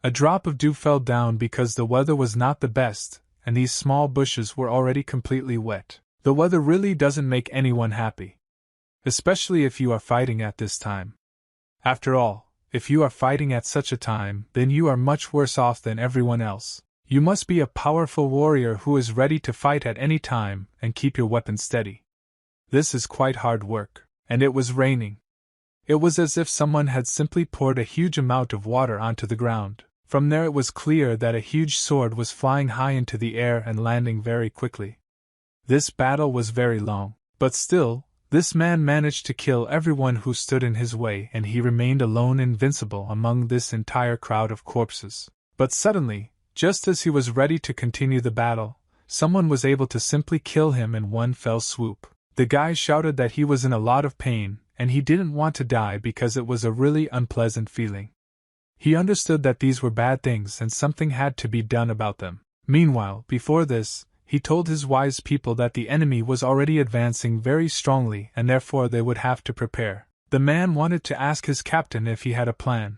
A drop of dew fell down because the weather was not the best, and these small bushes were already completely wet. The weather really doesn't make anyone happy, especially if you are fighting at this time. After all, if you are fighting at such a time, then you are much worse off than everyone else. You must be a powerful warrior who is ready to fight at any time and keep your weapon steady. This is quite hard work, and it was raining. It was as if someone had simply poured a huge amount of water onto the ground. From there it was clear that a huge sword was flying high into the air and landing very quickly. This battle was very long, but still, this man managed to kill everyone who stood in his way, and he remained alone invincible among this entire crowd of corpses. But suddenly, just as he was ready to continue the battle, someone was able to simply kill him in one fell swoop. The guy shouted that he was in a lot of pain, and he didn't want to die because it was a really unpleasant feeling. He understood that these were bad things and something had to be done about them. Meanwhile, before this, he told his wise people that the enemy was already advancing very strongly and therefore they would have to prepare. The man wanted to ask his captain if he had a plan,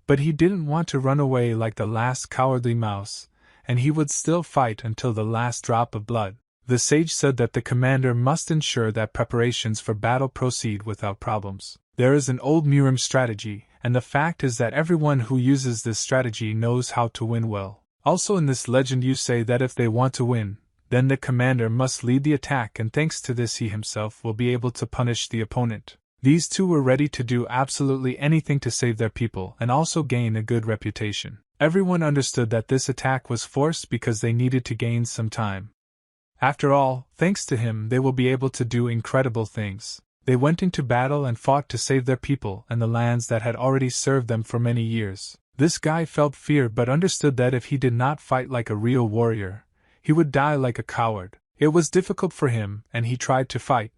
but he didn't want to run away like the last cowardly mouse, and he would still fight until the last drop of blood. The sage said that the commander must ensure that preparations for battle proceed without problems. There is an old Murim strategy, and the fact is that everyone who uses this strategy knows how to win well. Also in this legend you say that if they want to win, then the commander must lead the attack, and thanks to this he himself will be able to punish the opponent. These two were ready to do absolutely anything to save their people and also gain a good reputation. Everyone understood that this attack was forced because they needed to gain some time. After all, thanks to him they will be able to do incredible things. They went into battle and fought to save their people and the lands that had already served them for many years. This guy felt fear but understood that if he did not fight like a real warrior, he would die like a coward. It was difficult for him and he tried to fight,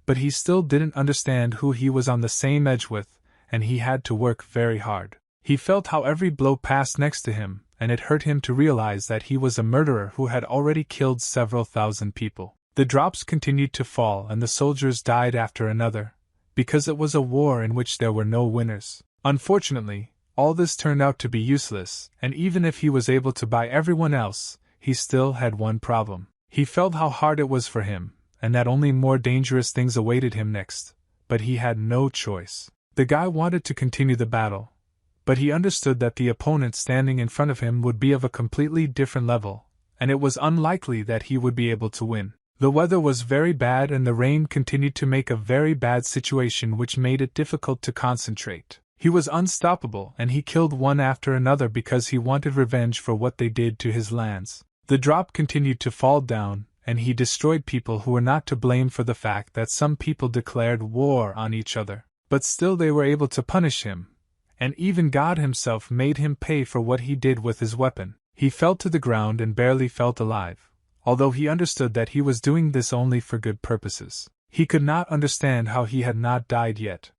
but he still didn't understand who he was on the same edge with, and he had to work very hard. He felt how every blow passed next to him, and it hurt him to realize that he was a murderer who had already killed several thousand people. The drops continued to fall and the soldiers died after another, because it was a war in which there were no winners. Unfortunately, all this turned out to be useless, and even if he was able to buy everyone else, he still had one problem. He felt how hard it was for him, and that only more dangerous things awaited him next, but he had no choice. The guy wanted to continue the battle, but he understood that the opponent standing in front of him would be of a completely different level, and it was unlikely that he would be able to win. The weather was very bad and the rain continued to make a very bad situation which made it difficult to concentrate. He was unstoppable and he killed one after another because he wanted revenge for what they did to his lands. The drop continued to fall down, and he destroyed people who were not to blame for the fact that some people declared war on each other. But still they were able to punish him, and even God himself made him pay for what he did with his weapon. He fell to the ground and barely felt alive, although he understood that he was doing this only for good purposes. He could not understand how he had not died yet.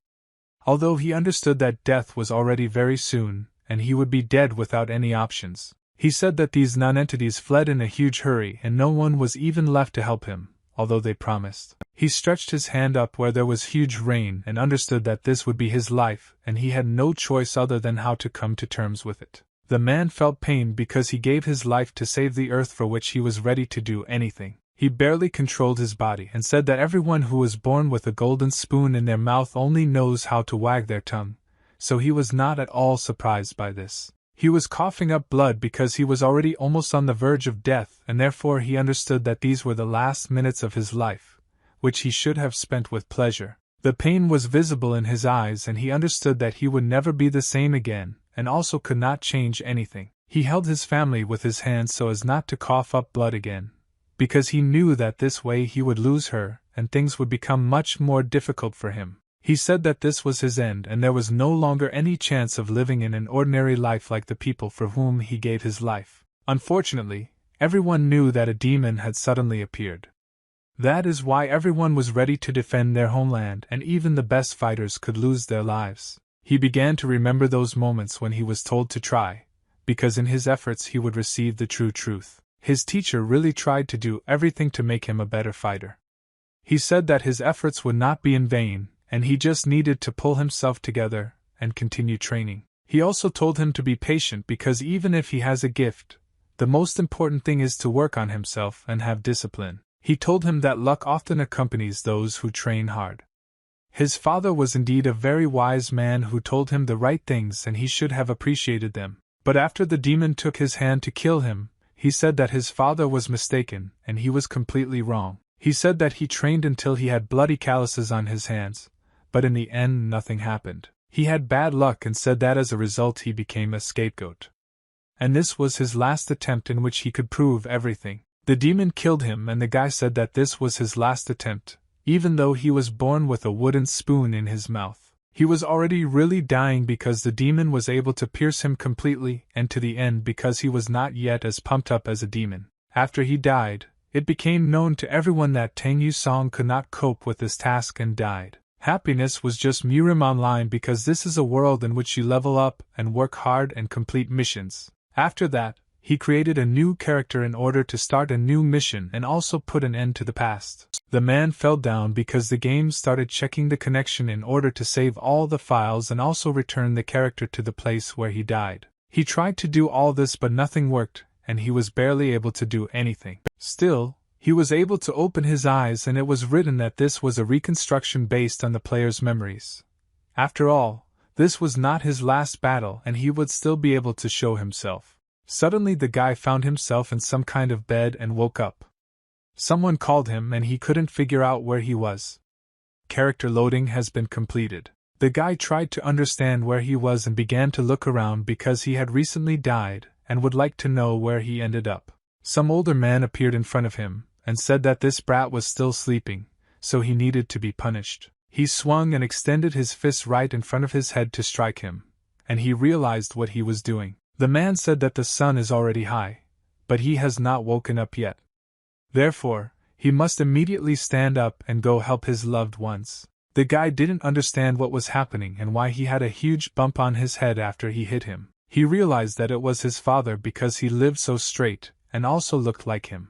Although he understood that death was already very soon, and he would be dead without any options. He said that these non-entities fled in a huge hurry and no one was even left to help him, although they promised. He stretched his hand up where there was huge rain and understood that this would be his life, and he had no choice other than how to come to terms with it. The man felt pain because he gave his life to save the earth for which he was ready to do anything. He barely controlled his body and said that everyone who was born with a golden spoon in their mouth only knows how to wag their tongue, so he was not at all surprised by this. He was coughing up blood because he was already almost on the verge of death, and therefore he understood that these were the last minutes of his life, which he should have spent with pleasure. The pain was visible in his eyes and he understood that he would never be the same again, and also could not change anything. He held his family with his hands so as not to cough up blood again, because he knew that this way he would lose her, and things would become much more difficult for him. He said that this was his end and there was no longer any chance of living in an ordinary life like the people for whom he gave his life. Unfortunately, everyone knew that a demon had suddenly appeared. That is why everyone was ready to defend their homeland, and even the best fighters could lose their lives. He began to remember those moments when he was told to try, because in his efforts he would receive the true truth. His teacher really tried to do everything to make him a better fighter. He said that his efforts would not be in vain, and he just needed to pull himself together and continue training. He also told him to be patient because even if he has a gift, the most important thing is to work on himself and have discipline. He told him that luck often accompanies those who train hard. His father was indeed a very wise man who told him the right things and he should have appreciated them. But after the demon took his hand to kill him, he said that his father was mistaken and he was completely wrong. He said that he trained until he had bloody calluses on his hands, but in the end nothing happened. He had bad luck and said that as a result he became a scapegoat. And this was his last attempt in which he could prove everything. The demon killed him and the guy said that this was his last attempt, even though he was born with a wooden spoon in his mouth. He was already really dying because the demon was able to pierce him completely and to the end because he was not yet as pumped up as a demon. After he died, it became known to everyone that Tang Yusong could not cope with this task and died. Happiness was just Murim Online because this is a world in which you level up and work hard and complete missions. After that, he created a new character in order to start a new mission and also put an end to the past. The man fell down because the game started checking the connection in order to save all the files and also return the character to the place where he died. He tried to do all this but nothing worked, and he was barely able to do anything. Still, he was able to open his eyes and it was written that this was a reconstruction based on the player's memories. After all, this was not his last battle and he would still be able to show himself. Suddenly the guy found himself in some kind of bed and woke up. Someone called him and he couldn't figure out where he was. Character loading has been completed. The guy tried to understand where he was and began to look around because he had recently died and would like to know where he ended up. Some older man appeared in front of him and said that this brat was still sleeping, so he needed to be punished. He swung and extended his fist right in front of his head to strike him, and he realized what he was doing. The man said that the sun is already high, but he has not woken up yet. Therefore, he must immediately stand up and go help his loved ones. The guy didn't understand what was happening and why he had a huge bump on his head after he hit him. He realized that it was his father because he lived so straight and also looked like him.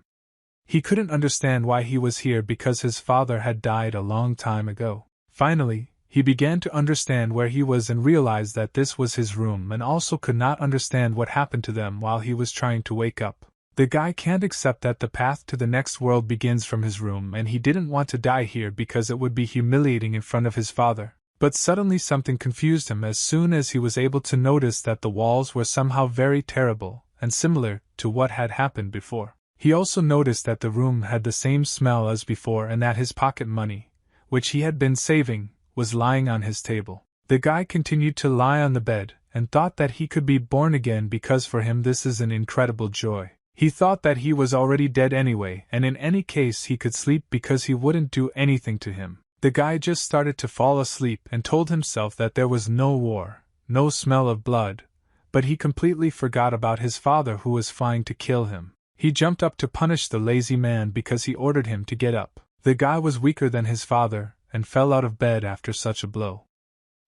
He couldn't understand why he was here because his father had died a long time ago. Finally, he began to understand where he was and realized that this was his room and also could not understand what happened to them while he was trying to wake up. The guy can't accept that the path to the next world begins from his room and he didn't want to die here because it would be humiliating in front of his father. But suddenly something confused him as soon as he was able to notice that the walls were somehow very terrible and similar to what had happened before. He also noticed that the room had the same smell as before and that his pocket money, which he had been saving, was lying on his table. The guy continued to lie on the bed and thought that he could be born again because for him this is an incredible joy. He thought that he was already dead anyway and in any case he could sleep because he wouldn't do anything to him. The guy just started to fall asleep and told himself that there was no war, no smell of blood, but he completely forgot about his father who was flying to kill him. He jumped up to punish the lazy man because he ordered him to get up. The guy was weaker than his father and fell out of bed after such a blow.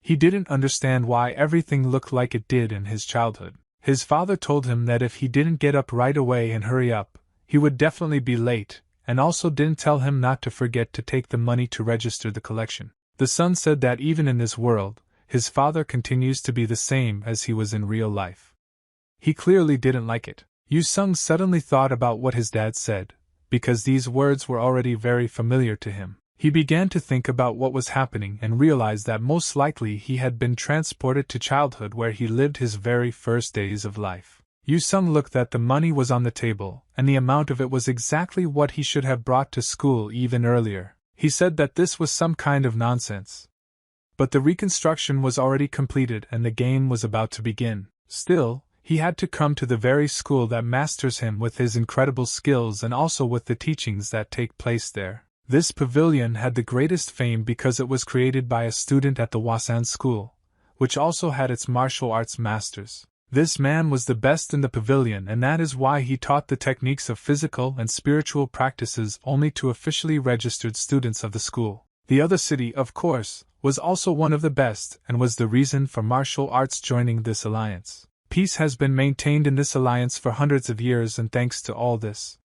He didn't understand why everything looked like it did in his childhood. His father told him that if he didn't get up right away and hurry up, he would definitely be late, and also didn't tell him not to forget to take the money to register the collection. The son said that even in this world, his father continues to be the same as he was in real life. He clearly didn't like it. Yu Sung suddenly thought about what his dad said, because these words were already very familiar to him. He began to think about what was happening and realized that most likely he had been transported to childhood where he lived his very first days of life. Yu Sung looked that the money was on the table, and the amount of it was exactly what he should have brought to school even earlier. He said that this was some kind of nonsense. But the reconstruction was already completed and the game was about to begin. Still, he had to come to the very school that masters him with his incredible skills and also with the teachings that take place there. This pavilion had the greatest fame because it was created by a student at the Wasan school, which also had its martial arts masters. This man was the best in the pavilion and that is why he taught the techniques of physical and spiritual practices only to officially registered students of the school. The other city, of course, was also one of the best and was the reason for martial arts joining this alliance. Peace has been maintained in this alliance for hundreds of years and thanks to all this,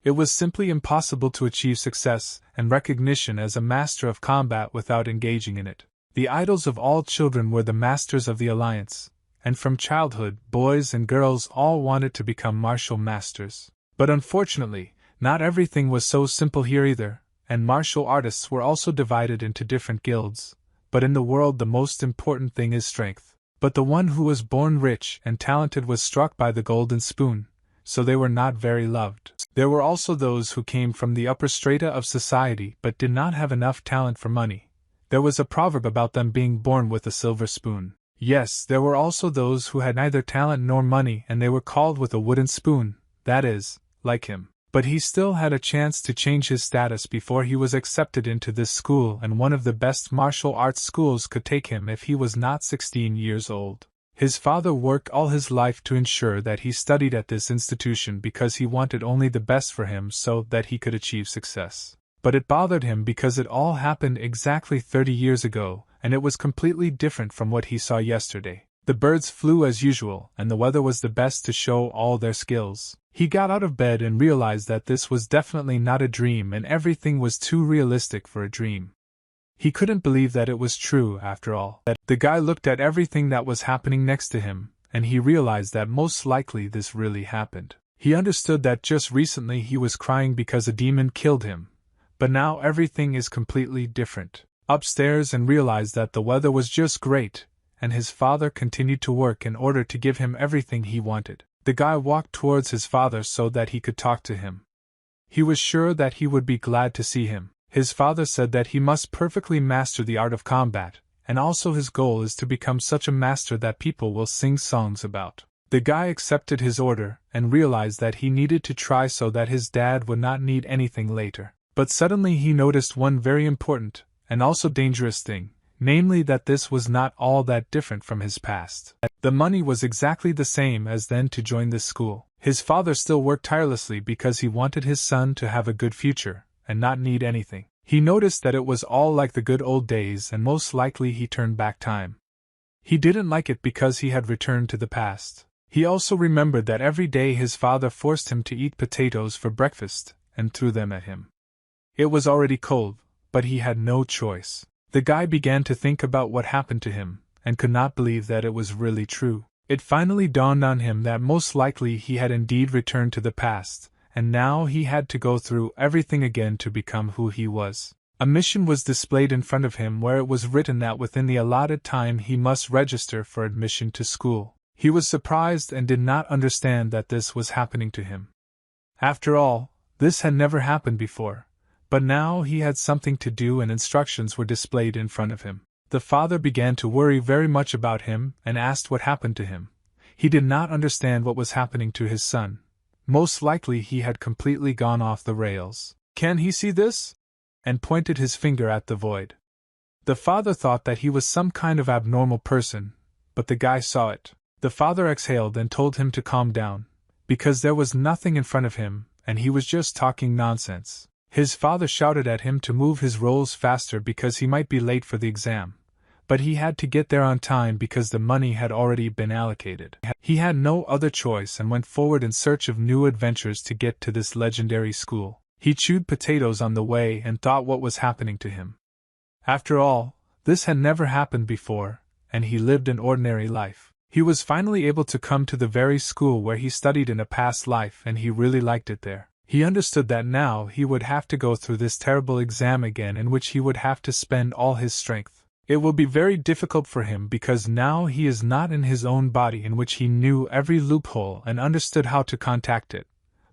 it was simply impossible to achieve success and recognition as a master of combat without engaging in it. The idols of all children were the masters of the alliance, and from childhood, boys and girls all wanted to become martial masters. But unfortunately, not everything was so simple here either, and martial artists were also divided into different guilds. But in the world, the most important thing is strength. But the one who was born rich and talented was struck by the golden spoon, so they were not very loved. There were also those who came from the upper strata of society but did not have enough talent for money. There was a proverb about them being born with a silver spoon. Yes, there were also those who had neither talent nor money, and they were called with a wooden spoon, that is, like him. But he still had a chance to change his status before he was accepted into this school, and one of the best martial arts schools could take him if he was not 16 years old. His father worked all his life to ensure that he studied at this institution because he wanted only the best for him so that he could achieve success. But it bothered him because it all happened exactly 30 years ago, and it was completely different from what he saw yesterday. The birds flew as usual, and the weather was the best to show all their skills. He got out of bed and realized that this was definitely not a dream, and everything was too realistic for a dream. He couldn't believe that it was true after all. The guy looked at everything that was happening next to him, and he realized that most likely this really happened. He understood that just recently he was crying because a demon killed him, but now everything is completely different. Upstairs, and realized that the weather was just great, and his father continued to work in order to give him everything he wanted. The guy walked towards his father so that he could talk to him. He was sure that he would be glad to see him. His father said that he must perfectly master the art of combat, and also his goal is to become such a master that people will sing songs about. The guy accepted his order and realized that he needed to try so that his dad would not need anything later. But suddenly he noticed one very important, and also dangerous thing, namely that this was not all that different from his past. The money was exactly the same as then to join this school. His father still worked tirelessly because he wanted his son to have a good future, and not need anything. He noticed that it was all like the good old days, and most likely he turned back time. He didn't like it because he had returned to the past. He also remembered that every day his father forced him to eat potatoes for breakfast, and threw them at him. It was already cold, but he had no choice. The guy began to think about what happened to him, and could not believe that it was really true. It finally dawned on him that most likely he had indeed returned to the past, and now he had to go through everything again to become who he was. A mission was displayed in front of him where it was written that within the allotted time he must register for admission to school. He was surprised and did not understand that this was happening to him. After all, this had never happened before. But now he had something to do and instructions were displayed in front of him. The father began to worry very much about him and asked what happened to him. He did not understand what was happening to his son. Most likely he had completely gone off the rails. "Can he see this?" and pointed his finger at the void. The father thought that he was some kind of abnormal person, but the guy saw it. The father exhaled and told him to calm down, because there was nothing in front of him, and he was just talking nonsense. His father shouted at him to move his rolls faster because he might be late for the exam, but he had to get there on time because the money had already been allocated. He had no other choice and went forward in search of new adventures to get to this legendary school. He chewed potatoes on the way and thought what was happening to him. After all, this had never happened before, and he lived an ordinary life. He was finally able to come to the very school where he studied in a past life, and he really liked it there. He understood that now he would have to go through this terrible exam again in which he would have to spend all his strength. It will be very difficult for him because now he is not in his own body in which he knew every loophole and understood how to contact it,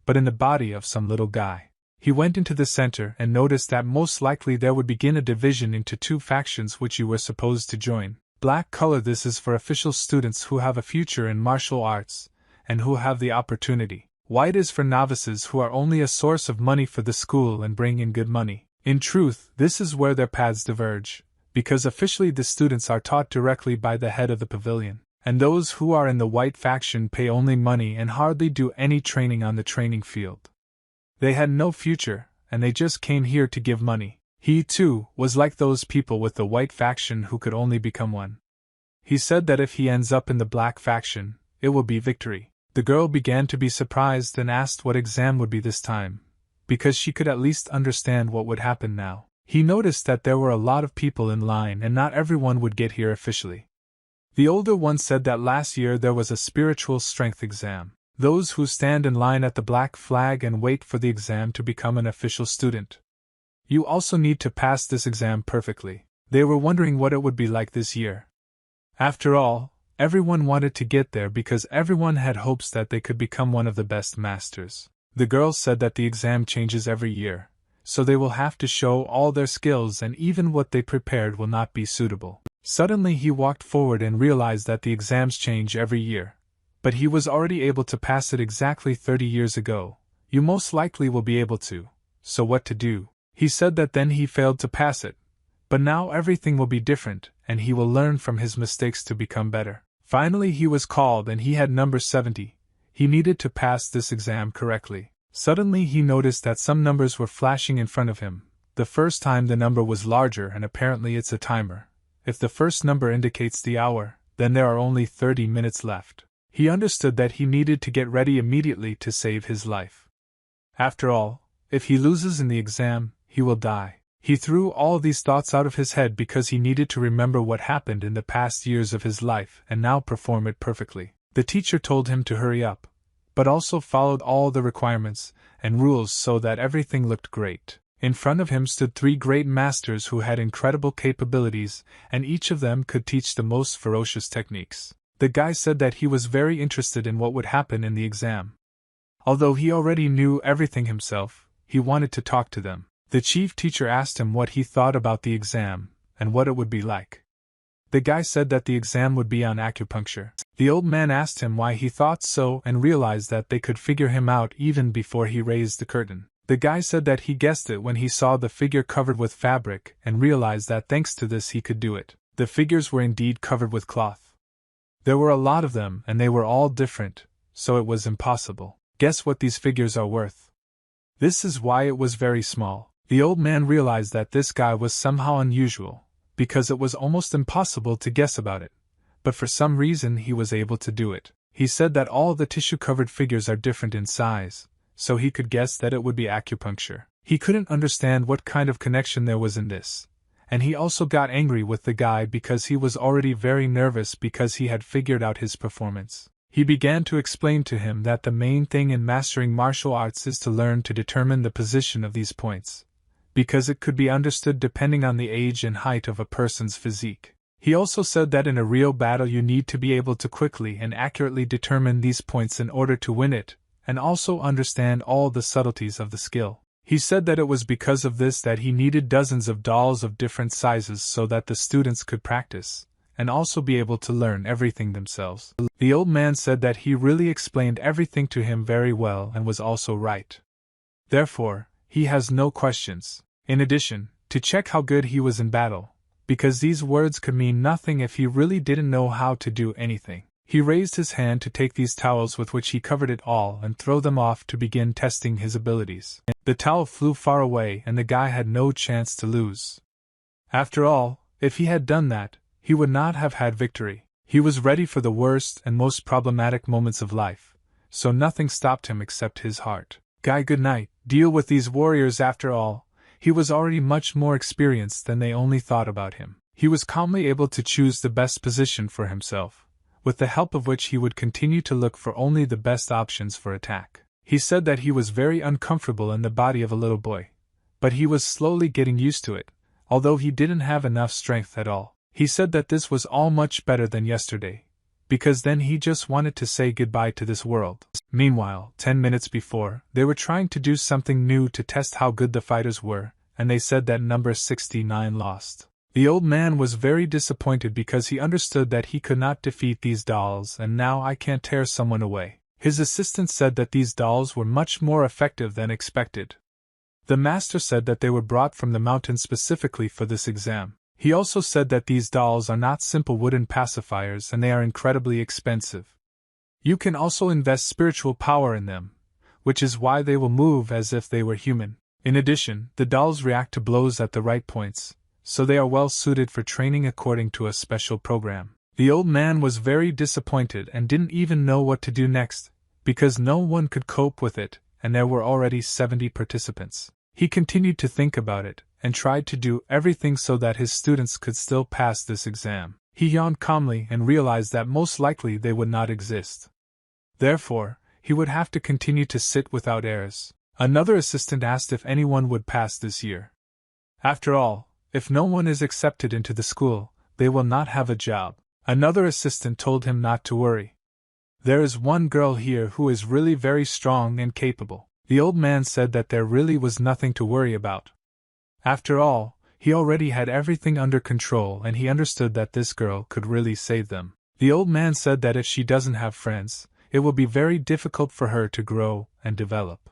but in the body of some little guy. He went into the center and noticed that most likely there would begin a division into two factions which you were supposed to join. Black color, this is for official students who have a future in martial arts, and who have the opportunity. White is for novices who are only a source of money for the school and bring in good money. In truth, this is where their paths diverge, because officially the students are taught directly by the head of the pavilion, and those who are in the white faction pay only money and hardly do any training on the training field. They had no future, and they just came here to give money. He, too, was like those people with the white faction who could only become one. He said that if he ends up in the black faction, it will be victory. The girl began to be surprised and asked what exam would be this time, because she could at least understand what would happen now. He noticed that there were a lot of people in line and not everyone would get here officially. The older one said that last year there was a spiritual strength exam. Those who stand in line at the black flag and wait for the exam to become an official student. You also need to pass this exam perfectly. They were wondering what it would be like this year. After all, everyone wanted to get there because everyone had hopes that they could become one of the best masters. The girls said that the exam changes every year, so they will have to show all their skills and even what they prepared will not be suitable. Suddenly he walked forward and realized that the exams change every year. But he was already able to pass it exactly 30 years ago. You most likely will be able to. So what to do? He said that then he failed to pass it. But now everything will be different, and he will learn from his mistakes to become better. Finally he was called and he had number 70. He needed to pass this exam correctly. Suddenly he noticed that some numbers were flashing in front of him. The first time the number was larger and apparently it's a timer. If the first number indicates the hour, then there are only 30 minutes left. He understood that he needed to get ready immediately to save his life. After all, if he loses in the exam, he will die. He threw all these thoughts out of his head because he needed to remember what happened in the past years of his life and now perform it perfectly. The teacher told him to hurry up, but also followed all the requirements and rules so that everything looked great. In front of him stood 3 great masters who had incredible capabilities, and each of them could teach the most ferocious techniques. The guy said that he was very interested in what would happen in the exam. Although he already knew everything himself, he wanted to talk to them. The chief teacher asked him what he thought about the exam, and what it would be like. The guy said that the exam would be on acupuncture. The old man asked him why he thought so and realized that they could figure him out even before he raised the curtain. The guy said that he guessed it when he saw the figure covered with fabric and realized that thanks to this he could do it. The figures were indeed covered with cloth. There were a lot of them and they were all different, so it was impossible. Guess what these figures are worth? This is why it was very small. The old man realized that this guy was somehow unusual, because it was almost impossible to guess about it. But for some reason he was able to do it. He said that all the tissue-covered figures are different in size, so he could guess that it would be acupuncture. He couldn't understand what kind of connection there was in this. And he also got angry with the guy because he was already very nervous because he had figured out his performance. He began to explain to him that the main thing in mastering martial arts is to learn to determine the position of these points, because it could be understood depending on the age and height of a person's physique. He also said that in a real battle you need to be able to quickly and accurately determine these points in order to win it, and also understand all the subtleties of the skill. He said that it was because of this that he needed dozens of dolls of different sizes so that the students could practice, and also be able to learn everything themselves. The old man said that he really explained everything to him very well and was also right. Therefore, he has no questions. In addition, to check how good he was in battle, because these words could mean nothing if he really didn't know how to do anything. He raised his hand to take these towels with which he covered it all and throw them off to begin testing his abilities. The towel flew far away and the guy had no chance to lose. After all, if he had done that, he would not have had victory. He was ready for the worst and most problematic moments of life, so nothing stopped him except his heart. Guy, good night. Deal with these warriors after all. He was already much more experienced than they only thought about him. He was calmly able to choose the best position for himself, with the help of which he would continue to look for only the best options for attack. He said that he was very uncomfortable in the body of a little boy, but he was slowly getting used to it, although he didn't have enough strength at all. He said that this was all much better than yesterday, because then he just wanted to say goodbye to this world. Meanwhile, 10 minutes before, they were trying to do something new to test how good the fighters were, and they said that number 69 lost. The old man was very disappointed because he understood that he could not defeat these dolls and now I can't tear someone away. His assistant said that these dolls were much more effective than expected. The master said that they were brought from the mountain specifically for this exam. He also said that these dolls are not simple wooden pacifiers and they are incredibly expensive. You can also invest spiritual power in them, which is why they will move as if they were human. In addition, the dolls react to blows at the right points, so they are well suited for training according to a special program. The old man was very disappointed and didn't even know what to do next, because no one could cope with it, and there were already 70 participants. He continued to think about it, and tried to do everything so that his students could still pass this exam. He yawned calmly and realized that most likely they would not exist. Therefore, he would have to continue to sit without heirs. Another assistant asked if anyone would pass this year. After all, if no one is accepted into the school, they will not have a job. Another assistant told him not to worry. There is one girl here who is really very strong and capable. The old man said that there really was nothing to worry about. After all, he already had everything under control and he understood that this girl could really save them. The old man said that if she doesn't have friends, it will be very difficult for her to grow and develop.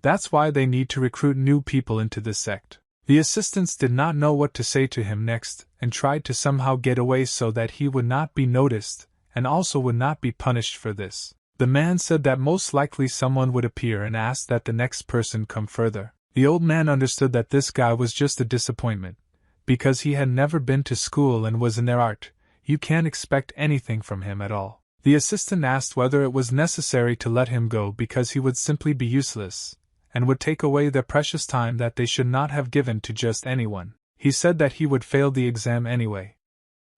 That's why they need to recruit new people into this sect. The assistants did not know what to say to him next and tried to somehow get away so that he would not be noticed and also would not be punished for this. The man said that most likely someone would appear and asked that the next person come further. The old man understood that this guy was just a disappointment. Because he had never been to school and was in their art, you can't expect anything from him at all. The assistant asked whether it was necessary to let him go because he would simply be useless, and would take away their precious time that they should not have given to just anyone. He said that he would fail the exam anyway.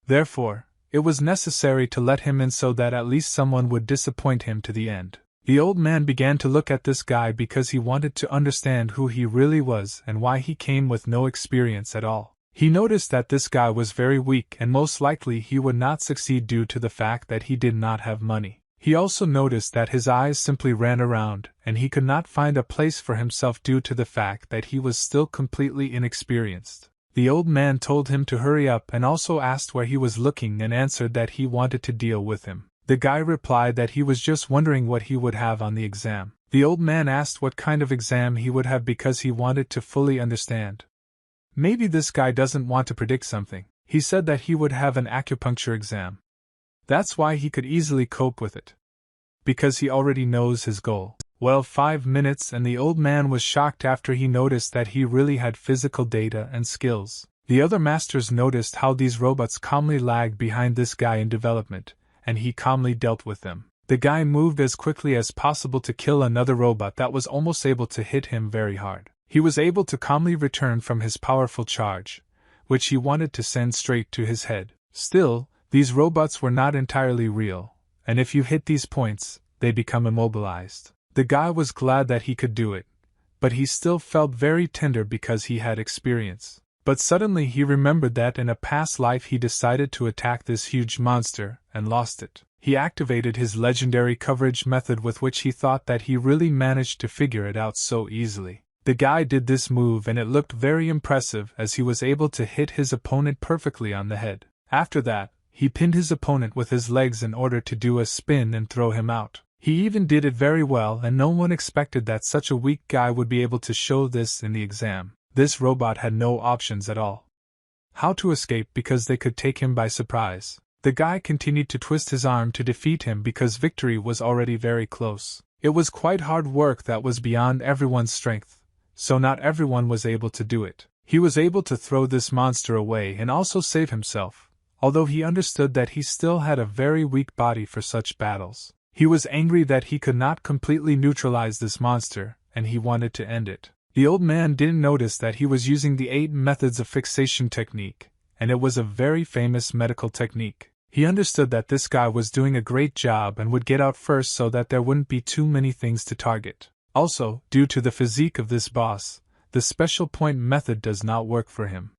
Therefore, it was necessary to let him in so that at least someone would disappoint him to the end. The old man began to look at this guy because he wanted to understand who he really was and why he came with no experience at all. He noticed that this guy was very weak and most likely he would not succeed due to the fact that he did not have money. He also noticed that his eyes simply ran around and he could not find a place for himself due to the fact that he was still completely inexperienced. The old man told him to hurry up and also asked where he was looking and answered that he wanted to deal with him. The guy replied that he was just wondering what he would have on the exam. The old man asked what kind of exam he would have because he wanted to fully understand. Maybe this guy doesn't want to predict something. He said that he would have an acupuncture exam. That's why he could easily cope with it. Because he already knows his goal. Well, 5 minutes and the old man was shocked after he noticed that he really had physical data and skills. The other masters noticed how these robots calmly lagged behind this guy in development, and he calmly dealt with them. The guy moved as quickly as possible to kill another robot that was almost able to hit him very hard. He was able to calmly return from his powerful charge, which he wanted to send straight to his head. Still, these robots were not entirely real, and if you hit these points, they become immobilized. The guy was glad that he could do it, but he still felt very tender because he had experience. But suddenly he remembered that in a past life he decided to attack this huge monster, and lost it. He activated his legendary coverage method with which he thought that he really managed to figure it out so easily. The guy did this move and it looked very impressive as he was able to hit his opponent perfectly on the head. After that, he pinned his opponent with his legs in order to do a spin and throw him out. He even did it very well and no one expected that such a weak guy would be able to show this in the exam. This robot had no options at all. How to escape because they could take him by surprise. The guy continued to twist his arm to defeat him because victory was already very close. It was quite hard work that was beyond everyone's strength, so not everyone was able to do it. He was able to throw this monster away and also save himself, although he understood that he still had a very weak body for such battles. He was angry that he could not completely neutralize this monster, and he wanted to end it. The old man didn't notice that he was using the 8 methods of fixation technique, and it was a very famous medical technique. He understood that this guy was doing a great job and would get out first so that there wouldn't be too many things to target. Also, due to the physique of this boss, the special point method does not work for him.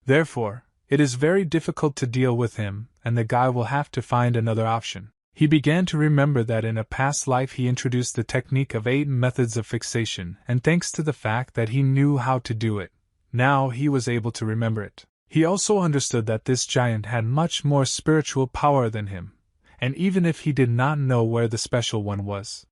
Therefore, it is very difficult to deal with him, and the guy will have to find another option. He began to remember that in a past life he introduced the technique of 8 methods of fixation, and thanks to the fact that he knew how to do it, now he was able to remember it. He also understood that this giant had much more spiritual power than him, and even if he did not know where the special one was,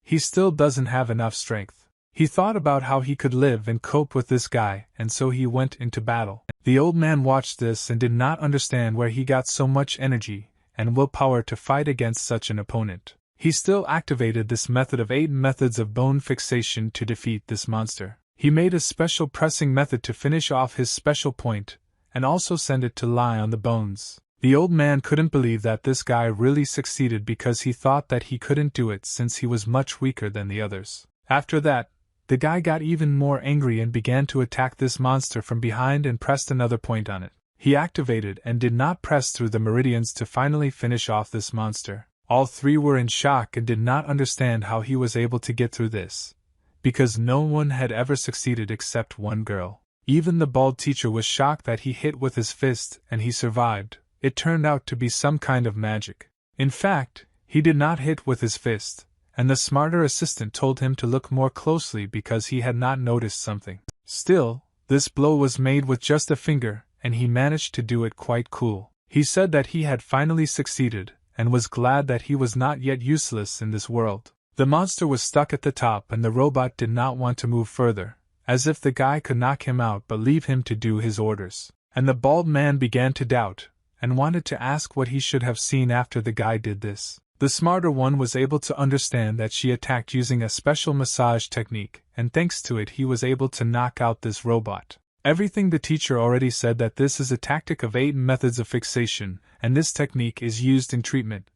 he still doesn't have enough strength. He thought about how he could live and cope with this guy, and so he went into battle. The old man watched this and did not understand where he got so much energy and willpower to fight against such an opponent. He still activated this method of 8 methods of bone fixation to defeat this monster. He made a special pressing method to finish off his special point, and also send it to lie on the bones. The old man couldn't believe that this guy really succeeded because he thought that he couldn't do it since he was much weaker than the others. After that, the guy got even more angry and began to attack this monster from behind and pressed another point on it. He activated and did not press through the meridians to finally finish off this monster. All three were in shock and did not understand how he was able to get through this, because no one had ever succeeded except one girl. Even the bald teacher was shocked that he hit with his fist and he survived. It turned out to be some kind of magic. In fact, he did not hit with his fist, and the smarter assistant told him to look more closely because he had not noticed something. Still, this blow was made with just a finger, and he managed to do it quite cool. He said that he had finally succeeded, and was glad that he was not yet useless in this world. The monster was stuck at the top and the robot did not want to move further, as if the guy could knock him out but leave him to do his orders. And the bald man began to doubt, and wanted to ask what he should have seen after the guy did this. The smarter one was able to understand that she attacked using a special massage technique, and thanks to it he was able to knock out this robot. Everything the teacher already said that this is a tactic of 8 methods of fixation, and this technique is used in treatment,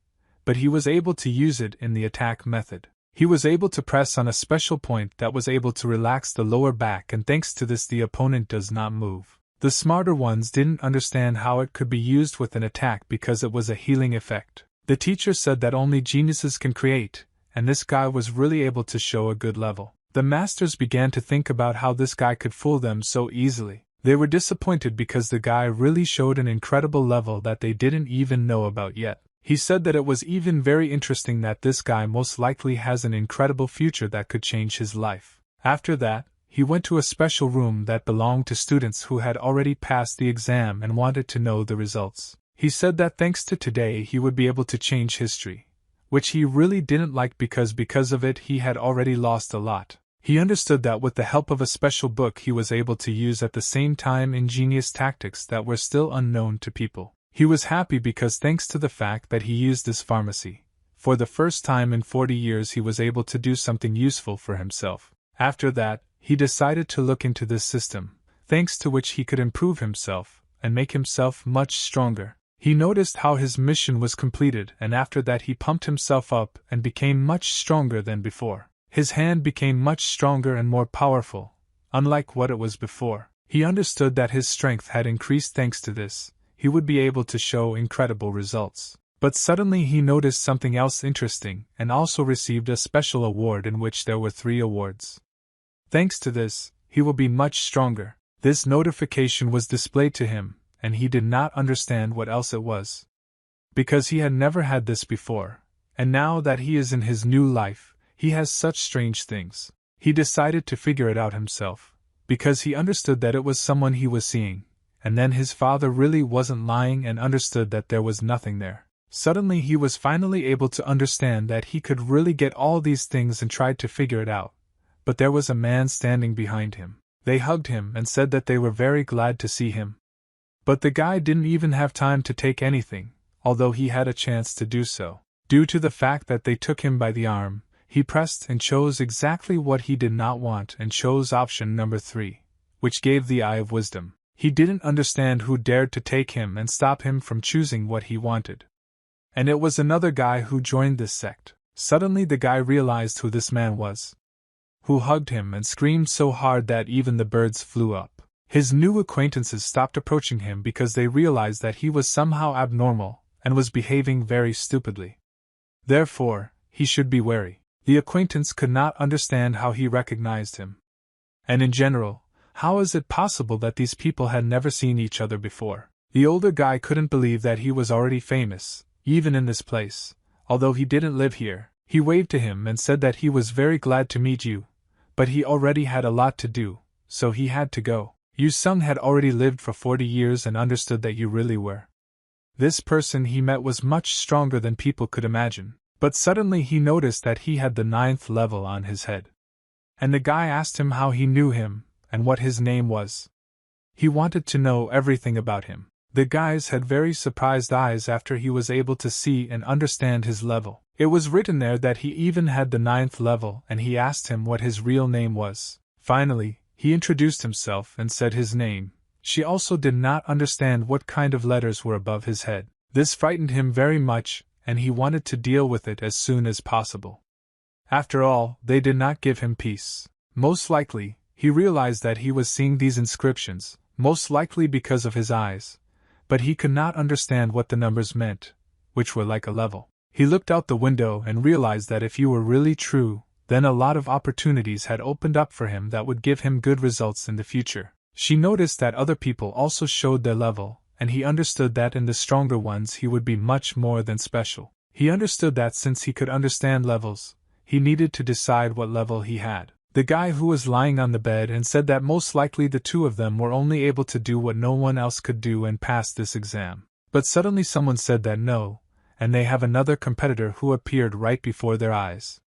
but he was able to use it in the attack method. He was able to press on a special point that was able to relax the lower back, and thanks to this the opponent does not move. The smarter ones didn't understand how it could be used with an attack because it was a healing effect. The teacher said that only geniuses can create, and this guy was really able to show a good level. The masters began to think about how this guy could fool them so easily. They were disappointed because the guy really showed an incredible level that they didn't even know about yet. He said that it was even very interesting that this guy most likely has an incredible future that could change his life. After that, he went to a special room that belonged to students who had already passed the exam and wanted to know the results. He said that thanks to today he would be able to change history, which he really didn't like because of it he had already lost a lot. He understood that with the help of a special book he was able to use at the same time ingenious tactics that were still unknown to people. He was happy because thanks to the fact that he used this pharmacy, for the first time in 40 years he was able to do something useful for himself. After that, he decided to look into this system, thanks to which he could improve himself and make himself much stronger. He noticed how his mission was completed, and after that he pumped himself up and became much stronger than before. His hand became much stronger and more powerful, unlike what it was before. He understood that his strength had increased thanks to this. He would be able to show incredible results. But suddenly he noticed something else interesting and also received a special award in which there were 3 awards. Thanks to this, he will be much stronger. This notification was displayed to him, and he did not understand what else it was. Because he had never had this before, and now that he is in his new life, he has such strange things. He decided to figure it out himself, because he understood that it was someone he was seeing, and then his father really wasn't lying and understood that there was nothing there. Suddenly he was finally able to understand that he could really get all these things and tried to figure it out, but there was a man standing behind him. They hugged him and said that they were very glad to see him. But the guy didn't even have time to take anything, although he had a chance to do so. Due to the fact that they took him by the arm, he pressed and chose exactly what he did not want and chose option number 3, which gave the Eye of Wisdom. He didn't understand who dared to take him and stop him from choosing what he wanted. And it was another guy who joined this sect. Suddenly the guy realized who this man was, who hugged him and screamed so hard that even the birds flew up. His new acquaintances stopped approaching him because they realized that he was somehow abnormal and was behaving very stupidly. Therefore, he should be wary. The acquaintance could not understand how he recognized him. And in general, how is it possible that these people had never seen each other before? The older guy couldn't believe that he was already famous, even in this place, although he didn't live here. He waved to him and said that he was very glad to meet you, but he already had a lot to do, so he had to go. Yu Sung had already lived for 40 years and understood that you really were. This person he met was much stronger than people could imagine. But suddenly he noticed that he had the 9th level on his head. And the guy asked him how he knew him, and what his name was. He wanted to know everything about him. The guys had very surprised eyes after he was able to see and understand his level. It was written there that he even had the 9th level, and he asked him what his real name was. Finally, he introduced himself and said his name. She also did not understand what kind of letters were above his head. This frightened him very much, and he wanted to deal with it as soon as possible. After all, they did not give him peace. Most likely, he realized that he was seeing these inscriptions, most likely because of his eyes, but he could not understand what the numbers meant, which were like a level. He looked out the window and realized that if he were really true, then a lot of opportunities had opened up for him that would give him good results in the future. She noticed that other people also showed their level, and he understood that in the stronger ones he would be much more than special. He understood that since he could understand levels, he needed to decide what level he had. The guy who was lying on the bed and said that most likely the two of them were only able to do what no one else could do and pass this exam. But suddenly someone said that no, and they have another competitor who appeared right before their eyes.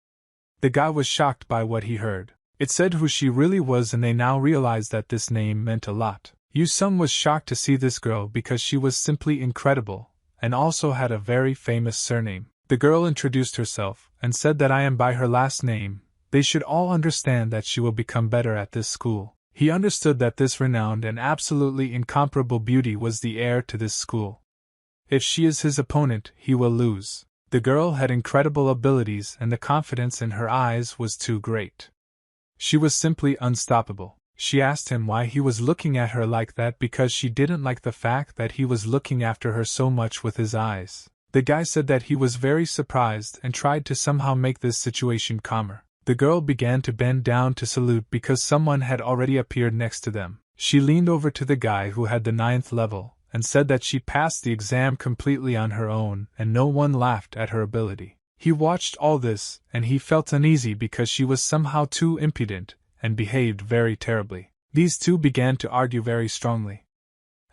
The guy was shocked by what he heard. It said who she really was, and they now realized that this name meant a lot. Yu Sung was shocked to see this girl because she was simply incredible, and also had a very famous surname. The girl introduced herself, and said that I am by her last name. They should all understand that she will become better at this school. He understood that this renowned and absolutely incomparable beauty was the heir to this school. If she is his opponent, he will lose. The girl had incredible abilities, and the confidence in her eyes was too great. She was simply unstoppable. She asked him why he was looking at her like that because she didn't like the fact that he was looking after her so much with his eyes. The guy said that he was very surprised and tried to somehow make this situation calmer. The girl began to bend down to salute because someone had already appeared next to them. She leaned over to the guy who had the 9th level, and said that she passed the exam completely on her own and no one laughed at her ability. He watched all this, and he felt uneasy because she was somehow too impudent, and behaved very terribly. These two began to argue very strongly.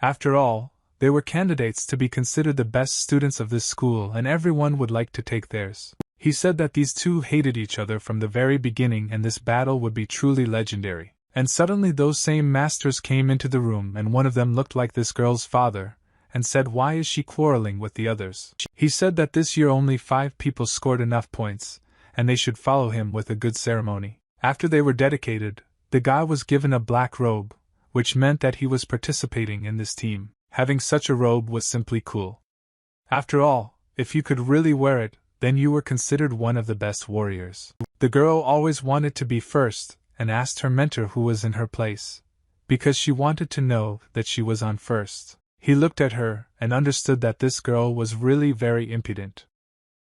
After all, they were candidates to be considered the best students of this school, and everyone would like to take theirs. He said that these two hated each other from the very beginning and this battle would be truly legendary. And suddenly those same masters came into the room, and one of them looked like this girl's father, and said, "Why is she quarreling with the others?" He said that this year only 5 people scored enough points, and they should follow him with a good ceremony. After they were dedicated, the guy was given a black robe, which meant that he was participating in this team. Having such a robe was simply cool. After all, if you could really wear it, then you were considered one of the best warriors. The girl always wanted to be first, and asked her mentor who was in her place, because she wanted to know that she was on first. He looked at her, and understood that this girl was really very impudent.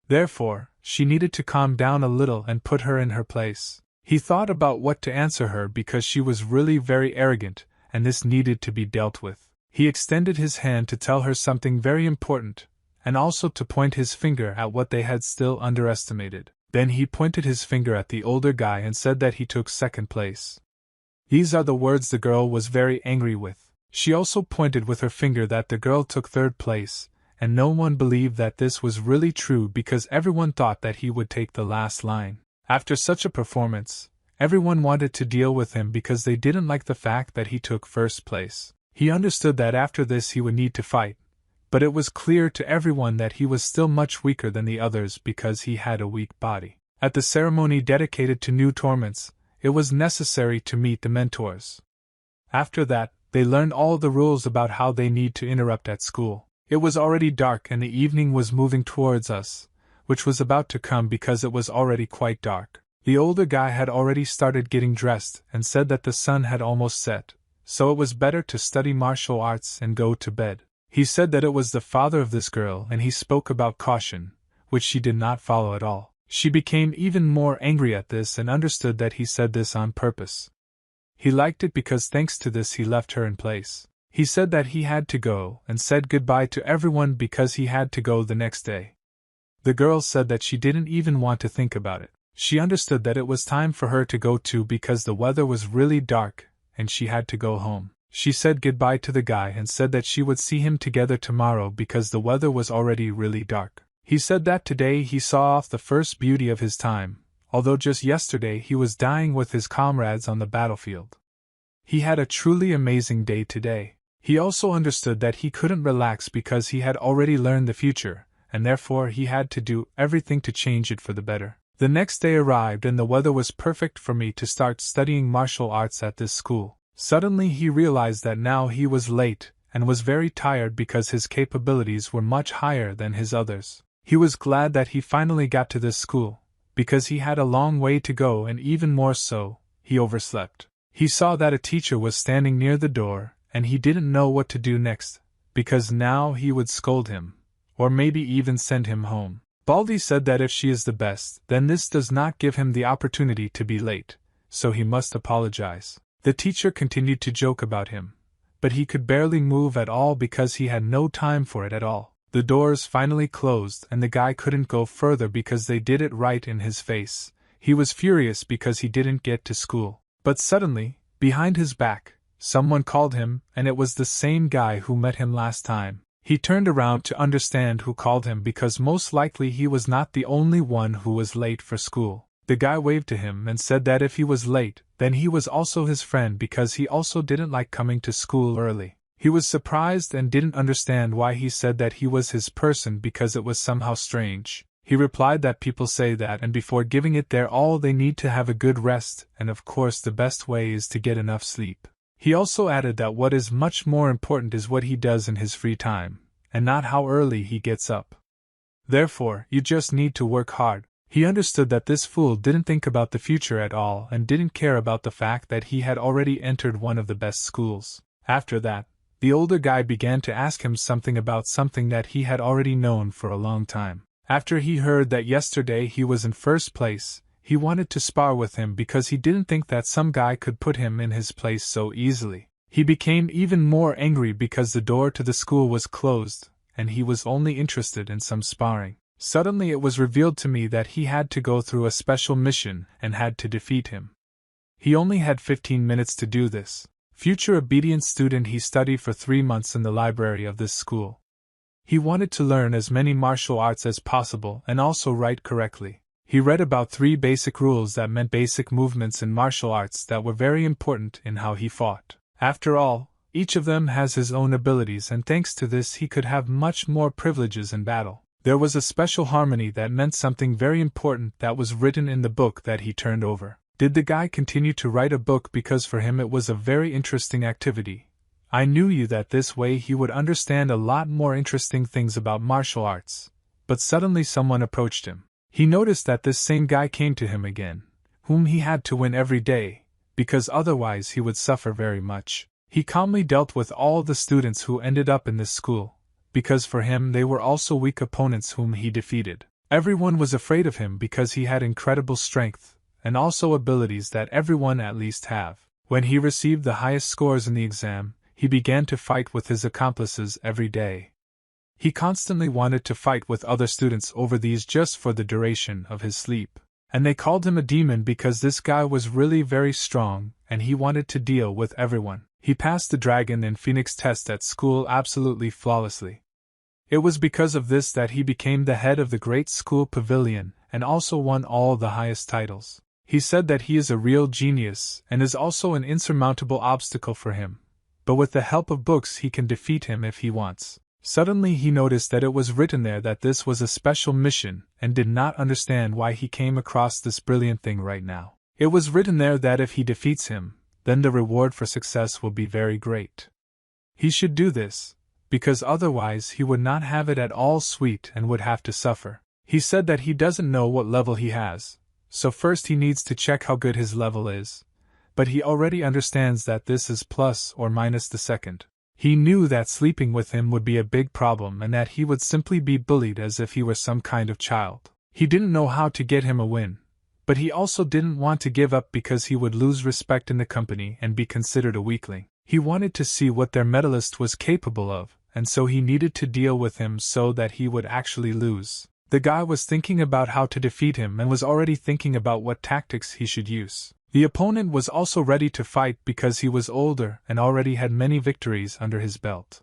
Therefore, she needed to calm down a little and put her in her place. He thought about what to answer her because she was really very arrogant, and this needed to be dealt with. He extended his hand to tell her something very important, and also to point his finger at what they had still underestimated. Then he pointed his finger at the older guy and said that he took 2nd place. These are the words the girl was very angry with. She also pointed with her finger that the girl took 3rd place, and no one believed that this was really true because everyone thought that he would take the last line. After such a performance, everyone wanted to deal with him because they didn't like the fact that he took 1st place. He understood that after this he would need to fight, but it was clear to everyone that he was still much weaker than the others because he had a weak body. At the ceremony dedicated to new torments, it was necessary to meet the mentors. After that, they learned all the rules about how they need to interrupt at school. It was already dark and the evening was moving towards us, which was about to come because it was already quite dark. The older guy had already started getting dressed and said that the sun had almost set, so it was better to study martial arts and go to bed. He said that it was the father of this girl and he spoke about caution, which she did not follow at all. She became even more angry at this and understood that he said this on purpose. He liked it because thanks to this he left her in place. He said that he had to go and said goodbye to everyone because he had to go the next day. The girl said that she didn't even want to think about it. She understood that it was time for her to go too because the weather was really dark and she had to go home. She said goodbye to the guy and said that she would see him together tomorrow because the weather was already really dark. He said that today he saw off the first beauty of his time, although just yesterday he was dying with his comrades on the battlefield. He had a truly amazing day today. He also understood that he couldn't relax because he had already learned the future, and therefore he had to do everything to change it for the better. The next day arrived and the weather was perfect for me to start studying martial arts at this school. Suddenly he realized that now he was late, and was very tired because his capabilities were much higher than his others. He was glad that he finally got to this school, because he had a long way to go and even more so, he overslept. He saw that a teacher was standing near the door, and he didn't know what to do next, because now he would scold him, or maybe even send him home. Baldy said that if she is the best, then this does not give him the opportunity to be late, so he must apologize. The teacher continued to joke about him, but he could barely move at all because he had no time for it at all. The doors finally closed and the guy couldn't go further because they did it right in his face. He was furious because he didn't get to school. But suddenly, behind his back, someone called him, and it was the same guy who met him last time. He turned around to understand who called him because most likely he was not the only one who was late for school. The guy waved to him and said that if he was late, then he was also his friend because he also didn't like coming to school early. He was surprised and didn't understand why he said that he was his person because it was somehow strange. He replied that people say that and before giving it their all they need to have a good rest, and of course the best way is to get enough sleep. He also added that what is much more important is what he does in his free time, and not how early he gets up. Therefore, you just need to work hard. He understood that this fool didn't think about the future at all and didn't care about the fact that he had already entered one of the best schools. After that, the older guy began to ask him something about something that he had already known for a long time. After he heard that yesterday he was in first place, he wanted to spar with him because he didn't think that some guy could put him in his place so easily. He became even more angry because the door to the school was closed, and he was only interested in some sparring. Suddenly it was revealed to me that he had to go through a special mission and had to defeat him. He only had 15 minutes to do this. Future obedient student, he studied for 3 months in the library of this school. He wanted to learn as many martial arts as possible and also write correctly. He read about 3 basic rules that meant basic movements in martial arts that were very important in how he fought. After all, each of them has his own abilities, and thanks to this he could have much more privileges in battle. There was a special harmony that meant something very important that was written in the book that he turned over. Did the guy continue to write a book because for him it was a very interesting activity? I knew you that this way he would understand a lot more interesting things about martial arts. But suddenly someone approached him. He noticed that this same guy came to him again, whom he had to win every day, because otherwise he would suffer very much. He calmly dealt with all the students who ended up in this school, because for him they were also weak opponents whom he defeated. Everyone was afraid of him because he had incredible strength, and also abilities that everyone at least have. When he received the highest scores in the exam, he began to fight with his accomplices every day. He constantly wanted to fight with other students over these just for the duration of his sleep. And they called him a demon because this guy was really very strong, and he wanted to deal with everyone. He passed the Dragon and Phoenix test at school absolutely flawlessly. It was because of this that he became the head of the great school pavilion and also won all the highest titles. He said that he is a real genius and is also an insurmountable obstacle for him, but with the help of books he can defeat him if he wants. Suddenly he noticed that it was written there that this was a special mission and did not understand why he came across this brilliant thing right now. It was written there that if he defeats him, then the reward for success will be very great. He should do this, because otherwise he would not have it at all sweet and would have to suffer. He said that he doesn't know what level he has, so first he needs to check how good his level is, but he already understands that this is plus or minus the second. He knew that sleeping with him would be a big problem and that he would simply be bullied as if he were some kind of child. He didn't know how to get him a win, but he also didn't want to give up because he would lose respect in the company and be considered a weakling. He wanted to see what their medalist was capable of, and so he needed to deal with him so that he would actually lose. The guy was thinking about how to defeat him and was already thinking about what tactics he should use. The opponent was also ready to fight because he was older and already had many victories under his belt.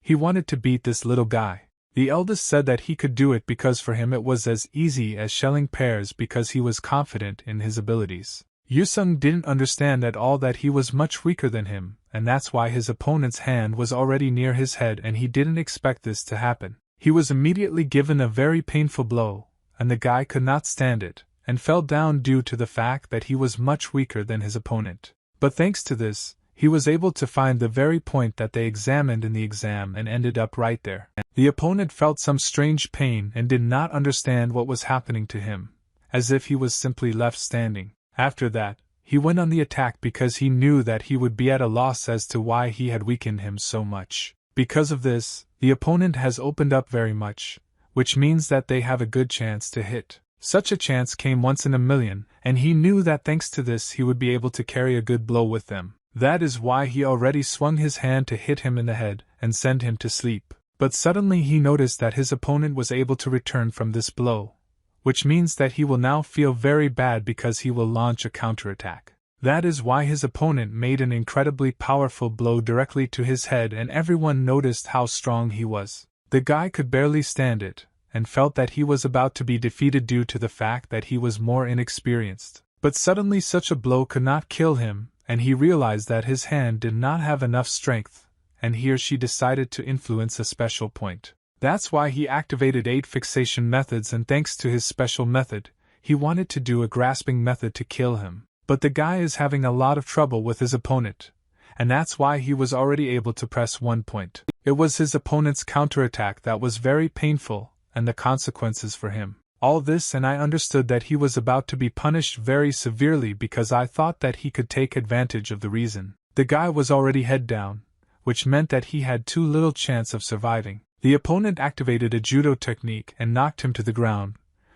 He wanted to beat this little guy. The eldest said that he could do it because for him it was as easy as shelling pears because he was confident in his abilities. Yusung didn't understand at all that he was much weaker than him, and that's why his opponent's hand was already near his head and he didn't expect this to happen. He was immediately given a very painful blow, and the guy could not stand it, and fell down due to the fact that he was much weaker than his opponent. But thanks to this, he was able to find the very point that they examined in the exam and ended up right there. The opponent felt some strange pain and did not understand what was happening to him, as if he was simply left standing. After that, he went on the attack because he knew that he would be at a loss as to why he had weakened him so much. Because of this, the opponent has opened up very much, which means that they have a good chance to hit. Such a chance came once in a million, and he knew that thanks to this he would be able to carry a good blow with them. That is why he already swung his hand to hit him in the head and send him to sleep. But suddenly he noticed that his opponent was able to return from this blow, which means that he will now feel very bad because he will launch a counterattack. That is why his opponent made an incredibly powerful blow directly to his head, and everyone noticed how strong he was. The guy could barely stand it, and felt that he was about to be defeated due to the fact that he was more inexperienced. But suddenly such a blow could not kill him, and he realized that his hand did not have enough strength, and he or she decided to influence a special point. That's why he activated 8 fixation methods, and thanks to his special method, he wanted to do a grasping method to kill him. But the guy is having a lot of trouble with his opponent, and that's why he was already able to press one point. It was his opponent's counterattack that was very painful, and the consequences for him. All this, and I understood that he was about to be punished very severely because I thought that he could take advantage of the reason. The guy was already head down, which meant that he had too little chance of surviving. The opponent activated a judo technique and knocked him to the ground,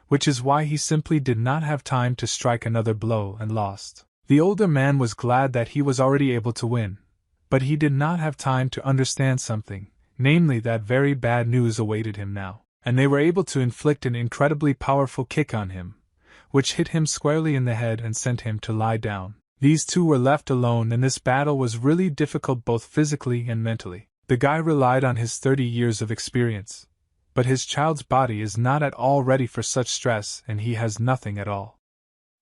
which is why he simply did not have time to strike another blow and lost. The older man was glad that he was already able to win, but he did not have time to understand something, namely that very bad news awaited him now, and they were able to inflict an incredibly powerful kick on him, which hit him squarely in the head and sent him to lie down. These two were left alone, and this battle was really difficult both physically and mentally. The guy relied on his 30 years of experience, but his child's body is not at all ready for such stress, and he has nothing at all.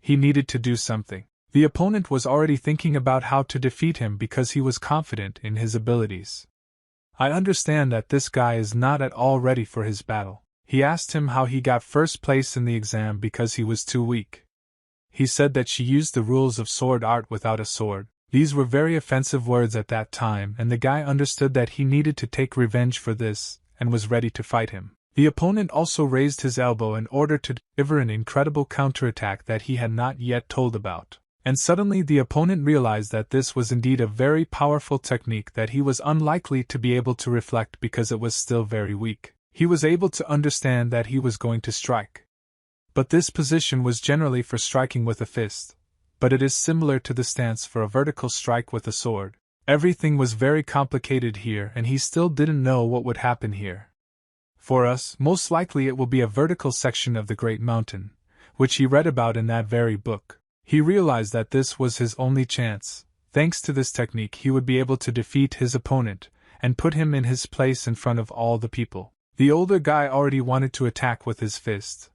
He needed to do something. The opponent was already thinking about how to defeat him because he was confident in his abilities. I understand that this guy is not at all ready for his battle. He asked him how he got first place in the exam because he was too weak. He said that she used the rules of sword art without a sword. These were very offensive words at that time, and the guy understood that he needed to take revenge for this, and was ready to fight him. The opponent also raised his elbow in order to deliver an incredible counterattack that he had not yet told about. And suddenly the opponent realized that this was indeed a very powerful technique that he was unlikely to be able to reflect because it was still very weak. He was able to understand that he was going to strike. But this position was generally for striking with a fist, but it is similar to the stance for a vertical strike with a sword. Everything was very complicated here, and he still didn't know what would happen here. For us, most likely it will be a vertical section of the Great Mountain, which he read about in that very book. He realized that this was his only chance. Thanks to this technique he would be able to defeat his opponent, and put him in his place in front of all the people. The older guy already wanted to attack with his fist.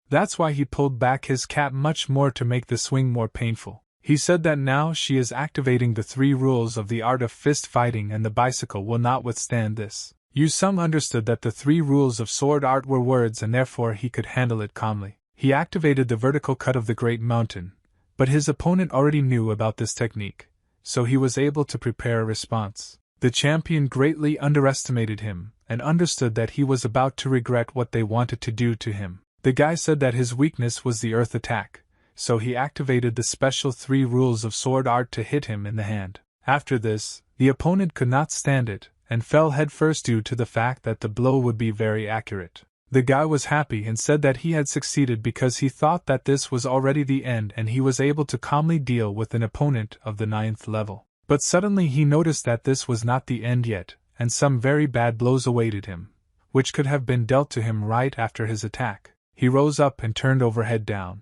That's why he pulled back his cap much more to make the swing more painful. He said that now she is activating the 3 rules of the art of fist fighting, and the bicycle will not withstand this. Some understood that the 3 rules of sword art were words, and therefore he could handle it calmly. He activated the vertical cut of the Great Mountain, but his opponent already knew about this technique, so he was able to prepare a response. The champion greatly underestimated him, and understood that he was about to regret what they wanted to do to him. The guy said that his weakness was the earth attack, so he activated the special 3 rules of sword art to hit him in the hand. After this, the opponent could not stand it, and fell headfirst due to the fact that the blow would be very accurate. The guy was happy and said that he had succeeded because he thought that this was already the end and he was able to calmly deal with an opponent of the 9th level. But suddenly he noticed that this was not the end yet, and some very bad blows awaited him, which could have been dealt to him right after his attack. He rose up and turned over head down.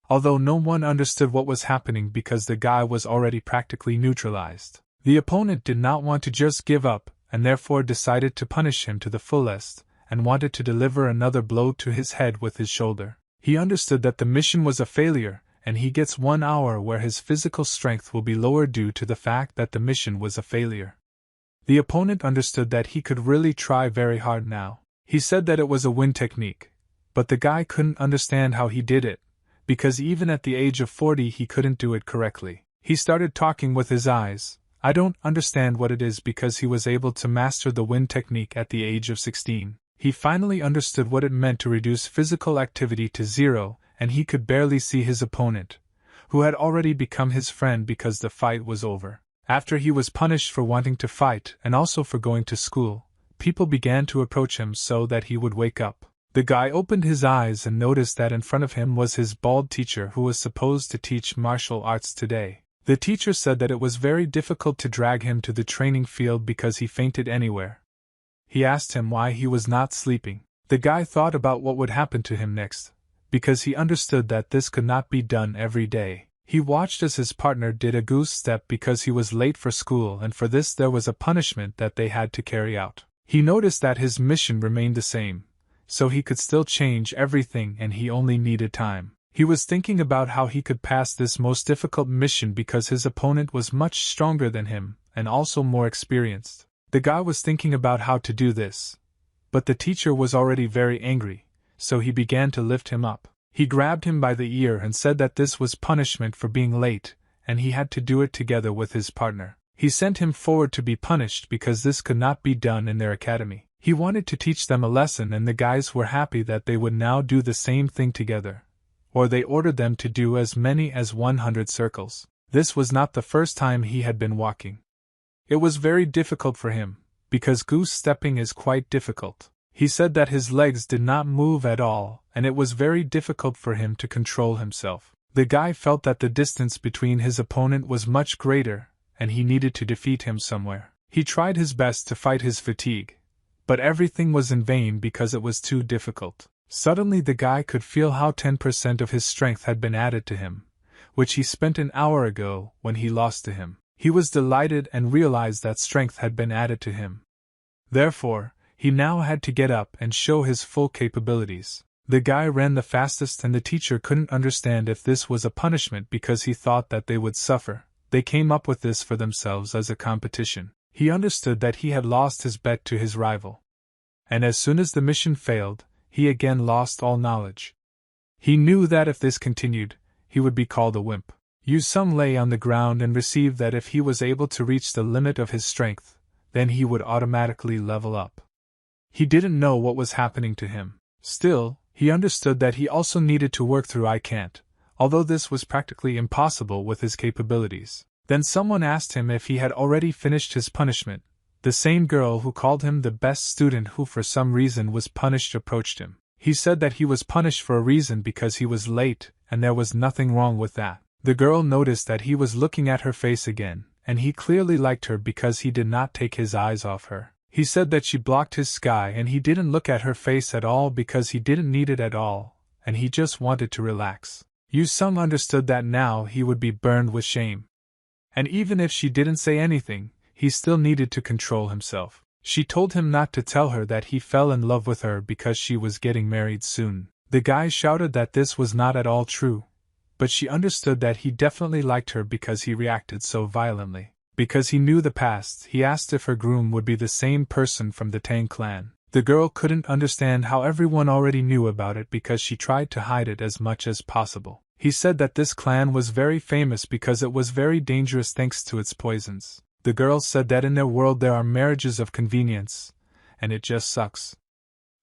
Although no one understood what was happening because the guy was already practically neutralized. The opponent did not want to just give up, and therefore decided to punish him to the fullest, and wanted to deliver another blow to his head with his shoulder. He understood that the mission was a failure, and he gets 1 hour where his physical strength will be lower due to the fact that the mission was a failure. The opponent understood that he could really try very hard now. He said that it was a win technique, but the guy couldn't understand how he did it, because even at the age of 40 he couldn't do it correctly. He started talking with his eyes. I don't understand what it is because he was able to master the win technique at the age of 16. He finally understood what it meant to reduce physical activity to 0, and he could barely see his opponent, who had already become his friend because the fight was over. After he was punished for wanting to fight and also for going to school, people began to approach him so that he would wake up. The guy opened his eyes and noticed that in front of him was his bald teacher who was supposed to teach martial arts today. The teacher said that it was very difficult to drag him to the training field because he fainted anywhere. He asked him why he was not sleeping. The guy thought about what would happen to him next, because he understood that this could not be done every day. He watched as his partner did a goose step because he was late for school, and for this there was a punishment that they had to carry out. He noticed that his mission remained the same, so he could still change everything and he only needed time. He was thinking about how he could pass this most difficult mission because his opponent was much stronger than him and also more experienced. The guy was thinking about how to do this, but the teacher was already very angry, so he began to lift him up. He grabbed him by the ear and said that this was punishment for being late, and he had to do it together with his partner. He sent him forward to be punished because this could not be done in their academy. He wanted to teach them a lesson, and the guys were happy that they would now do the same thing together, or they ordered them to do as many as 100 circles. This was not the first time he had been walking. It was very difficult for him, because goose stepping is quite difficult. He said that his legs did not move at all, and it was very difficult for him to control himself. The guy felt that the distance between his opponent was much greater, and he needed to defeat him somewhere. He tried his best to fight his fatigue, but everything was in vain because it was too difficult. Suddenly the guy could feel how 10% of his strength had been added to him, which he spent an hour ago when he lost to him. He was delighted and realized that strength had been added to him. Therefore, he now had to get up and show his full capabilities. The guy ran the fastest, and the teacher couldn't understand if this was a punishment because he thought that they would suffer. They came up with this for themselves as a competition. He understood that he had lost his bet to his rival. And as soon as the mission failed, he again lost all knowledge. He knew that if this continued, he would be called a wimp. Yu Sung lay on the ground and received that if he was able to reach the limit of his strength, then he would automatically level up. He didn't know what was happening to him. Still, he understood that he also needed to work through I can't, although this was practically impossible with his capabilities. Then someone asked him if he had already finished his punishment. The same girl who called him the best student who for some reason was punished approached him. He said that he was punished for a reason because he was late, and there was nothing wrong with that. The girl noticed that he was looking at her face again, and he clearly liked her because he did not take his eyes off her. He said that she blocked his sky and he didn't look at her face at all because he didn't need it at all, and he just wanted to relax. Yu Sung understood that now he would be burned with shame. And even if she didn't say anything, he still needed to control himself. She told him not to tell her that he fell in love with her because she was getting married soon. The guy shouted that this was not at all true, but she understood that he definitely liked her because he reacted so violently. Because he knew the past, he asked if her groom would be the same person from the Tang clan. The girl couldn't understand how everyone already knew about it because she tried to hide it as much as possible. He said that this clan was very famous because it was very dangerous thanks to its poisons. The girl said that in their world there are marriages of convenience, and it just sucks.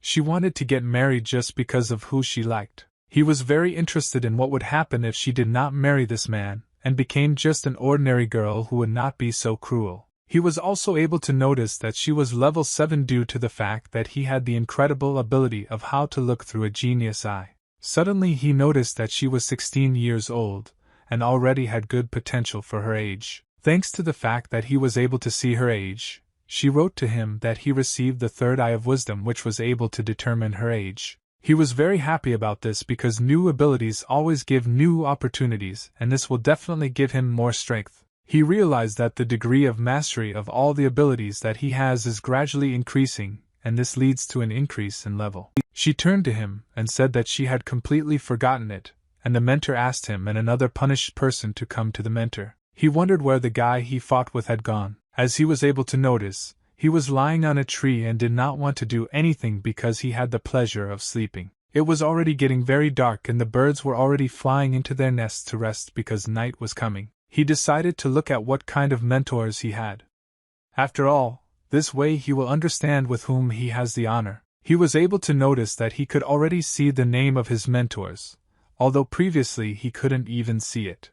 She wanted to get married just because of who she liked. He was very interested in what would happen if she did not marry this man, and became just an ordinary girl who would not be so cruel. He was also able to notice that she was level 7 due to the fact that he had the incredible ability of how to look through a genius eye. Suddenly he noticed that she was 16 years old, and already had good potential for her age. Thanks to the fact that he was able to see her age, she wrote to him that he received the third eye of wisdom which was able to determine her age. He was very happy about this because new abilities always give new opportunities, and this will definitely give him more strength. He realized that the degree of mastery of all the abilities that he has is gradually increasing, and this leads to an increase in level. She turned to him and said that she had completely forgotten it, and the mentor asked him and another punished person to come to the mentor. He wondered where the guy he fought with had gone. As he was able to notice, he was lying on a tree and did not want to do anything because he had the pleasure of sleeping. It was already getting very dark and the birds were already flying into their nests to rest because night was coming. He decided to look at what kind of mentors he had. After all, this way he will understand with whom he has the honor. He was able to notice that he could already see the name of his mentors, although previously he couldn't even see it.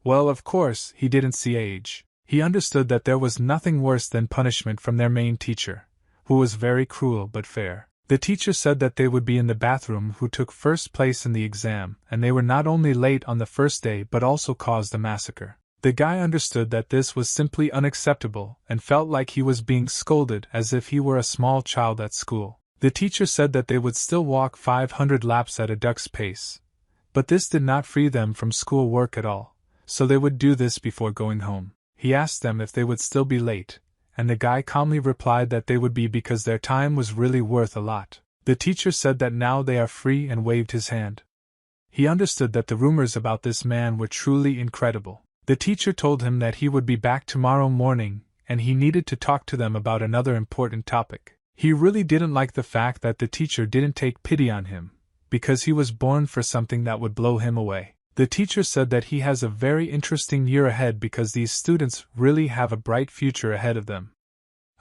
Well, of course, he didn't see age. He understood that there was nothing worse than punishment from their main teacher, who was very cruel but fair. The teacher said that they would be in the bathroom who took first place in the exam, and they were not only late on the first day but also caused a massacre. The guy understood that this was simply unacceptable and felt like he was being scolded as if he were a small child at school. The teacher said that they would still walk 500 laps at a duck's pace, but this did not free them from school work at all, so they would do this before going home. He asked them if they would still be late, and the guy calmly replied that they would be because their time was really worth a lot. The teacher said that now they are free and waved his hand. He understood that the rumors about this man were truly incredible. The teacher told him that he would be back tomorrow morning, and he needed to talk to them about another important topic. He really didn't like the fact that the teacher didn't take pity on him, because he was born for something that would blow him away. The teacher said that he has a very interesting year ahead because these students really have a bright future ahead of them.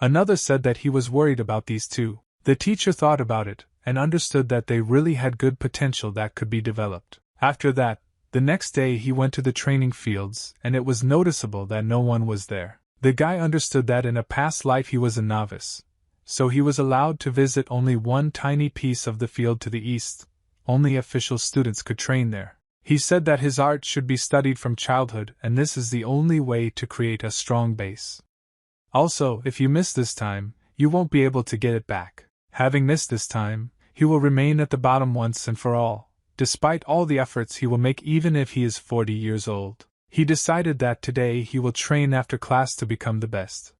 Another said that he was worried about these two. The teacher thought about it, and understood that they really had good potential that could be developed. After that, the next day he went to the training fields, and it was noticeable that no one was there. The guy understood that in a past life he was a novice, so he was allowed to visit only one tiny piece of the field to the east. Only official students could train there. He said that his art should be studied from childhood, and this is the only way to create a strong base. Also, if you miss this time, you won't be able to get it back. Having missed this time, he will remain at the bottom once and for all, despite all the efforts he will make even if he is 40 years old. He decided that today he will train after class to become the best,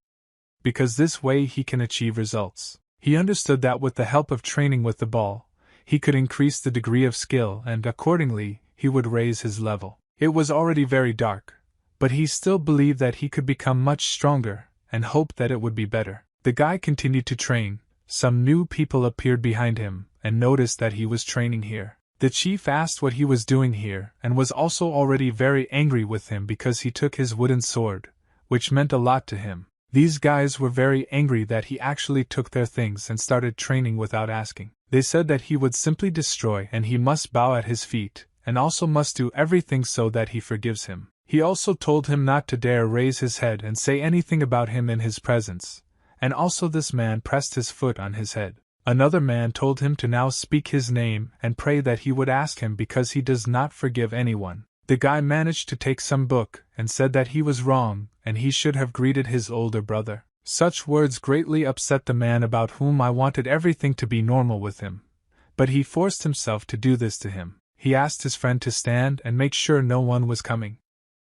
because this way he can achieve results. He understood that with the help of training with the ball, he could increase the degree of skill and, accordingly, he would raise his level. It was already very dark, but he still believed that he could become much stronger, and hoped that it would be better. The guy continued to train. Some new people appeared behind him, and noticed that he was training here. The chief asked what he was doing here, and was also already very angry with him because he took his wooden sword, which meant a lot to him. These guys were very angry that he actually took their things and started training without asking. They said that he would simply destroy and he must bow at his feet, and also must do everything so that he forgives him. He also told him not to dare raise his head and say anything about him in his presence, and also this man pressed his foot on his head. Another man told him to now speak his name and pray that he would ask him because he does not forgive anyone. The guy managed to take some book and said that he was wrong and he should have greeted his older brother. Such words greatly upset the man about whom I wanted everything to be normal with him, but he forced himself to do this to him. He asked his friend to stand and make sure no one was coming.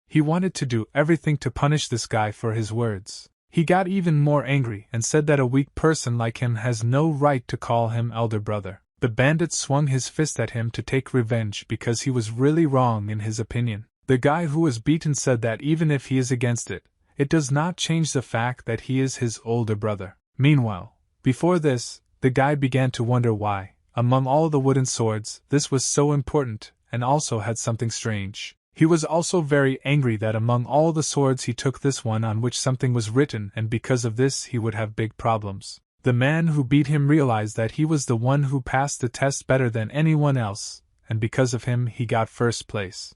He wanted to do everything to punish this guy for his words. He got even more angry and said that a weak person like him has no right to call him elder brother. The bandit swung his fist at him to take revenge because he was really wrong in his opinion. The guy who was beaten said that even if he is against it, it does not change the fact that he is his older brother. Meanwhile, before this, the guy began to wonder why, among all the wooden swords, this was so important, and also had something strange. He was also very angry that among all the swords he took this one on which something was written, and because of this he would have big problems. The man who beat him realized that he was the one who passed the test better than anyone else, and because of him he got first place.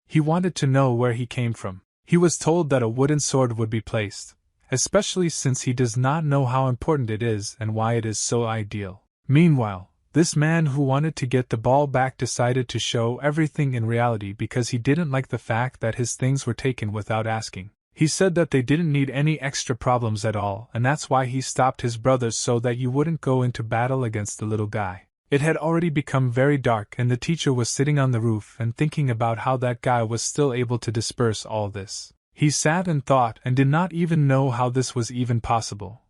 He wanted to know where he came from. He was told that a wooden sword would be placed, especially since he does not know how important it is and why it is so ideal. Meanwhile, this man who wanted to get the ball back decided to show everything in reality because he didn't like the fact that his things were taken without asking. He said that they didn't need any extra problems at all, and that's why he stopped his brothers so that you wouldn't go into battle against the little guy. It had already become very dark and the teacher was sitting on the roof and thinking about how that guy was still able to disperse all this. He sat and thought and did not even know how this was even possible.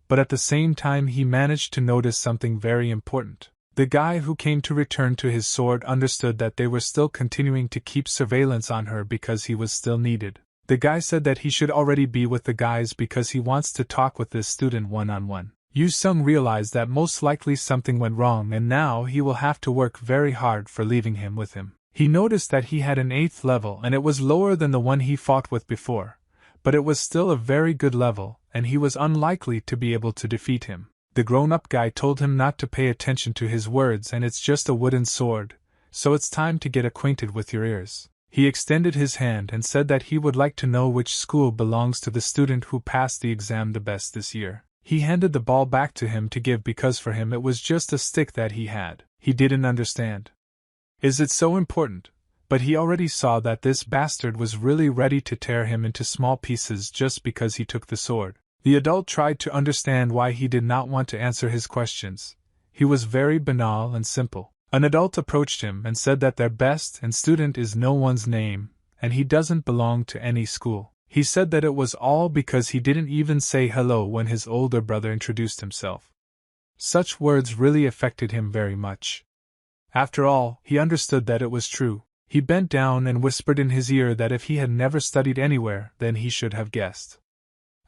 But at the same time he managed to notice something very important. The guy who came to return to his sword understood that they were still continuing to keep surveillance on her because he was still needed. The guy said that he should already be with the guys because he wants to talk with this student one-on-one. Yu Sung realized that most likely something went wrong and now he will have to work very hard for leaving him with him. He noticed that he had an 8th level and it was lower than the one he fought with before, but it was still a very good level and he was unlikely to be able to defeat him. The grown-up guy told him not to pay attention to his words and it's just a wooden sword, so it's time to get acquainted with your ears. He extended his hand and said that he would like to know which school belongs to the student who passed the exam the best this year. He handed the ball back to him to give because for him it was just a stick that he had. He didn't understand. Is it so important? But he already saw that this bastard was really ready to tear him into small pieces just because he took the sword. The adult tried to understand why he did not want to answer his questions. He was very banal and simple. An adult approached him and said that their best and student is no one's name, and he doesn't belong to any school. He said that it was all because he didn't even say hello when his older brother introduced himself. Such words really affected him very much. After all, he understood that it was true. He bent down and whispered in his ear that if he had never studied anywhere, then he should have guessed.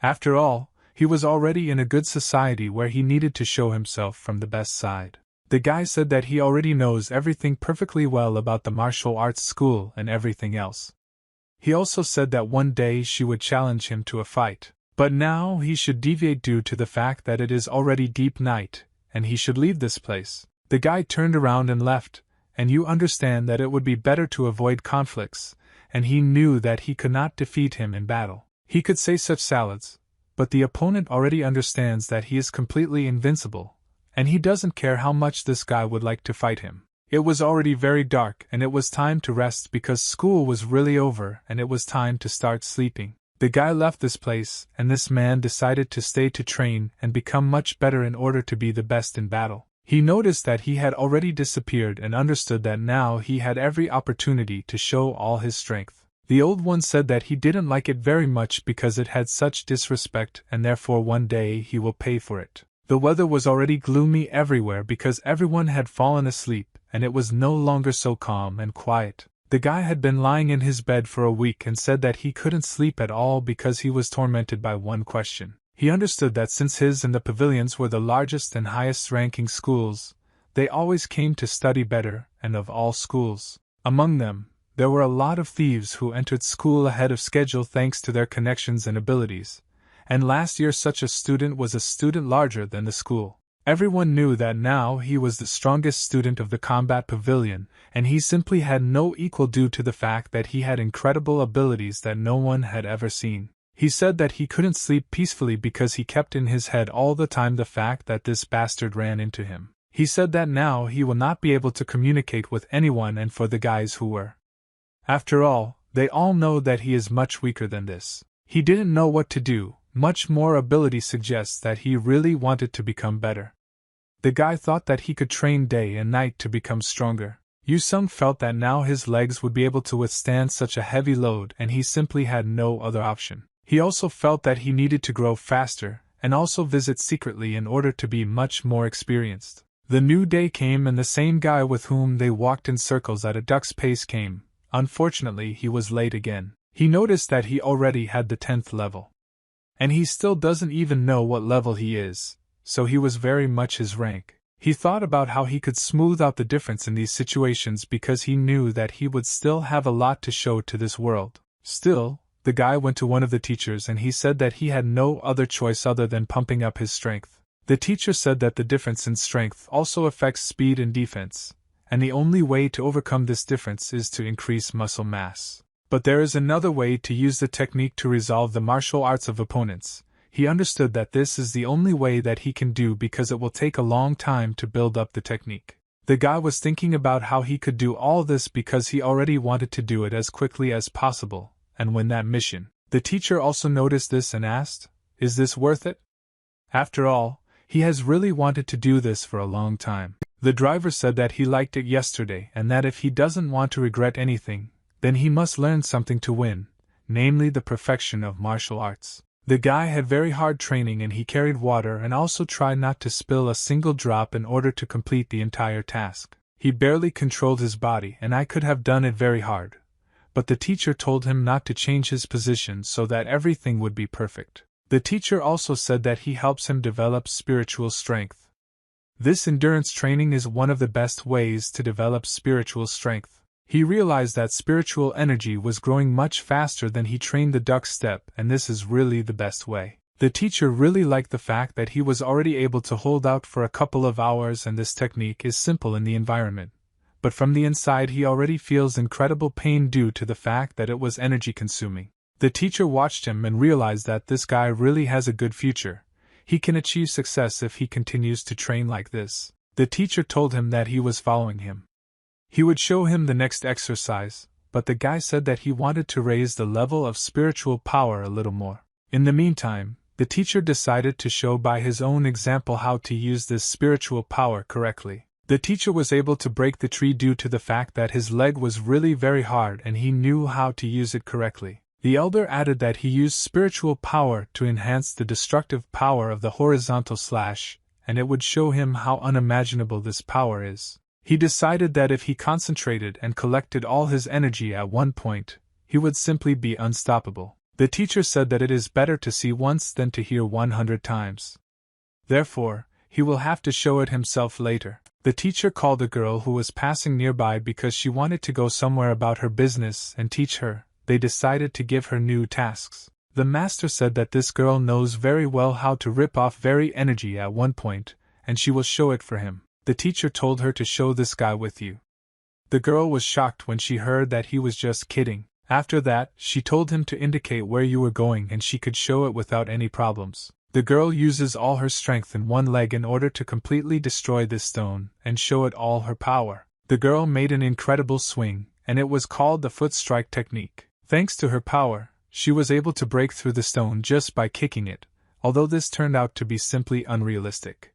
After all, he was already in a good society where he needed to show himself from the best side. The guy said that he already knows everything perfectly well about the martial arts school and everything else. He also said that one day she would challenge him to a fight, but now he should deviate due to the fact that it is already deep night, and he should leave this place. The guy turned around and left, and you understand that it would be better to avoid conflicts, and he knew that he could not defeat him in battle. He could say such salads, but the opponent already understands that he is completely invincible, and he doesn't care how much this guy would like to fight him. It was already very dark and it was time to rest because school was really over and it was time to start sleeping. The guy left this place and this man decided to stay to train and become much better in order to be the best in battle. He noticed that he had already disappeared and understood that now he had every opportunity to show all his strength. The old one said that he didn't like it very much because it had such disrespect and therefore one day he will pay for it. The weather was already gloomy everywhere because everyone had fallen asleep and it was no longer so calm and quiet. The guy had been lying in his bed for a week and said that he couldn't sleep at all because he was tormented by one question. He understood that since his and the pavilions were the largest and highest-ranking schools, they always came to study better, and of all schools. Among them, there were a lot of thieves who entered school ahead of schedule thanks to their connections and abilities. And last year such a student was a student larger than the school. Everyone knew that now he was the strongest student of the combat pavilion, and he simply had no equal due to the fact that he had incredible abilities that no one had ever seen. He said that he couldn't sleep peacefully because he kept in his head all the time the fact that this bastard ran into him. He said that now he will not be able to communicate with anyone and for the guys who were. After all, they all know that he is much weaker than this. He didn't know what to do. Much more ability suggests that he really wanted to become better. The guy thought that he could train day and night to become stronger. Yu-sung felt that now his legs would be able to withstand such a heavy load and he simply had no other option. He also felt that he needed to grow faster and also visit secretly in order to be much more experienced. The new day came and the same guy with whom they walked in circles at a duck's pace came. Unfortunately, he was late again. He noticed that he already had the 10th level. And he still doesn't even know what level he is, so he was very much his rank. He thought about how he could smooth out the difference in these situations because he knew that he would still have a lot to show to this world. Still, the guy went to one of the teachers and he said that he had no other choice other than pumping up his strength. The teacher said that the difference in strength also affects speed and defense, and the only way to overcome this difference is to increase muscle mass. But there is another way to use the technique to resolve the martial arts of opponents. He understood that this is the only way that he can do because it will take a long time to build up the technique. The guy was thinking about how he could do all this because he already wanted to do it as quickly as possible, and win that mission. The teacher also noticed this and asked, "Is this worth it?" After all, he has really wanted to do this for a long time. The driver said that he liked it yesterday and that if he doesn't want to regret anything, then he must learn something to win, namely the perfection of martial arts. The guy had very hard training and he carried water and also tried not to spill a single drop in order to complete the entire task. He barely controlled his body and I could have done it very hard. But the teacher told him not to change his position so that everything would be perfect. The teacher also said that he helps him develop spiritual strength. This endurance training is one of the best ways to develop spiritual strength. He realized that spiritual energy was growing much faster than he trained the duck step, and this is really the best way. The teacher really liked the fact that he was already able to hold out for a couple of hours, and this technique is simple in the environment, but from the inside he already feels incredible pain due to the fact that it was energy consuming. The teacher watched him and realized that this guy really has a good future. He can achieve success if he continues to train like this. The teacher told him that he was following him. He would show him the next exercise, but the guy said that he wanted to raise the level of spiritual power a little more. In the meantime, the teacher decided to show by his own example how to use this spiritual power correctly. The teacher was able to break the tree due to the fact that his leg was really very hard and he knew how to use it correctly. The elder added that he used spiritual power to enhance the destructive power of the horizontal slash, and it would show him how unimaginable this power is. He decided that if he concentrated and collected all his energy at one point, he would simply be unstoppable. The teacher said that it is better to see once than to hear 100 times. Therefore, he will have to show it himself later. The teacher called a girl who was passing nearby because she wanted to go somewhere about her business and teach her. They decided to give her new tasks. The master said that this girl knows very well how to rip off very energy at one point, and she will show it for him. The teacher told her to show this guy with you. The girl was shocked when she heard that he was just kidding. After that, she told him to indicate where you were going and she could show it without any problems. The girl uses all her strength in one leg in order to completely destroy this stone and show it all her power. The girl made an incredible swing, and it was called the foot strike technique. Thanks to her power, she was able to break through the stone just by kicking it, although this turned out to be simply unrealistic.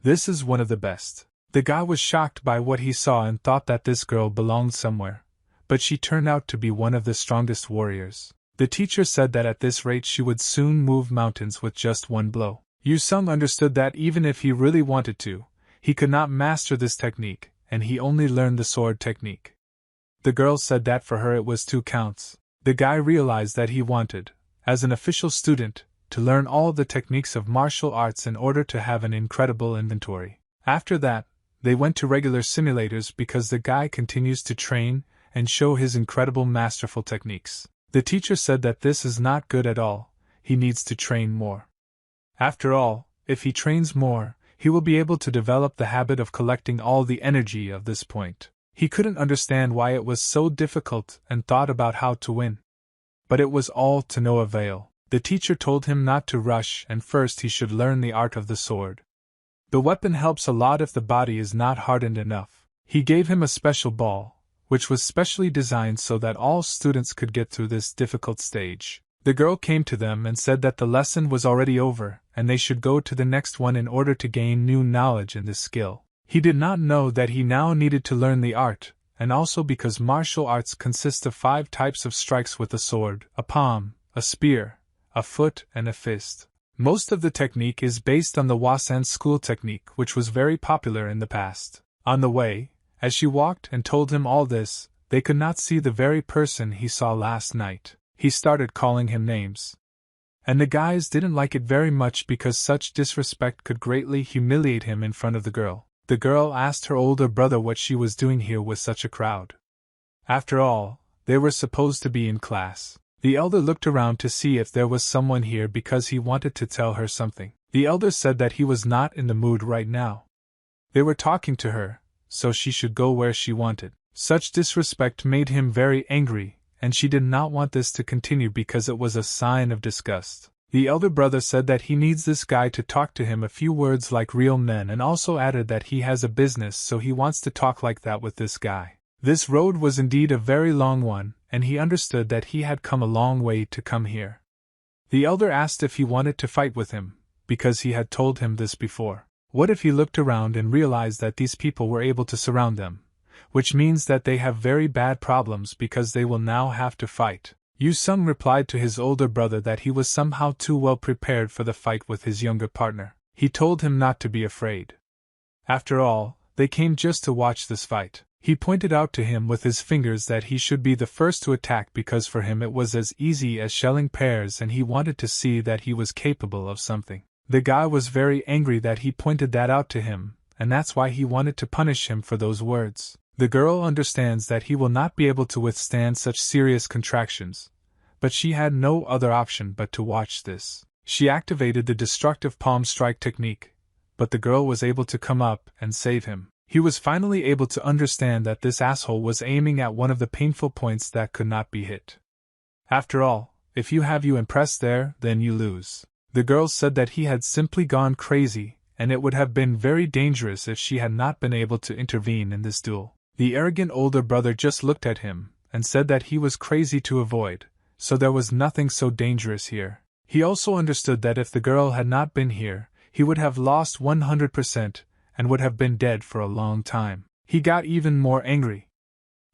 This is one of the best. The guy was shocked by what he saw and thought that this girl belonged somewhere, but she turned out to be one of the strongest warriors. The teacher said that at this rate she would soon move mountains with just one blow. Yu Sung understood that even if he really wanted to, he could not master this technique, and he only learned the sword technique. The girl said that for her it was 2 counts. The guy realized that he wanted, as an official student, to learn all the techniques of martial arts in order to have an incredible inventory. After that, they went to regular simulators because the guy continues to train and show his incredible masterful techniques. The teacher said that this is not good at all, he needs to train more. After all, if he trains more, he will be able to develop the habit of collecting all the energy of this point. He couldn't understand why it was so difficult and thought about how to win. But it was all to no avail. The teacher told him not to rush and first he should learn the art of the sword. The weapon helps a lot if the body is not hardened enough. He gave him a special ball, which was specially designed so that all students could get through this difficult stage. The girl came to them and said that the lesson was already over and they should go to the next one in order to gain new knowledge in this skill. He did not know that he now needed to learn the art, and also because martial arts consist of 5 types of strikes with a sword, a palm, a spear, a foot, and a fist. Most of the technique is based on the Wasan school technique, which was very popular in the past. On the way, as she walked and told him all this, they could not see the very person he saw last night. He started calling him names. And the guys didn't like it very much because such disrespect could greatly humiliate him in front of the girl. The girl asked her older brother what she was doing here with such a crowd. After all, they were supposed to be in class. The elder looked around to see if there was someone here because he wanted to tell her something. The elder said that he was not in the mood right now. They were talking to her, so she should go where she wanted. Such disrespect made him very angry, and she did not want this to continue because it was a sign of disgust. The elder brother said that he needs this guy to talk to him a few words like real men and also added that he has a business so he wants to talk like that with this guy. This road was indeed a very long one, and he understood that he had come a long way to come here. The elder asked if he wanted to fight with him, because he had told him this before. What if he looked around and realized that these people were able to surround them, which means that they have very bad problems because they will now have to fight. Yu Sung replied to his older brother that he was somehow too well prepared for the fight with his younger partner. He told him not to be afraid. After all, they came just to watch this fight. He pointed out to him with his fingers that he should be the first to attack because for him it was as easy as shelling pears and he wanted to see that he was capable of something. The guy was very angry that he pointed that out to him, and that's why he wanted to punish him for those words. The girl understands that he will not be able to withstand such serious contractions, but she had no other option but to watch this. She activated the destructive palm strike technique, but the girl was able to come up and save him. He was finally able to understand that this asshole was aiming at one of the painful points that could not be hit. After all, if you have you impressed there, then you lose. The girl said that he had simply gone crazy, and it would have been very dangerous if she had not been able to intervene in this duel. The arrogant older brother just looked at him, and said that he was crazy to avoid, so there was nothing so dangerous here. He also understood that if the girl had not been here, he would have lost 100%, and would have been dead for a long time. He got even more angry.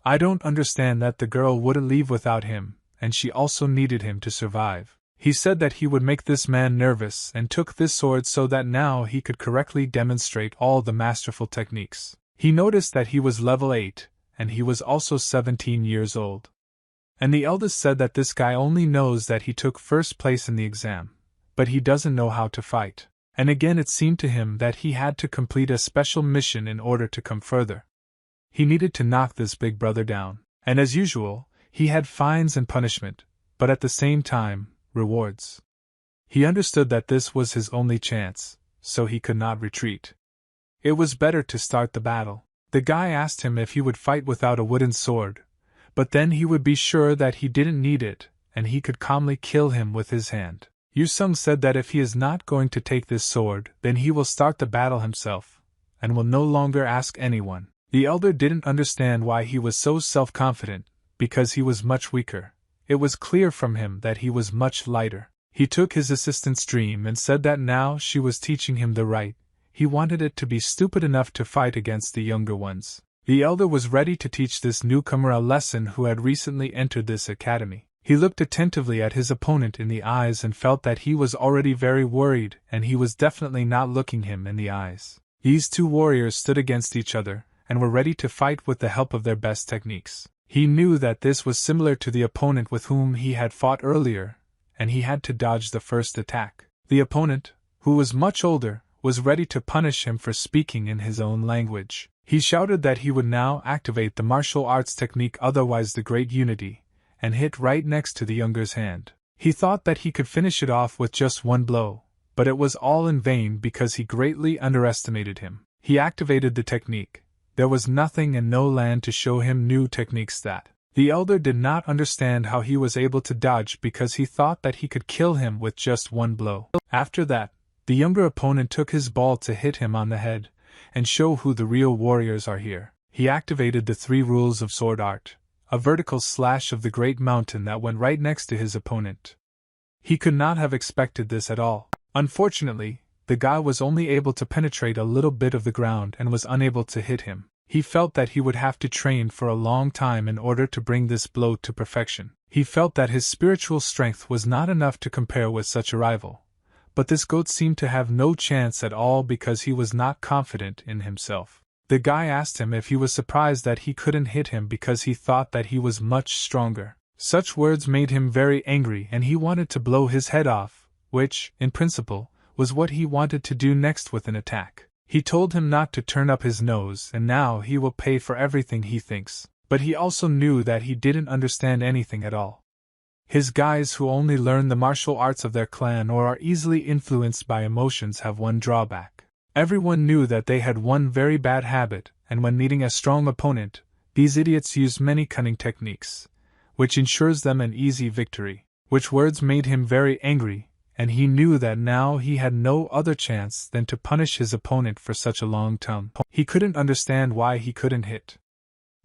I don't understand that the girl wouldn't leave without him, and she also needed him to survive. He said that he would make this man nervous and took this sword so that now he could correctly demonstrate all the masterful techniques. He noticed that he was level 8, and he was also 17 years old. And the eldest said that this guy only knows that he took first place in the exam, but he doesn't know how to fight. And again it seemed to him that he had to complete a special mission in order to come further. He needed to knock this big brother down, and as usual, he had fines and punishment, but at the same time, rewards. He understood that this was his only chance, so he could not retreat. It was better to start the battle. The guy asked him if he would fight without a wooden sword, but then he would be sure that he didn't need it, and he could calmly kill him with his hand. Yu-sung said that if he is not going to take this sword, then he will start the battle himself, and will no longer ask anyone. The elder didn't understand why he was so self-confident, because he was much weaker. It was clear from him that he was much lighter. He took his assistant's dream and said that now she was teaching him the right. He wanted it to be stupid enough to fight against the younger ones. The elder was ready to teach this newcomer a lesson who had recently entered this academy. He looked attentively at his opponent in the eyes and felt that he was already very worried, and he was definitely not looking him in the eyes. These two warriors stood against each other, and were ready to fight with the help of their best techniques. He knew that this was similar to the opponent with whom he had fought earlier, and he had to dodge the first attack. The opponent, who was much older, was ready to punish him for speaking in his own language. He shouted that he would now activate the martial arts technique, otherwise the Great Unity, and hit right next to the younger's hand. He thought that he could finish it off with just one blow, but it was all in vain because he greatly underestimated him. He activated the technique. There was nothing and no land to show him new techniques that. The elder did not understand how he was able to dodge because he thought that he could kill him with just one blow. After that, the younger opponent took his ball to hit him on the head, and show who the real warriors are here. He activated the 3 rules of sword art. A vertical slash of the great mountain that went right next to his opponent. He could not have expected this at all. Unfortunately, the guy was only able to penetrate a little bit of the ground and was unable to hit him. He felt that he would have to train for a long time in order to bring this blow to perfection. He felt that his spiritual strength was not enough to compare with such a rival. But this goat seemed to have no chance at all because he was not confident in himself. The guy asked him if he was surprised that he couldn't hit him because he thought that he was much stronger. Such words made him very angry and he wanted to blow his head off, which, in principle, was what he wanted to do next with an attack. He told him not to turn up his nose and now he will pay for everything he thinks. But he also knew that he didn't understand anything at all. His guys who only learn the martial arts of their clan or are easily influenced by emotions have one drawback. Everyone knew that they had one very bad habit, and when meeting a strong opponent, these idiots use many cunning techniques, which ensures them an easy victory. Which words made him very angry, and he knew that now he had no other chance than to punish his opponent for such a long time. He couldn't understand why he couldn't hit.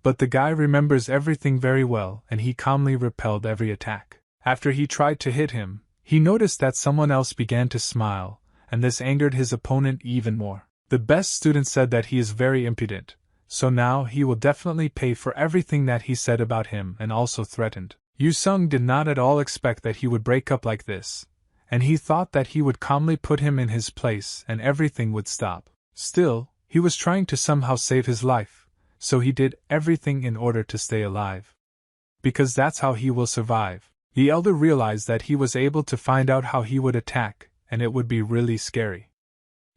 But the guy remembers everything very well, and he calmly repelled every attack. After he tried to hit him, he noticed that someone else began to smile, and this angered his opponent even more. The best student said that he is very impudent, so now he will definitely pay for everything that he said about him, and also threatened. Yu-sung did not at all expect that he would break up like this, and he thought that he would calmly put him in his place and everything would stop. Still, he was trying to somehow save his life, so he did everything in order to stay alive. Because that's how he will survive. The elder realized that he was able to find out how he would attack, and it would be really scary.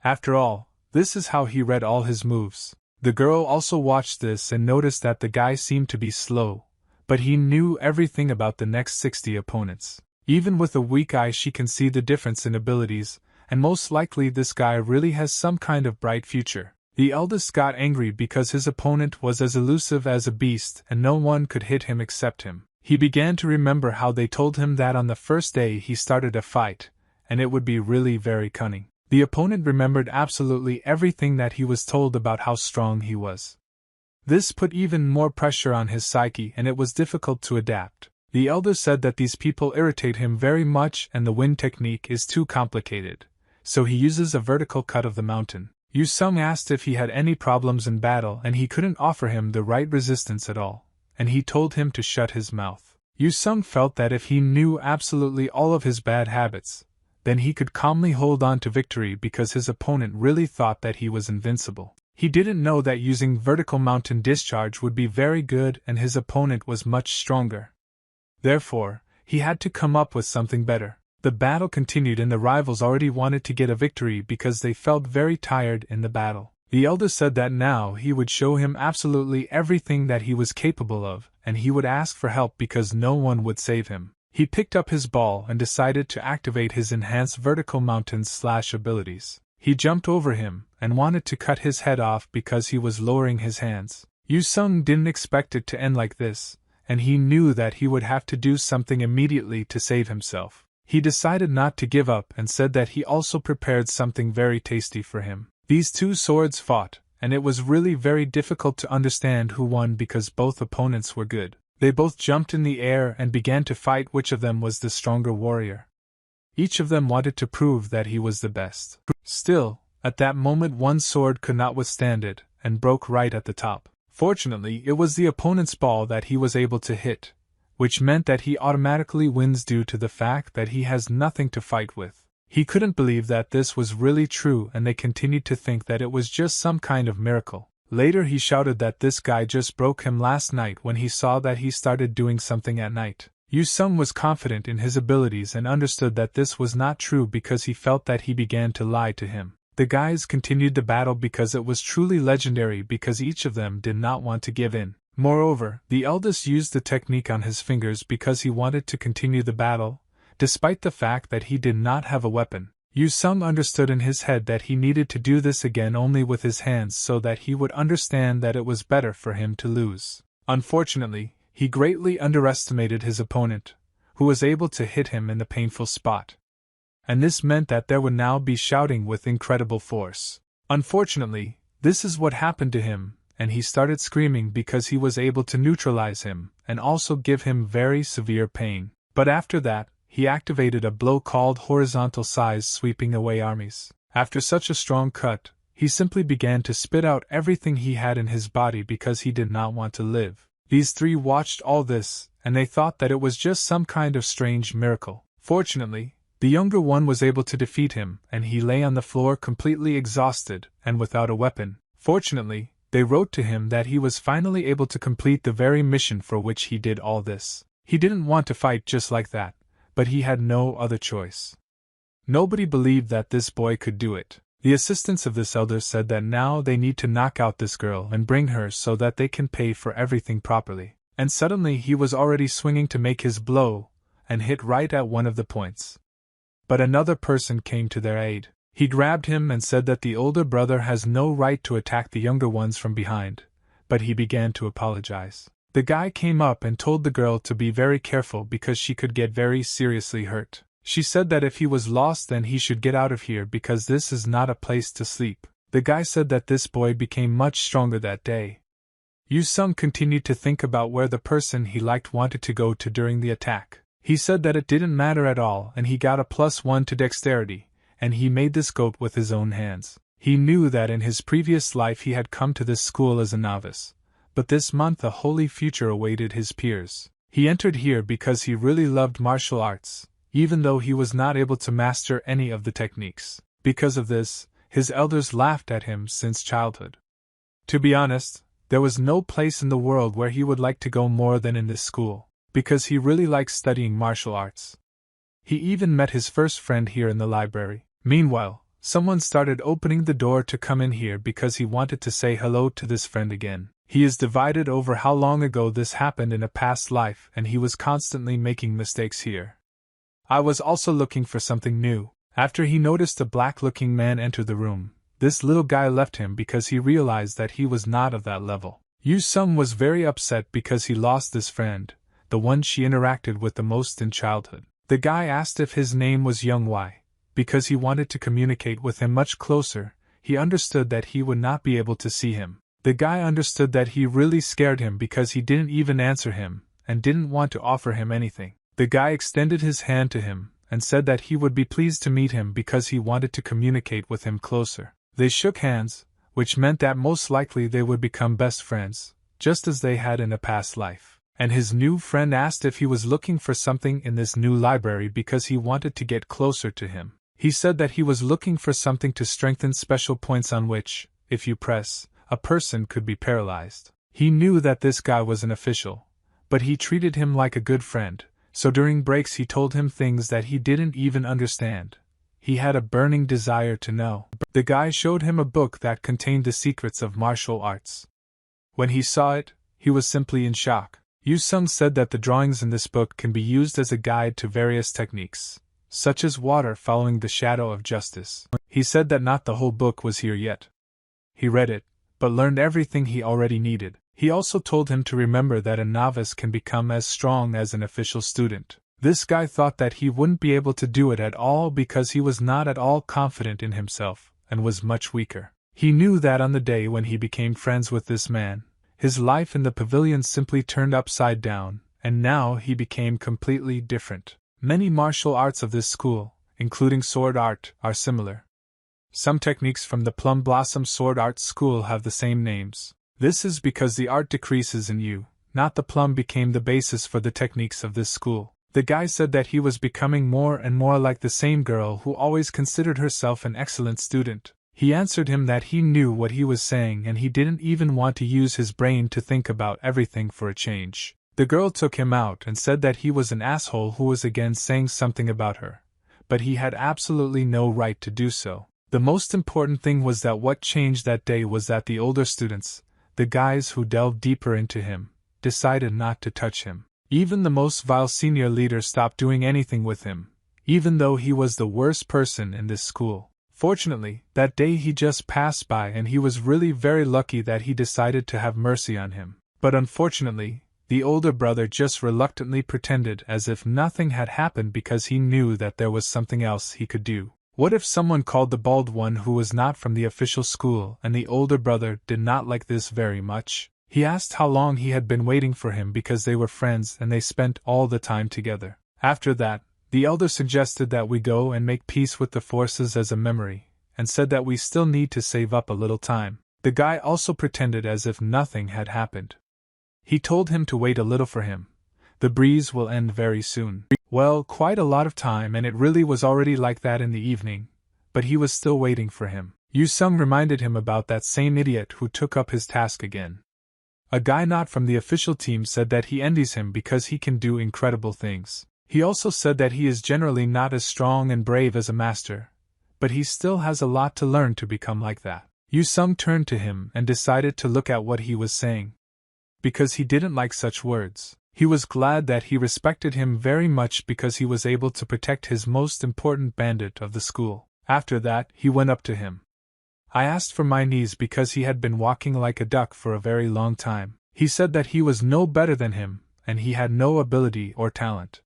After all, this is how he read all his moves. The girl also watched this and noticed that the guy seemed to be slow, but he knew everything about the next 60 opponents. Even with a weak eye she can see the difference in abilities, and most likely this guy really has some kind of bright future. The eldest got angry because his opponent was as elusive as a beast and no one could hit him except him. He began to remember how they told him that on the first day he started a fight, and it would be really very cunning. The opponent remembered absolutely everything that he was told about how strong he was. This put even more pressure on his psyche and it was difficult to adapt. The elder said that these people irritate him very much and the wind technique is too complicated, so he uses a vertical cut of the mountain. Yu Sung asked if he had any problems in battle and he couldn't offer him the right resistance at all, and he told him to shut his mouth. Yu Sung felt that if he knew absolutely all of his bad habits, then he could calmly hold on to victory because his opponent really thought that he was invincible. He didn't know that using vertical mountain discharge would be very good and his opponent was much stronger. Therefore, he had to come up with something better. The battle continued and the rivals already wanted to get a victory because they felt very tired in the battle. The elder said that now he would show him absolutely everything that he was capable of, and he would ask for help because no one would save him. He picked up his ball and decided to activate his enhanced vertical mountain slash abilities. He jumped over him and wanted to cut his head off because he was lowering his hands. Yu Sung didn't expect it to end like this, and he knew that he would have to do something immediately to save himself. He decided not to give up and said that he also prepared something very tasty for him. These two swords fought, and it was really very difficult to understand who won because both opponents were good. They both jumped in the air and began to fight which of them was the stronger warrior. Each of them wanted to prove that he was the best. Still, at that moment one sword could not withstand it, and broke right at the top. Fortunately, it was the opponent's ball that he was able to hit, which meant that he automatically wins due to the fact that he has nothing to fight with. He couldn't believe that this was really true and they continued to think that it was just some kind of miracle. Later he shouted that this guy just broke him last night when he saw that he started doing something at night. Yu Sung was confident in his abilities and understood that this was not true because he felt that he began to lie to him. The guys continued the battle because it was truly legendary because each of them did not want to give in. Moreover, the eldest used the technique on his fingers because he wanted to continue the battle, despite the fact that he did not have a weapon. Yu Sung understood in his head that he needed to do this again only with his hands so that he would understand that it was better for him to lose. Unfortunately, he greatly underestimated his opponent, who was able to hit him in the painful spot. And this meant that there would now be shouting with incredible force. Unfortunately, this is what happened to him, and he started screaming because he was able to neutralize him and also give him very severe pain. But after that, he activated a blow called horizontal size sweeping away armies. After such a strong cut, he simply began to spit out everything he had in his body because he did not want to live. These three watched all this, and they thought that it was just some kind of strange miracle. Fortunately, the younger one was able to defeat him, and he lay on the floor completely exhausted and without a weapon. Fortunately, they wrote to him that he was finally able to complete the very mission for which he did all this. He didn't want to fight just like that, but he had no other choice. Nobody believed that this boy could do it. The assistants of this elder said that now they need to knock out this girl and bring her so that they can pay for everything properly. And suddenly he was already swinging to make his blow, and hit right at one of the points. But another person came to their aid. He grabbed him and said that the older brother has no right to attack the younger ones from behind, but he began to apologize. The guy came up and told the girl to be very careful because she could get very seriously hurt. She said that if he was lost then he should get out of here because this is not a place to sleep. The guy said that this boy became much stronger that day. Yu Sung continued to think about where the person he liked wanted to go to during the attack. He said that it didn't matter at all and he got a +1 to dexterity, and he made this goat with his own hands. He knew that in his previous life he had come to this school as a novice, but this month a holy future awaited his peers. He entered here because he really loved martial arts, even though he was not able to master any of the techniques. Because of this, his elders laughed at him since childhood. To be honest, there was no place in the world where he would like to go more than in this school, because he really likes studying martial arts. He even met his first friend here in the library. Meanwhile, someone started opening the door to come in here because he wanted to say hello to this friend again. He is divided over how long ago this happened in a past life and he was constantly making mistakes here. I was also looking for something new. After he noticed a black-looking man enter the room, This little guy left him because he realized that he was not of that level. Yu Sung was very upset because he lost this friend, the one she interacted with the most in childhood. The guy asked if his name was Young Wai, because he wanted to communicate with him much closer. He understood that he would not be able to see him. The guy understood that he really scared him because he didn't even answer him, and didn't want to offer him anything. The guy extended his hand to him, and said that he would be pleased to meet him because he wanted to communicate with him closer. They shook hands, which meant that most likely they would become best friends, just as they had in a past life. And his new friend asked if he was looking for something in this new library because he wanted to get closer to him. He said that he was looking for something to strengthen special points on which, if you press, a person could be paralyzed. He knew that this guy was an official, but he treated him like a good friend, so during breaks he told him things that he didn't even understand. He had a burning desire to know. The guy showed him a book that contained the secrets of martial arts. When he saw it, he was simply in shock. Yu Sung said that the drawings in this book can be used as a guide to various techniques, such as water following the shadow of justice. He said that not the whole book was here yet. He read it, but learned everything he already needed. He also told him to remember that a novice can become as strong as an official student. This guy thought that he wouldn't be able to do it at all because he was not at all confident in himself, and was much weaker. He knew that on the day when he became friends with this man, his life in the pavilion simply turned upside down, and now he became completely different. Many martial arts of this school, including sword art, are similar. Some techniques from the Plum Blossom Sword Art School have the same names. This is because the art decreases in you, not the plum became the basis for the techniques of this school. The guy said that he was becoming more and more like the same girl who always considered herself an excellent student. He answered him that he knew what he was saying and he didn't even want to use his brain to think about everything for a change. The girl took him out and said that he was an asshole who was again saying something about her, but he had absolutely no right to do so. The most important thing was that what changed that day was that the older students, the guys who delved deeper into him, decided not to touch him. Even the most vile senior leader stopped doing anything with him, even though he was the worst person in this school. Fortunately, that day he just passed by and he was really very lucky that he decided to have mercy on him. But unfortunately, the older brother just reluctantly pretended as if nothing had happened because he knew that there was something else he could do. What if someone called the bald one who was not from the official school and the older brother did not like this very much? He asked how long he had been waiting for him because they were friends and they spent all the time together. After that, the elder suggested that we go and make peace with the forces as a memory, and said that we still need to save up a little time. The guy also pretended as if nothing had happened. He told him to wait a little for him. The breeze will end very soon. Well, quite a lot of time, and it really was already like that in the evening, but he was still waiting for him. Yu Sung reminded him about that same idiot who took up his task again. A guy not from the official team said that he envies him because he can do incredible things. He also said that he is generally not as strong and brave as a master, but he still has a lot to learn to become like that. Yu Sung turned to him and decided to look at what he was saying, because he didn't like such words. He was glad that he respected him very much because he was able to protect his most important bandit of the school. After that, he went up to him. I asked for my knees because he had been walking like a duck for a very long time. He said that he was no better than him, and he had no ability or talent.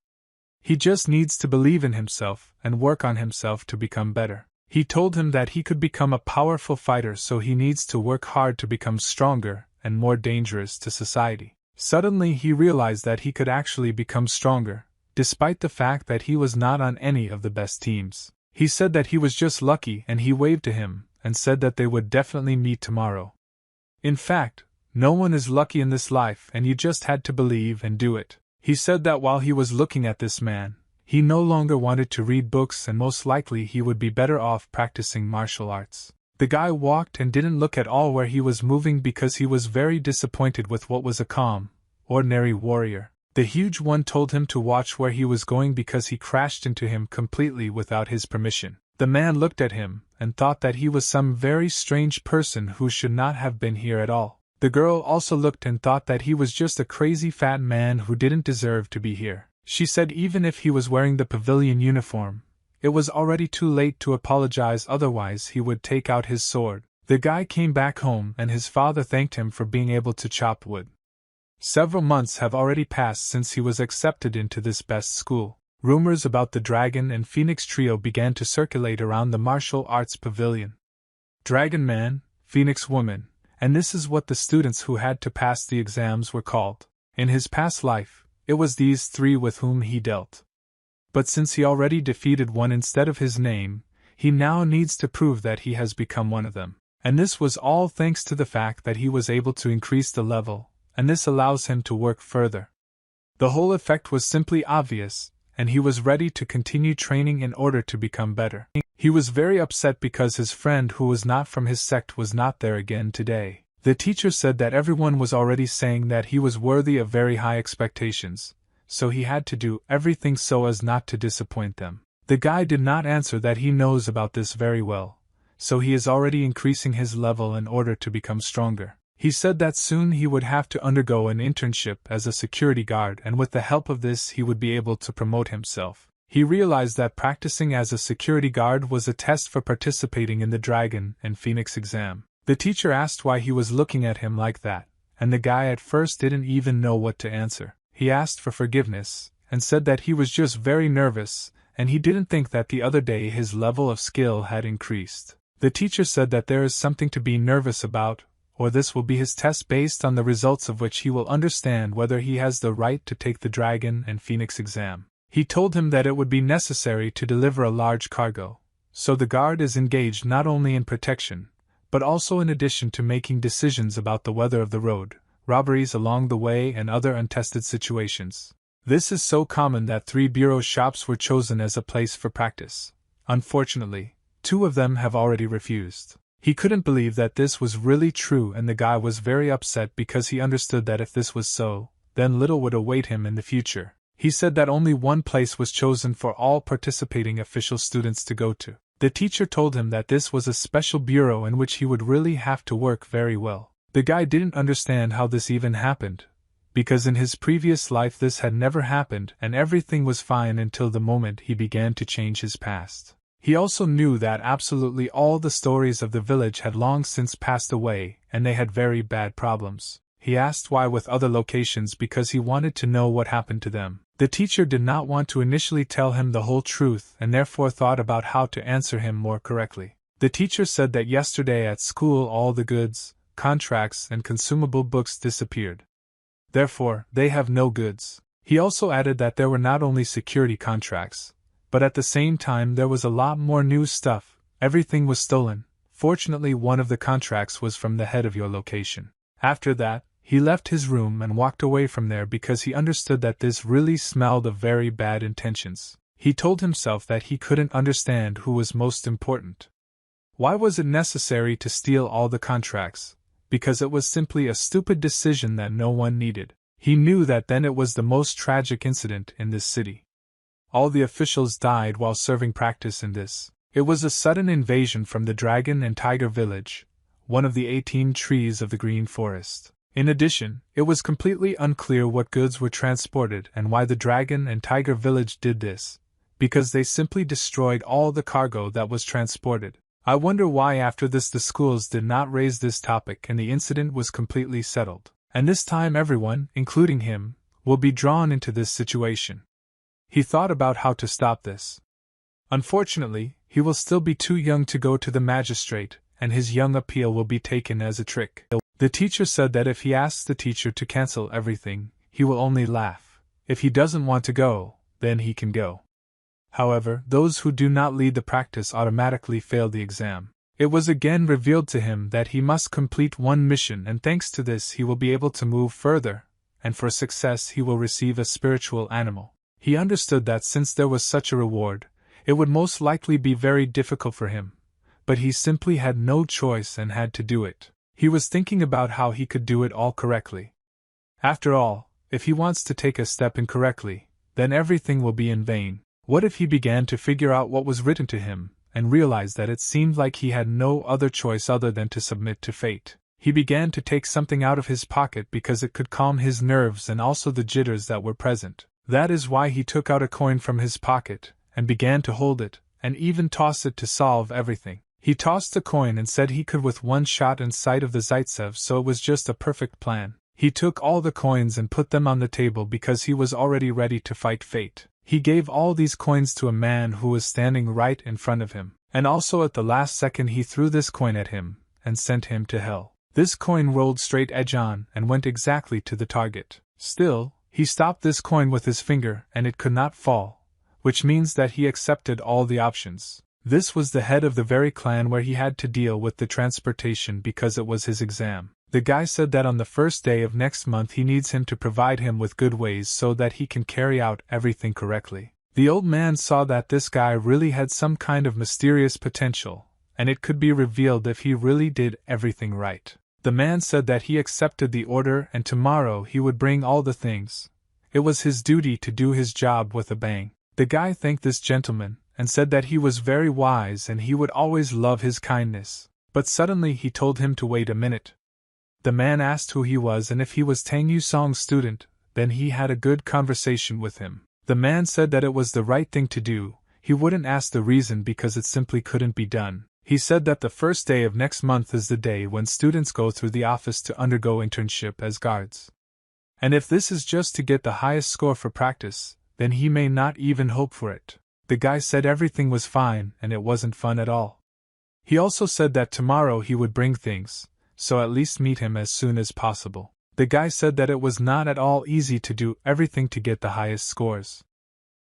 He just needs to believe in himself and work on himself to become better. He told him that he could become a powerful fighter, so he needs to work hard to become stronger and more dangerous to society. Suddenly he realized that he could actually become stronger, despite the fact that he was not on any of the best teams. He said that he was just lucky and he waved to him and said that they would definitely meet tomorrow. In fact, no one is lucky in this life and you just had to believe and do it. He said that while he was looking at this man, he no longer wanted to read books and most likely he would be better off practicing martial arts. The guy walked and didn't look at all where he was moving because he was very disappointed with what was a calm, ordinary warrior. The huge one told him to watch where he was going because he crashed into him completely without his permission. The man looked at him and thought that he was some very strange person who should not have been here at all. The girl also looked and thought that he was just a crazy fat man who didn't deserve to be here. She said even if he was wearing the pavilion uniform, it was already too late to apologize, otherwise he would take out his sword. The guy came back home and his father thanked him for being able to chop wood. Several months have already passed since he was accepted into this best school. Rumors about the Dragon and Phoenix trio began to circulate around the martial arts pavilion. Dragon Man, Phoenix Woman, and this is what the students who had to pass the exams were called. In his past life, it was these three with whom he dealt. But since he already defeated one instead of his name, he now needs to prove that he has become one of them. And this was all thanks to the fact that he was able to increase the level, and this allows him to work further. The whole effect was simply obvious, and he was ready to continue training in order to become better. He was very upset because his friend who was not from his sect was not there again today. The teacher said that everyone was already saying that he was worthy of very high expectations, so he had to do everything so as not to disappoint them. The guy did not answer that he knows about this very well, so he is already increasing his level in order to become stronger. He said that soon he would have to undergo an internship as a security guard, and with the help of this he would be able to promote himself. He realized that practicing as a security guard was a test for participating in the Dragon and Phoenix exam. The teacher asked why he was looking at him like that, and the guy at first didn't even know what to answer. He asked for forgiveness, and said that he was just very nervous, and he didn't think that the other day his level of skill had increased. The teacher said that there is something to be nervous about, or this will be his test based on the results of which he will understand whether he has the right to take the Dragon and Phoenix exam. He told him that it would be necessary to deliver a large cargo, so the guard is engaged not only in protection, but also in addition to making decisions about the weather of the road, robberies along the way and other untested situations. This is so common that 3 bureau shops were chosen as a place for practice. Unfortunately, 2 of them have already refused. He couldn't believe that this was really true, and the guy was very upset because he understood that if this was so, then little would await him in the future. He said that only one place was chosen for all participating official students to go to. The teacher told him that this was a special bureau in which he would really have to work very well. The guy didn't understand how this even happened, because in his previous life this had never happened and everything was fine until the moment he began to change his past. He also knew that absolutely all the stories of the village had long since passed away, and they had very bad problems. He asked why with other locations because he wanted to know what happened to them. The teacher did not want to initially tell him the whole truth and therefore thought about how to answer him more correctly. The teacher said that yesterday at school all the goods, contracts and consumable books disappeared. Therefore, they have no goods. He also added that there were not only security contracts, but at the same time there was a lot more new stuff. Everything was stolen. Fortunately, one of the contracts was from the head of your location. After that, he left his room and walked away from there because he understood that this really smelled of very bad intentions. He told himself that he couldn't understand who was most important. Why was it necessary to steal all the contracts? Because it was simply a stupid decision that no one needed. He knew that then it was the most tragic incident in this city. All the officials died while serving practice in this. It was a sudden invasion from the Dragon and Tiger Village, one of the 18 trees of the Green Forest. In addition, it was completely unclear what goods were transported and why the Dragon and Tiger Village did this, because they simply destroyed all the cargo that was transported. I wonder why after this the schools did not raise this topic and the incident was completely settled. And this time everyone, including him, will be drawn into this situation. He thought about how to stop this. Unfortunately, he will still be too young to go to the magistrate, and his young appeal will be taken as a trick. The teacher said that if he asks the teacher to cancel everything, he will only laugh. If he doesn't want to go, then he can go. However, those who do not lead the practice automatically fail the exam. It was again revealed to him that he must complete one mission, and thanks to this he will be able to move further, and for success he will receive a spiritual animal. He understood that since there was such a reward, it would most likely be very difficult for him, but he simply had no choice and had to do it. He was thinking about how he could do it all correctly. After all, if he wants to take a step incorrectly, then everything will be in vain. What if he began to figure out what was written to him, and realized that it seemed like he had no other choice other than to submit to fate? He began to take something out of his pocket because it could calm his nerves and also the jitters that were present. That is why he took out a coin from his pocket, and began to hold it, and even toss it to solve everything. He tossed a coin and said he could with one shot in sight of the Zaitsev, so it was just a perfect plan. He took all the coins and put them on the table because he was already ready to fight fate. He gave all these coins to a man who was standing right in front of him, and also at the last second he threw this coin at him and sent him to hell. This coin rolled straight edge on and went exactly to the target. Still, he stopped this coin with his finger and it could not fall, which means that he accepted all the options. This was the head of the very clan where he had to deal with the transportation because it was his exam. The guy said that on the first day of next month he needs him to provide him with good ways so that he can carry out everything correctly. The old man saw that this guy really had some kind of mysterious potential, and it could be revealed if he really did everything right. The man said that he accepted the order and tomorrow he would bring all the things. It was his duty to do his job with a bang. The guy thanked this gentleman and said that he was very wise and he would always love his kindness. But suddenly he told him to wait a minute. The man asked who he was and if he was Tang Yusong's student, then he had a good conversation with him. The man said that it was the right thing to do, he wouldn't ask the reason because it simply couldn't be done. He said that the first day of next month is the day when students go through the office to undergo internship as guards. And if this is just to get the highest score for practice, then he may not even hope for it. The guy said everything was fine and it wasn't fun at all. He also said that tomorrow he would bring things, so at least meet him as soon as possible. The guy said that it was not at all easy to do everything to get the highest scores.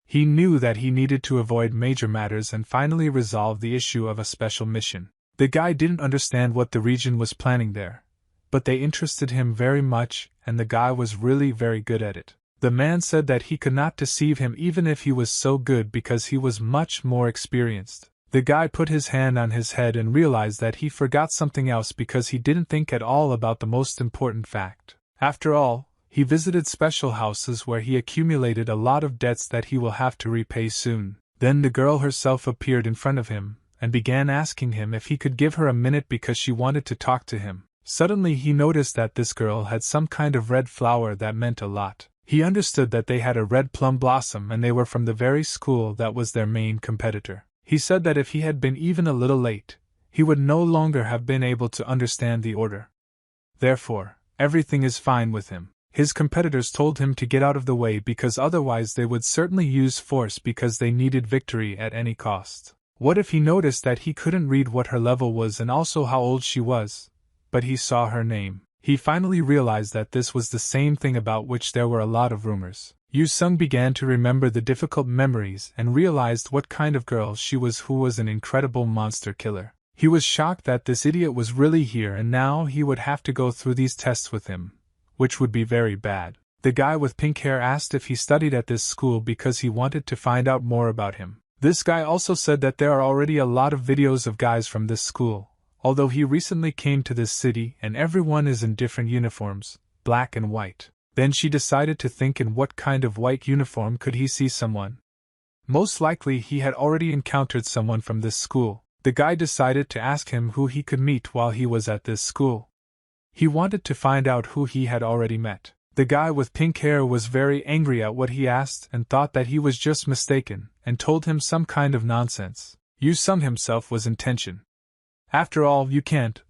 He knew that he needed to avoid major matters and finally resolve the issue of a special mission. The guy didn't understand what the region was planning there, but they interested him very much and the guy was really very good at it. The man said that he could not deceive him even if he was so good because he was much more experienced. The guy put his hand on his head and realized that he forgot something else because he didn't think at all about the most important fact. After all, he visited special houses where he accumulated a lot of debts that he will have to repay soon. Then the girl herself appeared in front of him and began asking him if he could give her a minute because she wanted to talk to him. Suddenly he noticed that this girl had some kind of red flower that meant a lot. He understood that they had a red plum blossom and they were from the very school that was their main competitor. He said that if he had been even a little late, he would no longer have been able to understand the order. Therefore, everything is fine with him. His competitors told him to get out of the way because otherwise they would certainly use force because they needed victory at any cost. What if he noticed that he couldn't read what her level was and also how old she was, but he saw her name? He finally realized that this was the same thing about which there were a lot of rumors. Yu Sung began to remember the difficult memories and realized what kind of girl she was who was an incredible monster killer. He was shocked that this idiot was really here and now he would have to go through these tests with him, which would be very bad. The guy with pink hair asked if he studied at this school because he wanted to find out more about him. This guy also said that there are already a lot of videos of guys from this school, although he recently came to this city and everyone is in different uniforms, black and white. Then she decided to think in what kind of white uniform could he see someone. Most likely he had already encountered someone from this school. The guy decided to ask him who he could meet while he was at this school. He wanted to find out who he had already met. The guy with pink hair was very angry at what he asked and thought that he was just mistaken and told him some kind of nonsense. Yu Sung himself was in tension. After all,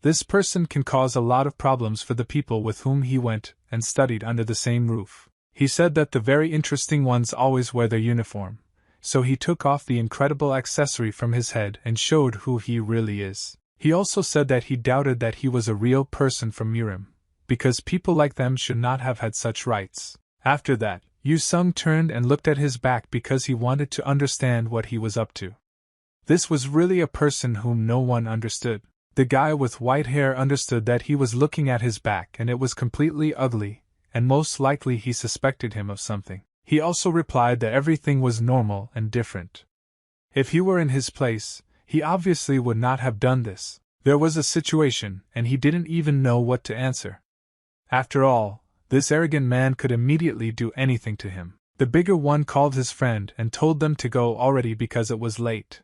this person can cause a lot of problems for the people with whom he went and studied under the same roof. He said that the very interesting ones always wear their uniform, so he took off the incredible accessory from his head and showed who he really is. He also said that he doubted that he was a real person from Urim, because people like them should not have had such rights. After that, Yu Sung turned and looked at his back because he wanted to understand what he was up to. This was really a person whom no one understood. The guy with white hair understood that he was looking at his back and it was completely ugly, and most likely he suspected him of something. He also replied that everything was normal and different. If he were in his place, he obviously would not have done this. There was a situation, and he didn't even know what to answer. After all, this arrogant man could immediately do anything to him. The bigger one called his friend and told them to go already because it was late.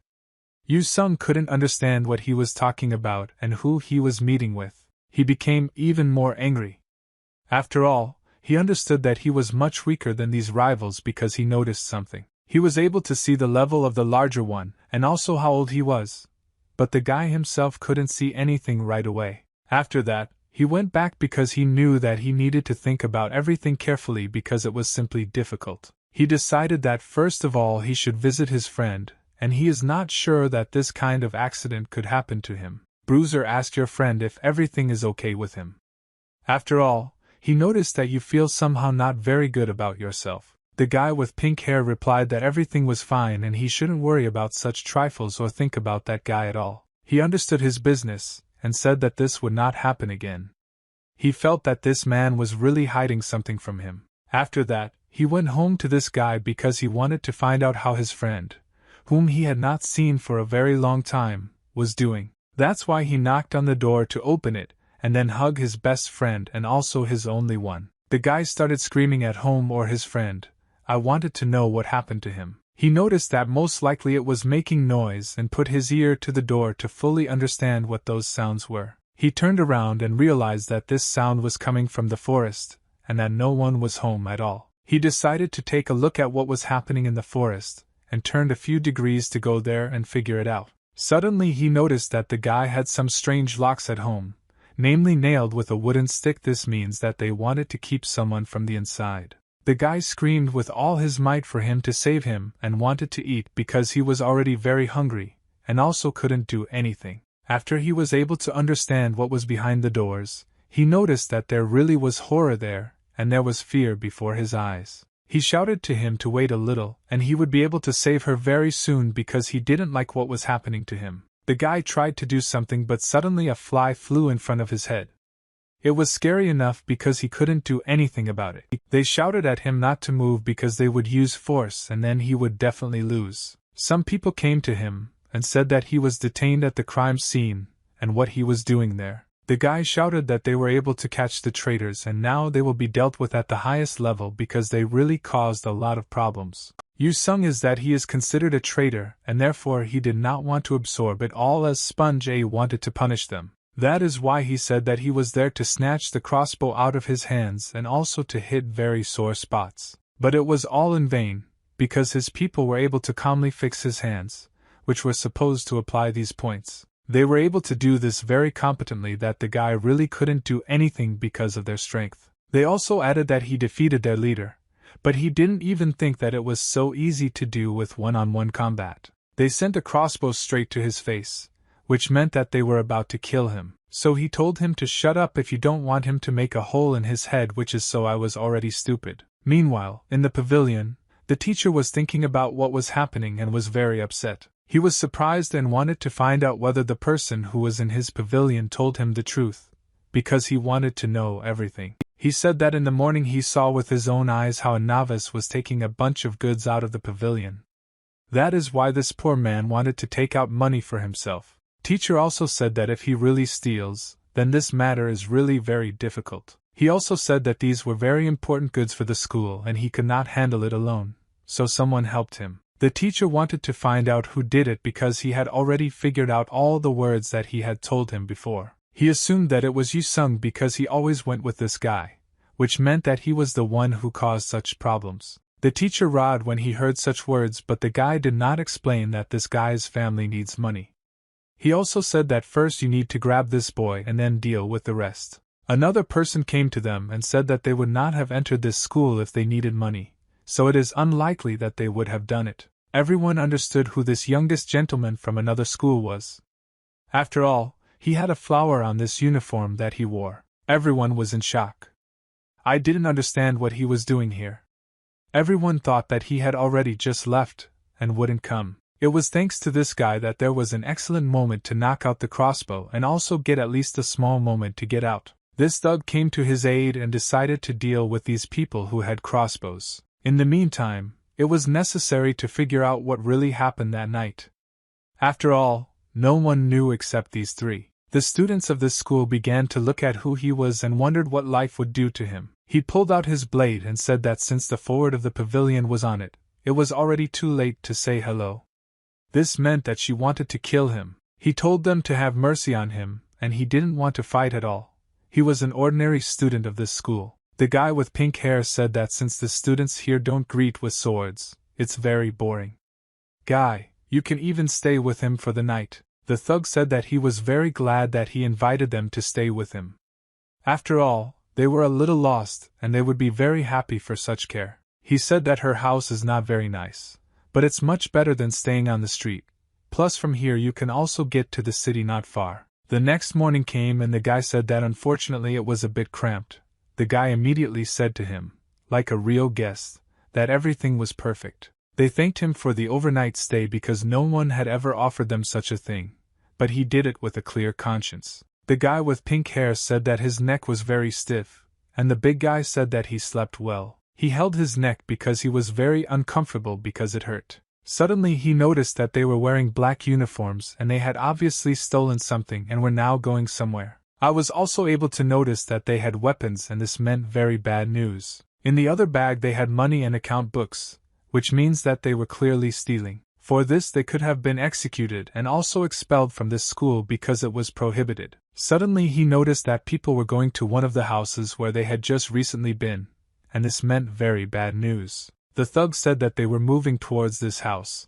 Yu Sung couldn't understand what he was talking about and who he was meeting with. He became even more angry. After all, he understood that he was much weaker than these rivals because he noticed something. He was able to see the level of the larger one, and also how old he was. But the guy himself couldn't see anything right away. After that, he went back because he knew that he needed to think about everything carefully because it was simply difficult. He decided that first of all he should visit his friend, and he is not sure that this kind of accident could happen to him. Bruiser asked your friend if everything is okay with him. After all, he noticed that you feel somehow not very good about yourself. The guy with pink hair replied that everything was fine and he shouldn't worry about such trifles or think about that guy at all. He understood his business, and said that this would not happen again. He felt that this man was really hiding something from him. After that, he went home to this guy because he wanted to find out how his friend, whom he had not seen for a very long time, was doing. That's why he knocked on the door to open it, and then hug his best friend and also his only one. The guy started screaming at home or his friend. I wanted to know what happened to him. He noticed that most likely it was making noise and put his ear to the door to fully understand what those sounds were. He turned around and realized that this sound was coming from the forest, and that no one was home at all. He decided to take a look at what was happening in the forest, and turned a few degrees to go there and figure it out. Suddenly he noticed that the guy had some strange locks at home, namely nailed with a wooden stick. This means that they wanted to keep someone from the inside. The guy screamed with all his might for him to save him and wanted to eat because he was already very hungry, and also couldn't do anything. After he was able to understand what was behind the doors, he noticed that there really was horror there, and there was fear before his eyes. He shouted to him to wait a little, and he would be able to save her very soon because he didn't like what was happening to him. The guy tried to do something, but suddenly a fly flew in front of his head. It was scary enough because he couldn't do anything about it. They shouted at him not to move because they would use force and then he would definitely lose. Some people came to him and said that he was detained at the crime scene and what he was doing there. The guy shouted that they were able to catch the traitors and now they will be dealt with at the highest level because they really caused a lot of problems. Yu Sung is that he is considered a traitor and therefore he did not want to absorb it all as Sponge A wanted to punish them. That is why he said that he was there to snatch the crossbow out of his hands and also to hit very sore spots. But it was all in vain, because his people were able to calmly fix his hands, which were supposed to apply these points. They were able to do this very competently that the guy really couldn't do anything because of their strength. They also added that he defeated their leader, but he didn't even think that it was so easy to do with one-on-one combat. They sent a crossbow straight to his face, which meant that they were about to kill him. So he told him to shut up if you don't want him to make a hole in his head, which is so I was already stupid. Meanwhile, in the pavilion, the teacher was thinking about what was happening and was very upset. He was surprised and wanted to find out whether the person who was in his pavilion told him the truth, because he wanted to know everything. He said that in the morning he saw with his own eyes how a novice was taking a bunch of goods out of the pavilion. That is why this poor man wanted to take out money for himself. Teacher also said that if he really steals, then this matter is really very difficult. He also said that these were very important goods for the school and he could not handle it alone, so someone helped him. The teacher wanted to find out who did it because he had already figured out all the words that he had told him before. He assumed that it was Yu Sung because he always went with this guy, which meant that he was the one who caused such problems. The teacher rod when he heard such words, but the guy did not explain that this guy's family needs money. He also said that first you need to grab this boy and then deal with the rest. Another person came to them and said that they would not have entered this school if they needed money, so it is unlikely that they would have done it. Everyone understood who this youngest gentleman from another school was. After all, he had a flower on this uniform that he wore. Everyone was in shock. I didn't understand what he was doing here. Everyone thought that he had already just left and wouldn't come. It was thanks to this guy that there was an excellent moment to knock out the crossbow and also get at least a small moment to get out. This thug came to his aid and decided to deal with these people who had crossbows. In the meantime, it was necessary to figure out what really happened that night. After all, no one knew except these three. The students of this school began to look at who he was and wondered what life would do to him. He pulled out his blade and said that since the forward of the pavilion was on it, it was already too late to say hello. This meant that she wanted to kill him. He told them to have mercy on him, and he didn't want to fight at all. He was an ordinary student of this school. The guy with pink hair said that since the students here don't greet with swords, it's very boring. Guy, you can even stay with him for the night. The thug said that he was very glad that he invited them to stay with him. After all, they were a little lost, and they would be very happy for such care. He said that her house is not very nice, but it's much better than staying on the street. Plus from here you can also get to the city not far. The next morning came and the guy said that unfortunately it was a bit cramped. The guy immediately said to him, like a real guest, that everything was perfect. They thanked him for the overnight stay because no one had ever offered them such a thing, but he did it with a clear conscience. The guy with pink hair said that his neck was very stiff, and the big guy said that he slept well. He held his neck because he was very uncomfortable because it hurt. Suddenly he noticed that they were wearing black uniforms and they had obviously stolen something and were now going somewhere. I was also able to notice that they had weapons and this meant very bad news. In the other bag they had money and account books, which means that they were clearly stealing. For this they could have been executed and also expelled from this school because it was prohibited. Suddenly he noticed that people were going to one of the houses where they had just recently been, and this meant very bad news. The thug said that they were moving towards this house.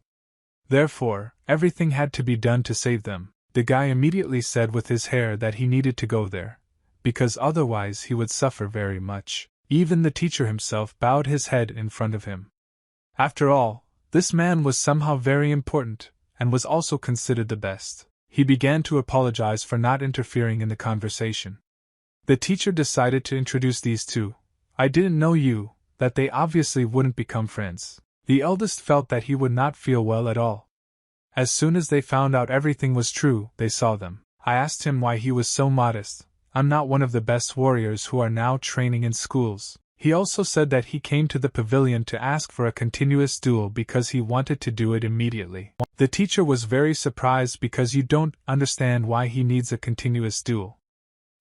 Therefore, everything had to be done to save them. The guy immediately said with his hair that he needed to go there, because otherwise he would suffer very much. Even the teacher himself bowed his head in front of him. After all, this man was somehow very important, and was also considered the best. He began to apologize for not interfering in the conversation. The teacher decided to introduce these two. I didn't know you, that they obviously wouldn't become friends. The eldest felt that he would not feel well at all. As soon as they found out everything was true, they saw them. I asked him why he was so modest. I'm not one of the best warriors who are now training in schools. He also said that he came to the pavilion to ask for a continuous duel because he wanted to do it immediately. The teacher was very surprised because you don't understand why he needs a continuous duel.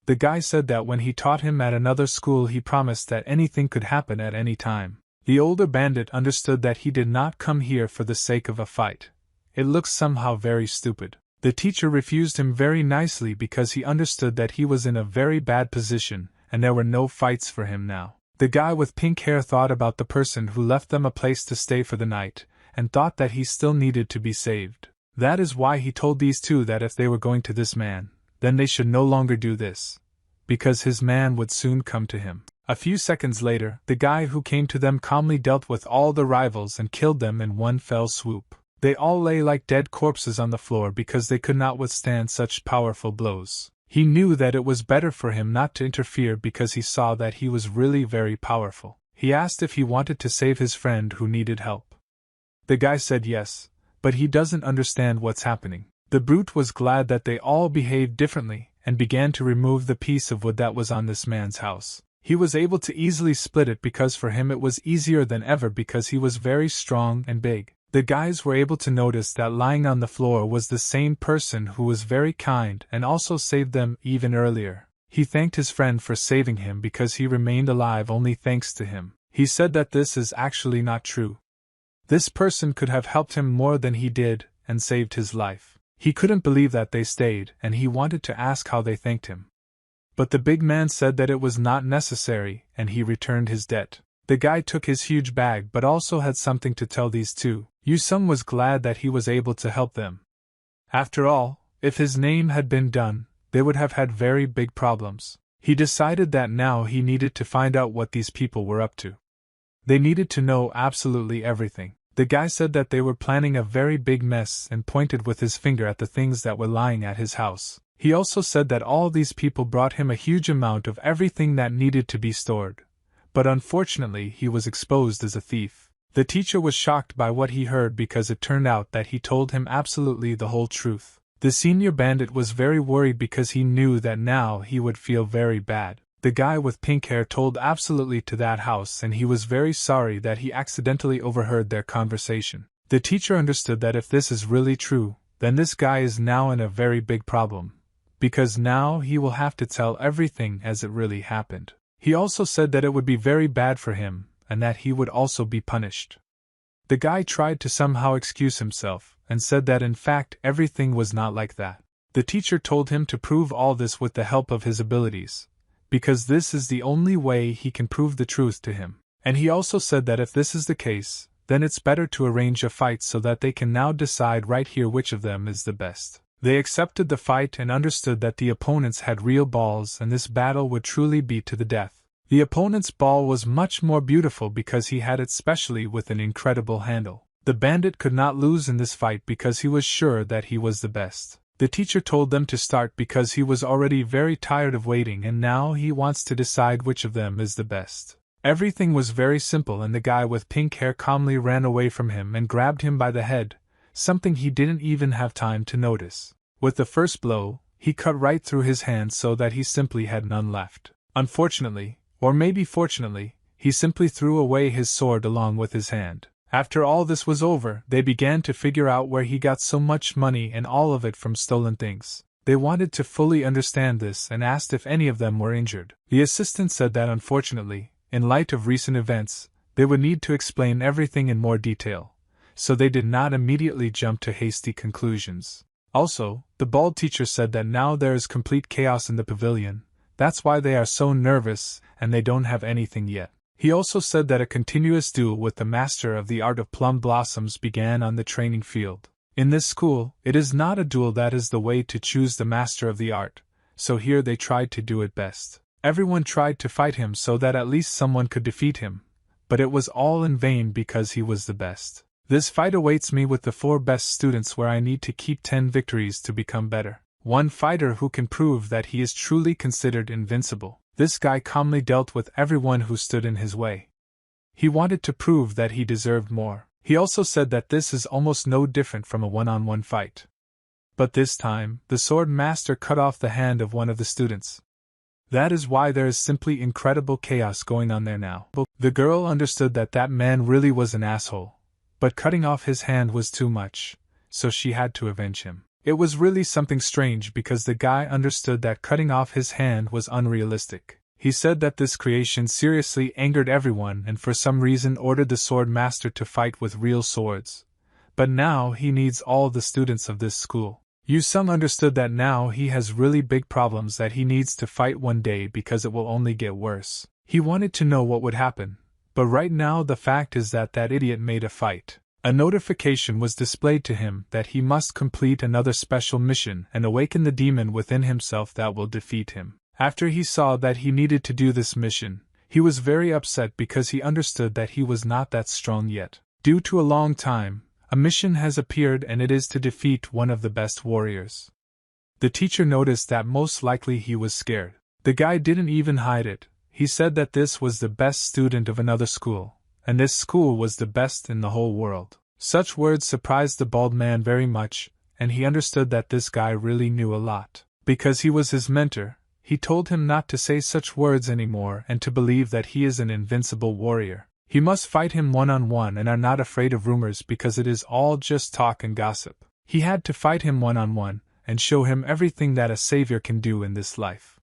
The guy said that when he taught him at another school he promised that anything could happen at any time. The older bandit understood that he did not come here for the sake of a fight. It looks somehow very stupid. The teacher refused him very nicely because he understood that he was in a very bad position and there were no fights for him now. The guy with pink hair thought about the person who left them a place to stay for the night, and thought that he still needed to be saved. That is why he told these two that if they were going to this man, then they should no longer do this, because his man would soon come to him. A few seconds later, the guy who came to them calmly dealt with all the rivals and killed them in one fell swoop. They all lay like dead corpses on the floor because they could not withstand such powerful blows. He knew that it was better for him not to interfere because he saw that he was really very powerful. He asked if he wanted to save his friend who needed help. The guy said yes, but he doesn't understand what's happening. The brute was glad that they all behaved differently and began to remove the piece of wood that was on this man's house. He was able to easily split it because for him it was easier than ever because he was very strong and big. The guys were able to notice that lying on the floor was the same person who was very kind and also saved them even earlier. He thanked his friend for saving him because he remained alive only thanks to him. He said that this is actually not true. This person could have helped him more than he did and saved his life. He couldn't believe that they stayed and he wanted to ask how they thanked him. But the big man said that it was not necessary and he returned his debt. The guy took his huge bag but also had something to tell these two. Yu-sung was glad that he was able to help them. After all, if his name had been done, they would have had very big problems. He decided that now he needed to find out what these people were up to. They needed to know absolutely everything. The guy said that they were planning a very big mess and pointed with his finger at the things that were lying at his house. He also said that all these people brought him a huge amount of everything that needed to be stored. But unfortunately he was exposed as a thief. The teacher was shocked by what he heard because it turned out that he told him absolutely the whole truth. The senior bandit was very worried because he knew that now he would feel very bad. The guy with pink hair told absolutely to that house and he was very sorry that he accidentally overheard their conversation. The teacher understood that if this is really true, then this guy is now in a very big problem, because now he will have to tell everything as it really happened. He also said that it would be very bad for him, and that he would also be punished. The guy tried to somehow excuse himself, and said that in fact everything was not like that. The teacher told him to prove all this with the help of his abilities, because this is the only way he can prove the truth to him. And he also said that if this is the case, then it's better to arrange a fight so that they can now decide right here which of them is the best. They accepted the fight and understood that the opponents had real balls and this battle would truly be to the death. The opponent's ball was much more beautiful because he had it specially with an incredible handle. The bandit could not lose in this fight because he was sure that he was the best. The teacher told them to start because he was already very tired of waiting and now he wants to decide which of them is the best. Everything was very simple and the guy with pink hair calmly ran away from him and grabbed him by the head, something he didn't even have time to notice. With the first blow, he cut right through his hand so that he simply had none left. Unfortunately, or maybe fortunately, he simply threw away his sword along with his hand. After all this was over, they began to figure out where he got so much money and all of it from stolen things. They wanted to fully understand this and asked if any of them were injured. The assistant said that unfortunately, in light of recent events, they would need to explain everything in more detail, so they did not immediately jump to hasty conclusions. Also, the bald teacher said that now there is complete chaos in the pavilion, that's why they are so nervous and they don't have anything yet. He also said that a continuous duel with the master of the art of plum blossoms began on the training field. In this school, it is not a duel that is the way to choose the master of the art, so here they tried to do it best. Everyone tried to fight him so that at least someone could defeat him, but it was all in vain because he was the best. This fight awaits me with the 4 best students where I need to keep 10 victories to become better. One fighter who can prove that he is truly considered invincible. This guy calmly dealt with everyone who stood in his way. He wanted to prove that he deserved more. He also said that this is almost no different from a one-on-one fight. But this time, the sword master cut off the hand of one of the students. That is why there is simply incredible chaos going on there now. The girl understood that that man really was an asshole, but cutting off his hand was too much, so she had to avenge him. It was really something strange because the guy understood that cutting off his hand was unrealistic. He said that this creation seriously angered everyone and for some reason ordered the sword master to fight with real swords. But now he needs all the students of this school. Yu-sung understood that now he has really big problems that he needs to fight one day because it will only get worse. He wanted to know what would happen, but right now the fact is that that idiot made a fight. A notification was displayed to him that he must complete another special mission and awaken the demon within himself that will defeat him. After he saw that he needed to do this mission, he was very upset because he understood that he was not that strong yet. Due to a long time, a mission has appeared and it is to defeat one of the best warriors. The teacher noticed that most likely he was scared. The guy didn't even hide it. He said that this was the best student of another school, and this school was the best in the whole world. Such words surprised the bald man very much, and he understood that this guy really knew a lot. Because he was his mentor, he told him not to say such words anymore and to believe that he is an invincible warrior. He must fight him one-on-one and are not afraid of rumors because it is all just talk and gossip. He had to fight him one-on-one and show him everything that a savior can do in this life.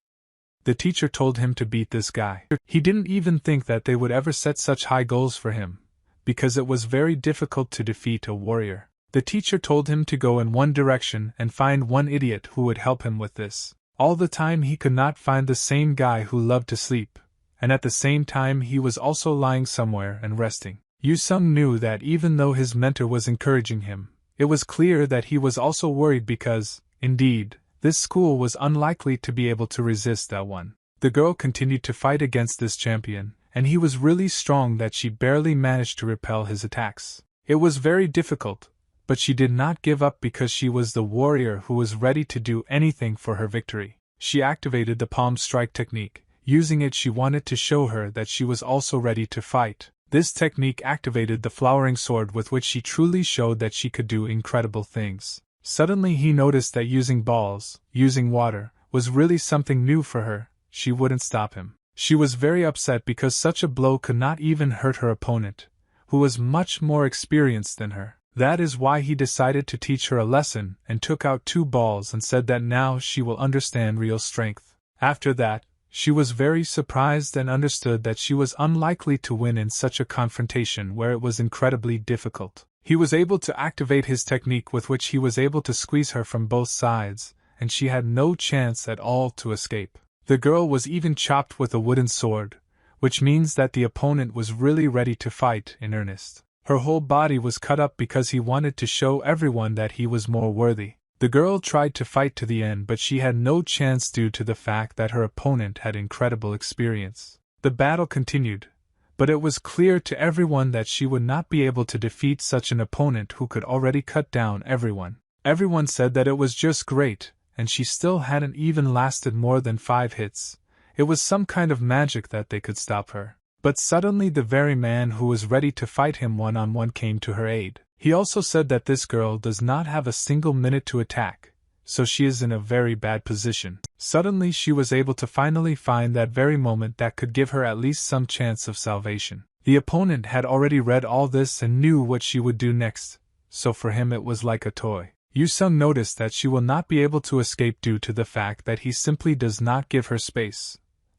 The teacher told him to beat this guy. He didn't even think that they would ever set such high goals for him, because it was very difficult to defeat a warrior. The teacher told him to go in one direction and find one idiot who would help him with this. All the time he could not find the same guy who loved to sleep, and at the same time he was also lying somewhere and resting. Yu-sung knew that even though his mentor was encouraging him, it was clear that he was also worried because, indeed, this school was unlikely to be able to resist that one. The girl continued to fight against this champion, and he was really strong that she barely managed to repel his attacks. It was very difficult, but she did not give up because she was the warrior who was ready to do anything for her victory. She activated the palm strike technique. Using it, she wanted to show her that she was also ready to fight. This technique activated the flowering sword with which she truly showed that she could do incredible things. Suddenly he noticed that using balls, using water, was really something new for her. She wouldn't stop him. She was very upset because such a blow could not even hurt her opponent, who was much more experienced than her. That is why he decided to teach her a lesson and took out 2 balls and said that now she will understand real strength. After that, she was very surprised and understood that she was unlikely to win in such a confrontation where it was incredibly difficult. He was able to activate his technique with which he was able to squeeze her from both sides, and she had no chance at all to escape. The girl was even chopped with a wooden sword, which means that the opponent was really ready to fight in earnest. Her whole body was cut up because he wanted to show everyone that he was more worthy. The girl tried to fight to the end, but she had no chance due to the fact that her opponent had incredible experience. The battle continued, but it was clear to everyone that she would not be able to defeat such an opponent who could already cut down everyone. Everyone said that it was just great, and she still hadn't even lasted more than 5 hits. It was some kind of magic that they could stop her. But suddenly the very man who was ready to fight him one-on-one came to her aid. He also said that this girl does not have a single minute to attack, so she is in a very bad position. Suddenly she was able to finally find that very moment that could give her at least some chance of salvation. The opponent had already read all this and knew what she would do next, so for him it was like a toy. Yu-sung noticed that she will not be able to escape due to the fact that he simply does not give her space,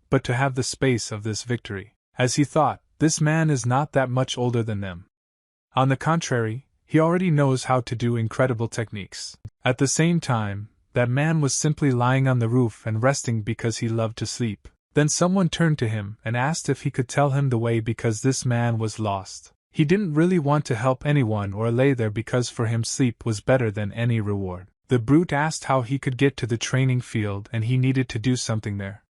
but to have the space of this victory. As he thought, this man is not that much older than them. On the contrary, he already knows how to do incredible techniques. At the same time, that man was simply lying on the roof and resting because he loved to sleep. Then someone turned to him and asked if he could tell him the way because this man was lost. He didn't really want to help anyone or lay there because for him sleep was better than any reward. The brute asked how he could get to the training field and he needed to do something there.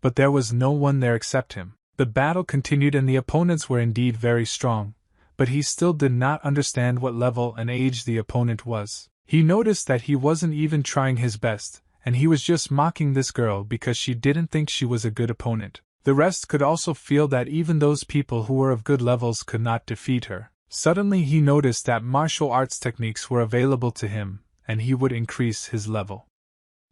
But there was no one there except him. The battle continued and the opponents were indeed very strong, but he still did not understand what level and age the opponent was. He noticed that he wasn't even trying his best, and he was just mocking this girl because she didn't think she was a good opponent. The rest could also feel that even those people who were of good levels could not defeat her. Suddenly he noticed that martial arts techniques were available to him, and he would increase his level.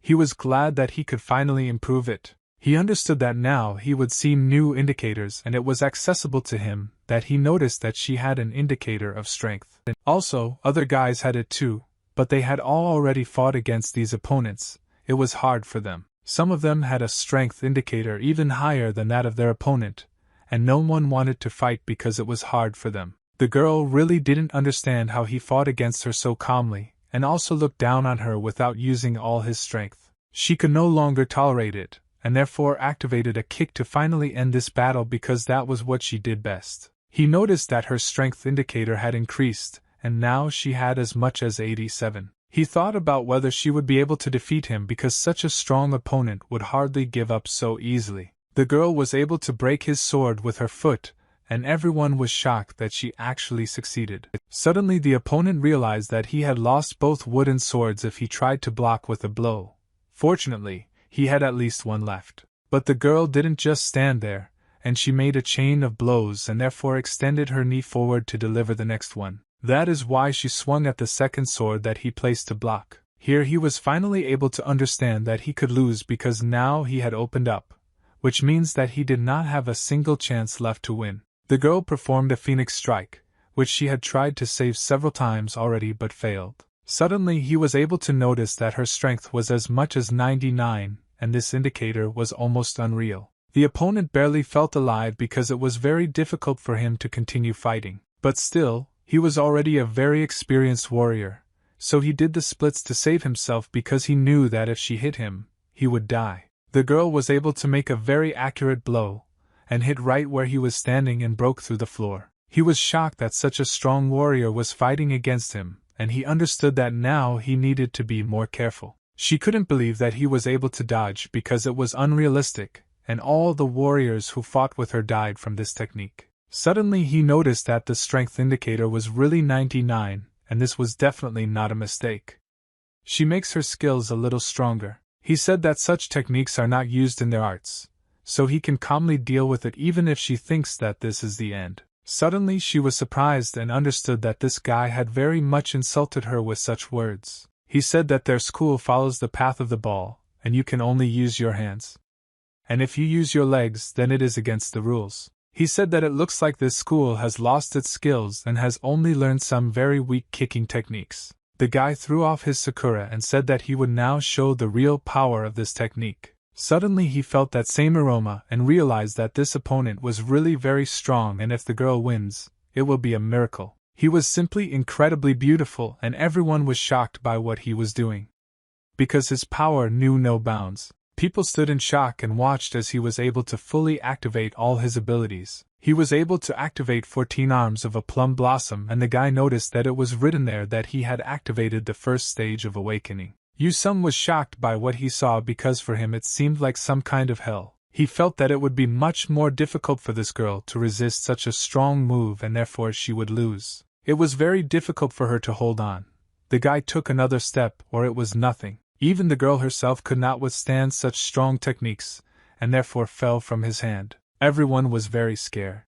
He was glad that he could finally improve it. He understood that now he would see new indicators and it was accessible to him, that he noticed that she had an indicator of strength. Also, other guys had it too, but they had all already fought against these opponents. It was hard for them. Some of them had a strength indicator even higher than that of their opponent, and no one wanted to fight because it was hard for them. The girl really didn't understand how he fought against her so calmly, and also looked down on her without using all his strength. She could no longer tolerate it, and therefore activated a kick to finally end this battle because that was what she did best. He noticed that her strength indicator had increased, and now she had as much as 87. He thought about whether she would be able to defeat him because such a strong opponent would hardly give up so easily. The girl was able to break his sword with her foot, and everyone was shocked that she actually succeeded. Suddenly the opponent realized that he had lost both wooden swords if he tried to block with a blow. Fortunately, he had at least one left. But the girl didn't just stand there, and she made a chain of blows and therefore extended her knee forward to deliver the next one. That is why she swung at the second sword that he placed to block. Here he was finally able to understand that he could lose because now he had opened up, which means that he did not have a single chance left to win. The girl performed a phoenix strike, which she had tried to save several times already but failed. Suddenly he was able to notice that her strength was as much as 99, and this indicator was almost unreal. The opponent barely felt alive because it was very difficult for him to continue fighting. But still, he was already a very experienced warrior, so he did the splits to save himself because he knew that if she hit him, he would die. The girl was able to make a very accurate blow, and hit right where he was standing and broke through the floor. He was shocked that such a strong warrior was fighting against him, and he understood that now he needed to be more careful. She couldn't believe that he was able to dodge because it was unrealistic, and all the warriors who fought with her died from this technique. Suddenly he noticed that the strength indicator was really 99, and this was definitely not a mistake. She makes her skills a little stronger. He said that such techniques are not used in their arts, so he can calmly deal with it even if she thinks that this is the end. Suddenly she was surprised and understood that this guy had very much insulted her with such words. He said that their school follows the path of the ball, and you can only use your hands. And if you use your legs, then it is against the rules. He said that it looks like this school has lost its skills and has only learned some very weak kicking techniques. The guy threw off his sakura and said that he would now show the real power of this technique. Suddenly he felt that same aroma and realized that this opponent was really very strong, and if the girl wins, it will be a miracle. He was simply incredibly beautiful, and everyone was shocked by what he was doing. Because his power knew no bounds. People stood in shock and watched as he was able to fully activate all his abilities. He was able to activate 14 arms of a plum blossom, and the guy noticed that it was written there that he had activated the first stage of awakening. Yu-sung was shocked by what he saw because for him it seemed like some kind of hell. He felt that it would be much more difficult for this girl to resist such a strong move and therefore she would lose. It was very difficult for her to hold on. The guy took another step or it was nothing. Even the girl herself could not withstand such strong techniques, and therefore fell from his hand. Everyone was very scared.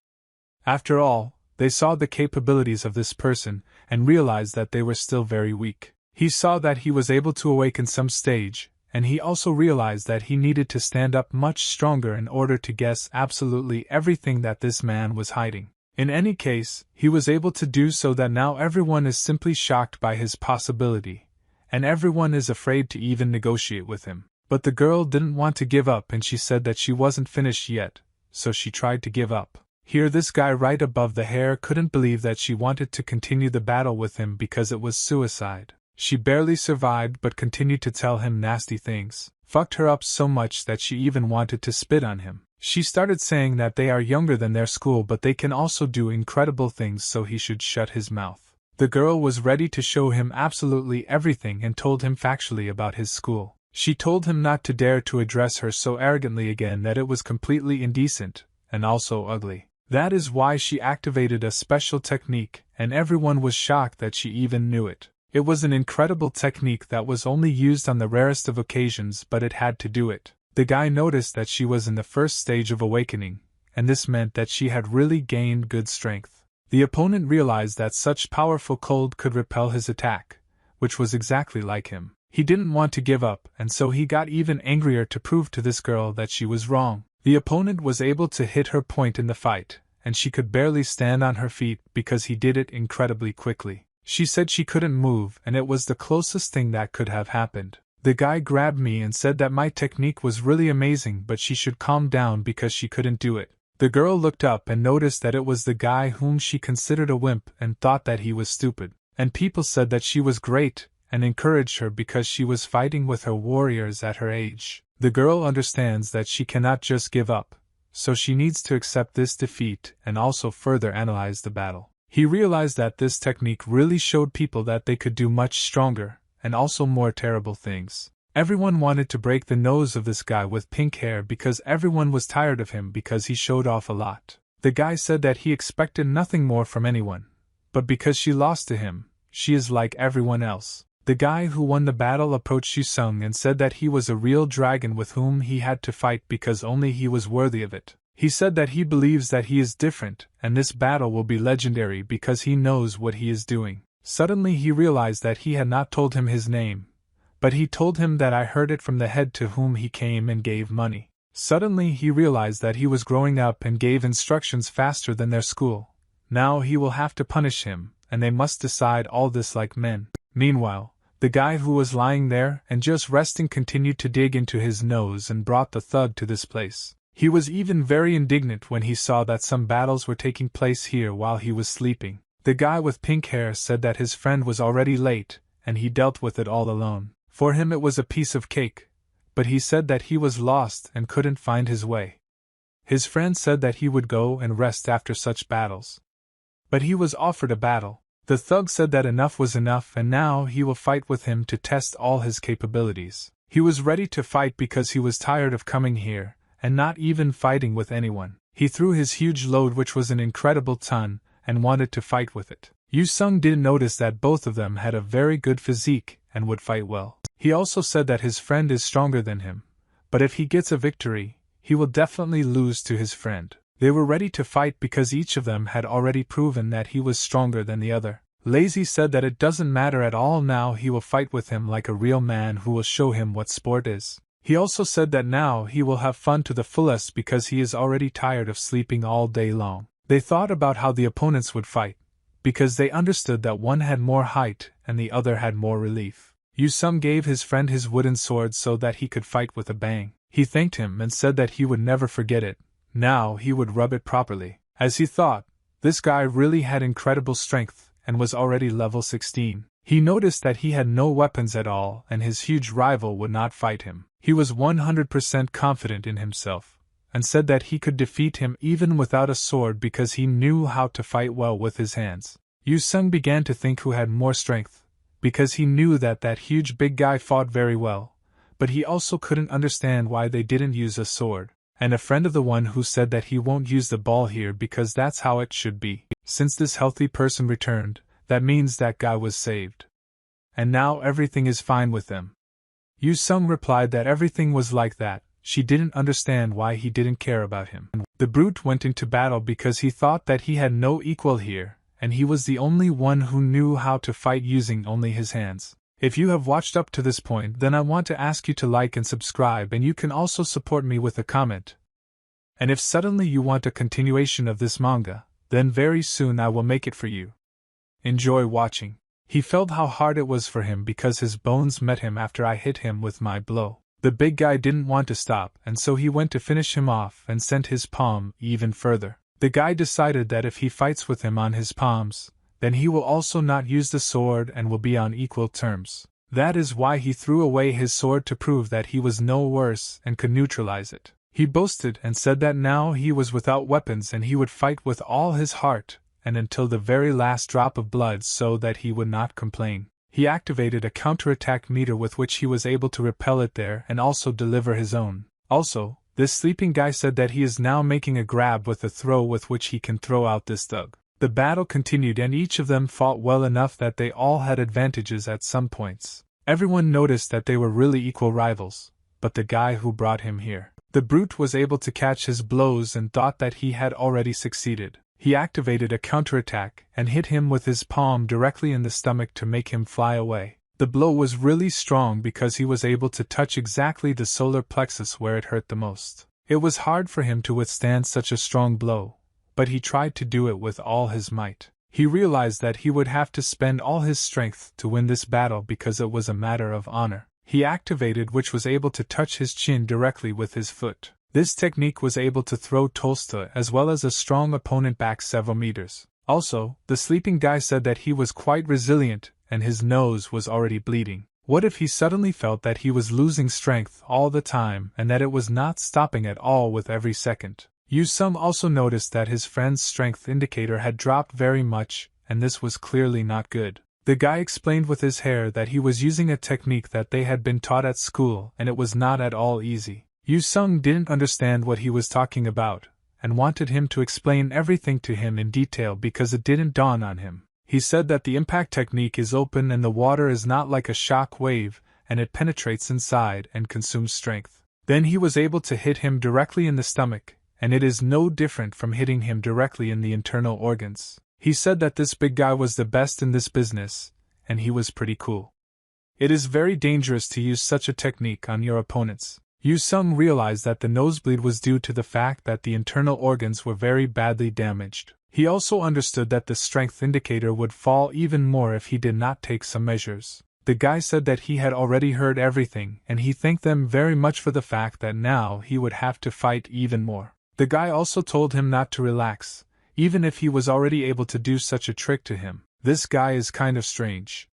After all, they saw the capabilities of this person and realized that they were still very weak. He saw that he was able to awaken some stage, and he also realized that he needed to stand up much stronger in order to guess absolutely everything that this man was hiding. In any case, he was able to do so that now everyone is simply shocked by his possibility, and everyone is afraid to even negotiate with him. But the girl didn't want to give up and she said that she wasn't finished yet, so she tried to give up. Here this guy right above the hair couldn't believe that she wanted to continue the battle with him because it was suicide. She barely survived but continued to tell him nasty things, fucked her up so much that she even wanted to spit on him. She started saying that they are younger than their school but they can also do incredible things so he should shut his mouth. The girl was ready to show him absolutely everything and told him factually about his school. She told him not to dare to address her so arrogantly again, that it was completely indecent, and also ugly. That is why she activated a special technique, and everyone was shocked that she even knew it. It was an incredible technique that was only used on the rarest of occasions, but it had to do it. The guy noticed that she was in the first stage of awakening, and this meant that she had really gained good strength. The opponent realized that such powerful cold could repel his attack, which was exactly like him. He didn't want to give up, and so he got even angrier to prove to this girl that she was wrong. The opponent was able to hit her point in the fight, and she could barely stand on her feet because he did it incredibly quickly. She said she couldn't move, and it was the closest thing that could have happened. The guy grabbed me and said that my technique was really amazing, but she should calm down because she couldn't do it. The girl looked up and noticed that it was the guy whom she considered a wimp and thought that he was stupid. And people said that she was great, and encouraged her because she was fighting with her warriors at her age. The girl understands that she cannot just give up, so she needs to accept this defeat and also further analyze the battle. He realized that this technique really showed people that they could do much stronger, and also more terrible things. Everyone wanted to break the nose of this guy with pink hair because everyone was tired of him because he showed off a lot. The guy said that he expected nothing more from anyone, but because she lost to him, she is like everyone else. The guy who won the battle approached Yu-sung and said that he was a real dragon with whom he had to fight because only he was worthy of it. He said that he believes that he is different, and this battle will be legendary because he knows what he is doing. Suddenly he realized that he had not told him his name, but he told him that I heard it from the head to whom he came and gave money. Suddenly he realized that he was growing up and gave instructions faster than their school. Now he will have to punish him, and they must decide all this like men. Meanwhile, the guy who was lying there and just resting continued to dig into his nose and brought the thug to this place. He was even very indignant when he saw that some battles were taking place here while he was sleeping. The guy with pink hair said that his friend was already late, and he dealt with it all alone. For him it was a piece of cake, but he said that he was lost and couldn't find his way. His friend said that he would go and rest after such battles. But he was offered a battle. The thug said that enough was enough and now he will fight with him to test all his capabilities. He was ready to fight because he was tired of coming here, and not even fighting with anyone. He threw his huge load, which was an incredible ton, and wanted to fight with it. Yu-sung didn't notice that both of them had a very good physique and would fight well. He also said that his friend is stronger than him, but if he gets a victory, he will definitely lose to his friend. They were ready to fight because each of them had already proven that he was stronger than the other. Lazy said that it doesn't matter at all, now he will fight with him like a real man who will show him what sport is. He also said that now he will have fun to the fullest because he is already tired of sleeping all day long. They thought about how the opponents would fight, because they understood that one had more height and the other had more relief. Yu-sung gave his friend his wooden sword so that he could fight with a bang. He thanked him and said that he would never forget it. Now he would rub it properly. As he thought, this guy really had incredible strength and was already level 16. He noticed that he had no weapons at all and his huge rival would not fight him. He was 100% confident in himself, and said that he could defeat him even without a sword because he knew how to fight well with his hands. Yu Sung began to think who had more strength, because he knew that that huge big guy fought very well, but he also couldn't understand why they didn't use a sword. And a friend of the one who said that he won't use the ball here because that's how it should be. Since this healthy person returned, that means that guy was saved. And now everything is fine with them. Yu Sung replied that everything was like that. She didn't understand why he didn't care about him. The brute went into battle because he thought that he had no equal here, and he was the only one who knew how to fight using only his hands. If you have watched up to this point, then I want to ask you to like and subscribe, and you can also support me with a comment. And if suddenly you want a continuation of this manga, then very soon I will make it for you. Enjoy watching. He felt how hard it was for him because his bones met him after I hit him with my blow. The big guy didn't want to stop, and so he went to finish him off and sent his palm even further. The guy decided that if he fights with him on his palms, then he will also not use the sword and will be on equal terms. That is why he threw away his sword to prove that he was no worse and could neutralize it. He boasted and said that now he was without weapons and he would fight with all his heart, and until the very last drop of blood so that he would not complain. He activated a counterattack meter with which he was able to repel it there and also deliver his own. Also, this sleeping guy said that he is now making a grab with a throw with which he can throw out this thug. The battle continued and each of them fought well enough that they all had advantages at some points. Everyone noticed that they were really equal rivals, but the guy who brought him here. The brute was able to catch his blows and thought that he had already succeeded. He activated a counterattack and hit him with his palm directly in the stomach to make him fly away. The blow was really strong because he was able to touch exactly the solar plexus where it hurt the most. It was hard for him to withstand such a strong blow, but he tried to do it with all his might. He realized that he would have to spend all his strength to win this battle because it was a matter of honor. He activated which was able to touch his chin directly with his foot. This technique was able to throw Tolstoy as well as a strong opponent back several meters. Also, the sleeping guy said that he was quite resilient and his nose was already bleeding. What if he suddenly felt that he was losing strength all the time and that it was not stopping at all with every second? Yu Sung also noticed that his friend's strength indicator had dropped very much, and this was clearly not good. The guy explained with his hair that he was using a technique that they had been taught at school and it was not at all easy. Yu Sung didn't understand what he was talking about, and wanted him to explain everything to him in detail because it didn't dawn on him. He said that the impact technique is open and the water is not like a shock wave, and it penetrates inside and consumes strength. Then he was able to hit him directly in the stomach, and it is no different from hitting him directly in the internal organs. He said that this big guy was the best in this business, and he was pretty cool. It is very dangerous to use such a technique on your opponents. Yu Sung realized that the nosebleed was due to the fact that the internal organs were very badly damaged. He also understood that the strength indicator would fall even more if he did not take some measures. The guy said that he had already heard everything and he thanked them very much for the fact that now he would have to fight even more. The guy also told him not to relax, even if he was already able to do such a trick to him. This guy is kind of strange.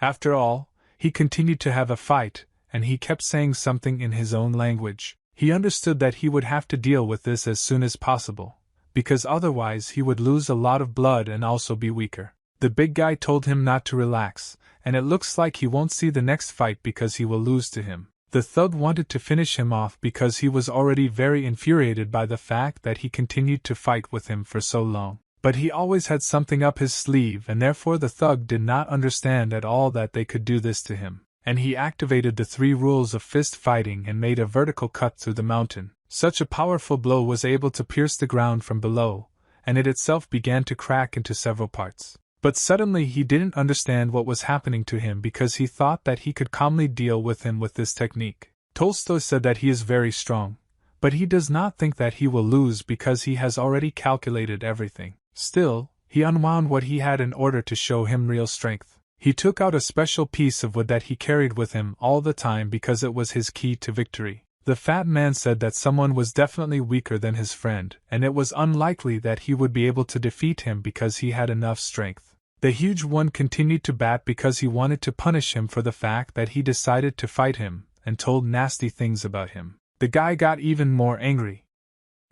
After all, he continued to have a fight, and he kept saying something in his own language. He understood that he would have to deal with this as soon as possible, because otherwise he would lose a lot of blood and also be weaker. The big guy told him not to relax, and it looks like he won't see the next fight because he will lose to him. The thug wanted to finish him off because he was already very infuriated by the fact that he continued to fight with him for so long. But he always had something up his sleeve and therefore the thug did not understand at all that they could do this to him. And he activated the 3 rules of fist fighting and made a vertical cut through the mountain. Such a powerful blow was able to pierce the ground from below, and it itself began to crack into several parts. But suddenly he didn't understand what was happening to him because he thought that he could calmly deal with him with this technique. Tolstoy said that he is very strong, but he does not think that he will lose because he has already calculated everything. Still, he unwound what he had in order to show him real strength. He took out a special piece of wood that he carried with him all the time because it was his key to victory. The fat man said that someone was definitely weaker than his friend, and it was unlikely that he would be able to defeat him because he had enough strength. The huge one continued to bat because he wanted to punish him for the fact that he decided to fight him, and told nasty things about him. The guy got even more angry.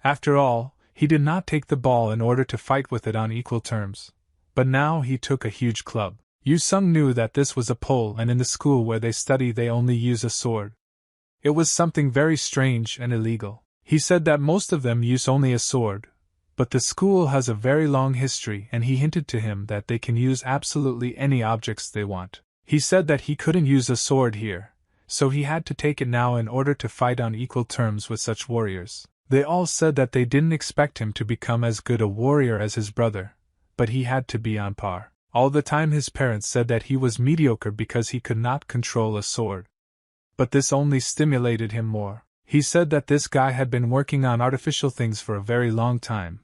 After all, he did not take the ball in order to fight with it on equal terms. But now he took a huge club. Yu Sung knew that this was a pole, and in the school where they study they only use a sword. It was something very strange and illegal. He said that most of them use only a sword, but the school has a very long history, and he hinted to him that they can use absolutely any objects they want. He said that he couldn't use a sword here, so he had to take it now in order to fight on equal terms with such warriors. They all said that they didn't expect him to become as good a warrior as his brother, but he had to be on par. All the time his parents said that he was mediocre because he could not control a sword. But this only stimulated him more. He said that this guy had been working on artificial things for a very long time.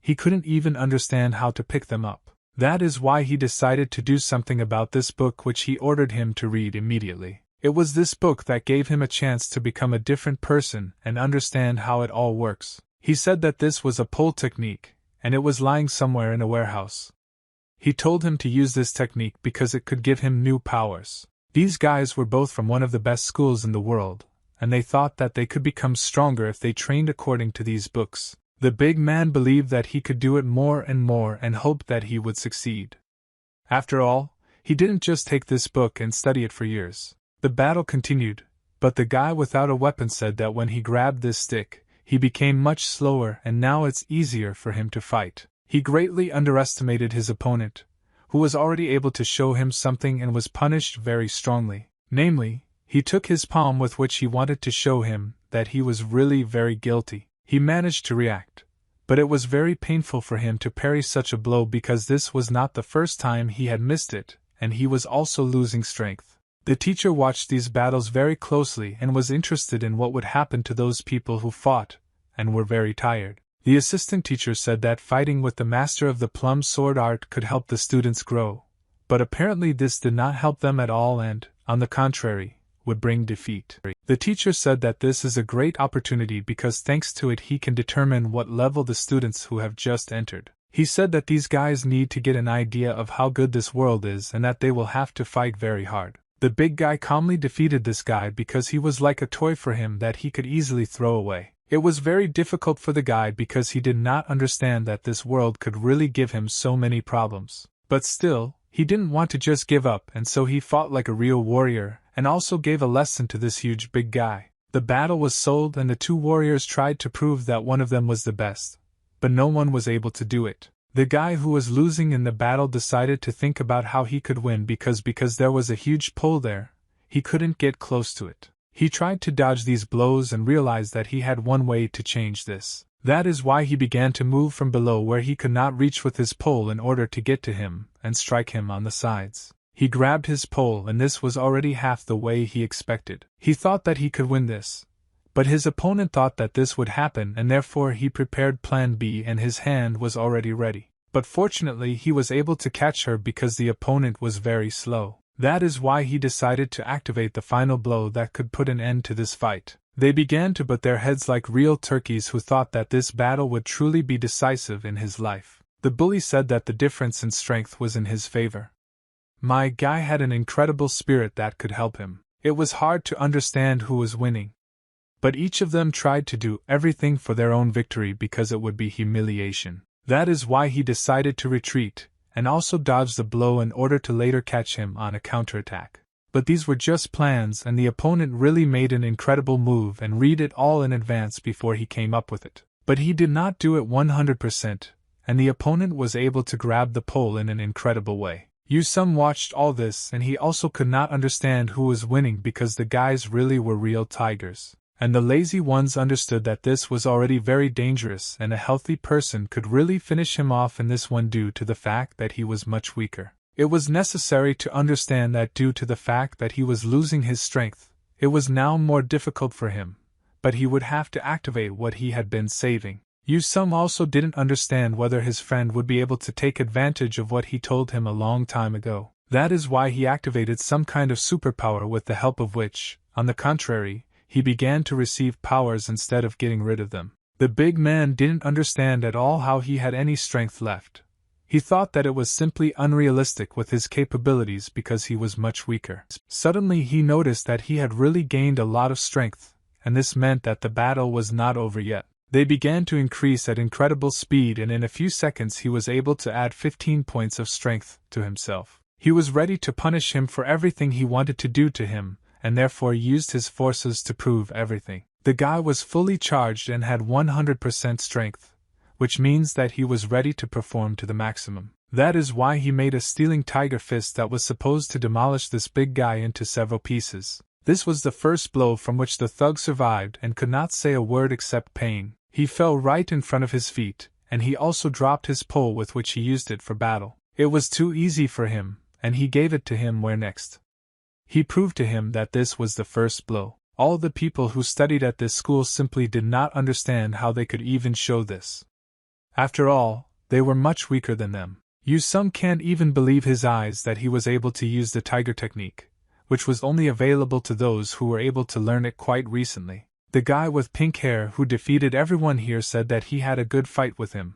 He couldn't even understand how to pick them up. That is why he decided to do something about this book, which he ordered him to read immediately. It was this book that gave him a chance to become a different person and understand how it all works. He said that this was a pole technique, and it was lying somewhere in a warehouse. He told him to use this technique because it could give him new powers. These guys were both from one of the best schools in the world, and they thought that they could become stronger if they trained according to these books. The big man believed that he could do it more and hoped that he would succeed. After all, he didn't just take this book and study it for years. The battle continued, but the guy without a weapon said that when he grabbed this stick, he became much slower and now it's easier for him to fight. He greatly underestimated his opponent, who was already able to show him something and was punished very strongly. Namely, he took his palm with which he wanted to show him that he was really very guilty. He managed to react, but it was very painful for him to parry such a blow because this was not the first time he had missed it, and he was also losing strength. The teacher watched these battles very closely and was interested in what would happen to those people who fought, and were very tired. The assistant teacher said that fighting with the master of the plum sword art could help the students grow, but apparently this did not help them at all and, on the contrary, would bring defeat. The teacher said that this is a great opportunity because thanks to it he can determine what level the students who have just entered. He said that these guys need to get an idea of how good this world is and that they will have to fight very hard. The big guy calmly defeated this guy because he was like a toy for him that he could easily throw away. It was very difficult for the guy because he did not understand that this world could really give him so many problems. But still, he didn't want to just give up, and so he fought like a real warrior, and also gave a lesson to this huge big guy. The battle was sold and the two warriors tried to prove that one of them was the best, but no one was able to do it. The guy who was losing in the battle decided to think about how he could win because there was a huge pole there, he couldn't get close to it. He tried to dodge these blows and realized that he had one way to change this. That is why he began to move from below where he could not reach with his pole in order to get to him and strike him on the sides. He grabbed his pole and this was already half the way he expected. He thought that he could win this, but his opponent thought that this would happen and therefore he prepared plan B and his hand was already ready. But fortunately he was able to catch her because the opponent was very slow. That is why he decided to activate the final blow that could put an end to this fight. They began to butt their heads like real turkeys who thought that this battle would truly be decisive in his life. The bully said that the difference in strength was in his favor. My guy had an incredible spirit that could help him. It was hard to understand who was winning. But each of them tried to do everything for their own victory because it would be humiliation. That is why he decided to retreat, and also dodge the blow in order to later catch him on a counterattack. But these were just plans and the opponent really made an incredible move and read it all in advance before he came up with it. But he did not do it 100%, and the opponent was able to grab the pole in an incredible way. Yu-sum watched all this and he also could not understand who was winning because the guys really were real tigers. And the lazy ones understood that this was already very dangerous and a healthy person could really finish him off in this one due to the fact that he was much weaker. It was necessary to understand that due to the fact that he was losing his strength, it was now more difficult for him, but he would have to activate what he had been saving. Yu-sum also didn't understand whether his friend would be able to take advantage of what he told him a long time ago. That is why he activated some kind of superpower with the help of which, on the contrary, he began to receive powers instead of getting rid of them. The big man didn't understand at all how he had any strength left. He thought that it was simply unrealistic with his capabilities because he was much weaker. Suddenly he noticed that he had really gained a lot of strength, and this meant that the battle was not over yet. They began to increase at incredible speed, and in a few seconds he was able to add 15 points of strength to himself. He was ready to punish him for everything he wanted to do to him, and therefore used his forces to prove everything. The guy was fully charged and had 100% strength, which means that he was ready to perform to the maximum. That is why he made a stealing tiger fist that was supposed to demolish this big guy into several pieces. This was the first blow from which the thug survived and could not say a word except pain. He fell right in front of his feet, and he also dropped his pole with which he used it for battle. It was too easy for him, and he gave it to him where next. He proved to him that this was the first blow. All the people who studied at this school simply did not understand how they could even show this. After all, they were much weaker than them. Yu Sung can't even believe his eyes that he was able to use the tiger technique, which was only available to those who were able to learn it quite recently. The guy with pink hair who defeated everyone here said that he had a good fight with him,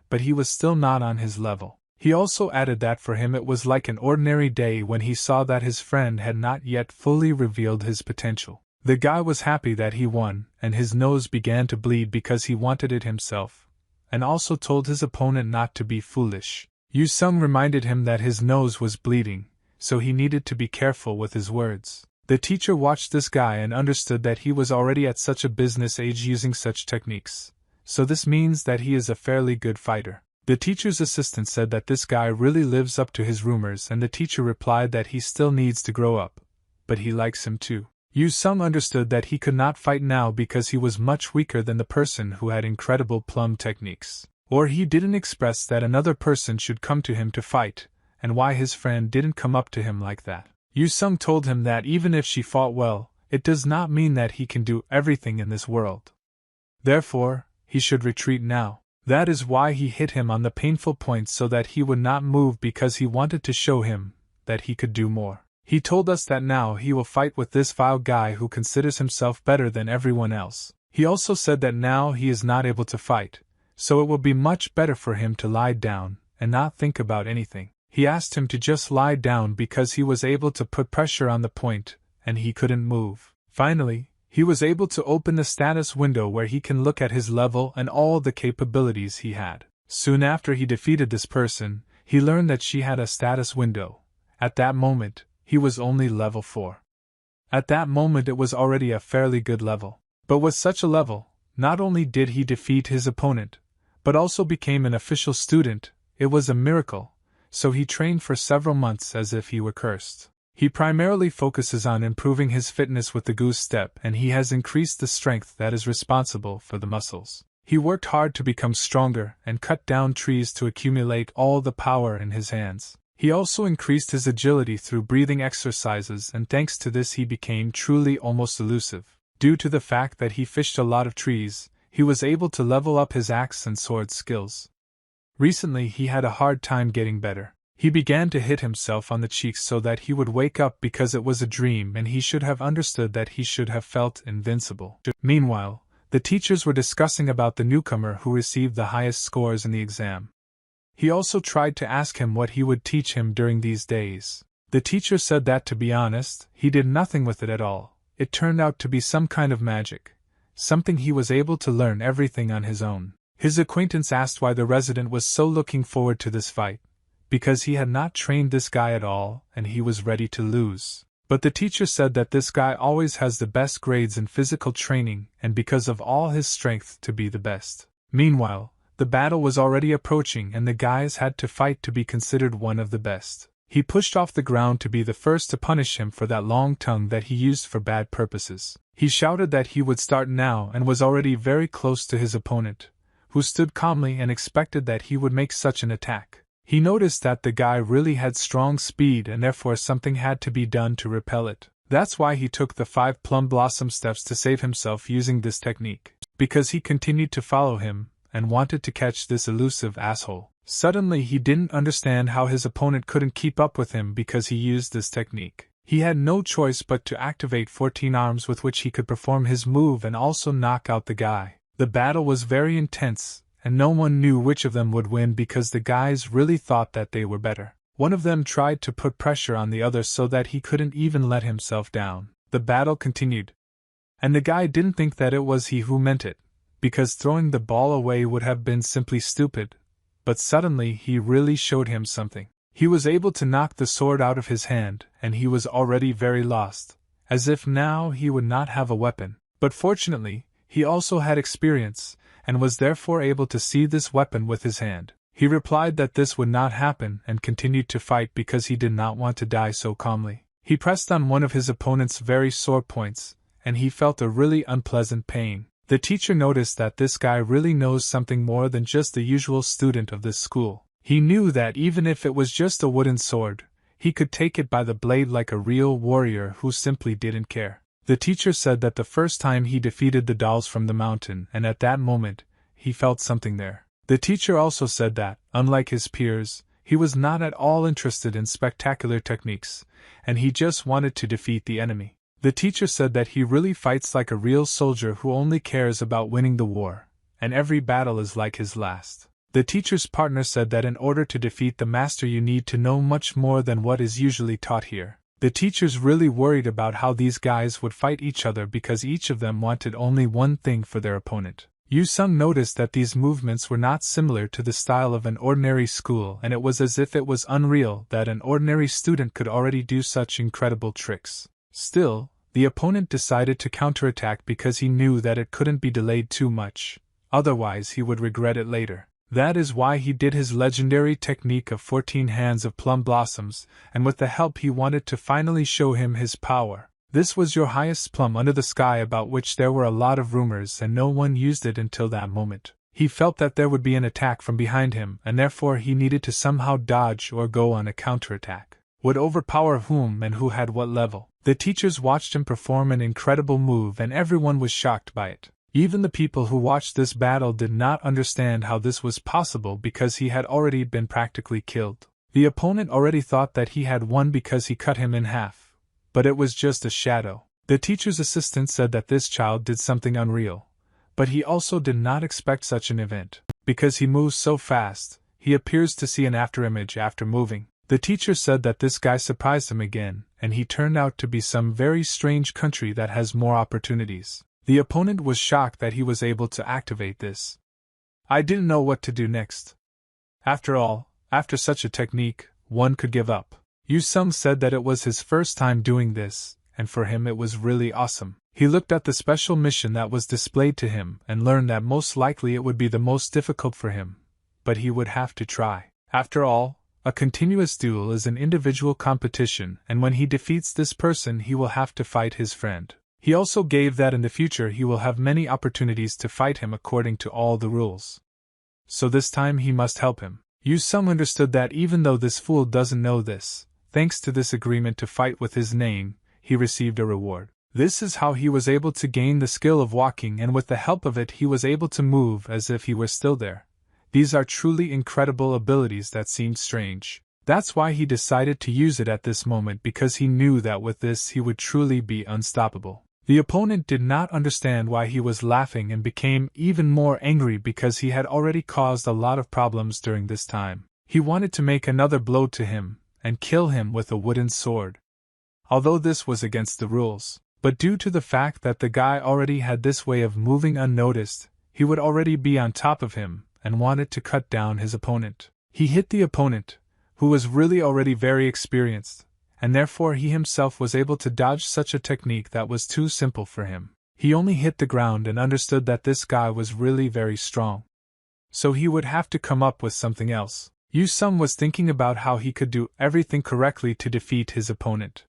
but he was still not on his level. He also added that for him it was like an ordinary day when he saw that his friend had not yet fully revealed his potential. The guy was happy that he won, and his nose began to bleed because he wanted it himself, and also told his opponent not to be foolish. Yu Sung reminded him that his nose was bleeding, so he needed to be careful with his words. The teacher watched this guy and understood that he was already at such a business age using such techniques, so this means that he is a fairly good fighter. The teacher's assistant said that this guy really lives up to his rumors, and the teacher replied that he still needs to grow up, but he likes him too. Yu Sung understood that he could not fight now because he was much weaker than the person who had incredible plum techniques. Or he didn't express that another person should come to him to fight, and why his friend didn't come up to him like that. Yu Sung told him that even if she fought well, it does not mean that he can do everything in this world. Therefore, he should retreat now. That is why he hit him on the painful points so that he would not move, because he wanted to show him that he could do more. He told us that now he will fight with this vile guy who considers himself better than everyone else. He also said that now he is not able to fight, so it will be much better for him to lie down and not think about anything. He asked him to just lie down because he was able to put pressure on the point, and he couldn't move. Finally, he was able to open the status window where he can look at his level and all the capabilities he had. Soon after he defeated this person, he learned that she had a status window. At that moment, he was only level 4. At that moment it was already a fairly good level. But with such a level, not only did he defeat his opponent, but also became an official student. It was a miracle. So he trained for several months as if he were cursed. He primarily focuses on improving his fitness with the goose step, and he has increased the strength that is responsible for the muscles. He worked hard to become stronger and cut down trees to accumulate all the power in his hands. He also increased his agility through breathing exercises, and thanks to this he became truly almost elusive. Due to the fact that he fished a lot of trees, he was able to level up his axe and sword skills. Recently he had a hard time getting better. He began to hit himself on the cheeks so that he would wake up because it was a dream, and he should have understood that he should have felt invincible. Meanwhile, the teachers were discussing about the newcomer who received the highest scores in the exam. He also tried to ask him what he would teach him during these days. The teacher said that, to be honest, he did nothing with it at all. It turned out to be some kind of magic, something he was able to learn everything on his own. His acquaintance asked why the resident was so looking forward to this fight, because he had not trained this guy at all and he was ready to lose. But the teacher said that this guy always has the best grades in physical training and because of all his strength to be the best. Meanwhile, the battle was already approaching and the guys had to fight to be considered one of the best. He pushed off the ground to be the first to punish him for that long tongue that he used for bad purposes. He shouted that he would start now and was already very close to his opponent, who stood calmly and expected that he would make such an attack. He noticed that the guy really had strong speed and therefore something had to be done to repel it. That's why he took the 5 plum blossom steps to save himself using this technique. Because he continued to follow him and wanted to catch this elusive asshole. Suddenly he didn't understand how his opponent couldn't keep up with him because he used this technique. He had no choice but to activate 14 arms with which he could perform his move and also knock out the guy. The battle was very intense, and no one knew which of them would win because the guys really thought that they were better. One of them tried to put pressure on the other so that he couldn't even let himself down. The battle continued. And the guy didn't think that it was he who meant it, because throwing the ball away would have been simply stupid, but suddenly he really showed him something. He was able to knock the sword out of his hand, and he was already very lost, as if now he would not have a weapon. But fortunately, he also had experience, and was therefore able to see this weapon with his hand. He replied that this would not happen and continued to fight because he did not want to die so calmly. He pressed on one of his opponent's very sore points, and he felt a really unpleasant pain. The teacher noticed that this guy really knows something more than just the usual student of this school. He knew that even if it was just a wooden sword, he could take it by the blade like a real warrior who simply didn't care. The teacher said that the first time he defeated the dolls from the mountain, and at that moment, he felt something there. The teacher also said that, unlike his peers, he was not at all interested in spectacular techniques, and he just wanted to defeat the enemy. The teacher said that he really fights like a real soldier who only cares about winning the war, and every battle is like his last. The teacher's partner said that in order to defeat the master you need to know much more than what is usually taught here. The teachers really worried about how these guys would fight each other because each of them wanted only one thing for their opponent. Yu-sung noticed that these movements were not similar to the style of an ordinary school, and it was as if it was unreal that an ordinary student could already do such incredible tricks. Still, the opponent decided to counterattack because he knew that it couldn't be delayed too much, otherwise he would regret it later. That is why he did his legendary technique of 14 hands of plum blossoms, and with the help he wanted to finally show him his power. This was your highest plum under the sky, about which there were a lot of rumors and no one used it until that moment. He felt that there would be an attack from behind him, and therefore he needed to somehow dodge or go on a counterattack. Would overpower whom and who had what level? The teachers watched him perform an incredible move and everyone was shocked by it. Even the people who watched this battle did not understand how this was possible because he had already been practically killed. The opponent already thought that he had won because he cut him in half, but it was just a shadow. The teacher's assistant said that this child did something unreal, but he also did not expect such an event. Because he moves so fast, he appears to see an afterimage after moving. The teacher said that this guy surprised him again, and he turned out to be some very strange country that has more opportunities. The opponent was shocked that he was able to activate this. I didn't know what to do next. After all, after such a technique, one could give up. Yu-sung said that it was his first time doing this, and for him it was really awesome. He looked at the special mission that was displayed to him and learned that most likely it would be the most difficult for him, but he would have to try. After all, a continuous duel is an individual competition, and when he defeats this person he will have to fight his friend. He also gave that in the future he will have many opportunities to fight him according to all the rules. So this time he must help him. Yu-sung understood that even though this fool doesn't know this, thanks to this agreement to fight with his name, he received a reward. This is how he was able to gain the skill of walking, and with the help of it he was able to move as if he were still there. These are truly incredible abilities that seemed strange. That's why he decided to use it at this moment, because he knew that with this he would truly be unstoppable. The opponent did not understand why he was laughing and became even more angry because he had already caused a lot of problems during this time. He wanted to make another blow to him and kill him with a wooden sword. Although this was against the rules, but due to the fact that the guy already had this way of moving unnoticed, he would already be on top of him and wanted to cut down his opponent. He hit the opponent, who was really already very experienced, and therefore he himself was able to dodge such a technique that was too simple for him. He only hit the ground and understood that this guy was really very strong. So he would have to come up with something else. Yu-sung was thinking about how he could do everything correctly to defeat his opponent.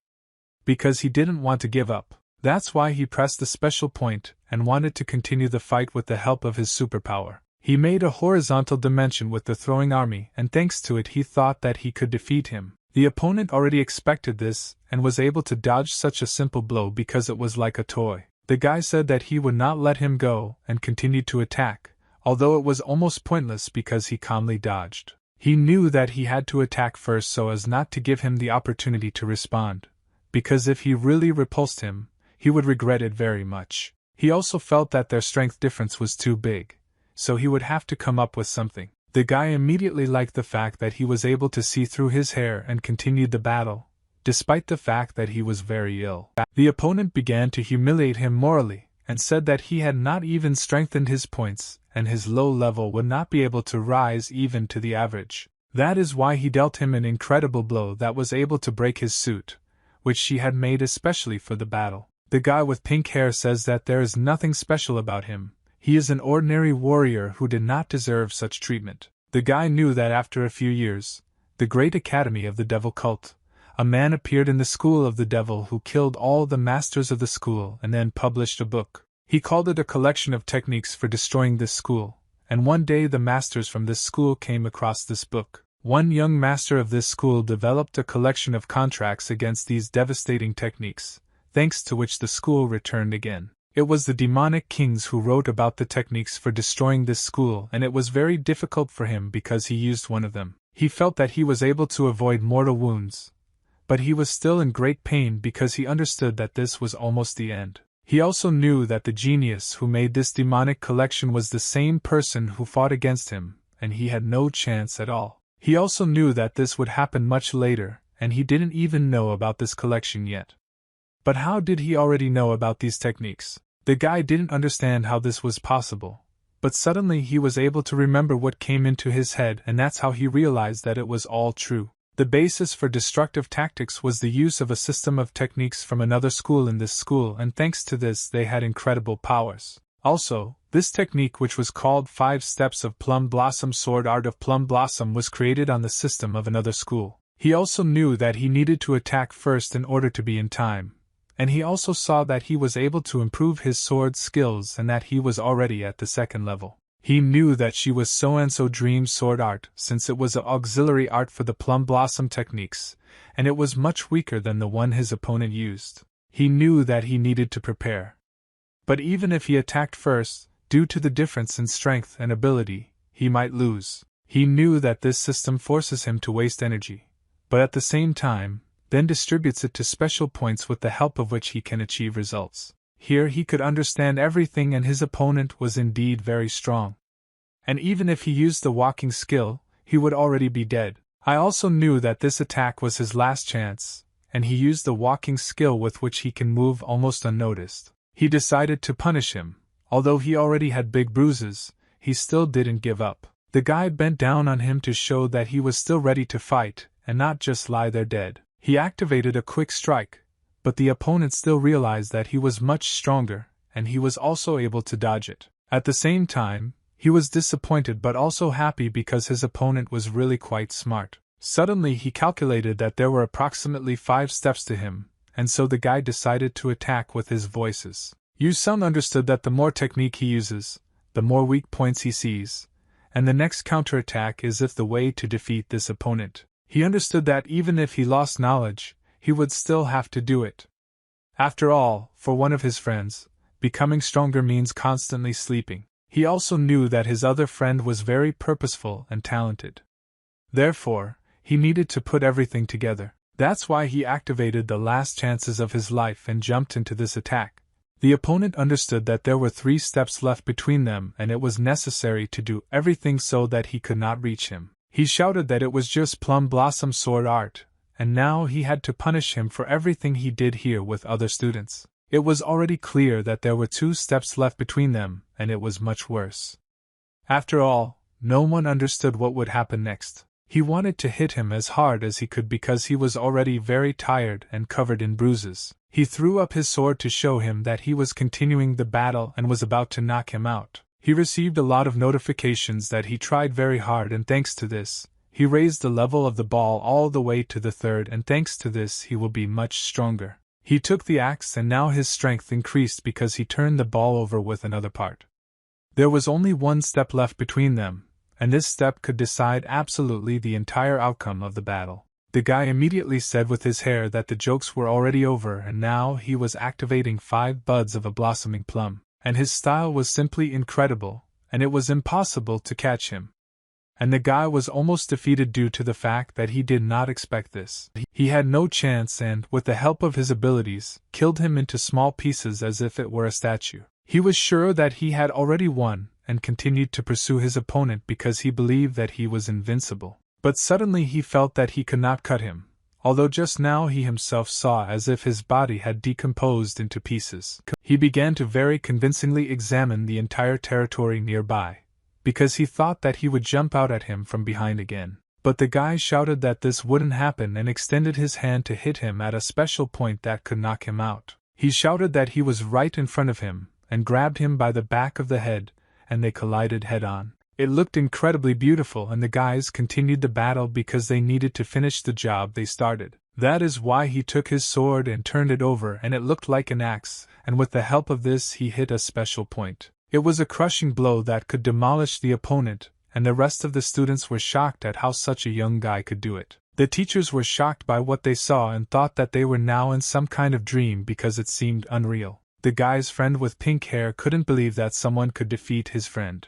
Because he didn't want to give up. That's why he pressed the special point and wanted to continue the fight with the help of his superpower. He made a horizontal dimension with the throwing army, and thanks to it he thought that he could defeat him. The opponent already expected this, and was able to dodge such a simple blow because it was like a toy. The guy said that he would not let him go, and continued to attack, although it was almost pointless because he calmly dodged. He knew that he had to attack first so as not to give him the opportunity to respond, because if he really repulsed him, he would regret it very much. He also felt that their strength difference was too big, so he would have to come up with something. The guy immediately liked the fact that he was able to see through his hair and continued the battle, despite the fact that he was very ill. The opponent began to humiliate him morally, and said that he had not even strengthened his points, and his low level would not be able to rise even to the average. That is why he dealt him an incredible blow that was able to break his suit, which she had made especially for the battle. The guy with pink hair says that there is nothing special about him. He is an ordinary warrior who did not deserve such treatment. The guy knew that after a few years, the great academy of the devil cult, a man appeared in the school of the devil who killed all the masters of the school and then published a book. He called it a collection of techniques for destroying this school, and one day the masters from this school came across this book. One young master of this school developed a collection of contracts against these devastating techniques, thanks to which the school returned again. It was the demonic kings who wrote about the techniques for destroying this school, and it was very difficult for him because he used one of them. He felt that he was able to avoid mortal wounds, but he was still in great pain because he understood that this was almost the end. He also knew that the genius who made this demonic collection was the same person who fought against him, and he had no chance at all. He also knew that this would happen much later, and he didn't even know about this collection yet. But how did he already know about these techniques? The guy didn't understand how this was possible, but suddenly he was able to remember what came into his head, and that's how he realized that it was all true. The basis for destructive tactics was the use of a system of techniques from another school in this school, and thanks to this they had incredible powers. Also, this technique, which was called 5 Steps of Plum Blossom Sword Art of Plum Blossom, was created on the system of another school. He also knew that he needed to attack first in order to be in time, and he also saw that he was able to improve his sword skills and that he was already at the 2nd level. He knew that she was so-and-so Dream Sword Art, since it was an auxiliary art for the Plum Blossom techniques, and it was much weaker than the one his opponent used. He knew that he needed to prepare. But even if he attacked first, due to the difference in strength and ability, he might lose. He knew that this system forces him to waste energy, but at the same time, then distributes it to special points with the help of which he can achieve results. Here he could understand everything, and his opponent was indeed very strong. And even if he used the walking skill, he would already be dead. I also knew that this attack was his last chance, and he used the walking skill with which he can move almost unnoticed. He decided to punish him. Although he already had big bruises, he still didn't give up. The guy bent down on him to show that he was still ready to fight, and not just lie there dead. He activated a quick strike, but the opponent still realized that he was much stronger, and he was also able to dodge it. At the same time, he was disappointed but also happy because his opponent was really quite smart. Suddenly he calculated that there were approximately 5 steps to him, and so the guy decided to attack with his voices. Yu Sung understood that the more technique he uses, the more weak points he sees, and the next counterattack is the way to defeat this opponent. He understood that even if he lost knowledge, he would still have to do it. After all, for one of his friends, becoming stronger means constantly sleeping. He also knew that his other friend was very purposeful and talented. Therefore, he needed to put everything together. That's why he activated the last chances of his life and jumped into this attack. The opponent understood that there were 3 steps left between them, and it was necessary to do everything so that he could not reach him. He shouted that it was just Plum Blossom Sword Art, and now he had to punish him for everything he did here with other students. It was already clear that there were 2 steps left between them, and it was much worse. After all, no one understood what would happen next. He wanted to hit him as hard as he could because he was already very tired and covered in bruises. He threw up his sword to show him that he was continuing the battle and was about to knock him out. He received a lot of notifications that he tried very hard, and thanks to this, he raised the level of the ball all the way to the 3rd, and thanks to this he will be much stronger. He took the axe, and now his strength increased because he turned the ball over with another part. There was only 1 step left between them, and this step could decide absolutely the entire outcome of the battle. The guy immediately said with his hair that the jokes were already over, and now he was activating 5 buds of a blossoming plum. And his style was simply incredible, and it was impossible to catch him. And the guy was almost defeated due to the fact that he did not expect this. He had no chance and, with the help of his abilities, killed him into small pieces as if it were a statue. He was sure that he had already won, and continued to pursue his opponent because he believed that he was invincible. But suddenly he felt that he could not cut him, although just now he himself saw as if his body had decomposed into pieces. He began to very convincingly examine the entire territory nearby, because he thought that he would jump out at him from behind again. But the guy shouted that this wouldn't happen and extended his hand to hit him at a special point that could knock him out. He shouted that he was right in front of him, and grabbed him by the back of the head, and they collided head-on. It looked incredibly beautiful, and the guys continued the battle because they needed to finish the job they started. That is why he took his sword and turned it over, and it looked like an axe, and with the help of this he hit a special point. It was a crushing blow that could demolish the opponent, and the rest of the students were shocked at how such a young guy could do it. The teachers were shocked by what they saw and thought that they were now in some kind of dream because it seemed unreal. The guy's friend with pink hair couldn't believe that someone could defeat his friend.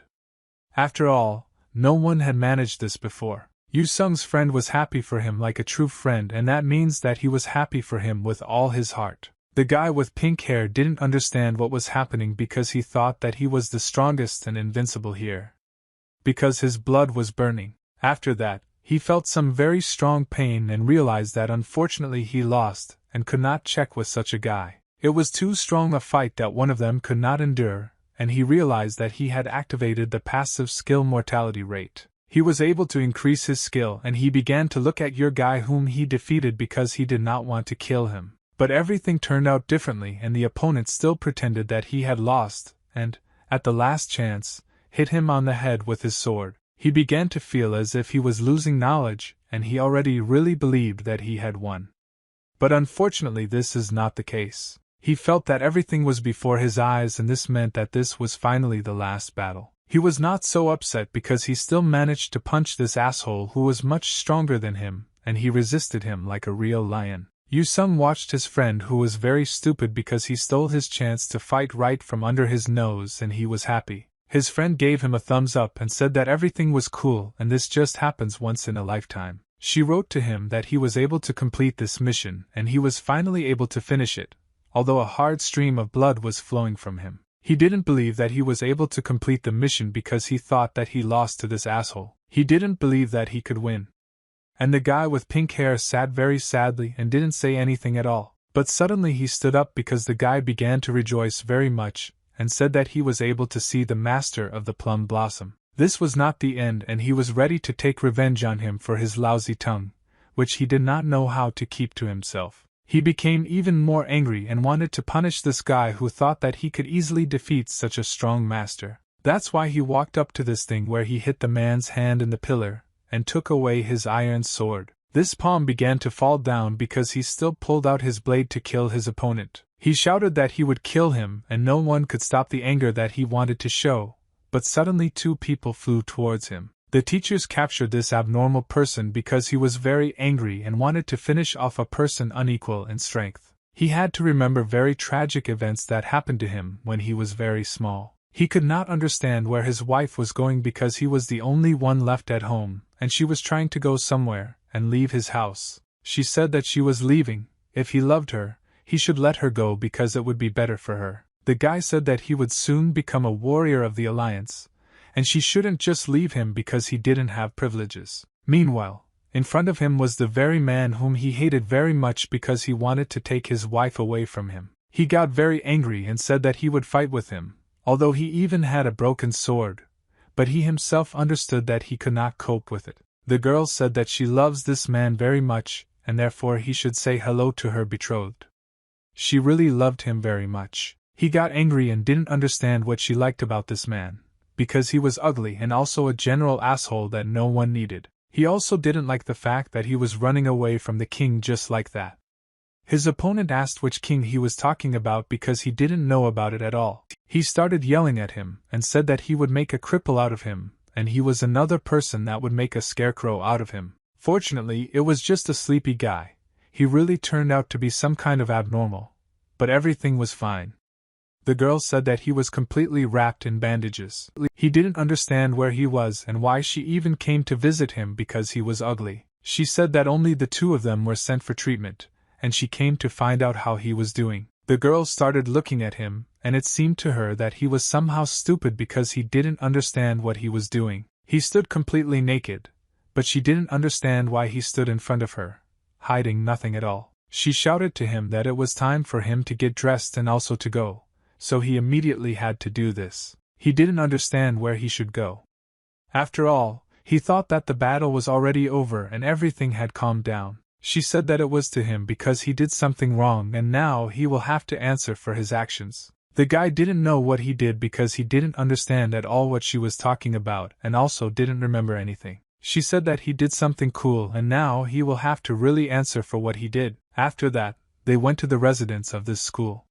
After all, no one had managed this before. Yu Sung's friend was happy for him like a true friend, and that means that he was happy for him with all his heart. The guy with pink hair didn't understand what was happening because he thought that he was the strongest and invincible here. Because his blood was burning. After that, he felt some very strong pain and realized that unfortunately he lost, and could not check with such a guy. It was too strong a fight that one of them could not endure, and he realized that he had activated the passive skill mortality rate. He was able to increase his skill, and he began to look at your guy whom he defeated because he did not want to kill him. But everything turned out differently, and the opponent still pretended that he had lost, and, at the last chance, hit him on the head with his sword. He began to feel as if he was losing knowledge, and he already really believed that he had won. But unfortunately this is not the case. He felt that everything was before his eyes, and this meant that this was finally the last battle. He was not so upset because he still managed to punch this asshole who was much stronger than him, and he resisted him like a real lion. Yu Sung watched his friend who was very stupid because he stole his chance to fight right from under his nose, and he was happy. His friend gave him a thumbs up and said that everything was cool and this just happens once in a lifetime. She wrote to him that he was able to complete this mission, and he was finally able to finish it, although a hard stream of blood was flowing from him. He didn't believe that he was able to complete the mission because he thought that he lost to this asshole. He didn't believe that he could win. And the guy with pink hair sat very sadly and didn't say anything at all. But suddenly he stood up because the guy began to rejoice very much, and said that he was able to see the master of the plum blossom. This was not the end, and he was ready to take revenge on him for his lousy tongue, which he did not know how to keep to himself. He became even more angry and wanted to punish this guy who thought that he could easily defeat such a strong master. That's why he walked up to this thing where he hit the man's hand in the pillar, and took away his iron sword. This palm began to fall down because he still pulled out his blade to kill his opponent. He shouted that he would kill him, and no one could stop the anger that he wanted to show, but suddenly two people flew towards him. The teachers captured this abnormal person because he was very angry and wanted to finish off a person unequal in strength. He had to remember very tragic events that happened to him when he was very small. He could not understand where his wife was going because he was the only one left at home, and she was trying to go somewhere and leave his house. She said that she was leaving. If he loved her, he should let her go because it would be better for her. The guy said that he would soon become a warrior of the Alliance, and she shouldn't just leave him because he didn't have privileges. Meanwhile, in front of him was the very man whom he hated very much because he wanted to take his wife away from him. He got very angry and said that he would fight with him, although he even had a broken sword, but he himself understood that he could not cope with it. The girl said that she loves this man very much, and therefore he should say hello to her betrothed. She really loved him very much. He got angry and didn't understand what she liked about this man, because he was ugly and also a general asshole that no one needed. He also didn't like the fact that he was running away from the king just like that. His opponent asked which king he was talking about because he didn't know about it at all. He started yelling at him and said that he would make a cripple out of him, and he was another person that would make a scarecrow out of him. Fortunately, it was just a sleepy guy. He really turned out to be some kind of abnormal, but everything was fine. The girl said that he was completely wrapped in bandages. He didn't understand where he was and why she even came to visit him because he was ugly. She said that only the two of them were sent for treatment, and she came to find out how he was doing. The girl started looking at him, and it seemed to her that he was somehow stupid because he didn't understand what he was doing. He stood completely naked, but she didn't understand why he stood in front of her, hiding nothing at all. She shouted to him that it was time for him to get dressed and also to go, so he immediately had to do this. He didn't understand where he should go. After all, he thought that the battle was already over and everything had calmed down. She said that it was to him because he did something wrong and now he will have to answer for his actions. The guy didn't know what he did because he didn't understand at all what she was talking about and also didn't remember anything. She said that he did something cool and now he will have to really answer for what he did. After that, they went to the residence of this school.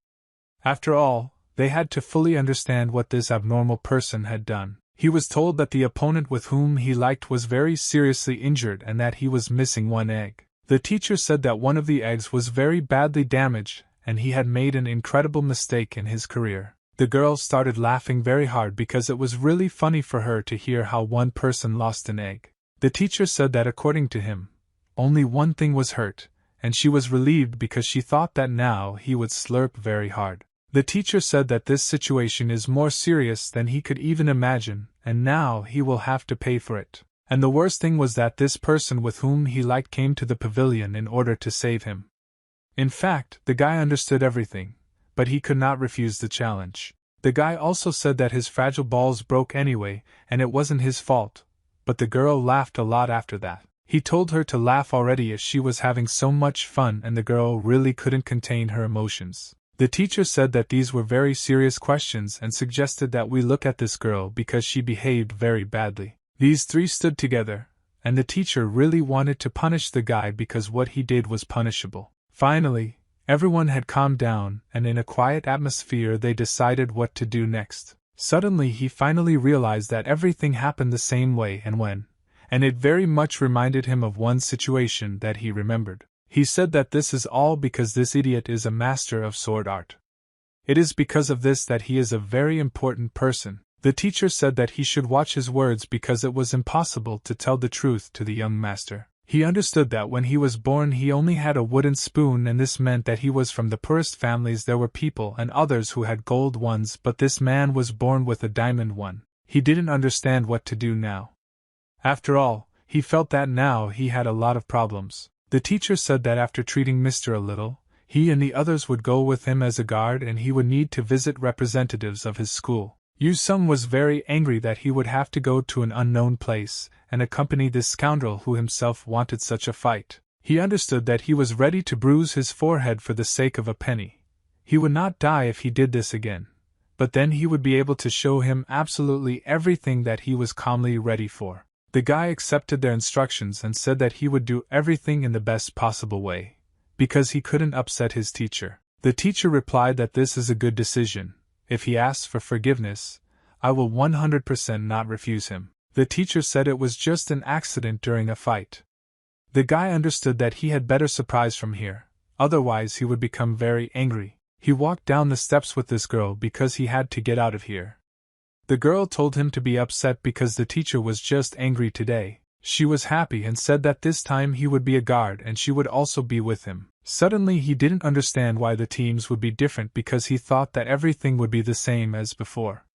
After all, they had to fully understand what this abnormal person had done. He was told that the opponent with whom he liked was very seriously injured and that he was missing one egg. The teacher said that one of the eggs was very badly damaged and he had made an incredible mistake in his career. The girl started laughing very hard because it was really funny for her to hear how one person lost an egg. The teacher said that according to him, only one thing was hurt, and she was relieved because she thought that now he would slurp very hard. The teacher said that this situation is more serious than he could even imagine, and now he will have to pay for it. And the worst thing was that this person with whom he liked came to the pavilion in order to save him. In fact, the guy understood everything, but he could not refuse the challenge. The guy also said that his fragile balls broke anyway, and it wasn't his fault, but the girl laughed a lot after that. He told her to laugh already as she was having so much fun and the girl really couldn't contain her emotions. The teacher said that these were very serious questions and suggested that we look at this girl because she behaved very badly. These three stood together, and the teacher really wanted to punish the guy because what he did was punishable. Finally, everyone had calmed down, and in a quiet atmosphere they decided what to do next. Suddenly he finally realized that everything happened the same way and it very much reminded him of one situation that he remembered. He said that this is all because this idiot is a master of sword art. It is because of this that he is a very important person. The teacher said that he should watch his words because it was impossible to tell the truth to the young master. He understood that when he was born he only had a wooden spoon and this meant that he was from the poorest families. There were people and others who had gold ones, but this man was born with a diamond one. He didn't understand what to do now. After all, he felt that now he had a lot of problems. The teacher said that after treating Mr. a little, he and the others would go with him as a guard and he would need to visit representatives of his school. Yu Sung was very angry that he would have to go to an unknown place and accompany this scoundrel who himself wanted such a fight. He understood that he was ready to bruise his forehead for the sake of a penny. He would not die if he did this again, but then he would be able to show him absolutely everything that he was calmly ready for. The guy accepted their instructions and said that he would do everything in the best possible way, because he couldn't upset his teacher. The teacher replied that this is a good decision. If he asks for forgiveness, I will 100% not refuse him. The teacher said it was just an accident during a fight. The guy understood that he had better surprise from here, otherwise he would become very angry. He walked down the steps with this girl because he had to get out of here. The girl told him to be upset because the teacher was just angry today. She was happy and said that this time he would be a guard and she would also be with him. Suddenly he didn't understand why the teams would be different because he thought that everything would be the same as before.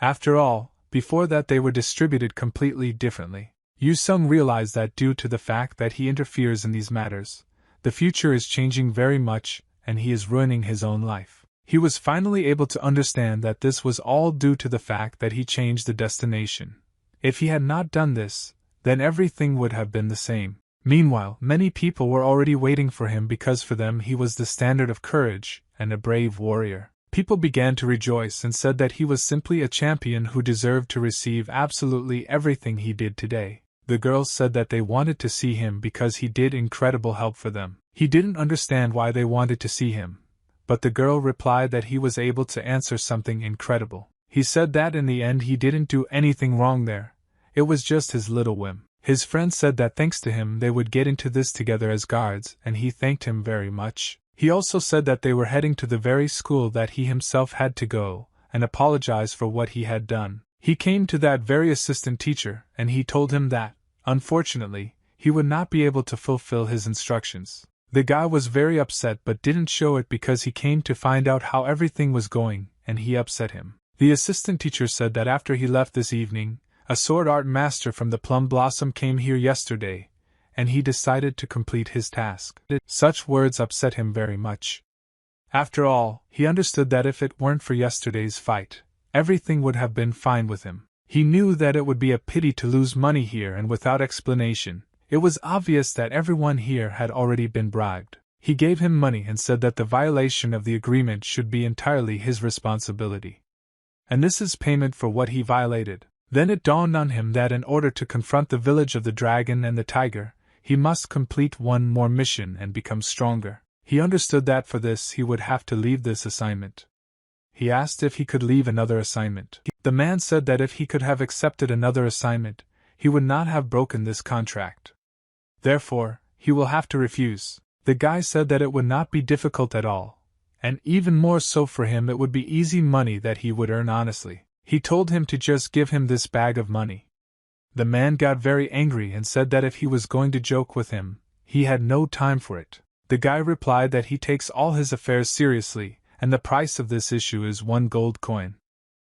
After all, before that they were distributed completely differently. Yu Sung realized that due to the fact that he interferes in these matters, the future is changing very much and he is ruining his own life. He was finally able to understand that this was all due to the fact that he changed the destination. If he had not done this, then everything would have been the same. Meanwhile, many people were already waiting for him because for them he was the standard of courage and a brave warrior. People began to rejoice and said that he was simply a champion who deserved to receive absolutely everything he did today. The girls said that they wanted to see him because he did incredible help for them. He didn't understand why they wanted to see him, but the girl replied that he was able to answer something incredible. He said that in the end he didn't do anything wrong there. It was just his little whim. His friends said that thanks to him they would get into this together as guards, and he thanked him very much. He also said that they were heading to the very school that he himself had to go, and apologized for what he had done. He came to that very assistant teacher, and he told him that, unfortunately, he would not be able to fulfill his instructions. The guy was very upset but didn't show it because he came to find out how everything was going, and he upset him. The assistant teacher said that after he left this evening, a sword art master from the Plum Blossom came here yesterday, and he decided to complete his task. Such words upset him very much. After all, he understood that if it weren't for yesterday's fight, everything would have been fine with him. He knew that it would be a pity to lose money here, and without explanation, it was obvious that everyone here had already been bribed. He gave him money and said that the violation of the agreement should be entirely his responsibility. And this is payment for what he violated. Then it dawned on him that in order to confront the village of the dragon and the tiger, he must complete one more mission and become stronger. He understood that for this he would have to leave this assignment. He asked if he could leave another assignment. The man said that if he could have accepted another assignment, he would not have broken this contract. Therefore, he will have to refuse. The guy said that it would not be difficult at all, and even more so for him it would be easy money that he would earn honestly. He told him to just give him this bag of money. The man got very angry and said that if he was going to joke with him, he had no time for it. The guy replied that he takes all his affairs seriously, and the price of this issue is 1 gold coin.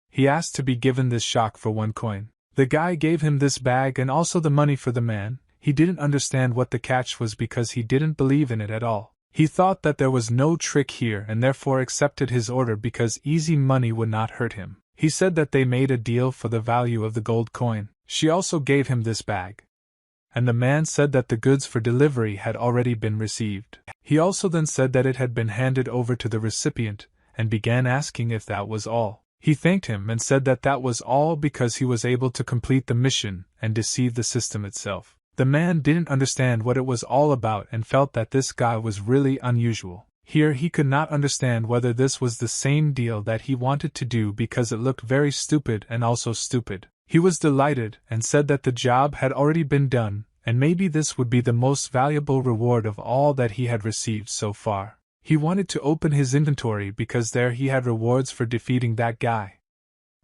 He asked to be given this shock for 1 coin. The guy gave him this bag and also the money for the man. He didn't understand what the catch was because he didn't believe in it at all. He thought that there was no trick here and therefore accepted his order because easy money would not hurt him. He said that they made a deal for the value of the gold coin. She also gave him this bag. And the man said that the goods for delivery had already been received. He also then said that it had been handed over to the recipient, and began asking if that was all. He thanked him and said that that was all because he was able to complete the mission and deceive the system itself. The man didn't understand what it was all about and felt that this guy was really unusual. Here he could not understand whether this was the same deal that he wanted to do because it looked very stupid and also stupid. He was delighted and said that the job had already been done, and maybe this would be the most valuable reward of all that he had received so far. He wanted to open his inventory because there he had rewards for defeating that guy.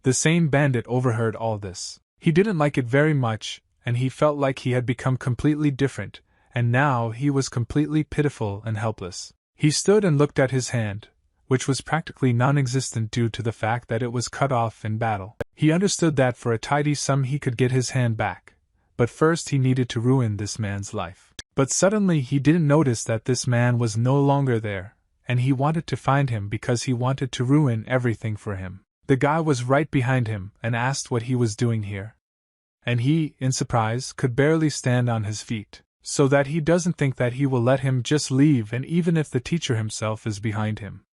The same bandit overheard all this. He didn't like it very much, and he felt like he had become completely different, and now he was completely pitiful and helpless. He stood and looked at his hand, which was practically non-existent due to the fact that it was cut off in battle. He understood that for a tidy sum he could get his hand back, but first he needed to ruin this man's life. But suddenly he didn't notice that this man was no longer there, and he wanted to find him because he wanted to ruin everything for him. The guy was right behind him and asked what he was doing here. And he, in surprise, could barely stand on his feet, so that he doesn't think that he will let him just leave, and even if the teacher himself is behind him.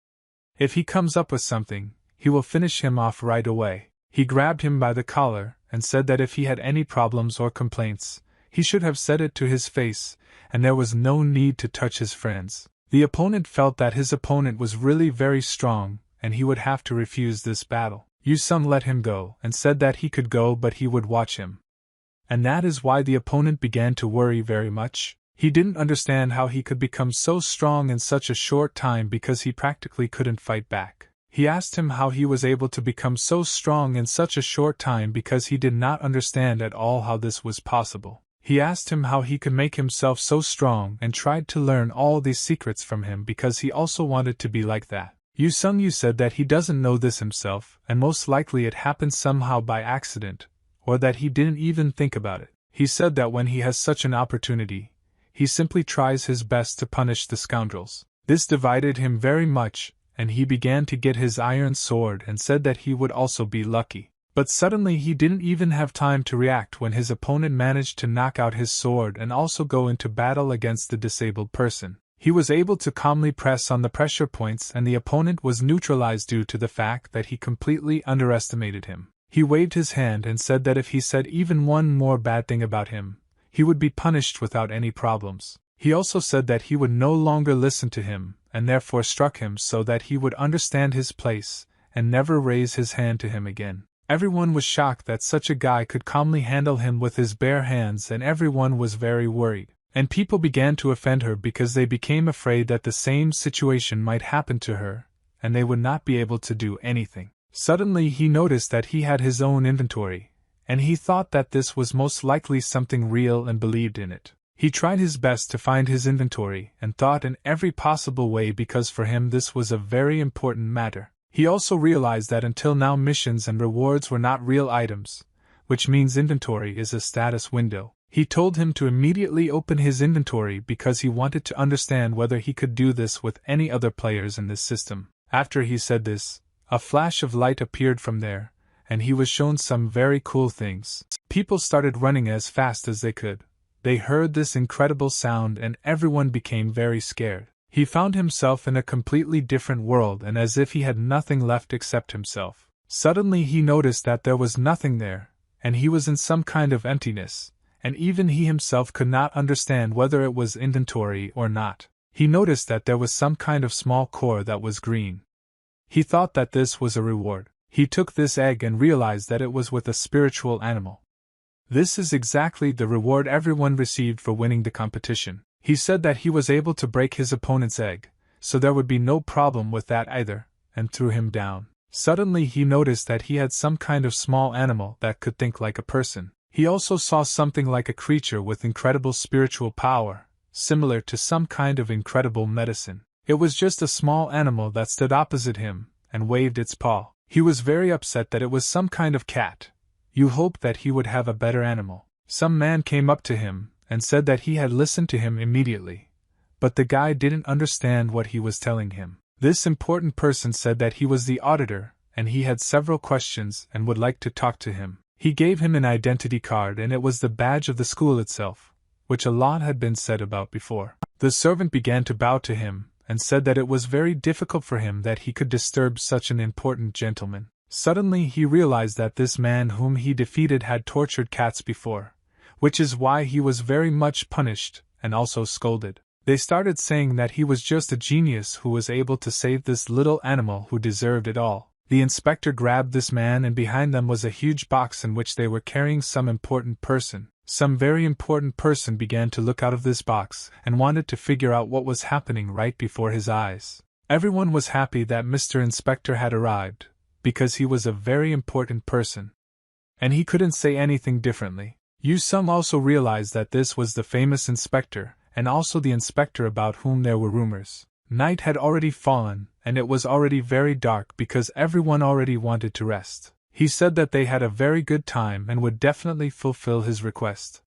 If he comes up with something, he will finish him off right away. He grabbed him by the collar and said that if he had any problems or complaints, he should have said it to his face, and there was no need to touch his friends. The opponent felt that his opponent was really very strong, and he would have to refuse this battle. Yu-sung let him go and said that he could go but he would watch him. And that is why the opponent began to worry very much. He didn't understand how he could become so strong in such a short time because he practically couldn't fight back. He asked him how he was able to become so strong in such a short time because he did not understand at all how this was possible. He asked him how he could make himself so strong and tried to learn all these secrets from him because he also wanted to be like that. Yu said that he doesn't know this himself, and most likely it happened somehow by accident, or that he didn't even think about it. He said that when he has such an opportunity, he simply tries his best to punish the scoundrels. This divided him very much, and he began to get his iron sword and said that he would also be lucky. But suddenly he didn't even have time to react when his opponent managed to knock out his sword and also go into battle against the disabled person. He was able to calmly press on the pressure points and the opponent was neutralized due to the fact that he completely underestimated him. He waved his hand and said that if he said even one more bad thing about him, he would be punished without any problems. He also said that he would no longer listen to him, and therefore struck him so that he would understand his place, and never raise his hand to him again. Everyone was shocked that such a guy could calmly handle him with his bare hands, and everyone was very worried. And people began to offend her because they became afraid that the same situation might happen to her, and they would not be able to do anything. Suddenly he noticed that he had his own inventory, and he thought that this was most likely something real and believed in it. He tried his best to find his inventory and thought in every possible way because for him this was a very important matter. He also realized that until now missions and rewards were not real items, which means inventory is a status window. He told him to immediately open his inventory because he wanted to understand whether he could do this with any other players in this system. After he said this, a flash of light appeared from there, and he was shown some very cool things. People started running as fast as they could. They heard this incredible sound and everyone became very scared. He found himself in a completely different world and as if he had nothing left except himself. Suddenly he noticed that there was nothing there, and he was in some kind of emptiness, and even he himself could not understand whether it was inventory or not. He noticed that there was some kind of small core that was green. He thought that this was a reward. He took this egg and realized that it was with a spiritual animal. This is exactly the reward everyone received for winning the competition. He said that he was able to break his opponent's egg, so there would be no problem with that either, and threw him down. Suddenly he noticed that he had some kind of small animal that could think like a person. He also saw something like a creature with incredible spiritual power, similar to some kind of incredible medicine. It was just a small animal that stood opposite him, and waved its paw. He was very upset that it was some kind of cat. You hoped that he would have a better animal. Some man came up to him, and said that he had listened to him immediately. But the guy didn't understand what he was telling him. This important person said that he was the auditor, and he had several questions and would like to talk to him. He gave him an identity card and it was the badge of the school itself, which a lot had been said about before. The servant began to bow to him, and said that it was very difficult for him that he could disturb such an important gentleman. Suddenly he realized that this man whom he defeated had tortured cats before, which is why he was very much punished, and also scolded. They started saying that he was just a genius who was able to save this little animal who deserved it all. The inspector grabbed this man and behind them was a huge box in which they were carrying some important person. Some very important person began to look out of this box and wanted to figure out what was happening right before his eyes. Everyone was happy that Mr. Inspector had arrived, because he was a very important person. And he couldn't say anything differently. You some also realized that this was the famous inspector, and also the inspector about whom there were rumors. Night had already fallen, and it was already very dark because everyone already wanted to rest. He said that they had a very good time and would definitely fulfill his request.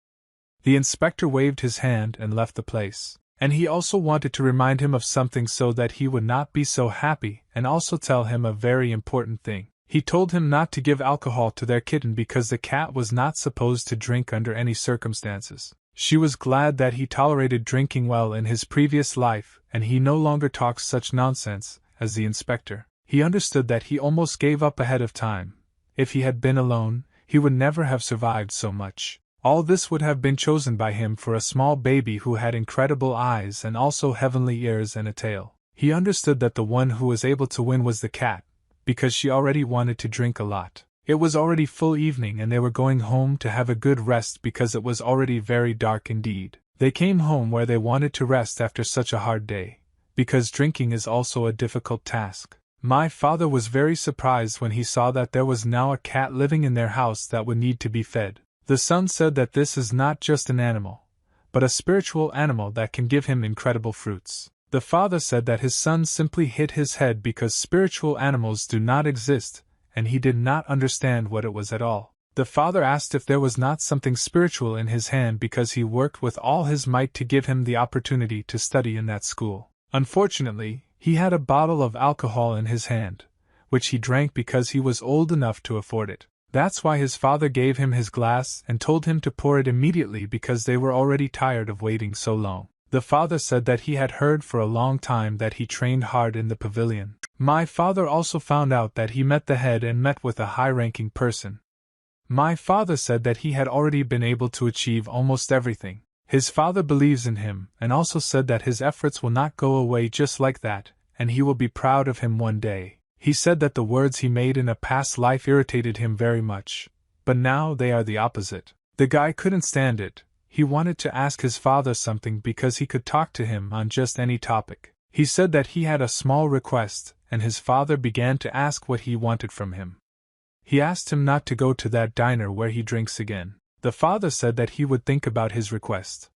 The inspector waved his hand and left the place. And he also wanted to remind him of something so that he would not be so happy, and also tell him a very important thing. He told him not to give alcohol to their kitten because the cat was not supposed to drink under any circumstances. She was glad that he tolerated drinking well in his previous life, and he no longer talks such nonsense, as the inspector. He understood that he almost gave up ahead of time. If he had been alone, he would never have survived so much. All this would have been chosen by him for a small baby who had incredible eyes and also heavenly ears and a tail. He understood that the one who was able to win was the cat, because she already wanted to drink a lot. It was already full evening and they were going home to have a good rest because it was already very dark indeed. They came home where they wanted to rest after such a hard day, because drinking is also a difficult task. My father was very surprised when he saw that there was now a cat living in their house that would need to be fed. The son said that this is not just an animal, but a spiritual animal that can give him incredible fruits. The father said that his son simply hit his head because spiritual animals do not exist, and he did not understand what it was at all. The father asked if there was not something spiritual in his hand because he worked with all his might to give him the opportunity to study in that school. Unfortunately, he had a bottle of alcohol in his hand, which he drank because he was old enough to afford it. That's why his father gave him his glass and told him to pour it immediately because they were already tired of waiting so long. The father said that he had heard for a long time that he trained hard in the pavilion. My father also found out that he met the head and met with a high-ranking person. My father said that he had already been able to achieve almost everything. His father believes in him and also said that his efforts will not go away just like that, and he will be proud of him one day. He said that the words he made in a past life irritated him very much, but now they are the opposite. The guy couldn't stand it. He wanted to ask his father something because he could talk to him on just any topic. He said that he had a small request, and his father began to ask what he wanted from him. He asked him not to go to that diner where he drinks again. The father said that he would think about his request.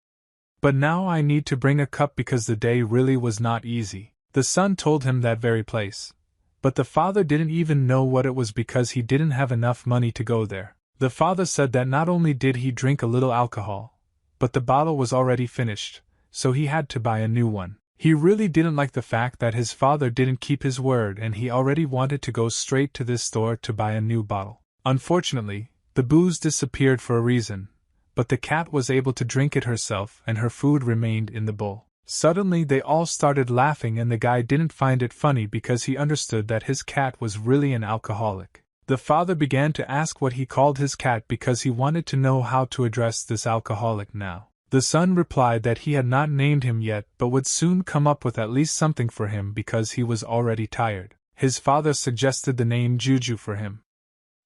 But now I need to bring a cup because the day really was not easy. The son told him that very place. But the father didn't even know what it was because he didn't have enough money to go there. The father said that not only did he drink a little alcohol, but the bottle was already finished, so he had to buy a new one. He really didn't like the fact that his father didn't keep his word and he already wanted to go straight to this store to buy a new bottle. Unfortunately, the booze disappeared for a reason, but the cat was able to drink it herself and her food remained in the bowl. Suddenly they all started laughing and the guy didn't find it funny because he understood that his cat was really an alcoholic. The father began to ask what he called his cat because he wanted to know how to address this alcoholic now. The son replied that he had not named him yet but would soon come up with at least something for him because he was already tired. His father suggested the name Juju for him.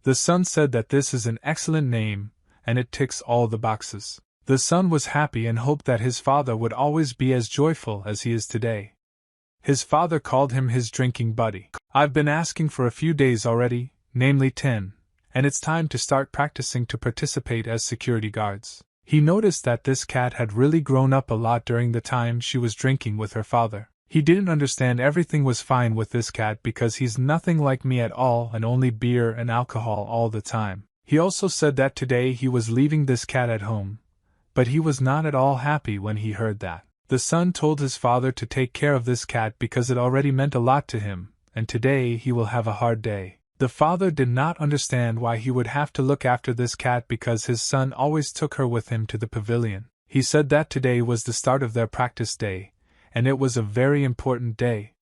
The son said that this is an excellent name, and it ticks all the boxes. The son was happy and hoped that his father would always be as joyful as he is today. His father called him his drinking buddy. I've been asking for a few days already, namely 10, and it's time to start practicing to participate as security guards. He noticed that this cat had really grown up a lot during the time she was drinking with her father. He didn't understand everything was fine with this cat because he's nothing like me at all and only beer and alcohol all the time. He also said that today he was leaving this cat at home, but he was not at all happy when he heard that. The son told his father to take care of this cat because it already meant a lot to him, and today he will have a hard day. The father did not understand why he would have to look after this cat because his son always took her with him to the pavilion. He said that today was the start of their practice day, and it was a very important day.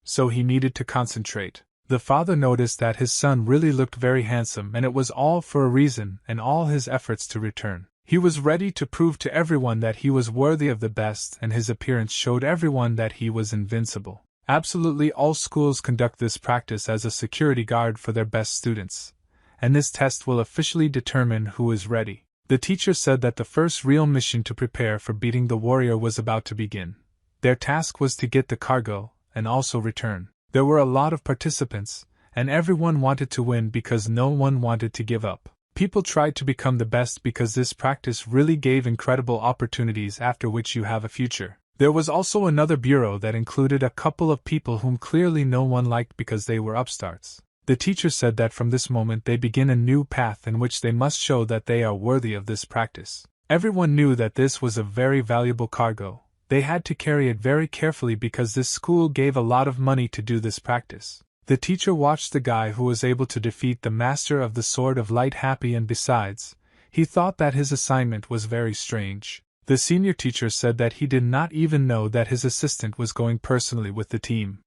So he needed to concentrate. The father noticed that his son really looked very handsome and it was all for a reason and all his efforts to return. He was ready to prove to everyone that he was worthy of the best and his appearance showed everyone that he was invincible. Absolutely all schools conduct this practice as a security guard for their best students, and this test will officially determine who is ready. The teacher said that the first real mission to prepare for beating the warrior was about to begin. Their task was to get the cargo, and also return. There were a lot of participants, and everyone wanted to win because no one wanted to give up. People tried to become the best because this practice really gave incredible opportunities after which you have a future. There was also another bureau that included a couple of people whom clearly no one liked because they were upstarts. The teacher said that from this moment they begin a new path in which they must show that they are worthy of this practice. Everyone knew that this was a very valuable cargo. They had to carry it very carefully because this school gave a lot of money to do this practice. The teacher watched the guy who was able to defeat the master of the Sword of Light happy and besides, he thought that his assignment was very strange. The senior teacher said that he did not even know that his assistant was going personally with the team.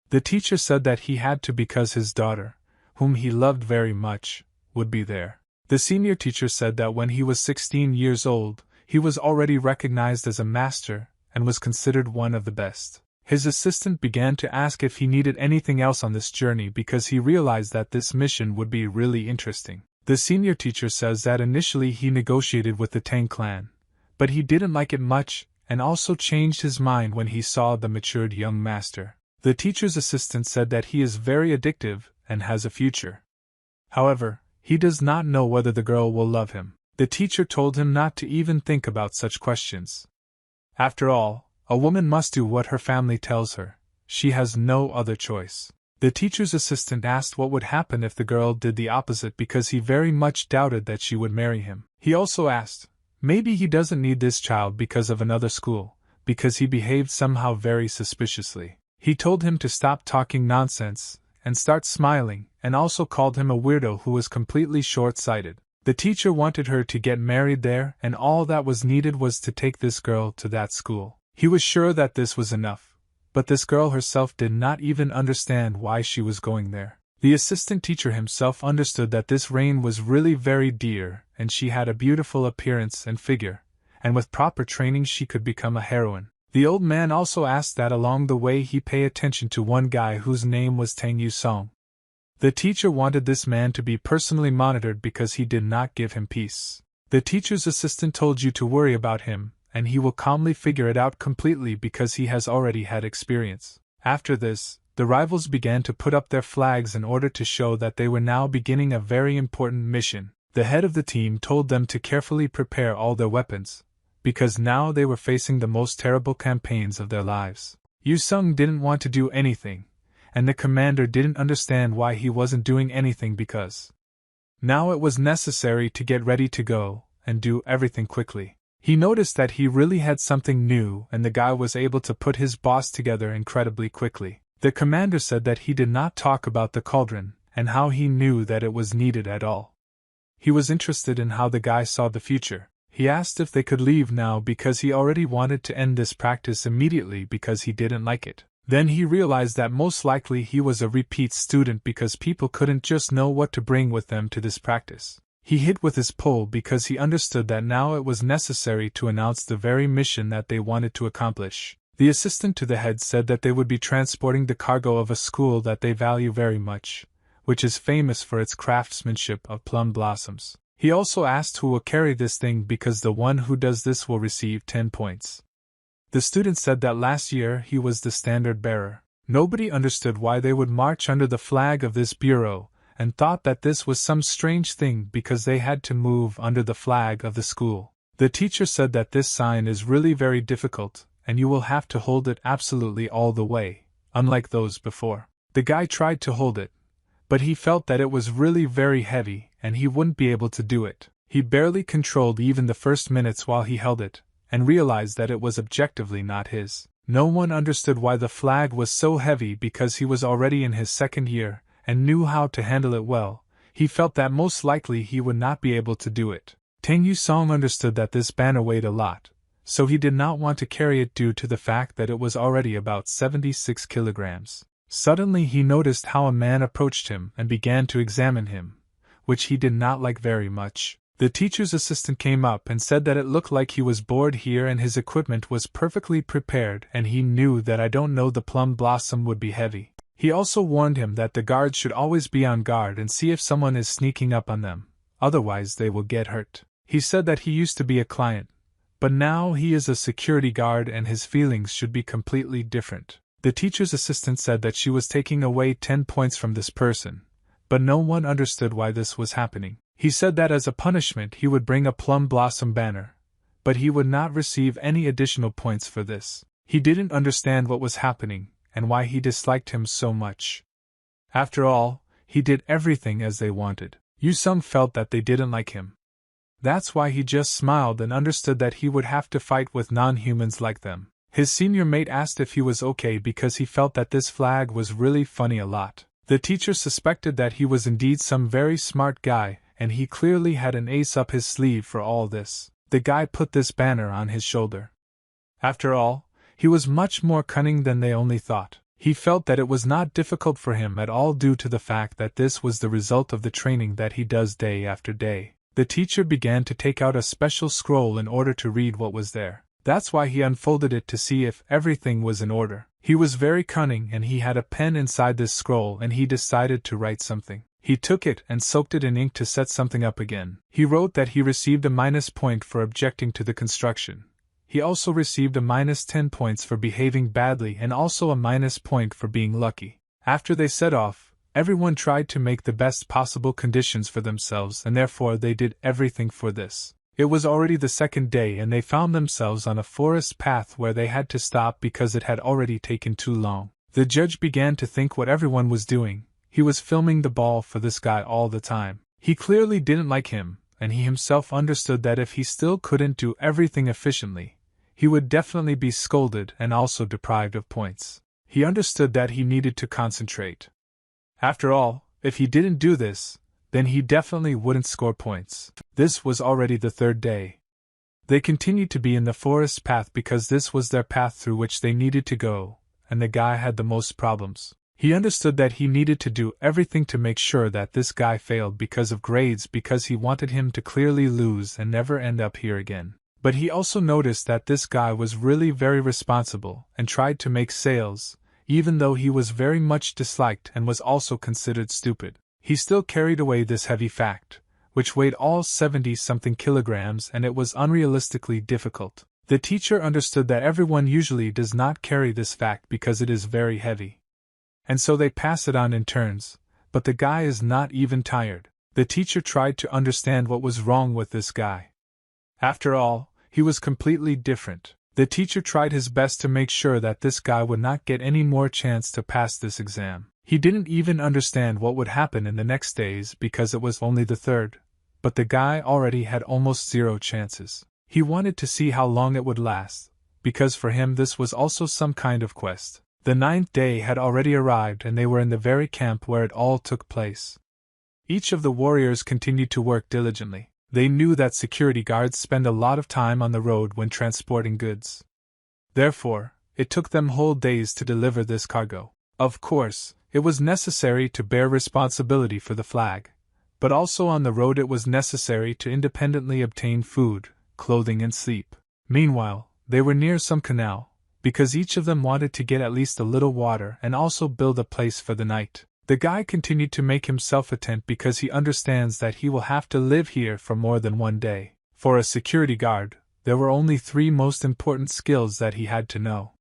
The teacher said that he had to because his daughter, whom he loved very much, would be there. The senior teacher said that when he was 16 years old, he was already recognized as a master and was considered one of the best. His assistant began to ask if he needed anything else on this journey because he realized that this mission would be really interesting. The senior teacher says that initially he negotiated with the Tang clan, but he didn't like it much and also changed his mind when he saw the matured young master. The teacher's assistant said that he is very addictive and has a future. However, he does not know whether the girl will love him. The teacher told him not to even think about such questions. After all, a woman must do what her family tells her. She has no other choice. The teacher's assistant asked what would happen if the girl did the opposite because he very much doubted that she would marry him. He also asked, maybe he doesn't need this child because of another school, because he behaved somehow very suspiciously. He told him to stop talking nonsense and start smiling, and also called him a weirdo who was completely short-sighted. The teacher wanted her to get married there, and all that was needed was to take this girl to that school. He was sure that this was enough, but this girl herself did not even understand why she was going there. The assistant teacher himself understood that this rain was really very dear, and she had a beautiful appearance and figure, and with proper training she could become a heroine. The old man also asked that along the way he pay attention to one guy whose name was Tang Yu-song. The teacher wanted this man to be personally monitored because he did not give him peace. The teacher's assistant told you to worry about him, and he will calmly figure it out completely because he has already had experience. After this, the rivals began to put up their flags in order to show that they were now beginning a very important mission. The head of the team told them to carefully prepare all their weapons, because now they were facing the most terrible campaigns of their lives. Yu-sung didn't want to do anything, and the commander didn't understand why he wasn't doing anything because now it was necessary to get ready to go and do everything quickly. He noticed that he really had something new, and the guy was able to put his boss together incredibly quickly. The commander said that he did not talk about the cauldron, and how he knew that it was needed at all. He was interested in how the guy saw the future. He asked if they could leave now because he already wanted to end this practice immediately because he didn't like it. Then he realized that most likely he was a repeat student because people couldn't just know what to bring with them to this practice. He hit with his pole because he understood that now it was necessary to announce the very mission that they wanted to accomplish. The assistant to the head said that they would be transporting the cargo of a school that they value very much, which is famous for its craftsmanship of plum blossoms. He also asked who will carry this thing because the one who does this will receive 10 points. The student said that last year he was the standard bearer. Nobody understood why they would march under the flag of this bureau, and thought that this was some strange thing because they had to move under the flag of the school. The teacher said that this sign is really very difficult, and you will have to hold it absolutely all the way, unlike those before. The guy tried to hold it, but he felt that it was really very heavy, and he wouldn't be able to do it. He barely controlled even the first minutes while he held it, and realized that it was objectively not his. No one understood why the flag was so heavy because he was already in his second year, and knew how to handle it well. He felt that most likely he would not be able to do it. Tang Yusong understood that this banner weighed a lot, so he did not want to carry it due to the fact that it was already about 76 kilograms. Suddenly he noticed how a man approached him and began to examine him, which he did not like very much. The teacher's assistant came up and said that it looked like he was bored here and his equipment was perfectly prepared, and he knew that I don't know the plum blossom would be heavy. He also warned him that the guards should always be on guard and see if someone is sneaking up on them, otherwise they will get hurt. He said that he used to be a client, but now he is a security guard and his feelings should be completely different. The teacher's assistant said that she was taking away 10 points from this person, but no one understood why this was happening. He said that as a punishment he would bring a plum blossom banner, but he would not receive any additional points for this. He didn't understand what was happening, and why he disliked him so much. After all, he did everything as they wanted. Yusung felt that they didn't like him. That's why he just smiled and understood that he would have to fight with non-humans like them. His senior mate asked if he was okay because he felt that this flag was really funny a lot. The teacher suspected that he was indeed some very smart guy, and he clearly had an ace up his sleeve for all this. The guy put this banner on his shoulder. After all, he was much more cunning than they only thought. He felt that it was not difficult for him at all due to the fact that this was the result of the training that he does day after day. The teacher began to take out a special scroll in order to read what was there. That's why he unfolded it to see if everything was in order. He was very cunning and he had a pen inside this scroll and he decided to write something. He took it and soaked it in ink to set something up again. He wrote that he received a -point for objecting to the construction. He also received a -10 points for behaving badly and also a -point for being lucky. After they set off, everyone tried to make the best possible conditions for themselves and therefore they did everything for this. It was already the second day and they found themselves on a forest path where they had to stop because it had already taken too long. The judge began to think what everyone was doing. He was filming the ball for this guy all the time. He clearly didn't like him, and he himself understood that if he still couldn't do everything efficiently, he would definitely be scolded and also deprived of points. He understood that he needed to concentrate. After all, if he didn't do this, then he definitely wouldn't score points. This was already the third day. They continued to be in the forest path because this was their path through which they needed to go, and the guy had the most problems. He understood that he needed to do everything to make sure that this guy failed because of grades because he wanted him to clearly lose and never end up here again. But he also noticed that this guy was really very responsible and tried to make sales, even though he was very much disliked and was also considered stupid. He still carried away this heavy fact, which weighed all 70-something kilograms and it was unrealistically difficult. The teacher understood that everyone usually does not carry this fact because it is very heavy. And so they pass it on in turns, but the guy is not even tired. The teacher tried to understand what was wrong with this guy. After all, he was completely different. The teacher tried his best to make sure that this guy would not get any more chance to pass this exam. He didn't even understand what would happen in the next days because it was only the third, but the guy already had almost 0 chances. He wanted to see how long it would last, because for him this was also some kind of quest. The 9th day had already arrived and they were in the very camp where it all took place. Each of the warriors continued to work diligently. They knew that security guards spend a lot of time on the road when transporting goods. Therefore, it took them whole days to deliver this cargo. Of course, it was necessary to bear responsibility for the flag, but also on the road it was necessary to independently obtain food, clothing and sleep. Meanwhile, they were near some canal, because each of them wanted to get at least a little water and also build a place for the night. The guy continued to make himself a tent because he understands that he will have to live here for more than one day. For a security guard, there were only 3 most important skills that he had to know.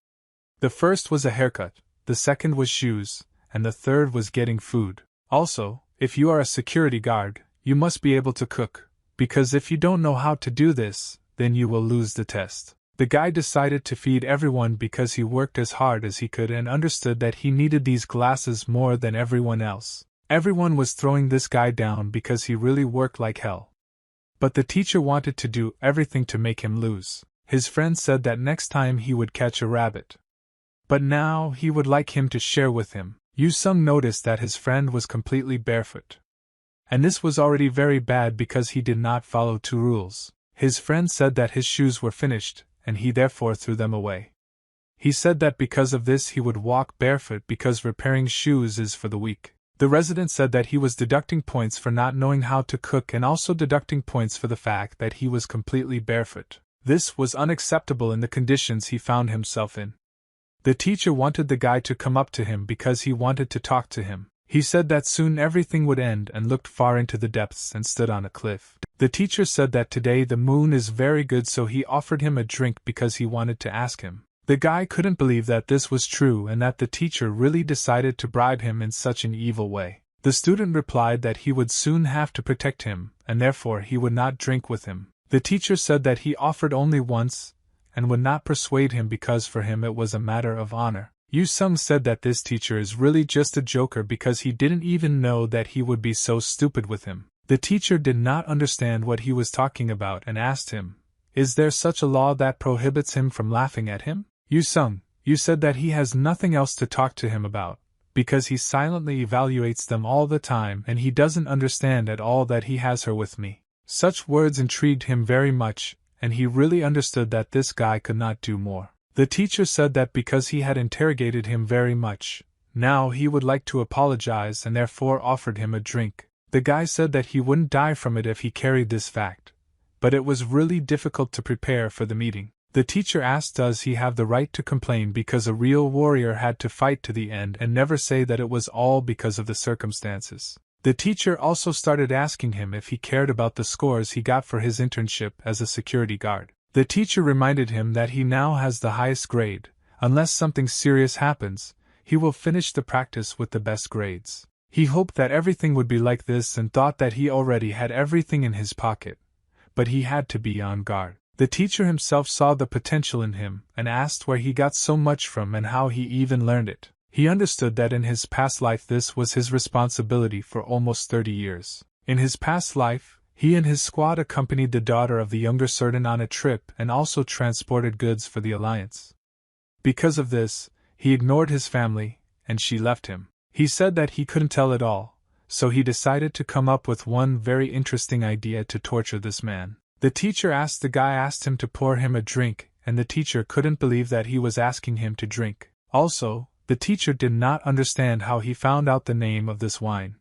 The first was a haircut, the second was shoes, and the third was getting food. Also, if you are a security guard, you must be able to cook, because if you don't know how to do this, then you will lose the test. The guy decided to feed everyone because he worked as hard as he could and understood that he needed these glasses more than everyone else. Everyone was throwing this guy down because he really worked like hell. But the teacher wanted to do everything to make him lose. His friend said that next time he would catch a rabbit. But now he would like him to share with him. Yu-sung noticed that his friend was completely barefoot. And this was already very bad because he did not follow 2 rules. His friend said that his shoes were finished, and he therefore threw them away. He said that because of this he would walk barefoot because repairing shoes is for the weak. The resident said that he was deducting points for not knowing how to cook and also deducting points for the fact that he was completely barefoot. This was unacceptable in the conditions he found himself in. The teacher wanted the guy to come up to him because he wanted to talk to him. He said that soon everything would end and looked far into the depths and stood on a cliff. The teacher said that today the moon is very good, so he offered him a drink because he wanted to ask him. The guy couldn't believe that this was true and that the teacher really decided to bribe him in such an evil way. The student replied that he would soon have to protect him, and therefore he would not drink with him. The teacher said that he offered only once, and would not persuade him because for him it was a matter of honor. Yu-sung said that this teacher is really just a joker because he didn't even know that he would be so stupid with him. The teacher did not understand what he was talking about and asked him, "Is there such a law that prohibits him from laughing at him?" Yu-sung, you said that he has nothing else to talk to him about, because he silently evaluates them all the time and he doesn't understand at all that he has her with me. Such words intrigued him very much, and he really understood that this guy could not do more. The teacher said that because he had interrogated him very much, now he would like to apologize and therefore offered him a drink. The guy said that he wouldn't die from it if he carried this fact, but it was really difficult to prepare for the meeting. The teacher asked, does he have the right to complain because a real warrior had to fight to the end and never say that it was all because of the circumstances. The teacher also started asking him if he cared about the scores he got for his internship as a security guard. The teacher reminded him that he now has the highest grade. Unless something serious happens, he will finish the practice with the best grades. He hoped that everything would be like this and thought that he already had everything in his pocket, but he had to be on guard. The teacher himself saw the potential in him and asked where he got so much from and how he even learned it. He understood that in his past life this was his responsibility for almost 30 years. In his past life, he and his squad accompanied the daughter of the younger Sultan on a trip and also transported goods for the alliance. Because of this, he ignored his family, and she left him. He said that he couldn't tell it all, so he decided to come up with one very interesting idea to torture this man. The teacher asked him to pour him a drink, and the teacher couldn't believe that he was asking him to drink. Also, the teacher did not understand how he found out the name of this wine.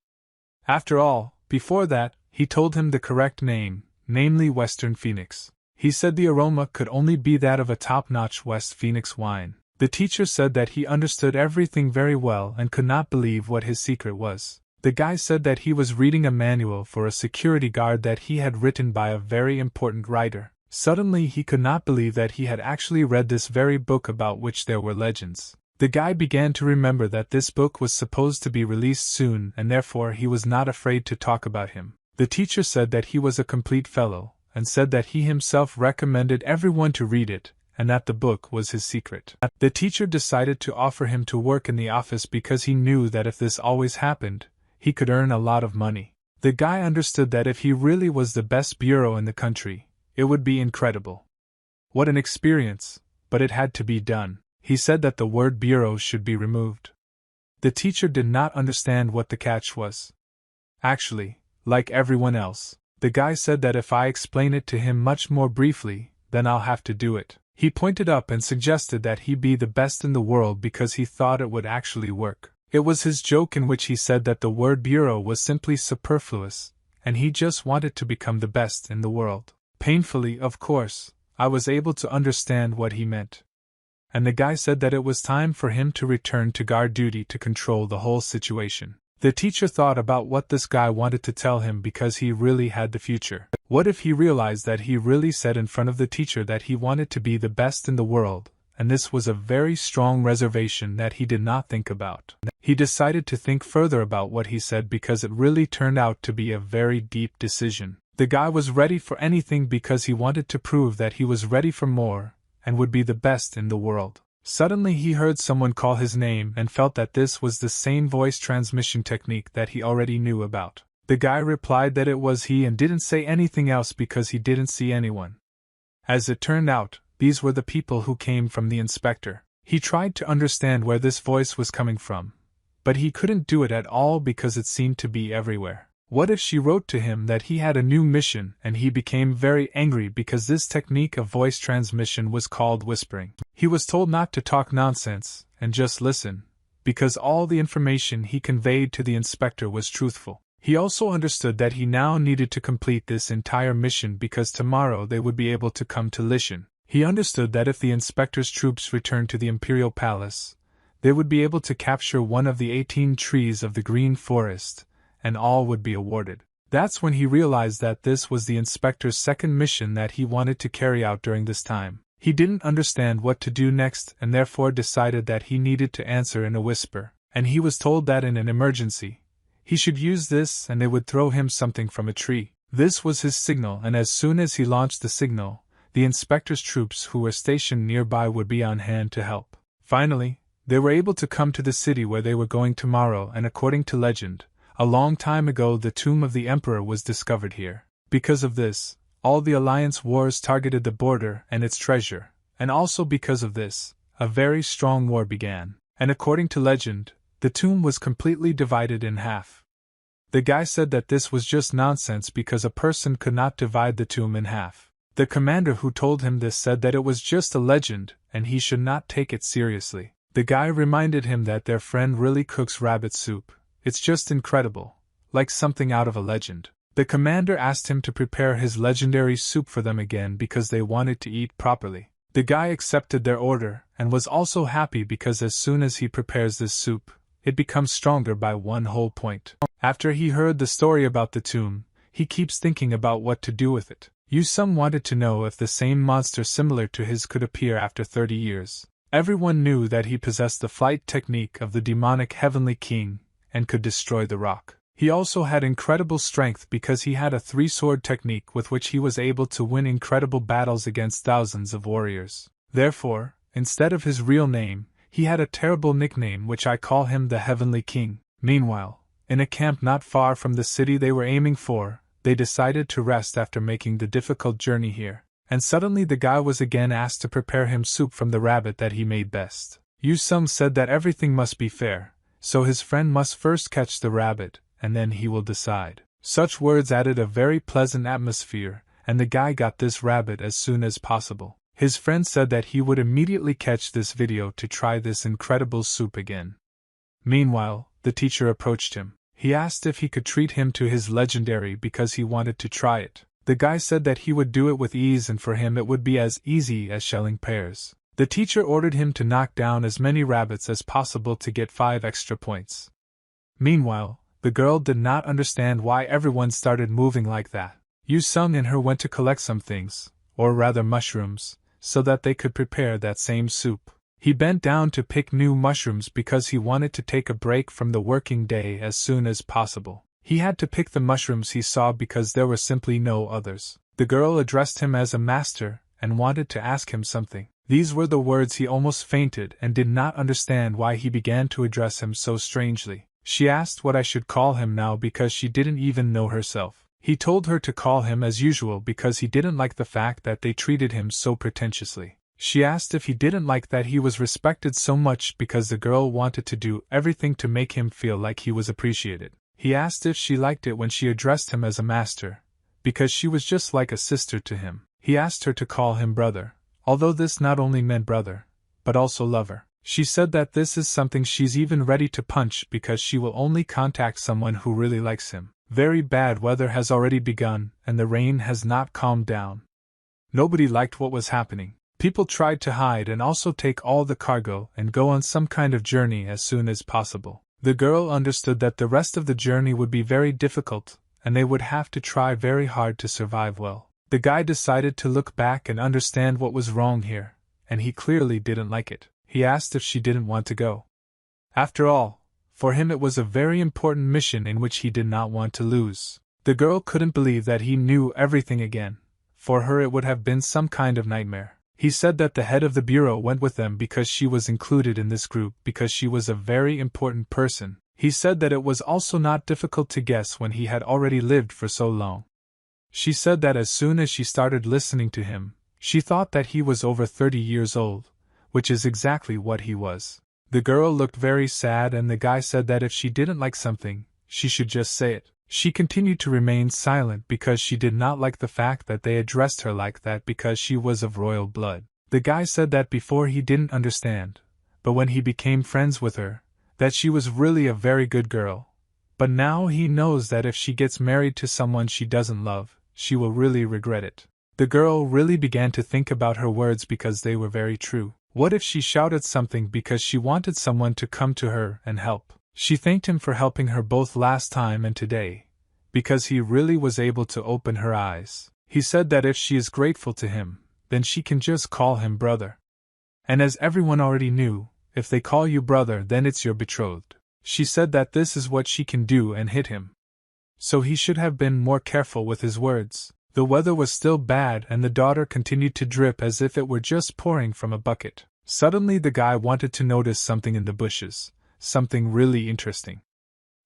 After all, before that, he told him the correct name, namely Western Phoenix. He said the aroma could only be that of a top-notch West Phoenix wine. The teacher said that he understood everything very well and could not believe what his secret was. The guy said that he was reading a manual for a security guard that he had written by a very important writer. Suddenly he could not believe that he had actually read this very book about which there were legends. The guy began to remember that this book was supposed to be released soon and therefore he was not afraid to talk about him. The teacher said that he was a complete fellow, and said that he himself recommended everyone to read it, and that the book was his secret. The teacher decided to offer him to work in the office because he knew that if this always happened, he could earn a lot of money. The guy understood that if he really was the best bureau in the country, It would be incredible. What an experience, but it had to be done. He said that the word bureau should be removed. The teacher did not understand what the catch was. Actually, like everyone else, the guy said that if I explain it to him much more briefly, then I'll have to do it. He pointed up and suggested that he be the best in the world because he thought it would actually work. It was his joke in which he said that the word bureau was simply superfluous, and he just wanted to become the best in the world. Painfully, of course, I was able to understand what he meant. And the guy said that it was time for him to return to guard duty to control the whole situation. The teacher thought about what this guy wanted to tell him because he really had the future. What if he realized that he really said in front of the teacher that he wanted to be the best in the world, and this was a very strong reservation that he did not think about. He decided to think further about what he said because it really turned out to be a very deep decision. The guy was ready for anything because he wanted to prove that he was ready for more, and would be the best in the world. Suddenly he heard someone call his name and felt that this was the same voice transmission technique that he already knew about. The guy replied that it was he and didn't say anything else because he didn't see anyone. As it turned out, these were the people who came from the inspector. He tried to understand where this voice was coming from, but he couldn't do it at all because it seemed to be everywhere. What if she wrote to him that he had a new mission and he became very angry because this technique of voice transmission was called whispering? He was told not to talk nonsense and just listen, because all the information he conveyed to the inspector was truthful. He also understood that he now needed to complete this entire mission because tomorrow they would be able to come to Lishan. He understood that if the inspector's troops returned to the Imperial Palace, they would be able to capture one of the 18 trees of the Green Forest, and all would be awarded. That's when he realized that this was the inspector's second mission that he wanted to carry out during this time. He didn't understand what to do next and therefore decided that he needed to answer in a whisper, and he was told that in an emergency, he should use this and they would throw him something from a tree. This was his signal, and as soon as he launched the signal, the inspector's troops who were stationed nearby would be on hand to help. Finally, they were able to come to the city where they were going tomorrow, and according to legend, a long time ago the tomb of the emperor was discovered here. Because of this, all the alliance wars targeted the border and its treasure, and also because of this, a very strong war began. And according to legend, the tomb was completely divided in half. The guy said that this was just nonsense because a person could not divide the tomb in half. The commander who told him this said that it was just a legend and he should not take it seriously. The guy reminded him that their friend really cooks rabbit soup. It's just incredible, like something out of a legend. The commander asked him to prepare his legendary soup for them again because they wanted to eat properly. The guy accepted their order and was also happy because as soon as he prepares this soup, it becomes stronger by 1 whole point. After he heard the story about the tomb, he keeps thinking about what to do with it. Yu-sung wanted to know if the same monster similar to his could appear after 30 years. Everyone knew that he possessed the flight technique of the demonic Heavenly King, and could destroy the rock. He also had incredible strength because he had a 3-sword technique with which he was able to win incredible battles against thousands of warriors. Therefore, instead of his real name, he had a terrible nickname which I call him the Heavenly King. Meanwhile, in a camp not far from the city they were aiming for, they decided to rest after making the difficult journey here. And suddenly the guy was again asked to prepare him soup from the rabbit that he made best. Yu-sung said that everything must be fair, so his friend must first catch the rabbit, and then he will decide. Such words added a very pleasant atmosphere, and the guy got this rabbit as soon as possible. His friend said that he would immediately catch this video to try this incredible soup again. Meanwhile, the teacher approached him. He asked if he could treat him to his legendary because he wanted to try it. The guy said that he would do it with ease and for him it would be as easy as shelling pears. The teacher ordered him to knock down as many rabbits as possible to get 5 extra points. Meanwhile, the girl did not understand why everyone started moving like that. Yu-sung and her went to collect some things, or rather mushrooms, so that they could prepare that same soup. He bent down to pick new mushrooms because he wanted to take a break from the working day as soon as possible. He had to pick the mushrooms he saw because there were simply no others. The girl addressed him as a master and wanted to ask him something. These were the words. He almost fainted and did not understand why he began to address him so strangely. She asked what I should call him now because she didn't even know herself. He told her to call him as usual because he didn't like the fact that they treated him so pretentiously. She asked if he didn't like that he was respected so much because the girl wanted to do everything to make him feel like he was appreciated. He asked if she liked it when she addressed him as a master, because she was just like a sister to him. He asked her to call him brother, although this not only meant brother, but also lover. She said that this is something she's even ready to punch because she will only contact someone who really likes him. Very bad weather has already begun, and the rain has not calmed down. Nobody liked what was happening. People tried to hide and also take all the cargo and go on some kind of journey as soon as possible. The girl understood that the rest of the journey would be very difficult, and they would have to try very hard to survive well. The guy decided to look back and understand what was wrong here, and he clearly didn't like it. He asked if she didn't want to go. After all, for him it was a very important mission in which he did not want to lose. The girl couldn't believe that he knew everything again. For her it would have been some kind of nightmare. He said that the head of the bureau went with them because she was included in this group because she was a very important person. He said that it was also not difficult to guess when he had already lived for so long. She said that as soon as she started listening to him, she thought that he was over 30 years old, which is exactly what he was. The girl looked very sad and the guy said that if she didn't like something, she should just say it. She continued to remain silent because she did not like the fact that they addressed her like that because she was of royal blood. The guy said that before he didn't understand, but when he became friends with her, that she was really a very good girl. But now he knows that if she gets married to someone she doesn't love, she will really regret it. The girl really began to think about her words because they were very true. What if she shouted something because she wanted someone to come to her and help? She thanked him for helping her both last time and today, because he really was able to open her eyes. He said that if she is grateful to him, then she can just call him brother. And as everyone already knew, if they call you brother then it's your betrothed. She said that this is what she can do and hit him. So he should have been more careful with his words. The weather was still bad and the daughter continued to drip as if it were just pouring from a bucket. Suddenly the guy wanted to notice something in the bushes, something really interesting.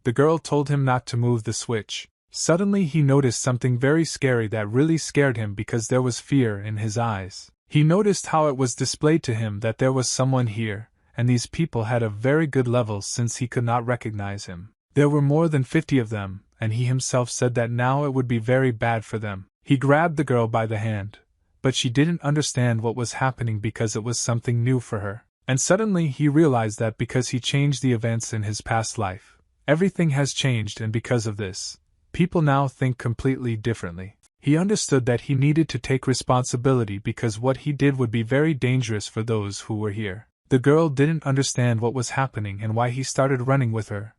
The girl told him not to move the switch. Suddenly he noticed something very scary that really scared him because there was fear in his eyes. He noticed how it was displayed to him that there was someone here, and these people had a very good level since he could not recognize him. There were more than 50 of them, and he himself said that now it would be very bad for them. He grabbed the girl by the hand, but she didn't understand what was happening because it was something new for her. And suddenly he realized that because he changed the events in his past life, everything has changed, and because of this, people now think completely differently. He understood that he needed to take responsibility because what he did would be very dangerous for those who were here. The girl didn't understand what was happening and why he started running with her,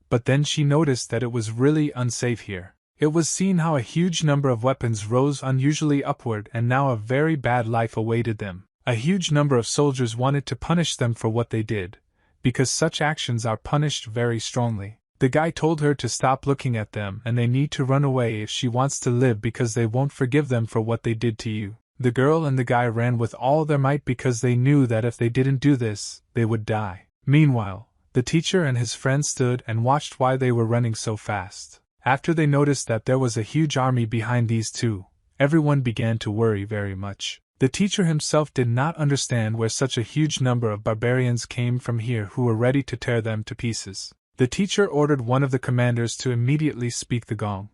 but then she noticed that it was really unsafe here. It was seen how a huge number of weapons rose unusually upward and now a very bad life awaited them. A huge number of soldiers wanted to punish them for what they did, because such actions are punished very strongly. The guy told her to stop looking at them and they need to run away if she wants to live because they won't forgive them for what they did to you. The girl and the guy ran with all their might because they knew that if they didn't do this, they would die. Meanwhile, the teacher and his friend stood and watched why they were running so fast. After they noticed that there was a huge army behind these two, everyone began to worry very much. The teacher himself did not understand where such a huge number of barbarians came from here who were ready to tear them to pieces. The teacher ordered one of the commanders to immediately speak the gong,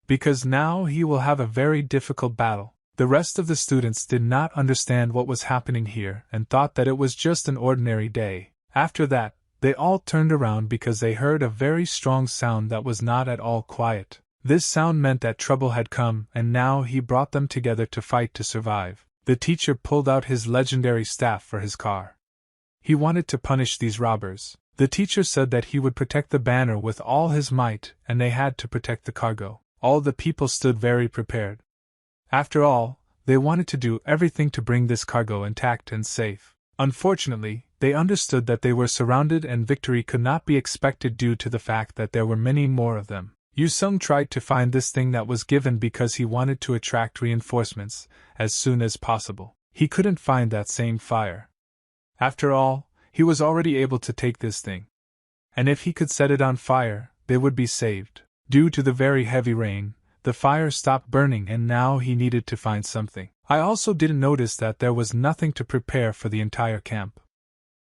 because now he will have a very difficult battle. The rest of the students did not understand what was happening here and thought that it was just an ordinary day. After that, they all turned around because they heard a very strong sound that was not at all quiet. This sound meant that trouble had come, and now he brought them together to fight to survive. The teacher pulled out his legendary staff for his car. He wanted to punish these robbers. The teacher said that he would protect the banner with all his might, and they had to protect the cargo. All the people stood very prepared. After all, they wanted to do everything to bring this cargo intact and safe. Unfortunately, they understood that they were surrounded and victory could not be expected due to the fact that there were many more of them. Yu Sung tried to find this thing that was given because he wanted to attract reinforcements as soon as possible. He couldn't find that same fire. After all, he was already able to take this thing. And if he could set it on fire, they would be saved. Due to the very heavy rain, The fire stopped burning and now he needed to find something. I also didn't notice that there was nothing to prepare for the entire camp.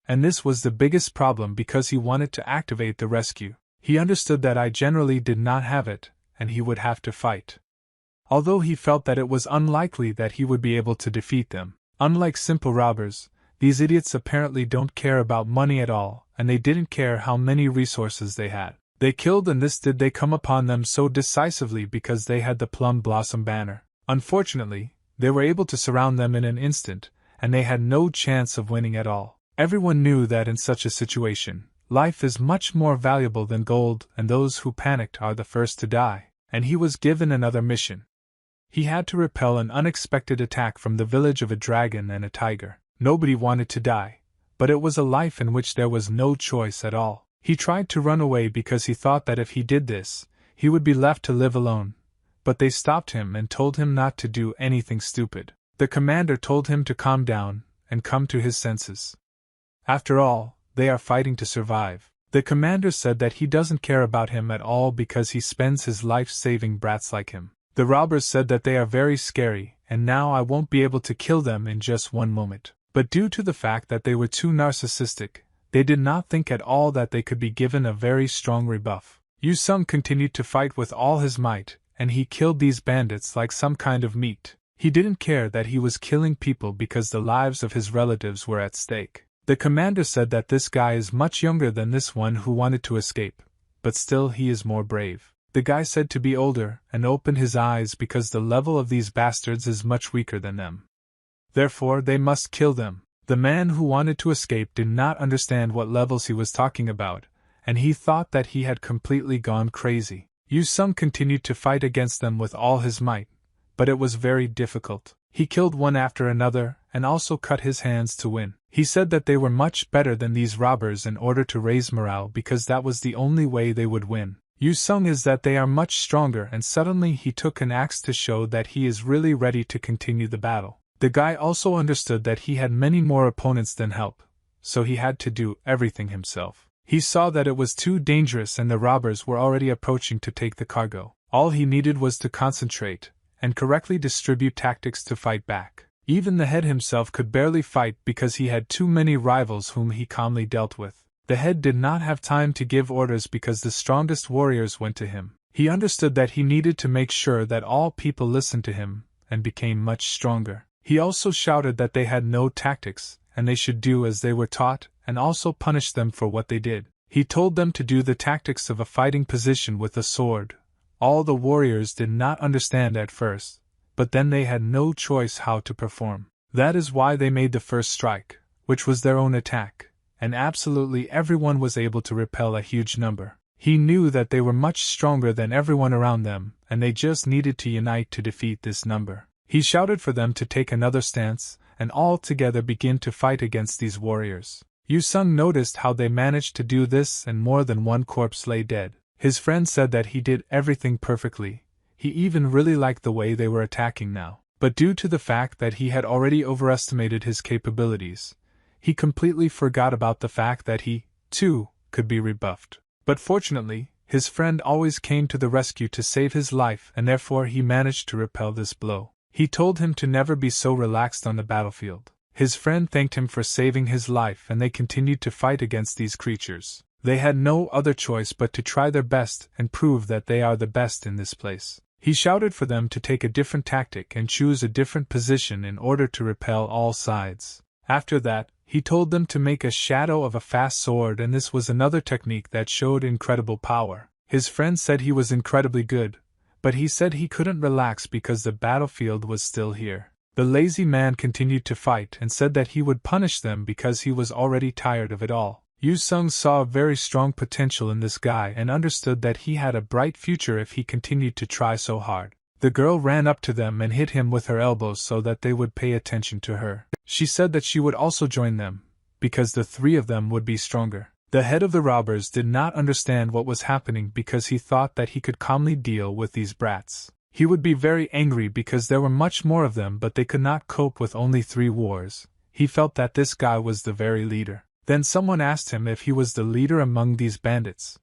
And this was the biggest problem because he wanted to activate the rescue. He understood that I generally did not have it, and he would have to fight. Although he felt that it was unlikely that he would be able to defeat them. Unlike simple robbers, these idiots apparently don't care about money at all, and they didn't care how many resources they had. They killed, and this did they come upon them so decisively because they had the plum blossom banner. Unfortunately, they were able to surround them in an instant, and they had no chance of winning at all. Everyone knew that in such a situation, life is much more valuable than gold, and those who panicked are the first to die, and he was given another mission. He had to repel an unexpected attack from the village of a dragon and a tiger. Nobody wanted to die, but it was a life in which there was no choice at all. He tried to run away because he thought that if he did this, he would be left to live alone, but they stopped him and told him not to do anything stupid. The commander told him to calm down and come to his senses. After all, they are fighting to survive. The commander said that he doesn't care about him at all because he spends his life saving brats like him. The robbers said that they are very scary, and now I won't be able to kill them in just one moment. But due to the fact that they were too narcissistic, they did not think at all that they could be given a very strong rebuff. Yu Sung continued to fight with all his might, and he killed these bandits like some kind of meat. He didn't care that he was killing people because the lives of his relatives were at stake. The commander said that this guy is much younger than this one who wanted to escape, but still he is more brave. The guy said to be older and opened his eyes because the level of these bastards is much weaker than them. Therefore they must kill them. The man who wanted to escape did not understand what levels he was talking about, and he thought that he had completely gone crazy. Yu Sung continued to fight against them with all his might, but it was very difficult. He killed one after another, and also cut his hands to win. He said that they were much better than these robbers in order to raise morale because that was the only way they would win. Yu Sung is that they are much stronger, and suddenly he took an axe to show that he is really ready to continue the battle. The guy also understood that he had many more opponents than help, so he had to do everything himself. He saw that it was too dangerous and the robbers were already approaching to take the cargo. All he needed was to concentrate and correctly distribute tactics to fight back. Even the head himself could barely fight because he had too many rivals whom he calmly dealt with. The head did not have time to give orders because the strongest warriors went to him. He understood that he needed to make sure that all people listened to him and became much stronger. He also shouted that they had no tactics, and they should do as they were taught, and also punished them for what they did. He told them to do the tactics of a fighting position with a sword. All the warriors did not understand at first, but then they had no choice how to perform. That is why they made the first strike, which was their own attack, and absolutely everyone was able to repel a huge number. He knew that they were much stronger than everyone around them, and they just needed to unite to defeat this number. He shouted for them to take another stance, and all together begin to fight against these warriors. Yu Sung noticed how they managed to do this, and more than one corpse lay dead. His friend said that he did everything perfectly. He even really liked the way they were attacking now. But due to the fact that he had already overestimated his capabilities, he completely forgot about the fact that he, too, could be rebuffed. But fortunately, his friend always came to the rescue to save his life, and therefore he managed to repel this blow. He told him to never be so relaxed on the battlefield. His friend thanked him for saving his life, and they continued to fight against these creatures. They had no other choice but to try their best and prove that they are the best in this place. He shouted for them to take a different tactic and choose a different position in order to repel all sides. After that, he told them to make a shadow of a fast sword, and this was another technique that showed incredible power. His friend said he was incredibly good, but he said he couldn't relax because the battlefield was still here. The lazy man continued to fight and said that he would punish them because he was already tired of it all. Yu Sung saw a very strong potential in this guy and understood that he had a bright future if he continued to try so hard. The girl ran up to them and hit him with her elbows so that they would pay attention to her. She said that she would also join them, because the three of them would be stronger. The head of the robbers did not understand what was happening because he thought that he could calmly deal with these brats. He would be very angry because there were much more of them, but they could not cope with only 3 wars. He felt that this guy was the very leader. Then someone asked him if he was the leader among these bandits.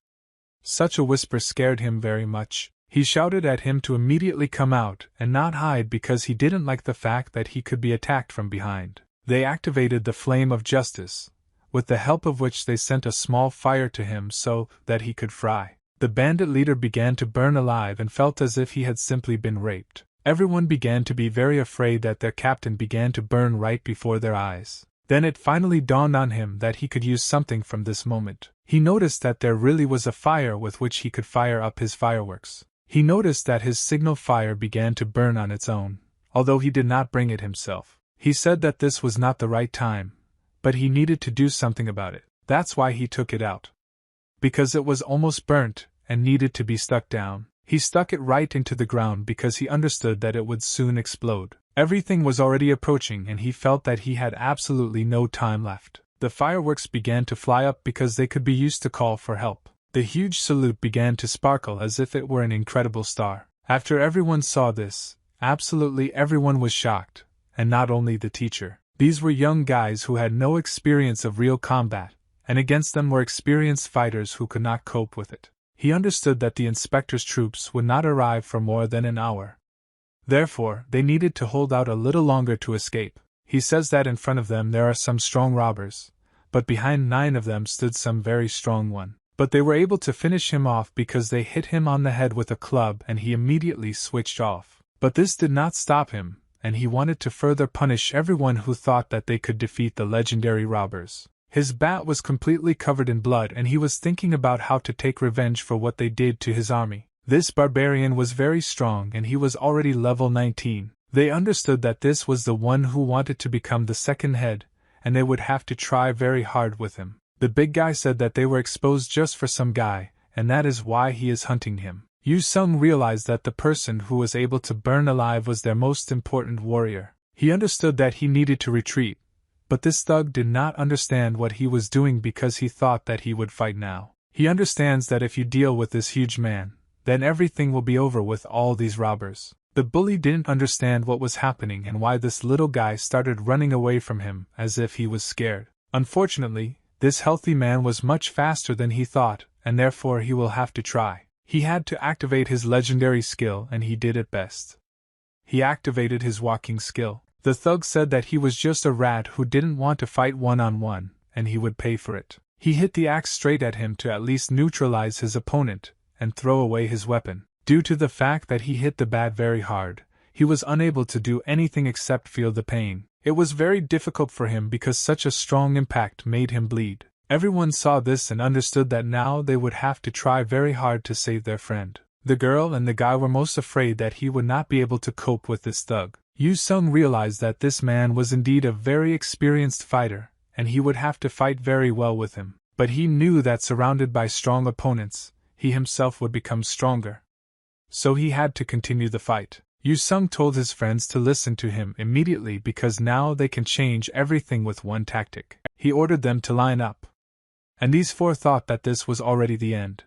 Such a whisper scared him very much. He shouted at him to immediately come out and not hide because he didn't like the fact that he could be attacked from behind. They activated the flame of justice, with the help of which they sent a small fire to him so that he could fry. The bandit leader began to burn alive and felt as if he had simply been raped. Everyone began to be very afraid that their captain began to burn right before their eyes. Then it finally dawned on him that he could use something from this moment. He noticed that there really was a fire with which he could fire up his fireworks. He noticed that his signal fire began to burn on its own, although he did not bring it himself. He said that this was not the right time, but he needed to do something about it. That's why he took it out. Because it was almost burnt and needed to be stuck down. He stuck it right into the ground because he understood that it would soon explode. Everything was already approaching and he felt that he had absolutely no time left. The fireworks began to fly up because they could be used to call for help. The huge salute began to sparkle as if it were an incredible star. After everyone saw this, absolutely everyone was shocked, and not only the teacher. These were young guys who had no experience of real combat, and against them were experienced fighters who could not cope with it. He understood that the inspector's troops would not arrive for more than an hour. Therefore, they needed to hold out a little longer to escape. He says that in front of them there are some strong robbers, but behind 9 of them stood some very strong one. But they were able to finish him off because they hit him on the head with a club and he immediately switched off. But this did not stop him, and he wanted to further punish everyone who thought that they could defeat the legendary robbers. His bat was completely covered in blood and he was thinking about how to take revenge for what they did to his army. This barbarian was very strong and he was already level 19. They understood that this was the one who wanted to become the second head, and they would have to try very hard with him. The big guy said that they were exposed just for some guy, and that is why he is hunting him. Yu Sung realized that the person who was able to burn alive was their most important warrior. He understood that he needed to retreat, but this thug did not understand what he was doing because he thought that he would fight now. He understands that if you deal with this huge man, then everything will be over with all these robbers. The bully didn't understand what was happening and why this little guy started running away from him as if he was scared. Unfortunately, this healthy man was much faster than he thought, and therefore he will have to try. He had to activate his legendary skill and he did it best. He activated his walking skill. The thug said that he was just a rat who didn't want to fight one-on-one, and he would pay for it. He hit the axe straight at him to at least neutralize his opponent and throw away his weapon. Due to the fact that he hit the bat very hard, he was unable to do anything except feel the pain. It was very difficult for him because such a strong impact made him bleed. Everyone saw this and understood that now they would have to try very hard to save their friend. The girl and the guy were most afraid that he would not be able to cope with this thug. Yu Sung realized that this man was indeed a very experienced fighter, and he would have to fight very well with him. But he knew that surrounded by strong opponents, he himself would become stronger. So he had to continue the fight. Yu Sung told his friends to listen to him immediately because now they can change everything with one tactic. He ordered them to line up. And these 4 thought that this was already the end.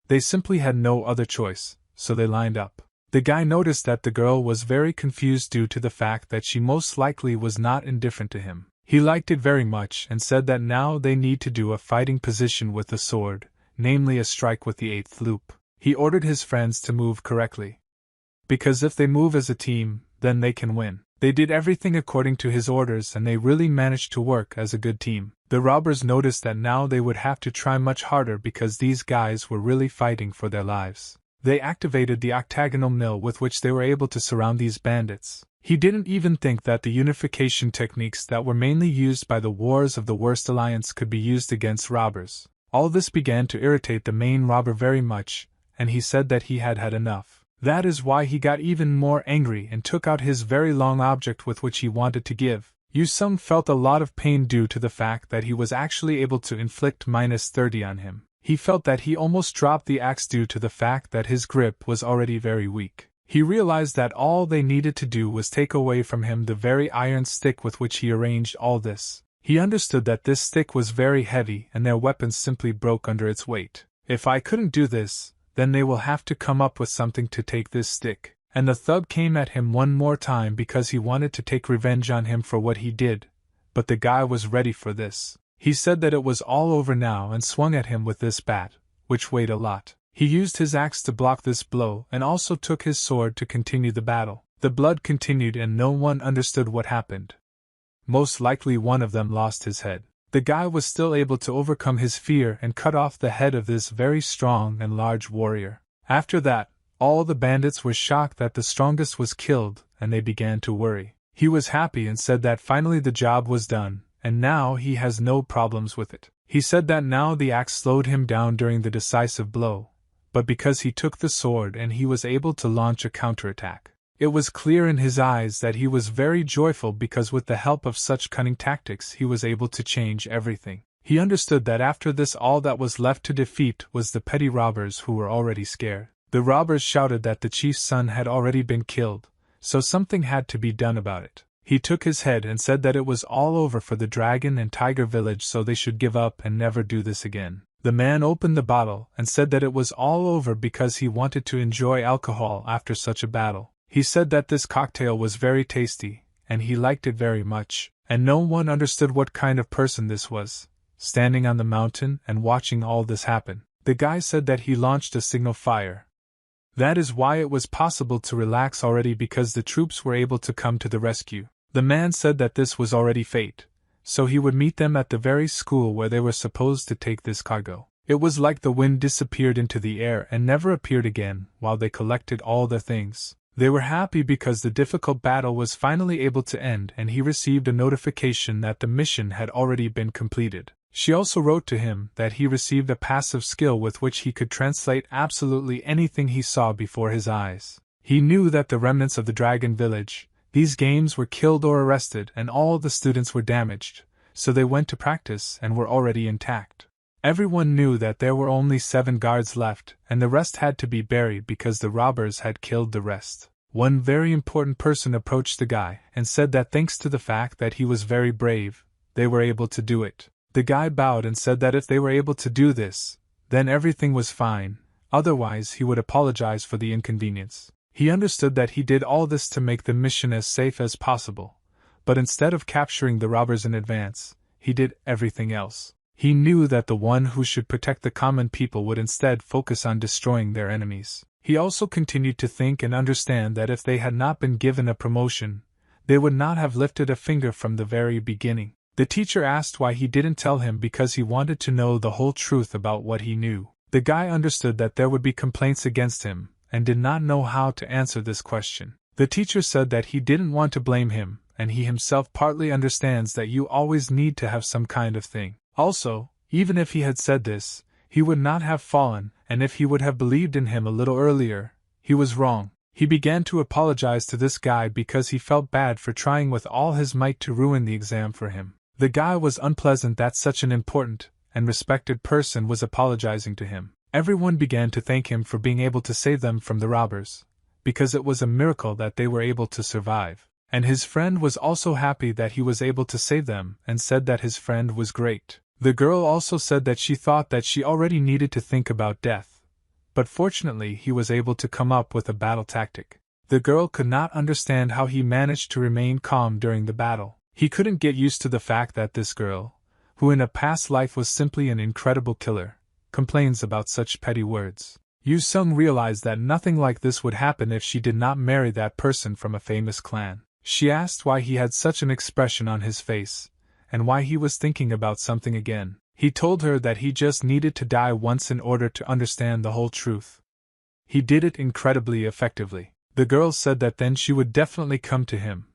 They simply had no other choice, so they lined up. The guy noticed that the girl was very confused due to the fact that she most likely was not indifferent to him. He liked it very much and said that now they need to do a fighting position with the sword, namely a strike with the 8th loop. He ordered his friends to move correctly. Because if they move as a team, then they can win. They did everything according to his orders and they really managed to work as a good team. The robbers noticed that now they would have to try much harder because these guys were really fighting for their lives. They activated the octagonal mill with which they were able to surround these bandits. He didn't even think that the unification techniques that were mainly used by the Wars of the Worst Alliance could be used against robbers. All this began to irritate the main robber very much, and he said that he had had enough. That is why he got even more angry and took out his very long object with which he wanted to give. Yu Sung felt a lot of pain due to the fact that he was actually able to inflict -30 on him. He felt that he almost dropped the axe due to the fact that his grip was already very weak. He realized that all they needed to do was take away from him the very iron stick with which he arranged all this. He understood that this stick was very heavy and their weapons simply broke under its weight. If I couldn't do this, then they will have to come up with something to take this stick. And the thug came at him one more time because he wanted to take revenge on him for what he did, but the guy was ready for this. He said that it was all over now and swung at him with this bat, which weighed a lot. He used his axe to block this blow and also took his sword to continue the battle. The blood continued and no one understood what happened. Most likely one of them lost his head. The guy was still able to overcome his fear and cut off the head of this very strong and large warrior. After that, all the bandits were shocked that the strongest was killed, and they began to worry. He was happy and said that finally the job was done, and now he has no problems with it. He said that now the axe slowed him down during the decisive blow, but because he took the sword and he was able to launch a counterattack. It was clear in his eyes that he was very joyful because with the help of such cunning tactics he was able to change everything. He understood that after this all that was left to defeat was the petty robbers who were already scared. The robbers shouted that the chief's son had already been killed, so something had to be done about it. He took his head and said that it was all over for the dragon and tiger village, so they should give up and never do this again. The man opened the bottle and said that it was all over because he wanted to enjoy alcohol after such a battle. He said that this cocktail was very tasty, and he liked it very much, and no one understood what kind of person this was, standing on the mountain and watching all this happen. The guy said that he launched a signal fire. That is why it was possible to relax already because the troops were able to come to the rescue. The man said that this was already fate, so he would meet them at the very school where they were supposed to take this cargo. It was like the wind disappeared into the air and never appeared again while they collected all their things. They were happy because the difficult battle was finally able to end and he received a notification that the mission had already been completed. She also wrote to him that he received a passive skill with which he could translate absolutely anything he saw before his eyes. He knew that the remnants of the dragon village, these games were killed or arrested and all the students were damaged, so they went to practice and were already intact. Everyone knew that there were only 7 guards left, and the rest had to be buried because the robbers had killed the rest. One very important person approached the guy and said that thanks to the fact that he was very brave, they were able to do it. The guy bowed and said that if they were able to do this, then everything was fine, otherwise he would apologize for the inconvenience. He understood that he did all this to make the mission as safe as possible, but instead of capturing the robbers in advance, he did everything else. He knew that the one who should protect the common people would instead focus on destroying their enemies. He also continued to think and understand that if they had not been given a promotion, they would not have lifted a finger from the very beginning. The teacher asked why he didn't tell him because he wanted to know the whole truth about what he knew. The guy understood that there would be complaints against him, and did not know how to answer this question. The teacher said that he didn't want to blame him, and he himself partly understands that you always need to have some kind of thing. Also, even if he had said this, he would not have fallen, and if he would have believed in him a little earlier, he was wrong. He began to apologize to this guy because he felt bad for trying with all his might to ruin the exam for him. The guy was unpleasant that such an important and respected person was apologizing to him. Everyone began to thank him for being able to save them from the robbers, because it was a miracle that they were able to survive. And his friend was also happy that he was able to save them and said that his friend was great. The girl also said that she thought that she already needed to think about death, but fortunately he was able to come up with a battle tactic. The girl could not understand how he managed to remain calm during the battle. He couldn't get used to the fact that this girl, who in a past life was simply an incredible killer, complains about such petty words. Yu Sung realized that nothing like this would happen if she did not marry that person from a famous clan. She asked why he had such an expression on his face, and why he was thinking about something again. He told her that he just needed to die once in order to understand the whole truth. He did it incredibly effectively. The girl said that then she would definitely come to him,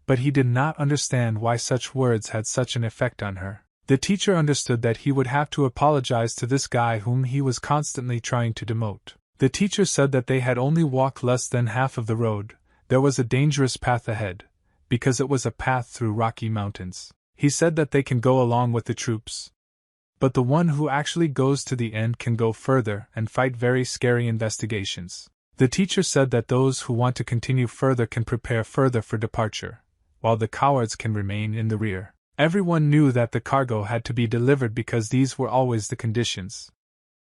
but he did not understand why such words had such an effect on her. The teacher understood that he would have to apologize to this guy whom he was constantly trying to demote. The teacher said that they had only walked less than half of the road. There was a dangerous path ahead, because it was a path through rocky mountains. He said that they can go along with the troops, but the one who actually goes to the end can go further and fight very scary investigations. The teacher said that those who want to continue further can prepare further for departure, while the cowards can remain in the rear. Everyone knew that the cargo had to be delivered because these were always the conditions.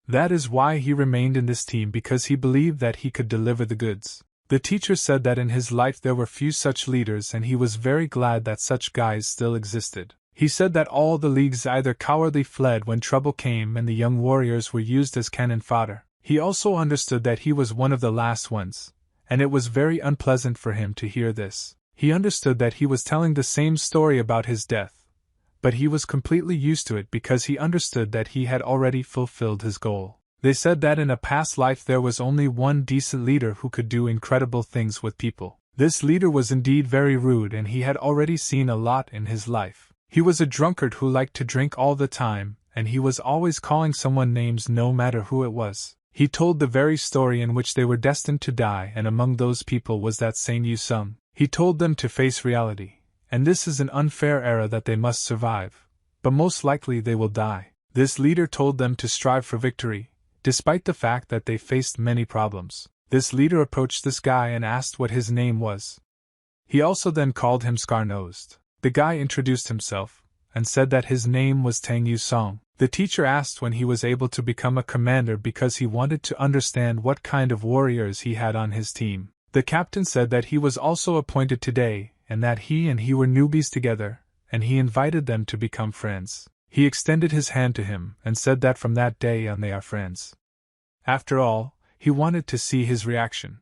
That is why he remained in this team, because he believed that he could deliver the goods. The teacher said that in his life there were few such leaders and he was very glad that such guys still existed. He said that all the leagues either cowardly fled when trouble came and the young warriors were used as cannon fodder. He also understood that he was one of the last ones, and it was very unpleasant for him to hear this. He understood that he was telling the same story about his death, but he was completely used to it because he understood that he had already fulfilled his goal. They said that in a past life there was only one decent leader who could do incredible things with people. This leader was indeed very rude, and he had already seen a lot in his life. He was a drunkard who liked to drink all the time, and he was always calling someone names no matter who it was. He told the very story in which they were destined to die, and among those people was that same Yu Sung. He told them to face reality, and this is an unfair era that they must survive, but most likely they will die. This leader told them to strive for victory, despite the fact that they faced many problems. This leader approached this guy and asked what his name was. He also then called him Scar-Nosed. The guy introduced himself, and said that his name was Tang Yu Song. The teacher asked when he was able to become a commander because he wanted to understand what kind of warriors he had on his team. The captain said that he was also appointed today, and that he were newbies together, and he invited them to become friends. He extended his hand to him and said that from that day on they are friends. After all, he wanted to see his reaction.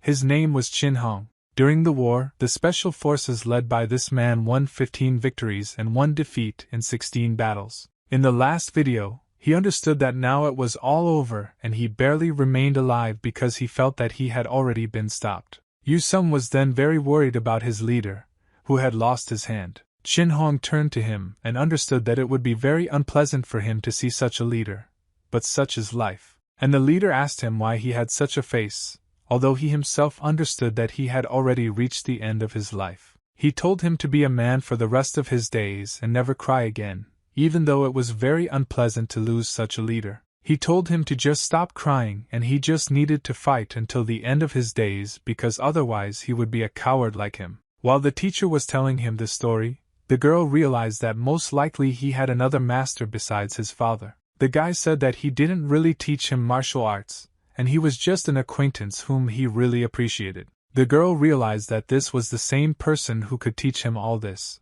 His name was Chin Hong. During the war, the special forces led by this man won 15 victories and 1 defeat in 16 battles. In the last video, he understood that now it was all over and he barely remained alive because he felt that he had already been stopped. Yu Sung was then very worried about his leader, who had lost his hand. Chin Hong turned to him and understood that it would be very unpleasant for him to see such a leader, but such is life. And the leader asked him why he had such a face, although he himself understood that he had already reached the end of his life. He told him to be a man for the rest of his days and never cry again, even though it was very unpleasant to lose such a leader. He told him to just stop crying and he just needed to fight until the end of his days because otherwise he would be a coward like him. While the teacher was telling him this story, the girl realized that most likely he had another master besides his father. The guy said that he didn't really teach him martial arts, and he was just an acquaintance whom he really appreciated. The girl realized that this was the same person who could teach him all this,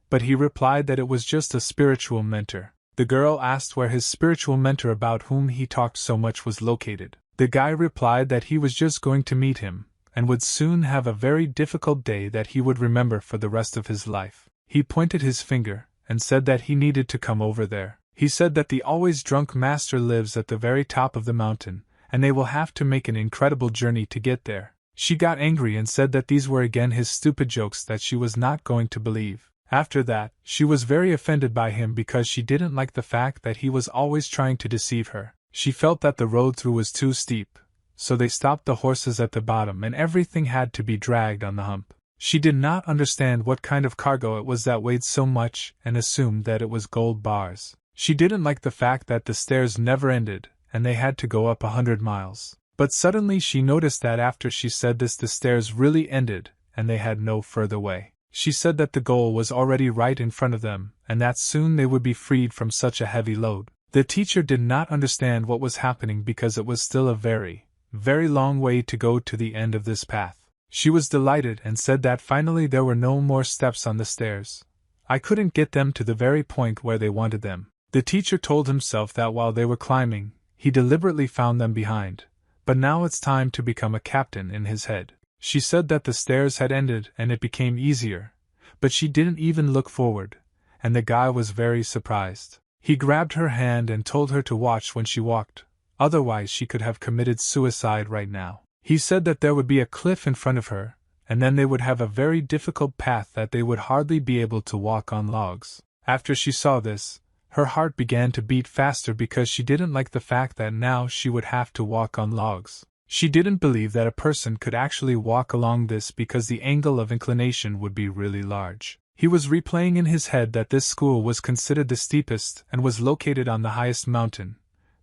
but he replied that it was just a spiritual mentor. The girl asked where his spiritual mentor about whom he talked so much was located. The guy replied that he was just going to meet him, and would soon have a very difficult day that he would remember for the rest of his life. He pointed his finger, and said that he needed to come over there. He said that the always drunk master lives at the very top of the mountain, and they will have to make an incredible journey to get there. She got angry and said that these were again his stupid jokes that she was not going to believe. After that, she was very offended by him because she didn't like the fact that he was always trying to deceive her. She felt that the road through was too steep, so they stopped the horses at the bottom and everything had to be dragged on the hump. She did not understand what kind of cargo it was that weighed so much and assumed that it was gold bars. She didn't like the fact that the stairs never ended, and they had to go up 100 miles. But suddenly she noticed that after she said this the stairs really ended, and they had no further way. She said that the goal was already right in front of them, and that soon they would be freed from such a heavy load. The teacher did not understand what was happening because it was still a very, very long way to go to the end of this path. She was delighted and said that finally there were no more steps on the stairs. I couldn't get them to the very point where they wanted them. The teacher told himself that while they were climbing, he deliberately found them behind, but now it's time to become a captain in his head. She said that the stairs had ended and it became easier, but she didn't even look forward, and the guy was very surprised. He grabbed her hand and told her to watch when she walked, otherwise she could have committed suicide right now. He said that there would be a cliff in front of her, and then they would have a very difficult path that they would hardly be able to walk on logs. After she saw this, her heart began to beat faster because she didn't like the fact that now she would have to walk on logs. She didn't believe that a person could actually walk along this because the angle of inclination would be really large. He was replaying in his head that this school was considered the steepest and was located on the highest mountain,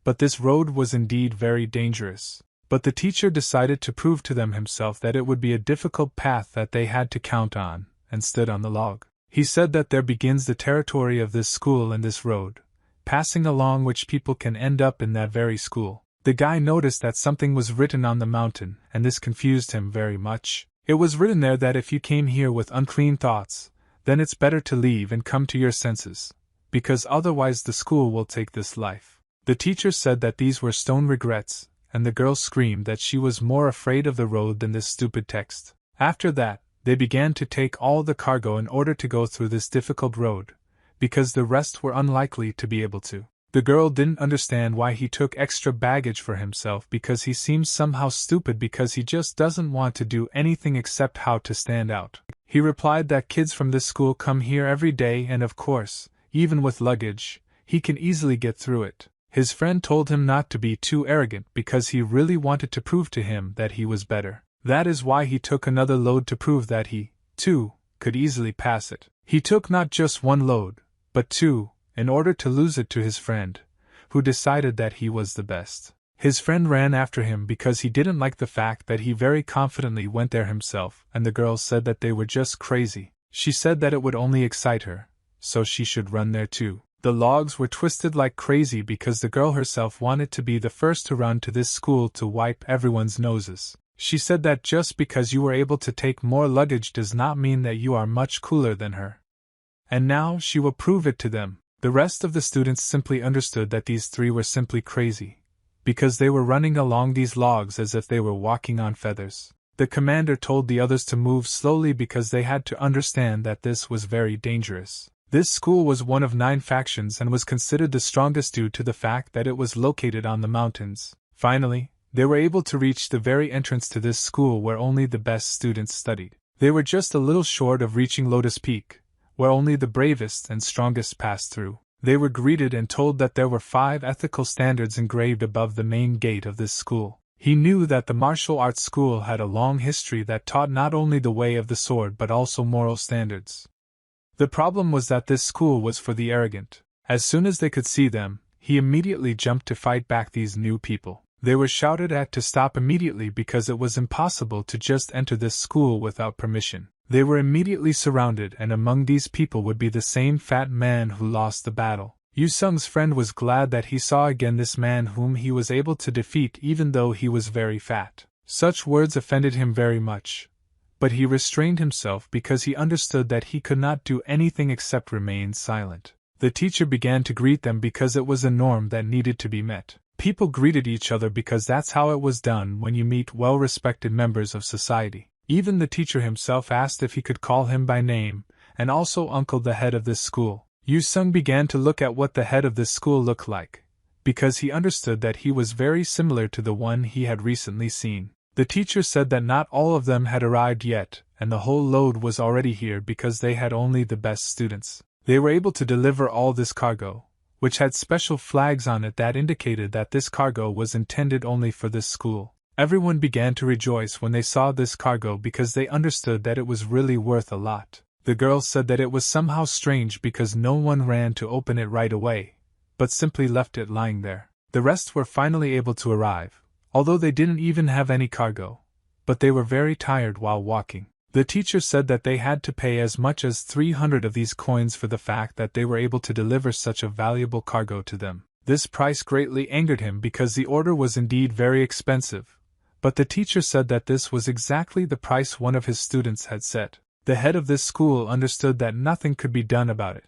but this road was indeed very dangerous. But the teacher decided to prove to them himself that it would be a difficult path that they had to count on, and stood on the log. He said that there begins the territory of this school and this road, passing along which people can end up in that very school. The guy noticed that something was written on the mountain, and this confused him very much. It was written there that if you came here with unclean thoughts, then it's better to leave and come to your senses, because otherwise the school will take this life. The teacher said that these were stone regrets, and the girl screamed that she was more afraid of the road than this stupid text. After that, they began to take all the cargo in order to go through this difficult road, because the rest were unlikely to be able to. The girl didn't understand why he took extra baggage for himself, because he seems somehow stupid because he just doesn't want to do anything except how to stand out. He replied that kids from this school come here every day and of course, even with luggage, he can easily get through it. His friend told him not to be too arrogant because he really wanted to prove to him that he was better. That is why he took another load to prove that he, too, could easily pass it. He took not just one load, but two, in order to lose it to his friend, who decided that he was the best. His friend ran after him because he didn't like the fact that he very confidently went there himself, and the girl said that they were just crazy. She said that it would only excite her, so she should run there too. The logs were twisted like crazy because the girl herself wanted to be the first to run to this school to wipe everyone's noses. She said that just because you were able to take more luggage does not mean that you are much cooler than her. And now she will prove it to them. The rest of the students simply understood that these three were simply crazy, because they were running along these logs as if they were walking on feathers. The commander told the others to move slowly because they had to understand that this was very dangerous. This school was one of 9 factions and was considered the strongest due to the fact that it was located on the mountains. Finally, they were able to reach the very entrance to this school where only the best students studied. They were just a little short of reaching Lotus Peak, where only the bravest and strongest passed through. They were greeted and told that there were 5 ethical standards engraved above the main gate of this school. He knew that the martial arts school had a long history that taught not only the way of the sword but also moral standards. The problem was that this school was for the arrogant. As soon as they could see them, he immediately jumped to fight back these new people. They were shouted at to stop immediately because it was impossible to just enter this school without permission. They were immediately surrounded, and among these people would be the same fat man who lost the battle. Yu Sung's friend was glad that he saw again this man whom he was able to defeat even though he was very fat. Such words offended him very much, but he restrained himself because he understood that he could not do anything except remain silent. The teacher began to greet them because it was a norm that needed to be met. People greeted each other because that's how it was done when you meet well-respected members of society. Even the teacher himself asked if he could call him by name, and also Uncle, the head of this school. Yu Sung began to look at what the head of this school looked like, because he understood that he was very similar to the one he had recently seen. The teacher said that not all of them had arrived yet, and the whole load was already here because they had only the best students. They were able to deliver all this cargo, which had special flags on it that indicated that this cargo was intended only for this school. Everyone began to rejoice when they saw this cargo because they understood that it was really worth a lot. The girl said that it was somehow strange because no one ran to open it right away, but simply left it lying there. The rest were finally able to arrive, although they didn't even have any cargo, but they were very tired while walking. The teacher said that they had to pay as much as 300 of these coins for the fact that they were able to deliver such a valuable cargo to them. This price greatly angered him because the order was indeed very expensive, but the teacher said that this was exactly the price one of his students had set. The head of this school understood that nothing could be done about it.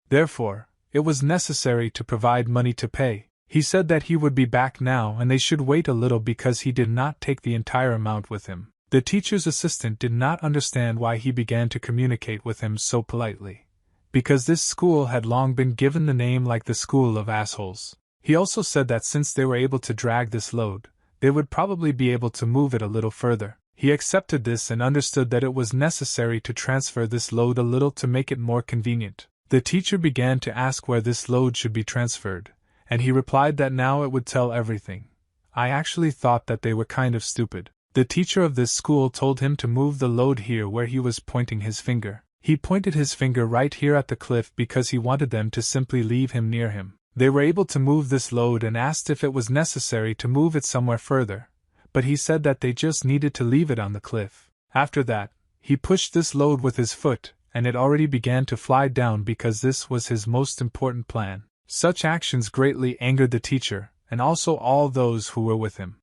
Therefore, it was necessary to provide money to pay. He said that he would be back now and they should wait a little because he did not take the entire amount with him. The teacher's assistant did not understand why he began to communicate with him so politely, because this school had long been given the name like the school of assholes. He also said that since they were able to drag this load, they would probably be able to move it a little further. He accepted this and understood that it was necessary to transfer this load a little to make it more convenient. The teacher began to ask where this load should be transferred, and he replied that now it would tell everything. I actually thought that they were kind of stupid. The teacher of this school told him to move the load here where he was pointing his finger. He pointed his finger right here at the cliff because he wanted them to simply leave him near him. They were able to move this load and asked if it was necessary to move it somewhere further, but he said that they just needed to leave it on the cliff. After that, he pushed this load with his foot, and it already began to fly down because this was his most important plan. Such actions greatly angered the teacher, and also all those who were with him.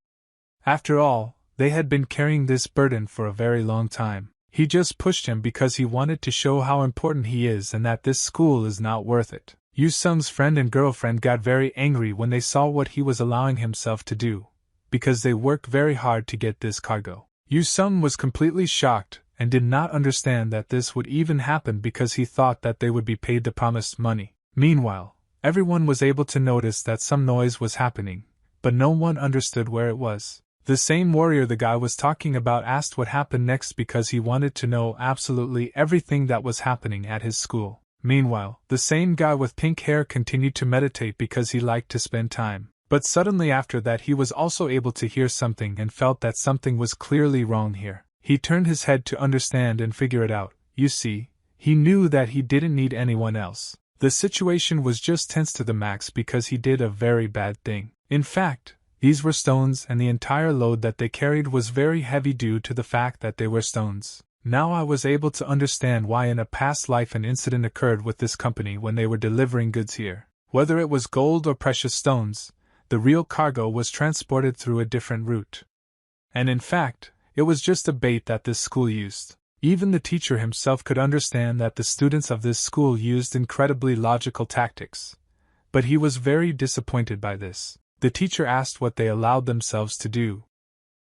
After all, they had been carrying this burden for a very long time. He just pushed him because he wanted to show how important he is and that this school is not worth it. Yu Sung's friend and girlfriend got very angry when they saw what he was allowing himself to do, because they work very hard to get this cargo. Yu Sung was completely shocked and did not understand that this would even happen because he thought that they would be paid the promised money. Meanwhile, everyone was able to notice that some noise was happening, but no one understood where it was. The same warrior the guy was talking about asked what happened next because he wanted to know absolutely everything that was happening at his school. Meanwhile, the same guy with pink hair continued to meditate because he liked to spend time. But suddenly after that he was also able to hear something and felt that something was clearly wrong here. He turned his head to understand and figure it out. You see, he knew that he didn't need anyone else. The situation was just tense to the max because he did a very bad thing. In fact, these were stones and the entire load that they carried was very heavy due to the fact that they were stones. Now I was able to understand why in a past life an incident occurred with this company when they were delivering goods here. Whether it was gold or precious stones, the real cargo was transported through a different route. And in fact, it was just a bait that this school used. Even the teacher himself could understand that the students of this school used incredibly logical tactics. But he was very disappointed by this. The teacher asked what they allowed themselves to do,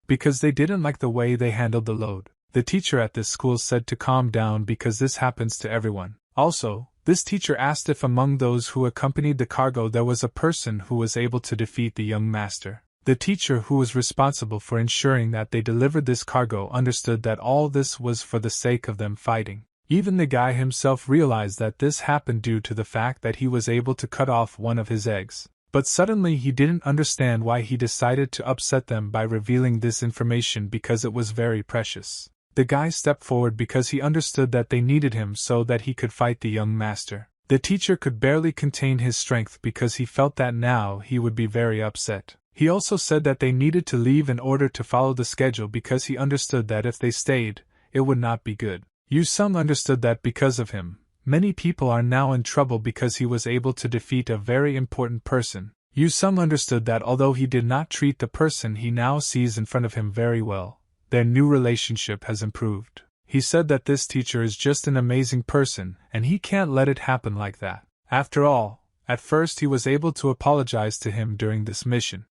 because they didn't like the way they handled the load. The teacher at this school said to calm down because this happens to everyone. Also, this teacher asked if among those who accompanied the cargo there was a person who was able to defeat the young master. The teacher who was responsible for ensuring that they delivered this cargo understood that all this was for the sake of them fighting. Even the guy himself realized that this happened due to the fact that he was able to cut off one of his eggs. But suddenly he didn't understand why he decided to upset them by revealing this information because it was very precious. The guy stepped forward because he understood that they needed him so that he could fight the young master. The teacher could barely contain his strength because he felt that now he would be very upset. He also said that they needed to leave in order to follow the schedule because he understood that if they stayed, it would not be good. Yu Sung understood that because of him, many people are now in trouble because he was able to defeat a very important person. Yu Sung understood that although he did not treat the person he now sees in front of him very well, their new relationship has improved. He said that this teacher is just an amazing person and he can't let it happen like that. After all, at first he was able to apologize to him during this mission.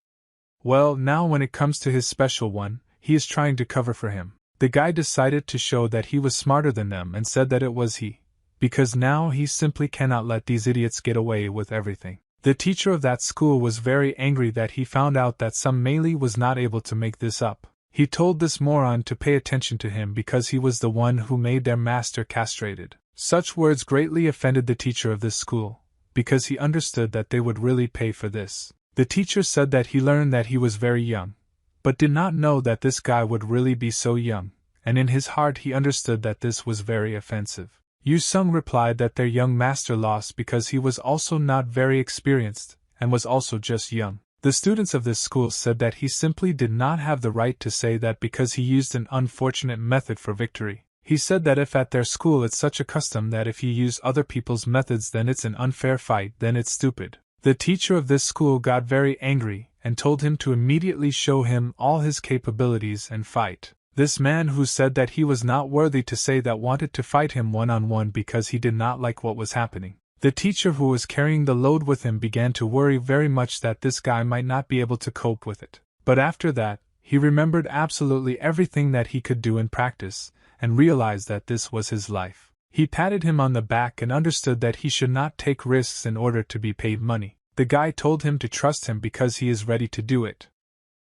Well, now when it comes to his special one, he is trying to cover for him. The guy decided to show that he was smarter than them and said that it was he, because now he simply cannot let these idiots get away with everything. The teacher of that school was very angry that he found out that some melee was not able to make this up. He told this moron to pay attention to him because he was the one who made their master castrated. Such words greatly offended the teacher of this school, because he understood that they would really pay for this. The teacher said that he learned that he was very young, but did not know that this guy would really be so young, and in his heart he understood that this was very offensive. Yu Sung replied that their young master lost because he was also not very experienced, and was also just young. The students of this school said that he simply did not have the right to say that because he used an unfortunate method for victory. He said that if at their school it's such a custom that if you use other people's methods then it's an unfair fight, then it's stupid. The teacher of this school got very angry and told him to immediately show him all his capabilities and fight. This man who said that he was not worthy to say that wanted to fight him one-on-one because he did not like what was happening. The teacher who was carrying the load with him began to worry very much that this guy might not be able to cope with it. But after that, he remembered absolutely everything that he could do in practice, and realized that this was his life. He patted him on the back and understood that he should not take risks in order to be paid money. The guy told him to trust him because he is ready to do it.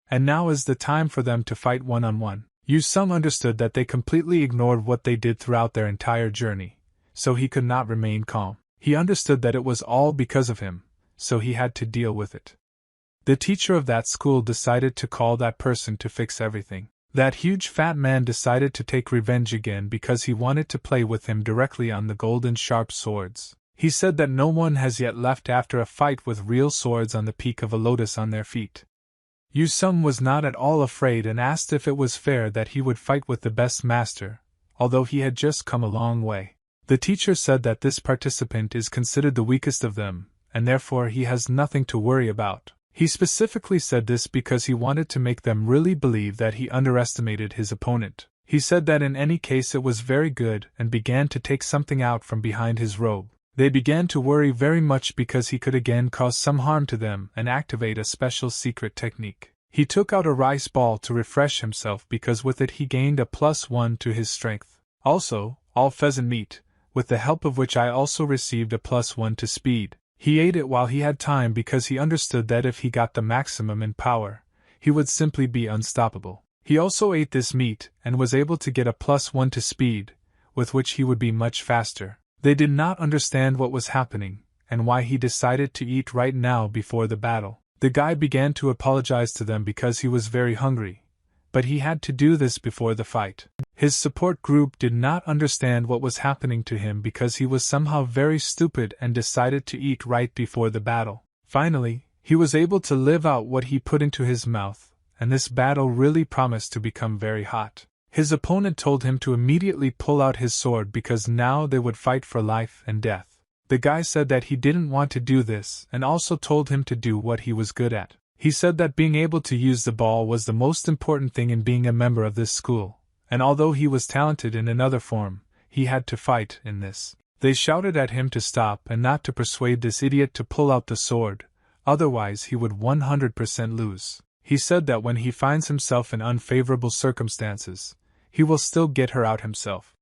And now is the time for them to fight one-on-one. Yu Sung understood that they completely ignored what they did throughout their entire journey, so he could not remain calm. He understood that it was all because of him, so he had to deal with it. The teacher of that school decided to call that person to fix everything. That huge fat man decided to take revenge again because he wanted to play with him directly on the golden sharp swords. He said that no one has yet left after a fight with real swords on the peak of a lotus on their feet. Yu Sung was not at all afraid and asked if it was fair that he would fight with the best master, although he had just come a long way. The teacher said that this participant is considered the weakest of them, and therefore he has nothing to worry about. He specifically said this because he wanted to make them really believe that he underestimated his opponent. He said that in any case it was very good and began to take something out from behind his robe. They began to worry very much because he could again cause some harm to them and activate a special secret technique. He took out a rice ball to refresh himself because with it he gained a +1 to his strength. Also, all pheasant meat, with the help of which I also received a +1 to speed. He ate it while he had time because he understood that if he got the maximum in power, he would simply be unstoppable. He also ate this meat and was able to get a +1 to speed, with which he would be much faster. They did not understand what was happening, and why he decided to eat right now before the battle. The guy began to apologize to them because he was very hungry, but he had to do this before the fight. His support group did not understand what was happening to him because he was somehow very stupid and decided to eat right before the battle. Finally, he was able to live out what he put into his mouth, and this battle really promised to become very hot. His opponent told him to immediately pull out his sword because now they would fight for life and death. The guy said that he didn't want to do this and also told him to do what he was good at. He said that being able to use the ball was the most important thing in being a member of this school, and although he was talented in another form, he had to fight in this. They shouted at him to stop and not to persuade this idiot to pull out the sword, otherwise he would 100% lose. He said that when he finds himself in unfavorable circumstances, he will still get her out himself.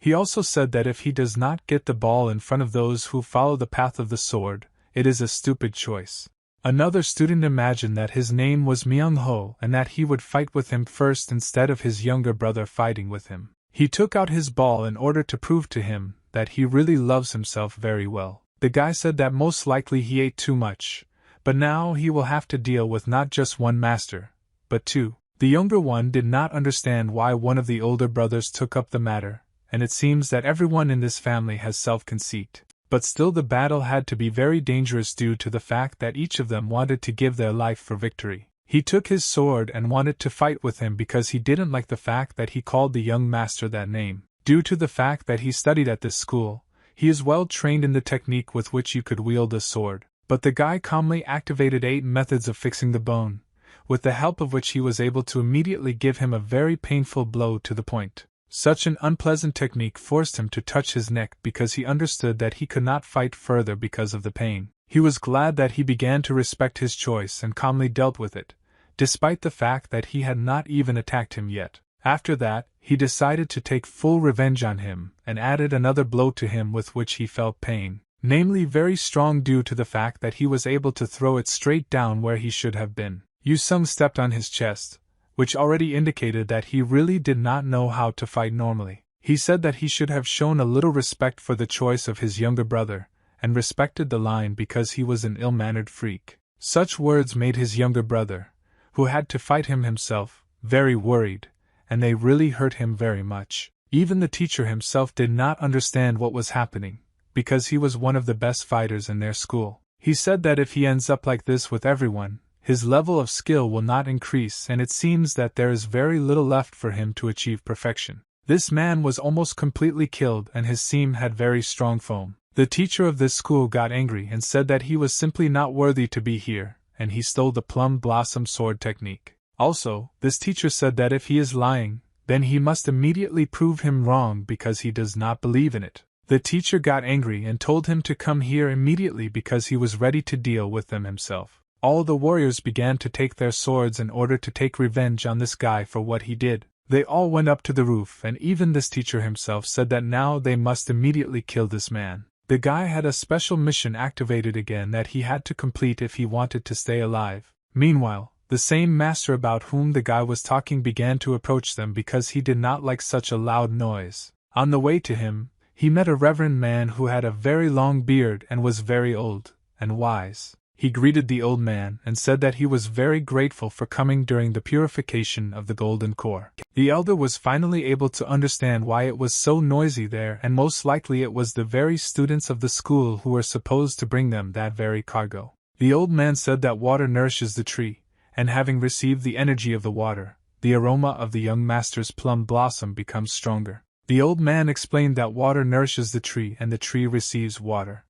He also said that if he does not get the ball in front of those who follow the path of the sword, it is a stupid choice. Another student imagined that his name was Myung-ho and that he would fight with him first instead of his younger brother fighting with him. He took out his ball in order to prove to him that he really loves himself very well. The guy said that most likely he ate too much, but now he will have to deal with not just one master, but two. The younger one did not understand why one of the older brothers took up the matter, and it seems that everyone in this family has self-conceit. But still the battle had to be very dangerous due to the fact that each of them wanted to give their life for victory. He took his sword and wanted to fight with him because he didn't like the fact that he called the young master that name. Due to the fact that he studied at this school, he is well trained in the technique with which you could wield a sword. But the guy calmly activated 8 methods of fixing the bone, with the help of which he was able to immediately give him a very painful blow to the point. Such an unpleasant technique forced him to touch his neck because he understood that he could not fight further because of the pain. He was glad that he began to respect his choice and calmly dealt with it, despite the fact that he had not even attacked him yet. After that, he decided to take full revenge on him and added another blow to him with which he felt pain, namely very strong due to the fact that he was able to throw it straight down where he should have been. Yu Sung stepped on his chest, which already indicated that he really did not know how to fight normally. He said that he should have shown a little respect for the choice of his younger brother, and respected the line because he was an ill-mannered freak. Such words made his younger brother, who had to fight him himself, very worried, and they really hurt him very much. Even the teacher himself did not understand what was happening, because he was one of the best fighters in their school. He said that if he ends up like this with everyone, his level of skill will not increase and it seems that there is very little left for him to achieve perfection. This man was almost completely killed and his seam had very strong foam. The teacher of this school got angry and said that he was simply not worthy to be here, and he stole the plum blossom sword technique. Also, this teacher said that if he is lying, then he must immediately prove him wrong because he does not believe in it. The teacher got angry and told him to come here immediately because he was ready to deal with them himself. All the warriors began to take their swords in order to take revenge on this guy for what he did. They all went up to the roof and even this teacher himself said that now they must immediately kill this man. The guy had a special mission activated again that he had to complete if he wanted to stay alive. Meanwhile, the same master about whom the guy was talking began to approach them because he did not like such a loud noise. On the way to him, he met a reverend man who had a very long beard and was very old and wise. He greeted the old man and said that he was very grateful for coming during the purification of the golden core. The elder was finally able to understand why it was so noisy there and most likely it was the very students of the school who were supposed to bring them that very cargo. The old man said that water nourishes the tree, and having received the energy of the water, the aroma of the young master's plum blossom becomes stronger. The old man explained that water nourishes the tree and the tree receives water.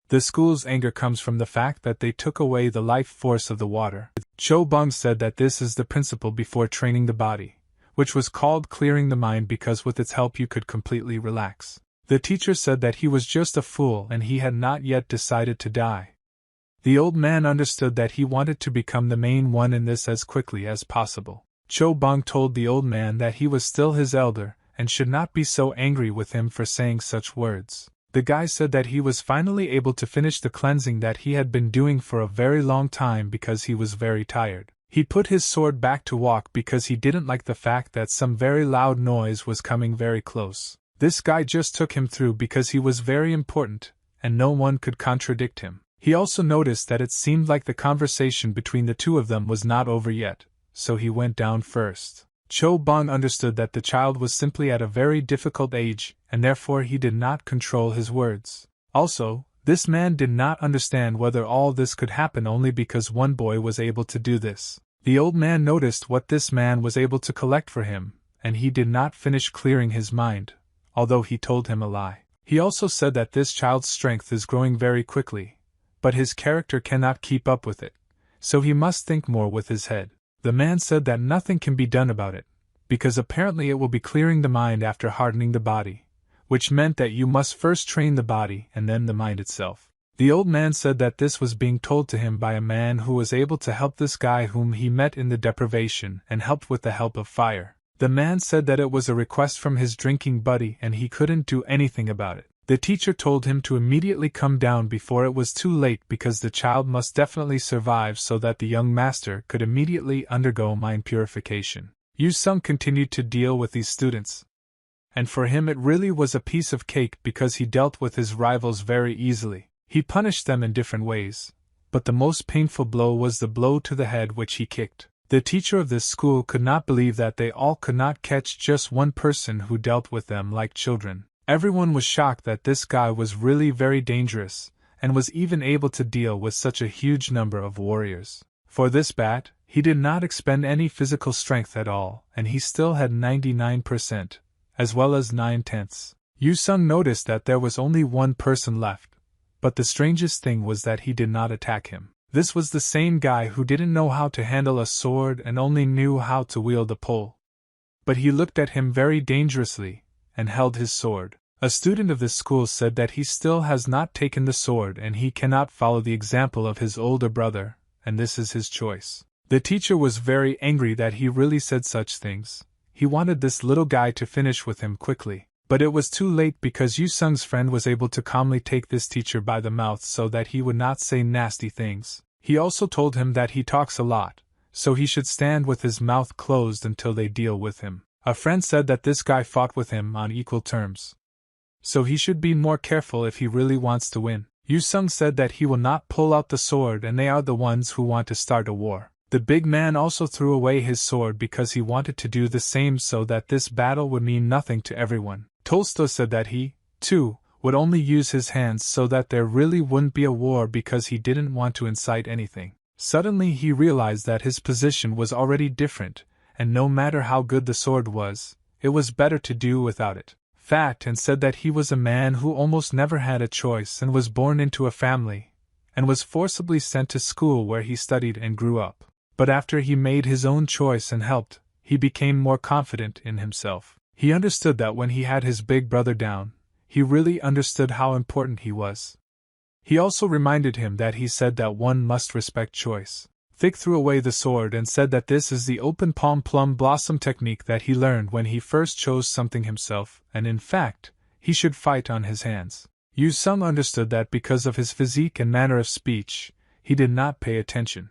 The school's anger comes from the fact that they took away the life force of the water. Cho Bung said that this is the principle before training the body, which was called clearing the mind because with its help you could completely relax. The teacher said that he was just a fool and he had not yet decided to die. The old man understood that he wanted to become the main one in this as quickly as possible. Cho Bang told the old man that he was still his elder, and should not be so angry with him for saying such words. The guy said that he was finally able to finish the cleansing that he had been doing for a very long time because he was very tired. He put his sword back to walk because he didn't like the fact that some very loud noise was coming very close. This guy just took him through because he was very important, and no one could contradict him. He also noticed that it seemed like the conversation between the two of them was not over yet, so he went down first. Cho Bang understood that the child was simply at a very difficult age, and therefore he did not control his words. Also, this man did not understand whether all this could happen only because one boy was able to do this. The old man noticed what this man was able to collect for him, and he did not finish clearing his mind, although he told him a lie. He also said that this child's strength is growing very quickly, but his character cannot keep up with it, so he must think more with his head. The man said that nothing can be done about it, because apparently it will be clearing the mind after hardening the body, which meant that you must first train the body and then the mind itself. The old man said that this was being told to him by a man who was able to help this guy whom he met in the deprivation and helped with the help of fire. The man said that it was a request from his drinking buddy and he couldn't do anything about it. The teacher told him to immediately come down before it was too late because the child must definitely survive so that the young master could immediately undergo mind purification. Yu Sung continued to deal with these students, and for him it really was a piece of cake because he dealt with his rivals very easily. He punished them in different ways, but the most painful blow was the blow to the head which he kicked. The teacher of this school could not believe that they all could not catch just one person who dealt with them like children. Everyone was shocked that this guy was really very dangerous, and was even able to deal with such a huge number of warriors. For this bat, he did not expend any physical strength at all, and he still had 99%, as well as 9/10. Yu Sung noticed that there was only one person left, but the strangest thing was that he did not attack him. This was the same guy who didn't know how to handle a sword and only knew how to wield a pole. But he looked at him very dangerously, and held his sword. A student of this school said that he still has not taken the sword and he cannot follow the example of his older brother, and this is his choice. The teacher was very angry that he really said such things. He wanted this little guy to finish with him quickly, but it was too late because Yu Sung's friend was able to calmly take this teacher by the mouth so that he would not say nasty things. He also told him that he talks a lot, so he should stand with his mouth closed until they deal with him. A friend said that this guy fought with him on equal terms, so he should be more careful if he really wants to win. Yu Sung said that he will not pull out the sword and they are the ones who want to start a war. The big man also threw away his sword because he wanted to do the same so that this battle would mean nothing to everyone. Tolstoy said that he, too, would only use his hands so that there really wouldn't be a war because he didn't want to incite anything. Suddenly he realized that his position was already different, and no matter how good the sword was, it was better to do without it. Fat and said that he was a man who almost never had a choice and was born into a family, and was forcibly sent to school where he studied and grew up. But after he made his own choice and helped, he became more confident in himself. He understood that when he had his big brother down, he really understood how important he was. He also reminded him that he said that one must respect choice. Thick threw away the sword and said that this is the open palm plum blossom technique that he learned when he first chose something himself, and in fact, he should fight on his hands. Yu Sung understood that because of his physique and manner of speech, he did not pay attention.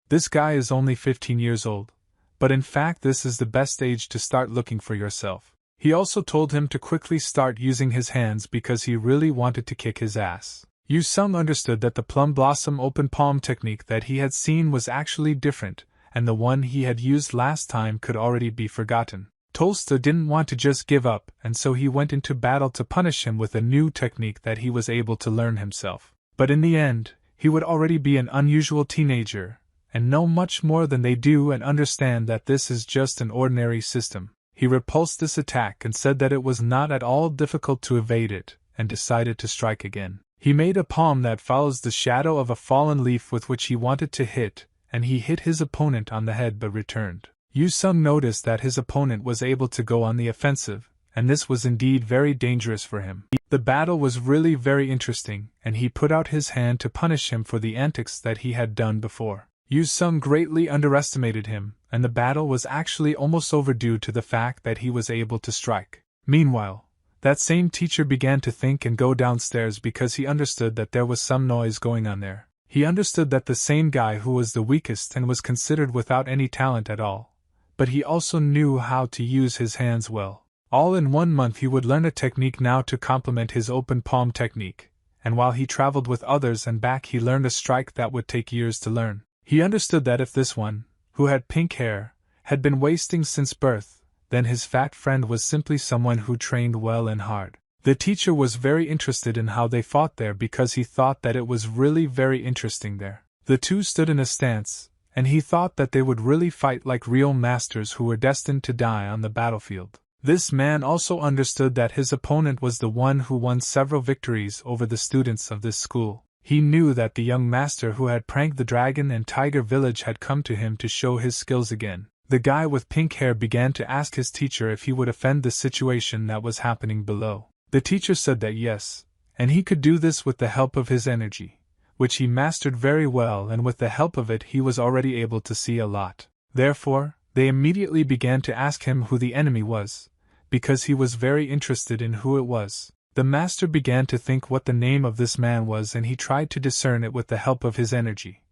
This guy is only 15 years old, but in fact this is the best age to start looking for yourself. He also told him to quickly start using his hands because he really wanted to kick his ass. Yu Sung understood that the plum blossom open palm technique that he had seen was actually different, and the one he had used last time could already be forgotten. Tolstoy didn't want to just give up, and so he went into battle to punish him with a new technique that he was able to learn himself. But in the end, he would already be an unusual teenager, and know much more than they do and understand that this is just an ordinary system. He repulsed this attack and said that it was not at all difficult to evade it, and decided to strike again. He made a palm that follows the shadow of a fallen leaf with which he wanted to hit, and he hit his opponent on the head but returned. Yu Sung noticed that his opponent was able to go on the offensive, and this was indeed very dangerous for him. The battle was really very interesting, and he put out his hand to punish him for the antics that he had done before. Yu Sung greatly underestimated him, and the battle was actually almost over due to the fact that he was able to strike. Meanwhile, that same teacher began to think and go downstairs because he understood that there was some noise going on there. He understood that the same guy who was the weakest and was considered without any talent at all, but he also knew how to use his hands well. All in 1 month he would learn a technique now to complement his open palm technique, and while he traveled with others and back he learned a strike that would take years to learn. He understood that if this one, who had pink hair, had been wasting since birth, then his fat friend was simply someone who trained well and hard. The teacher was very interested in how they fought there because he thought that it was really very interesting there. The two stood in a stance, and he thought that they would really fight like real masters who were destined to die on the battlefield. This man also understood that his opponent was the one who won several victories over the students of this school. He knew that the young master who had pranked the dragon and tiger village had come to him to show his skills again. The guy with pink hair began to ask his teacher if he would offend the situation that was happening below. The teacher said that yes, and he could do this with the help of his energy, which he mastered very well, and with the help of it he was already able to see a lot. Therefore, they immediately began to ask him who the enemy was, because he was very interested in who it was. The master began to think what the name of this man was, and he tried to discern it with the help of his energy,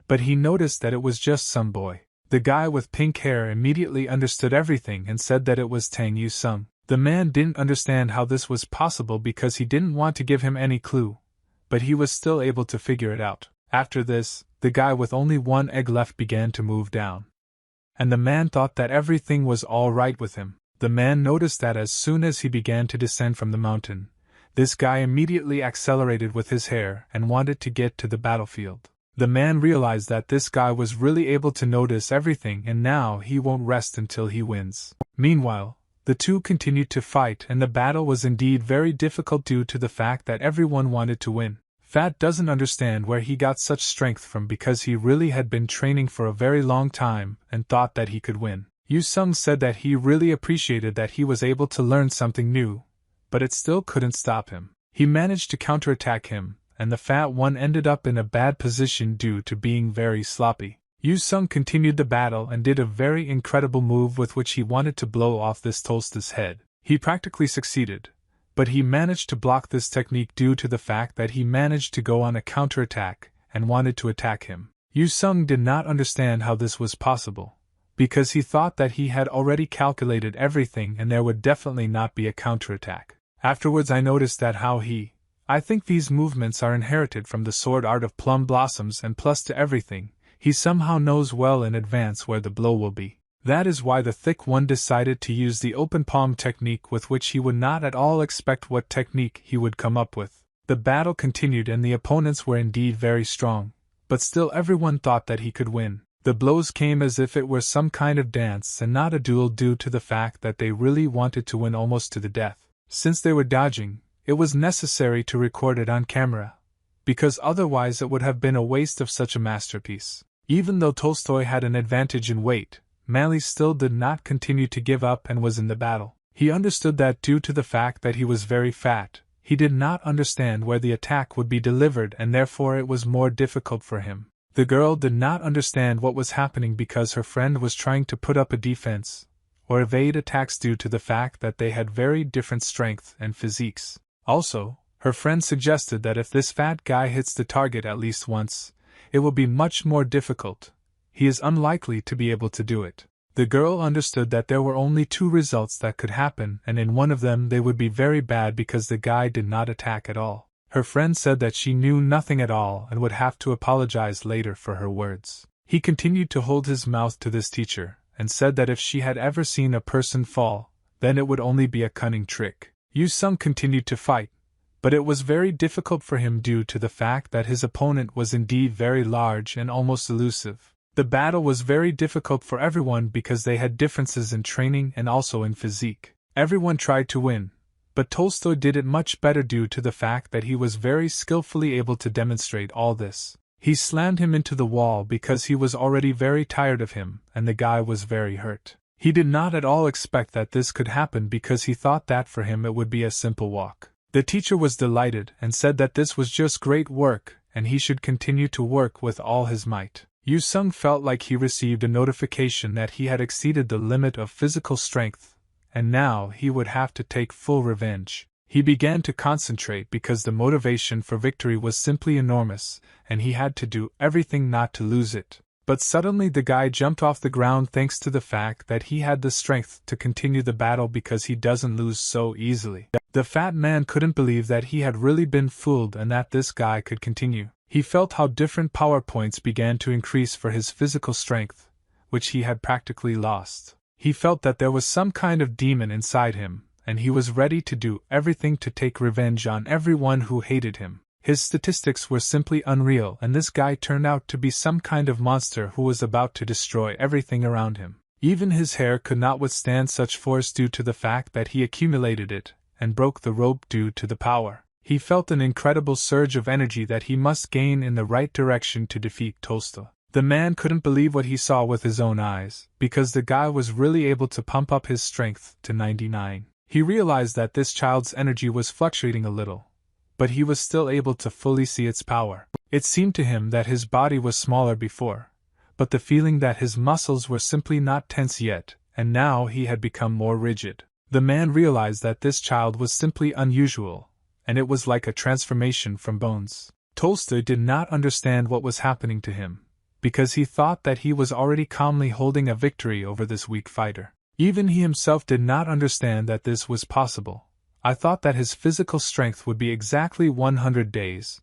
but he noticed that it was just some boy. The guy with pink hair immediately understood everything and said that it was Tang Yu Sung. The man didn't understand how this was possible because he didn't want to give him any clue, but he was still able to figure it out. After this, the guy with only one egg left began to move down, and the man thought that everything was all right with him. The man noticed that as soon as he began to descend from the mountain, this guy immediately accelerated with his hair and wanted to get to the battlefield. The man realized that this guy was really able to notice everything, and now he won't rest until he wins. Meanwhile, the two continued to fight, and the battle was indeed very difficult due to the fact that everyone wanted to win. Fat doesn't understand where he got such strength from because he really had been training for a very long time and thought that he could win. Yu Sung said that he really appreciated that he was able to learn something new, but it still couldn't stop him. He managed to counterattack him, and the fat one ended up in a bad position due to being very sloppy. Yu Sung continued the battle and did a very incredible move with which he wanted to blow off this toast's head. He practically succeeded, but he managed to block this technique due to the fact that he managed to go on a counterattack and wanted to attack him. Yu Sung did not understand how this was possible, because he thought that he had already calculated everything and there would definitely not be a counterattack. Afterwards I noticed that I think these movements are inherited from the sword art of Plum Blossoms, and plus to everything, he somehow knows well in advance where the blow will be. That is why the thick one decided to use the open palm technique, with which he would not at all expect what technique he would come up with. The battle continued and the opponents were indeed very strong, but still everyone thought that he could win. The blows came as if it were some kind of dance and not a duel due to the fact that they really wanted to win almost to the death. Since they were dodging, it was necessary to record it on camera, because otherwise it would have been a waste of such a masterpiece. Even though Tolstoy had an advantage in weight, Mali still did not continue to give up and was in the battle. He understood that due to the fact that he was very fat, he did not understand where the attack would be delivered, and therefore it was more difficult for him. The girl did not understand what was happening because her friend was trying to put up a defense or evade attacks due to the fact that they had very different strength and physiques. Also, her friend suggested that if this fat guy hits the target at least once, it will be much more difficult. He is unlikely to be able to do it. The girl understood that there were only two results that could happen, and in one of them they would be very bad because the guy did not attack at all. Her friend said that she knew nothing at all and would have to apologize later for her words. He continued to hold his mouth to this teacher, and said that if she had ever seen a person fall, then it would only be a cunning trick. Yu Sung continued to fight, but it was very difficult for him due to the fact that his opponent was indeed very large and almost elusive. The battle was very difficult for everyone because they had differences in training and also in physique. Everyone tried to win, but Tolstoy did it much better due to the fact that he was very skillfully able to demonstrate all this. He slammed him into the wall because he was already very tired of him, and the guy was very hurt. He did not at all expect that this could happen because he thought that for him it would be a simple walk. The teacher was delighted and said that this was just great work and he should continue to work with all his might. Yu Sung felt like he received a notification that he had exceeded the limit of physical strength, and now he would have to take full revenge. He began to concentrate because the motivation for victory was simply enormous, and he had to do everything not to lose it. But suddenly the guy jumped off the ground thanks to the fact that he had the strength to continue the battle because he doesn't lose so easily. The fat man couldn't believe that he had really been fooled and that this guy could continue. He felt how different power points began to increase for his physical strength, which he had practically lost. He felt that there was some kind of demon inside him, and he was ready to do everything to take revenge on everyone who hated him. His statistics were simply unreal, and this guy turned out to be some kind of monster who was about to destroy everything around him. Even his hair could not withstand such force due to the fact that he accumulated it, and broke the rope due to the power. He felt an incredible surge of energy that he must gain in the right direction to defeat Tolstoy. The man couldn't believe what he saw with his own eyes, because the guy was really able to pump up his strength to 99. He realized that this child's energy was fluctuating a little, but he was still able to fully see its power. It seemed to him that his body was smaller before, but the feeling that his muscles were simply not tense yet, and now he had become more rigid. The man realized that this child was simply unusual, and it was like a transformation from bones. Tolstoy did not understand what was happening to him, because he thought that he was already calmly holding a victory over this weak fighter. Even he himself did not understand that this was possible. I thought that his physical strength would be exactly 100 days,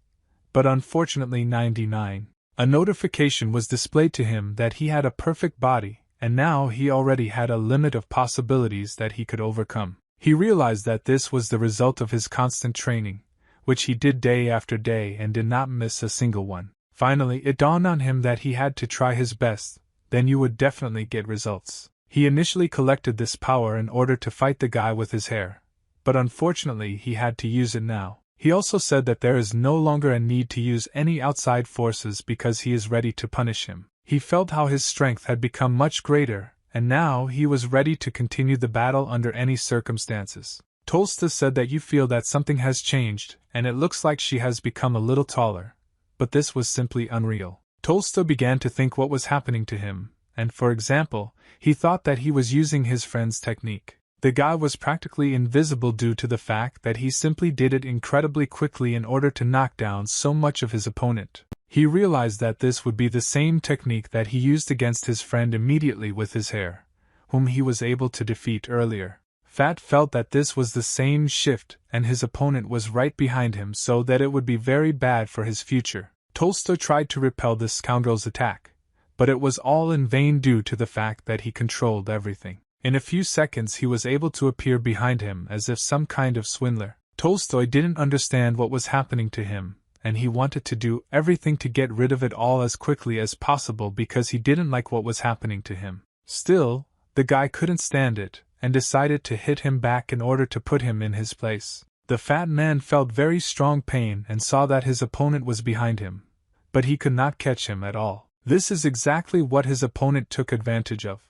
but unfortunately 99. A notification was displayed to him that he had a perfect body, and now he already had a limit of possibilities that he could overcome. He realized that this was the result of his constant training, which he did day after day and did not miss a single one. Finally, it dawned on him that he had to try his best, then you would definitely get results. He initially collected this power in order to fight the guy with his hair, but unfortunately he had to use it now. He also said that there is no longer a need to use any outside forces because he is ready to punish him. He felt how his strength had become much greater, and now he was ready to continue the battle under any circumstances. Tolstoy said that you feel that something has changed, and it looks like she has become a little taller, but this was simply unreal. Tolstoy began to think what was happening to him, and for example, he thought that he was using his friend's technique. The guy was practically invisible due to the fact that he simply did it incredibly quickly in order to knock down so much of his opponent. He realized that this would be the same technique that he used against his friend immediately with his hair, whom he was able to defeat earlier. Fat felt that this was the same shift and his opponent was right behind him, so that it would be very bad for his future. Tolstoy tried to repel this scoundrel's attack, but it was all in vain due to the fact that he controlled everything. In a few seconds he was able to appear behind him as if some kind of swindler. Tolstoy didn't understand what was happening to him, and he wanted to do everything to get rid of it all as quickly as possible because he didn't like what was happening to him. Still, the guy couldn't stand it, and decided to hit him back in order to put him in his place. The fat man felt very strong pain and saw that his opponent was behind him, but he could not catch him at all. This is exactly what his opponent took advantage of.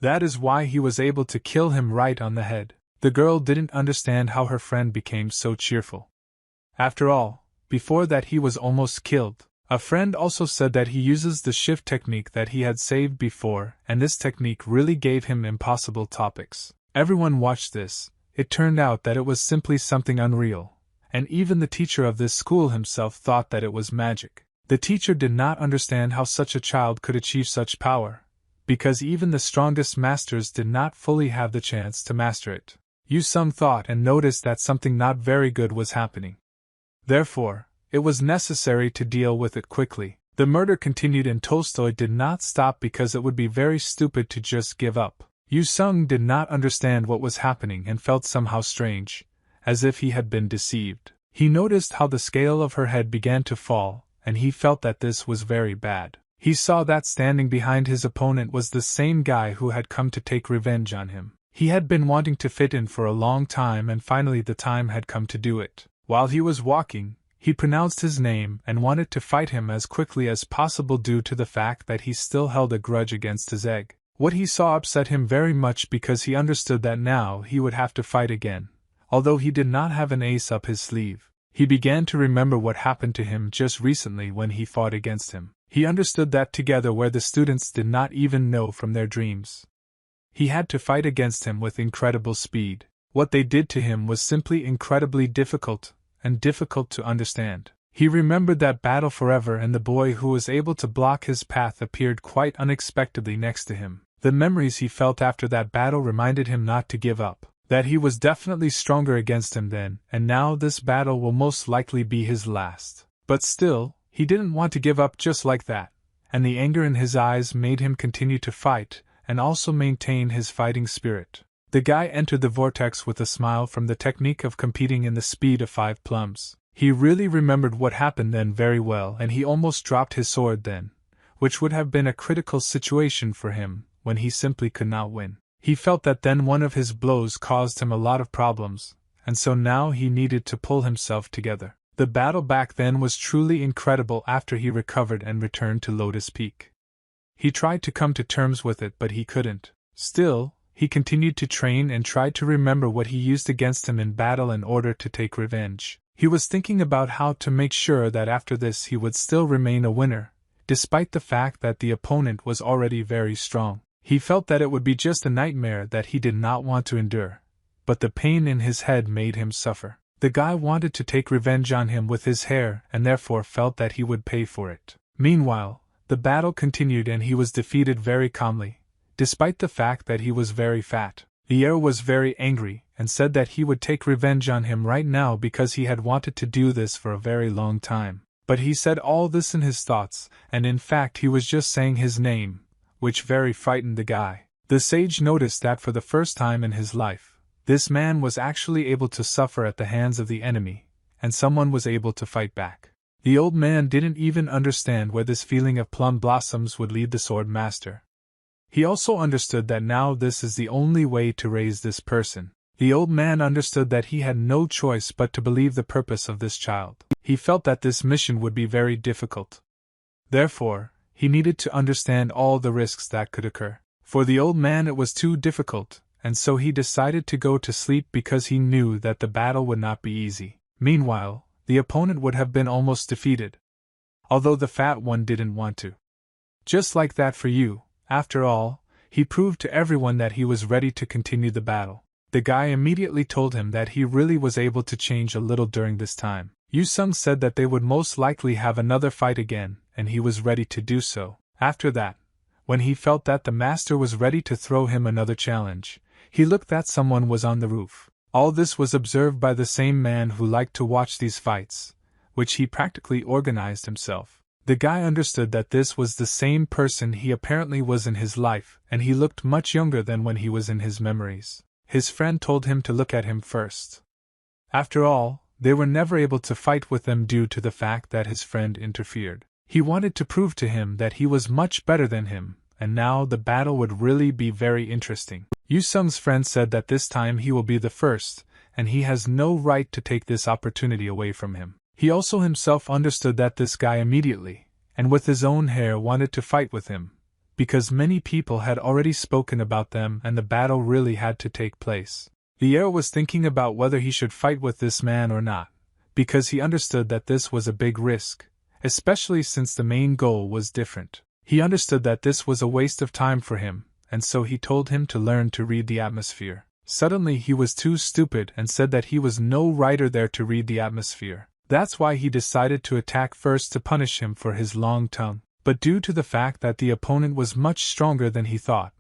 That is why he was able to kill him right on the head. The girl didn't understand how her friend became so cheerful. After all, before that he was almost killed. A friend also said that he uses the shift technique that he had saved before, and this technique really gave him impossible topics. Everyone watched this. It turned out that it was simply something unreal, and even the teacher of this school himself thought that it was magic. The teacher did not understand how such a child could achieve such power, because even the strongest masters did not fully have the chance to master it. Yu Sung thought and noticed that something not very good was happening. Therefore, it was necessary to deal with it quickly. The murder continued and Tolstoy did not stop because it would be very stupid to just give up. Yu Sung did not understand what was happening and felt somehow strange, as if he had been deceived. He noticed how the scale of her head began to fall, and he felt that this was very bad. He saw that standing behind his opponent was the same guy who had come to take revenge on him. He had been wanting to fit in for a long time and finally the time had come to do it. While he was walking, he pronounced his name and wanted to fight him as quickly as possible due to the fact that he still held a grudge against his egg. What he saw upset him very much because he understood that now he would have to fight again. Although he did not have an ace up his sleeve, he began to remember what happened to him just recently when he fought against him. He understood that together where the students did not even know from their dreams. He had to fight against him with incredible speed. What they did to him was simply incredibly difficult, and difficult to understand. He remembered that battle forever, and the boy who was able to block his path appeared quite unexpectedly next to him. The memories he felt after that battle reminded him not to give up, that he was definitely stronger against him then, and now this battle will most likely be his last. But still, he didn't want to give up just like that, and the anger in his eyes made him continue to fight, and also maintain his fighting spirit. The guy entered the vortex with a smile from the technique of competing in the speed of 5 plums. He really remembered what happened then very well, and he almost dropped his sword then, which would have been a critical situation for him, when he simply could not win. He felt that then one of his blows caused him a lot of problems, and so now he needed to pull himself together. The battle back then was truly incredible after he recovered and returned to Lotus Peak. He tried to come to terms with it, but he couldn't. Still, he continued to train and tried to remember what he used against him in battle in order to take revenge. He was thinking about how to make sure that after this he would still remain a winner, despite the fact that the opponent was already very strong. He felt that it would be just a nightmare that he did not want to endure, but the pain in his head made him suffer. The guy wanted to take revenge on him with his hair and therefore felt that he would pay for it. Meanwhile, the battle continued and he was defeated very calmly, despite the fact that he was very fat. The heir was very angry and said that he would take revenge on him right now because he had wanted to do this for a very long time. But he said all this in his thoughts, and in fact he was just saying his name, which very frightened the guy. The sage noticed that for the first time in his life, this man was actually able to suffer at the hands of the enemy, and someone was able to fight back. The old man didn't even understand where this feeling of plum blossoms would lead the sword master. He also understood that now this is the only way to raise this person. The old man understood that he had no choice but to believe the purpose of this child. He felt that this mission would be very difficult. Therefore, he needed to understand all the risks that could occur. For the old man it was too difficult, and so he decided to go to sleep because he knew that the battle would not be easy. Meanwhile, the opponent would have been almost defeated, although the fat one didn't want to. Just like that for you, after all, he proved to everyone that he was ready to continue the battle. The guy immediately told him that he really was able to change a little during this time. Yu Sung said that they would most likely have another fight again, and he was ready to do so. After that, when he felt that the master was ready to throw him another challenge, he looked that someone was on the roof. All this was observed by the same man who liked to watch these fights, which he practically organized himself. The guy understood that this was the same person he apparently was in his life, and he looked much younger than when he was in his memories. His friend told him to look at him first. After all, they were never able to fight with them due to the fact that his friend interfered. He wanted to prove to him that he was much better than him, and now the battle would really be very interesting. Yu Sung's friend said that this time he will be the first, and he has no right to take this opportunity away from him. He also himself understood that this guy immediately, and with his own hair, wanted to fight with him, because many people had already spoken about them and the battle really had to take place. The heir was thinking about whether he should fight with this man or not, because he understood that this was a big risk, especially since the main goal was different. He understood that this was a waste of time for him, and so he told him to learn to read the atmosphere. Suddenly he was too stupid and said that he was no writer there to read the atmosphere. That's why he decided to attack first to punish him for his long tongue. But due to the fact that the opponent was much stronger than he thought,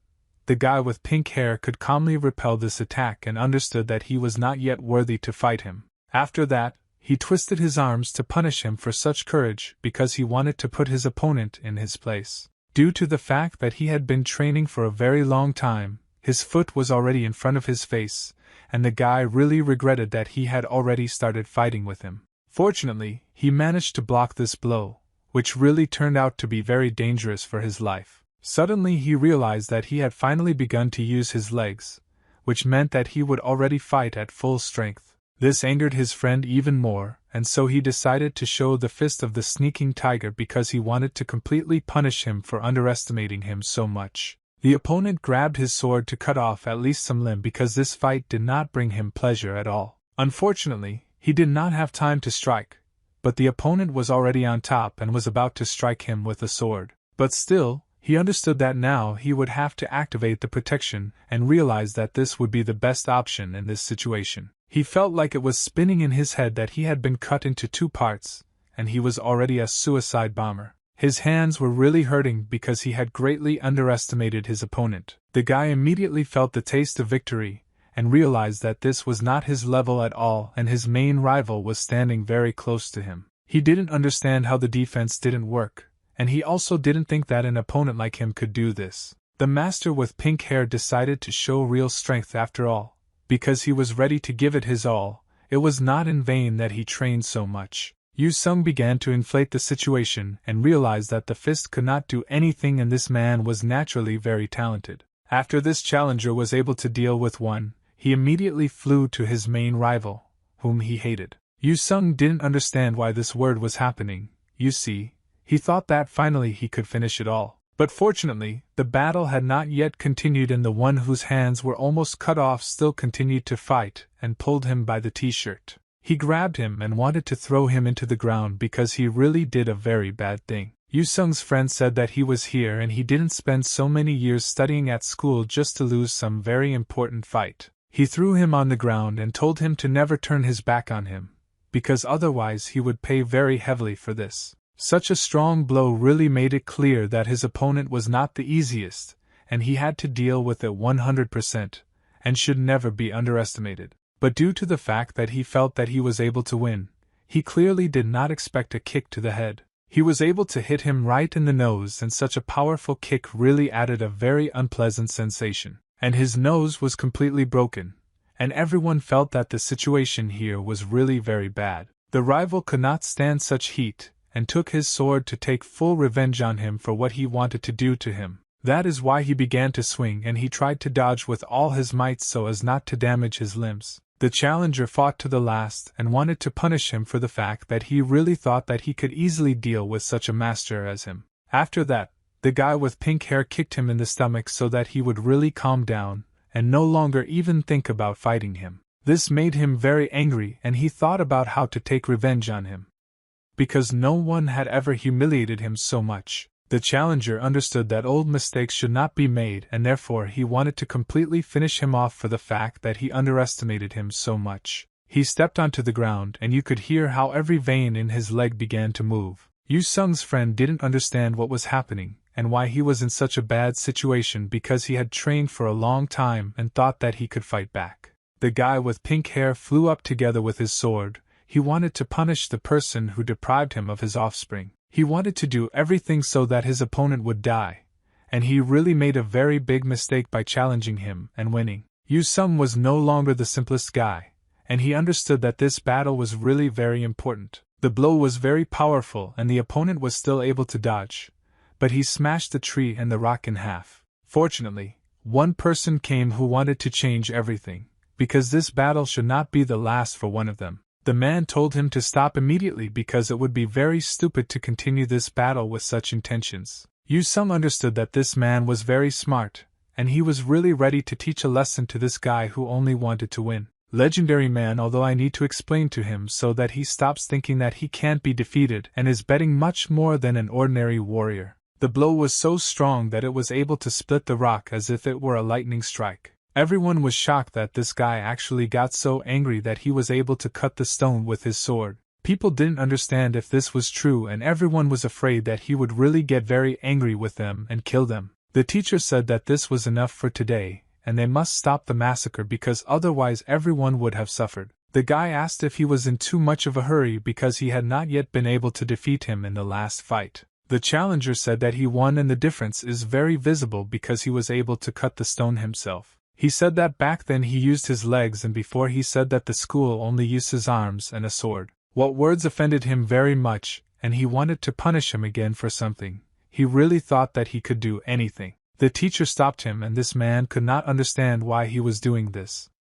the guy with pink hair could calmly repel this attack and understood that he was not yet worthy to fight him. After that, he twisted his arms to punish him for such courage because he wanted to put his opponent in his place. Due to the fact that he had been training for a very long time, his foot was already in front of his face, and the guy really regretted that he had already started fighting with him. Fortunately, he managed to block this blow, which really turned out to be very dangerous for his life. Suddenly he realized that he had finally begun to use his legs, which meant that he would already fight at full strength. This angered his friend even more, and so he decided to show the fist of the sneaking tiger because he wanted to completely punish him for underestimating him so much. The opponent grabbed his sword to cut off at least some limb because this fight did not bring him pleasure at all. Unfortunately, he did not have time to strike, but the opponent was already on top and was about to strike him with the sword. But still, he understood that now he would have to activate the protection and realized that this would be the best option in this situation. He felt like it was spinning in his head that he had been cut into two parts, and he was already a suicide bomber. His hands were really hurting because he had greatly underestimated his opponent. The guy immediately felt the taste of victory, and realized that this was not his level at all and his main rival was standing very close to him. He didn't understand how the defense didn't work, and he also didn't think that an opponent like him could do this. The master with pink hair decided to show real strength after all, because he was ready to give it his all. It was not in vain that he trained so much. Yu Sung began to inflate the situation and realized that the fist could not do anything and this man was naturally very talented. After this challenger was able to deal with one, he immediately flew to his main rival, whom he hated. Yu Sung didn't understand why this word was happening. You see, he thought that finally he could finish it all. But fortunately, the battle had not yet continued and the one whose hands were almost cut off still continued to fight and pulled him by the t-shirt. He grabbed him and wanted to throw him into the ground because he really did a very bad thing. Yu Sung's friend said that he was here and he didn't spend so many years studying at school just to lose some very important fight. He threw him on the ground and told him to never turn his back on him, because otherwise he would pay very heavily for this. Such a strong blow really made it clear that his opponent was not the easiest, and he had to deal with it 100%, and should never be underestimated. But due to the fact that he felt that he was able to win, he clearly did not expect a kick to the head. He was able to hit him right in the nose and such a powerful kick really added a very unpleasant sensation. And his nose was completely broken, and everyone felt that the situation here was really very bad. The rival could not stand such heat, and took his sword to take full revenge on him for what he wanted to do to him. That is why he began to swing and he tried to dodge with all his might so as not to damage his limbs. The challenger fought to the last and wanted to punish him for the fact that he really thought that he could easily deal with such a master as him. After that, the guy with pink hair kicked him in the stomach so that he would really calm down and no longer even think about fighting him. This made him very angry and he thought about how to take revenge on him, because no one had ever humiliated him so much. The challenger understood that old mistakes should not be made and therefore he wanted to completely finish him off for the fact that he underestimated him so much. He stepped onto the ground and you could hear how every vein in his leg began to move. Yu Sung's friend didn't understand what was happening and why he was in such a bad situation because he had trained for a long time and thought that he could fight back. The guy with pink hair flew up together with his sword. He wanted to punish the person who deprived him of his offspring. He wanted to do everything so that his opponent would die, and he really made a very big mistake by challenging him and winning. Yu Sung was no longer the simplest guy, and he understood that this battle was really very important. The blow was very powerful and the opponent was still able to dodge, but he smashed the tree and the rock in half. Fortunately, one person came who wanted to change everything, because this battle should not be the last for one of them. The man told him to stop immediately because it would be very stupid to continue this battle with such intentions. Yu Sung understood that this man was very smart, and he was really ready to teach a lesson to this guy who only wanted to win. Legendary man, although I need to explain to him so that he stops thinking that he can't be defeated and is betting much more than an ordinary warrior. The blow was so strong that it was able to split the rock as if it were a lightning strike. Everyone was shocked that this guy actually got so angry that he was able to cut the stone with his sword. People didn't understand if this was true and everyone was afraid that he would really get very angry with them and kill them. The teacher said that this was enough for today, and they must stop the massacre because otherwise everyone would have suffered. The guy asked if he was in too much of a hurry because he had not yet been able to defeat him in the last fight. The challenger said that he won and the difference is very visible because he was able to cut the stone himself. He said that back then he used his legs and before he said that the school only used his arms and a sword. What words offended him very much, and he wanted to punish him again for something. He really thought that he could do anything. The teacher stopped him and this man could not understand why he was doing this.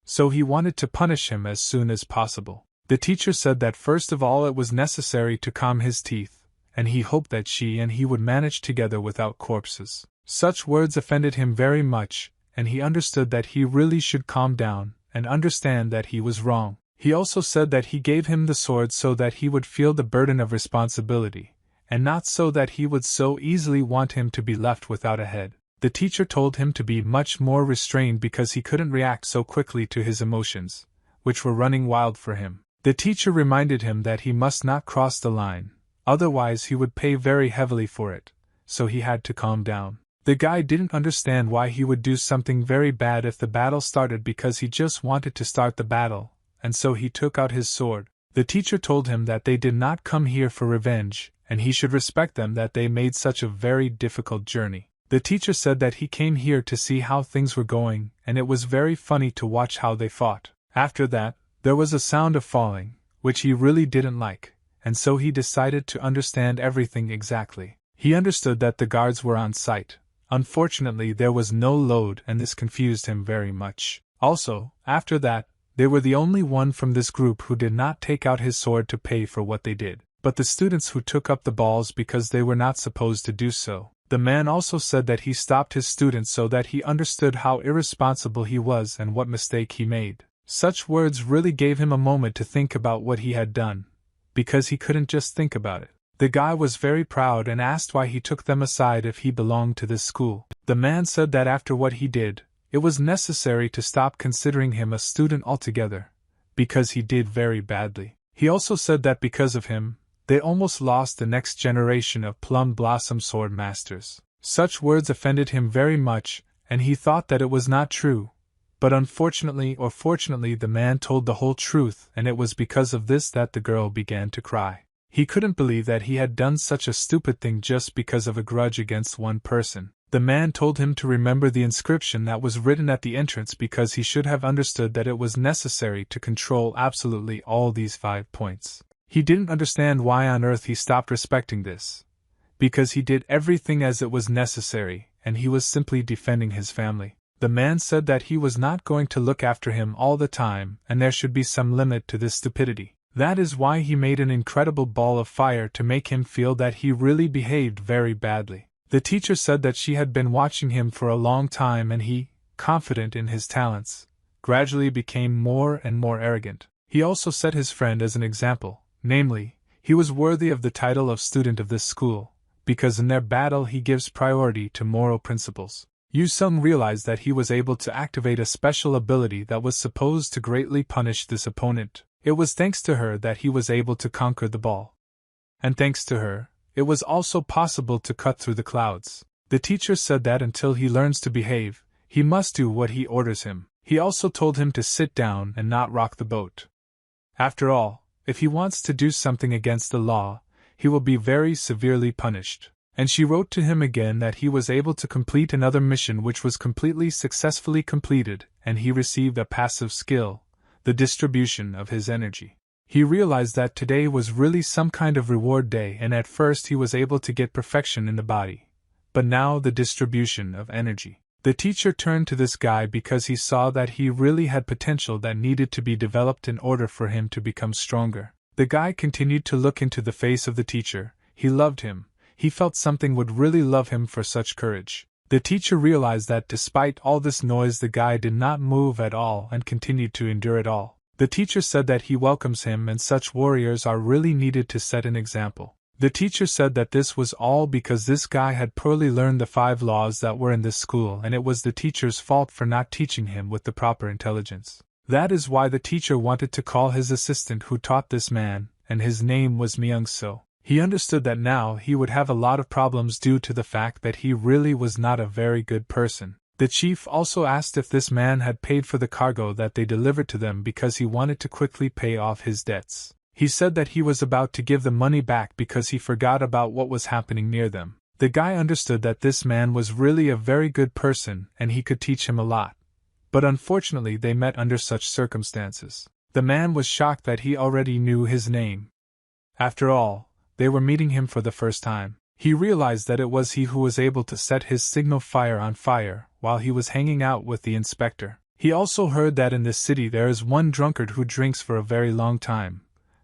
So he wanted to punish him as soon as possible. The teacher said that first of all it was necessary to calm his teeth, and he hoped that she and he would manage together without corpses. Such words offended him very much, and he understood that he really should calm down and understand that he was wrong. He also said that he gave him the sword so that he would feel the burden of responsibility, and not so that he would so easily want him to be left without a head. The teacher told him to be much more restrained because he couldn't react so quickly to his emotions, which were running wild for him. The teacher reminded him that he must not cross the line, otherwise he would pay very heavily for it, so he had to calm down. The guy didn't understand why he would do something very bad if the battle started because he just wanted to start the battle, and so he took out his sword. The teacher told him that they did not come here for revenge, and he should respect them that they made such a very difficult journey. The teacher said that he came here to see how things were going, and it was very funny to watch how they fought. After that, there was a sound of falling, which he really didn't like, and so he decided to understand everything exactly. He understood that the guards were on site. Unfortunately, there was no load, and this confused him very much. Also, after that, they were the only one from this group who did not take out his sword to pay for what they did, but the students who took up the balls because they were not supposed to do so. The man also said that he stopped his students so that he understood how irresponsible he was and what mistake he made. Such words really gave him a moment to think about what he had done, because he couldn't just think about it. The guy was very proud and asked why he took them aside if he belonged to this school. The man said that after what he did, it was necessary to stop considering him a student altogether, because he did very badly. He also said that because of him, they almost lost the next generation of Plum Blossom Sword Masters. Such words offended him very much, and he thought that it was not true. But unfortunately or fortunately the man told the whole truth, and it was because of this that the girl began to cry. He couldn't believe that he had done such a stupid thing just because of a grudge against one person. The man told him to remember the inscription that was written at the entrance because he should have understood that it was necessary to control absolutely all these 5 points. He didn't understand why on earth he stopped respecting this. Because he did everything as it was necessary, and he was simply defending his family. The man said that he was not going to look after him all the time, and there should be some limit to this stupidity. That is why he made an incredible ball of fire to make him feel that he really behaved very badly. The teacher said that she had been watching him for a long time and he, confident in his talents, gradually became more and more arrogant. He also set his friend as an example, namely, he was worthy of the title of student of this school, because in their battle he gives priority to moral principles. Yu Sung realized that he was able to activate a special ability that was supposed to greatly punish this opponent. It was thanks to her that he was able to conquer the ball. And thanks to her, it was also possible to cut through the clouds. The teacher said that until he learns to behave, he must do what he orders him. He also told him to sit down and not rock the boat. After all, if he wants to do something against the law, he will be very severely punished. And she wrote to him again that he was able to complete another mission which was completely successfully completed, and he received a passive skill, the distribution of his energy. He realized that today was really some kind of reward day, and at first he was able to get perfection in the body. But now the distribution of energy. The teacher turned to this guy because he saw that he really had potential that needed to be developed in order for him to become stronger. The guy continued to look into the face of the teacher. He loved him. He felt something would really love him for such courage. The teacher realized that despite all this noise the guy did not move at all and continued to endure it all. The teacher said that he welcomes him and such warriors are really needed to set an example. The teacher said that this was all because this guy had poorly learned the 5 laws that were in this school, and it was the teacher's fault for not teaching him with the proper intelligence. That is why the teacher wanted to call his assistant who taught this man, and his name was Myung-so. He understood that now he would have a lot of problems due to the fact that he really was not a very good person. The chief also asked if this man had paid for the cargo that they delivered to them because he wanted to quickly pay off his debts. He said that he was about to give the money back because he forgot about what was happening near them. The guy understood that this man was really a very good person and he could teach him a lot. But unfortunately they met under such circumstances. The man was shocked that he already knew his name. After all, they were meeting him for the first time. He realized that it was he who was able to set his signal fire on fire while he was hanging out with the inspector. He also heard that in this city there is one drunkard who drinks for a very long time,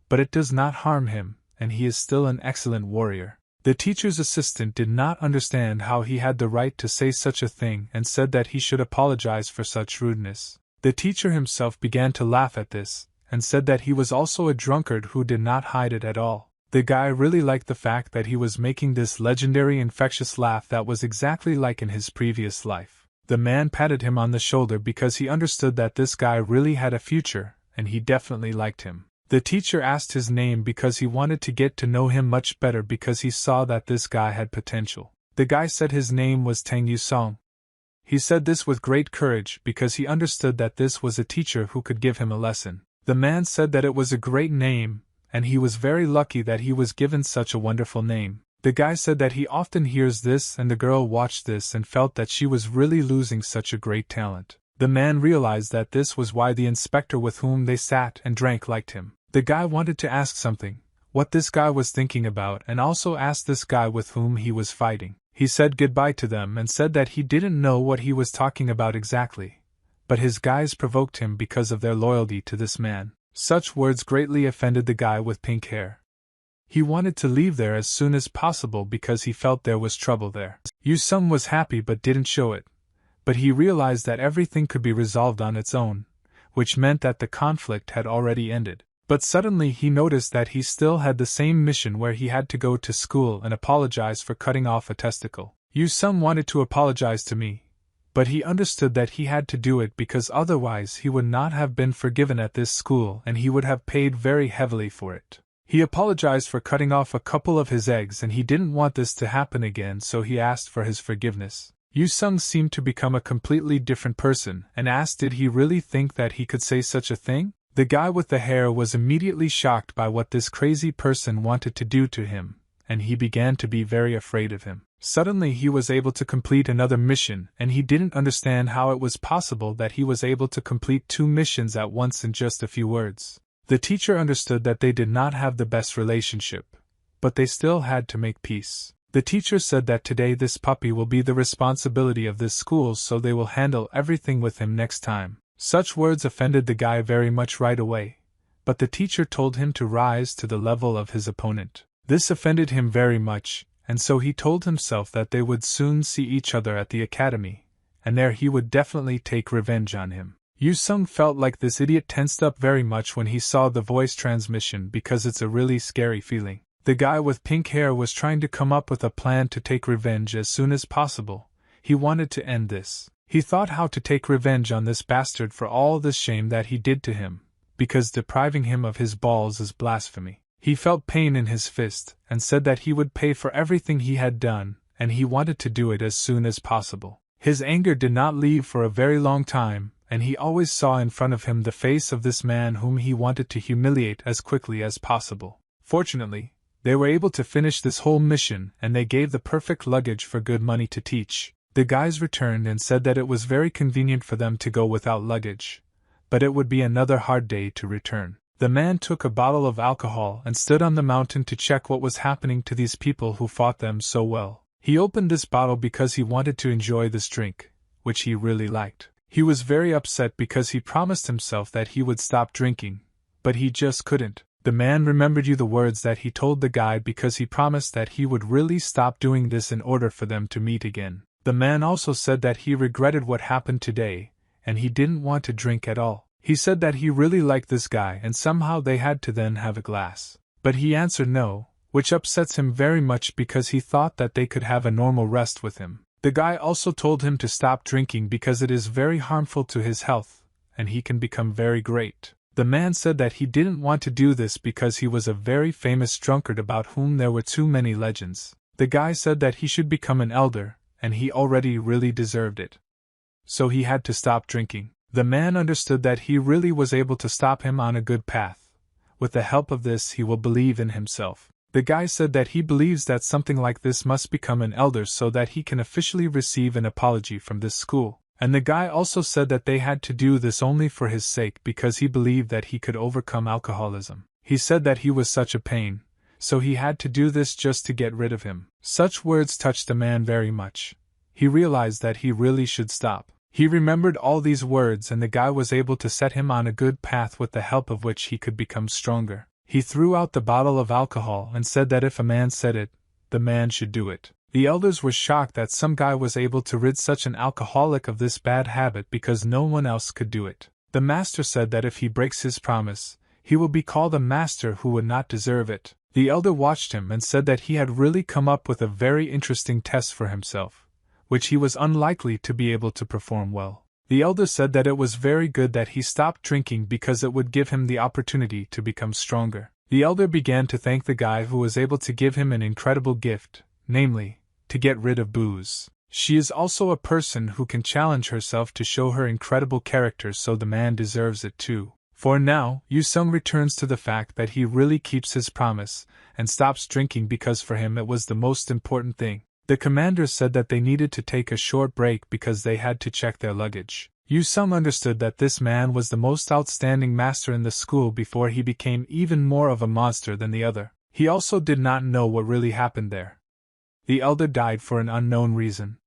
but it does not harm him, and he is still an excellent warrior. The teacher's assistant did not understand how he had the right to say such a thing and said that he should apologize for such rudeness. The teacher himself began to laugh at this, and said that he was also a drunkard who did not hide it at all. The guy really liked the fact that he was making this legendary infectious laugh that was exactly like in his previous life. The man patted him on the shoulder because he understood that this guy really had a future, and he definitely liked him. The teacher asked his name because he wanted to get to know him much better because he saw that this guy had potential. The guy said his name was Tang Yusong. He said this with great courage because he understood that this was a teacher who could give him a lesson. The man said that it was a great name, and he was very lucky that he was given such a wonderful name. The guy said that he often hears this, and the girl watched this and felt that she was really losing such a great talent. The man realized that this was why the inspector with whom they sat and drank liked him. The guy wanted to ask something, what this guy was thinking about, and also asked this guy with whom he was fighting. He said goodbye to them and said that he didn't know what he was talking about exactly, but his guys provoked him because of their loyalty to this man. Such words greatly offended the guy with pink hair. He wanted to leave there as soon as possible because he felt there was trouble there. Yu-sung was happy but didn't show it, but he realized that everything could be resolved on its own, which meant that the conflict had already ended. But suddenly he noticed that he still had the same mission where he had to go to school and apologize for cutting off a testicle. Yu-sung wanted to apologize to me, but he understood that he had to do it because otherwise he would not have been forgiven at this school and he would have paid very heavily for it. He apologized for cutting off a couple of his eggs and he didn't want this to happen again, so he asked for his forgiveness. Yu-sung seemed to become a completely different person and asked did he really think that he could say such a thing? The guy with the hair was immediately shocked by what this crazy person wanted to do to him, and he began to be very afraid of him. Suddenly he was able to complete another mission, and he didn't understand how it was possible that he was able to complete 2 missions at once in just a few words. The teacher understood that they did not have the best relationship, but they still had to make peace. The teacher said that today this puppy will be the responsibility of this school, so they will handle everything with him next time. Such words offended the guy very much right away, but the teacher told him to rise to the level of his opponent. This offended him very much, and so he told himself that they would soon see each other at the academy, and there he would definitely take revenge on him. Yu-sung felt like this idiot tensed up very much when he saw the voice transmission because it's a really scary feeling. The guy with pink hair was trying to come up with a plan to take revenge as soon as possible. He wanted to end this. He thought how to take revenge on this bastard for all this shame that he did to him, because depriving him of his balls is blasphemy. He felt pain in his fist, and said that he would pay for everything he had done, and he wanted to do it as soon as possible. His anger did not leave for a very long time, and he always saw in front of him the face of this man whom he wanted to humiliate as quickly as possible. Fortunately, they were able to finish this whole mission, and they gave the perfect luggage for good money to teach. The guys returned and said that it was very convenient for them to go without luggage, but it would be another hard day to return. The man took a bottle of alcohol and stood on the mountain to check what was happening to these people who fought them so well. He opened this bottle because he wanted to enjoy this drink, which he really liked. He was very upset because he promised himself that he would stop drinking, but he just couldn't. The man remembered the words that he told the guy because he promised that he would really stop doing this in order for them to meet again. The man also said that he regretted what happened today, and he didn't want to drink at all. He said that he really liked this guy and somehow they had to then have a glass. But he answered no, which upsets him very much because he thought that they could have a normal rest with him. The guy also told him to stop drinking because it is very harmful to his health, and he can become very great. The man said that he didn't want to do this because he was a very famous drunkard about whom there were too many legends. The guy said that he should become an elder, and he already really deserved it. So he had to stop drinking. The man understood that he really was able to stop him on a good path. With the help of this he will believe in himself. The guy said that he believes that something like this must become an elder so that he can officially receive an apology from this school. And the guy also said that they had to do this only for his sake because he believed that he could overcome alcoholism. He said that he was such a pain, so he had to do this just to get rid of him. Such words touched the man very much. He realized that he really should stop. He remembered all these words and the guy was able to set him on a good path with the help of which he could become stronger. He threw out the bottle of alcohol and said that if a man said it, the man should do it. The elders were shocked that some guy was able to rid such an alcoholic of this bad habit because no one else could do it. The master said that if he breaks his promise, he will be called a master who would not deserve it. The elder watched him and said that he had really come up with a very interesting test for himself, which he was unlikely to be able to perform well. The elder said that it was very good that he stopped drinking because it would give him the opportunity to become stronger. The elder began to thank the guy who was able to give him an incredible gift, namely, to get rid of booze. She is also a person who can challenge herself to show her incredible character, so the man deserves it too. For now, Yu-sung returns to the fact that he really keeps his promise and stops drinking because for him it was the most important thing. The commanders said that they needed to take a short break because they had to check their luggage. Yu-sung understood that this man was the most outstanding master in the school before he became even more of a monster than the other. He also did not know what really happened there. The elder died for an unknown reason.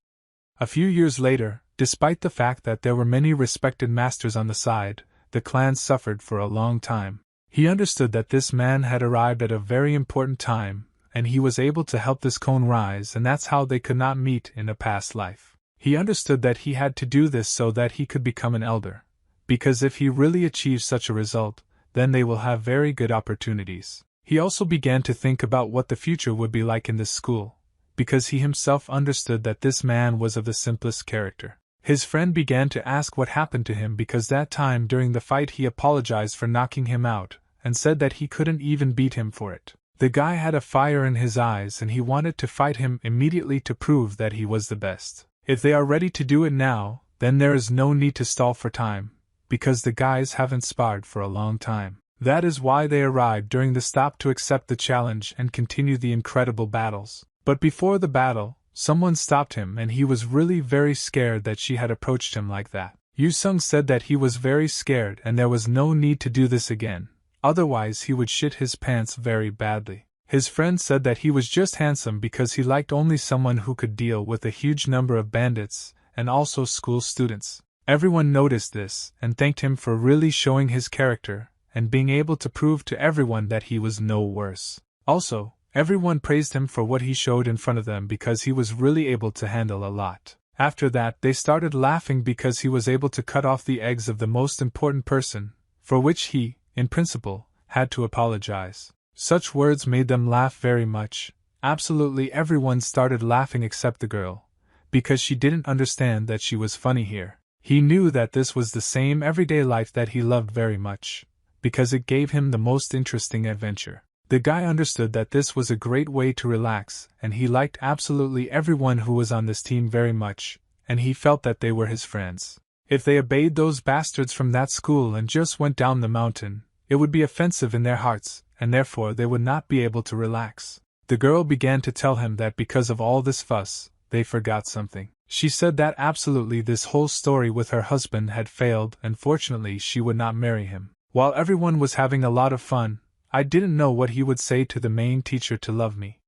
A few years later, despite the fact that there were many respected masters on the side, the clan suffered for a long time. He understood that this man had arrived at a very important time, and he was able to help this cone rise, and that's how they could not meet in a past life. He understood that he had to do this so that he could become an elder, because if he really achieves such a result, then they will have very good opportunities. He also began to think about what the future would be like in this school, because he himself understood that this man was of the simplest character. His friend began to ask what happened to him because that time during the fight he apologized for knocking him out, and said that he couldn't even beat him for it. The guy had a fire in his eyes and he wanted to fight him immediately to prove that he was the best. If they are ready to do it now, then there is no need to stall for time, because the guys haven't sparred for a long time. That is why they arrived during the stop to accept the challenge and continue the incredible battles. But before the battle, someone stopped him and he was really very scared that she had approached him like that. Yu-sung said that he was very scared and there was no need to do this again, otherwise he would shit his pants very badly. His friend said that he was just handsome because he liked only someone who could deal with a huge number of bandits, and also school students. Everyone noticed this and thanked him for really showing his character and being able to prove to everyone that he was no worse. Also, everyone praised him for what he showed in front of them because he was really able to handle a lot. After that, they started laughing because he was able to cut off the eggs of the most important person, for which he, in principle, had to apologize. Such words made them laugh very much. Absolutely everyone started laughing except the girl, because she didn't understand that she was funny here. He knew that this was the same everyday life that he loved very much, because it gave him the most interesting adventure. The guy understood that this was a great way to relax, and he liked absolutely everyone who was on this team very much, and he felt that they were his friends. If they obeyed those bastards from that school and just went down the mountain, it would be offensive in their hearts, and therefore they would not be able to relax. The girl began to tell him that because of all this fuss, they forgot something. She said that absolutely this whole story with her husband had failed and fortunately she would not marry him. While everyone was having a lot of fun, I didn't know what he would say to the main teacher to love me.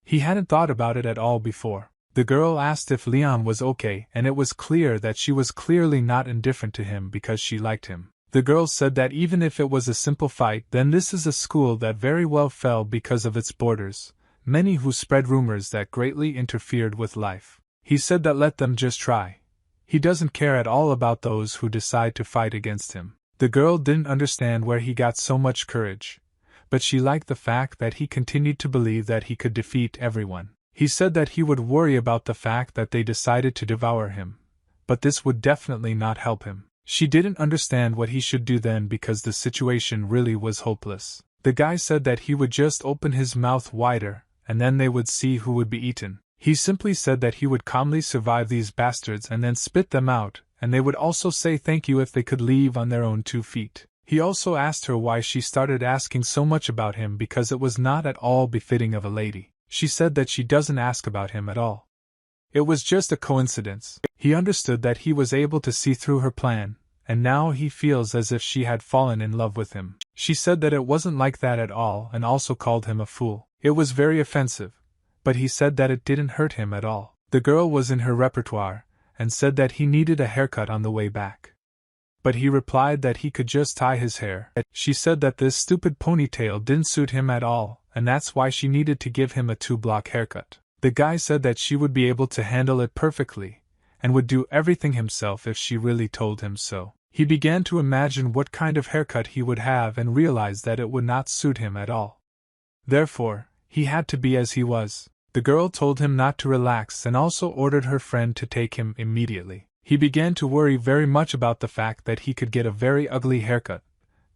He hadn't thought about it at all before. The girl asked if Leon was okay, and it was clear that she was clearly not indifferent to him because she liked him. The girl said that even if it was a simple fight, then this is a school that very well fell because of its boarders, many who spread rumors that greatly interfered with life. He said that let them just try. He doesn't care at all about those who decide to fight against him. The girl didn't understand where he got so much courage, but she liked the fact that he continued to believe that he could defeat everyone. He said that he would worry about the fact that they decided to devour him, but this would definitely not help him. She didn't understand what he should do then because the situation really was hopeless. The guy said that he would just open his mouth wider, and then they would see who would be eaten. He simply said that he would calmly survive these bastards and then spit them out, and they would also say thank you if they could leave on their own 2 feet. He also asked her why she started asking so much about him because it was not at all befitting of a lady. She said that she doesn't ask about him at all. It was just a coincidence. He understood that he was able to see through her plan, and now he feels as if she had fallen in love with him. She said that it wasn't like that at all and also called him a fool. It was very offensive, but he said that it didn't hurt him at all. The girl was in her repertoire, and said that he needed a haircut on the way back. But he replied that he could just tie his hair. She said that this stupid ponytail didn't suit him at all, and that's why she needed to give him a 2-block haircut. The guy said that she would be able to handle it perfectly, and would do everything himself if she really told him so. He began to imagine what kind of haircut he would have and realized that it would not suit him at all. Therefore, he had to be as he was. The girl told him not to relax and also ordered her friend to take him immediately. He began to worry very much about the fact that he could get a very ugly haircut,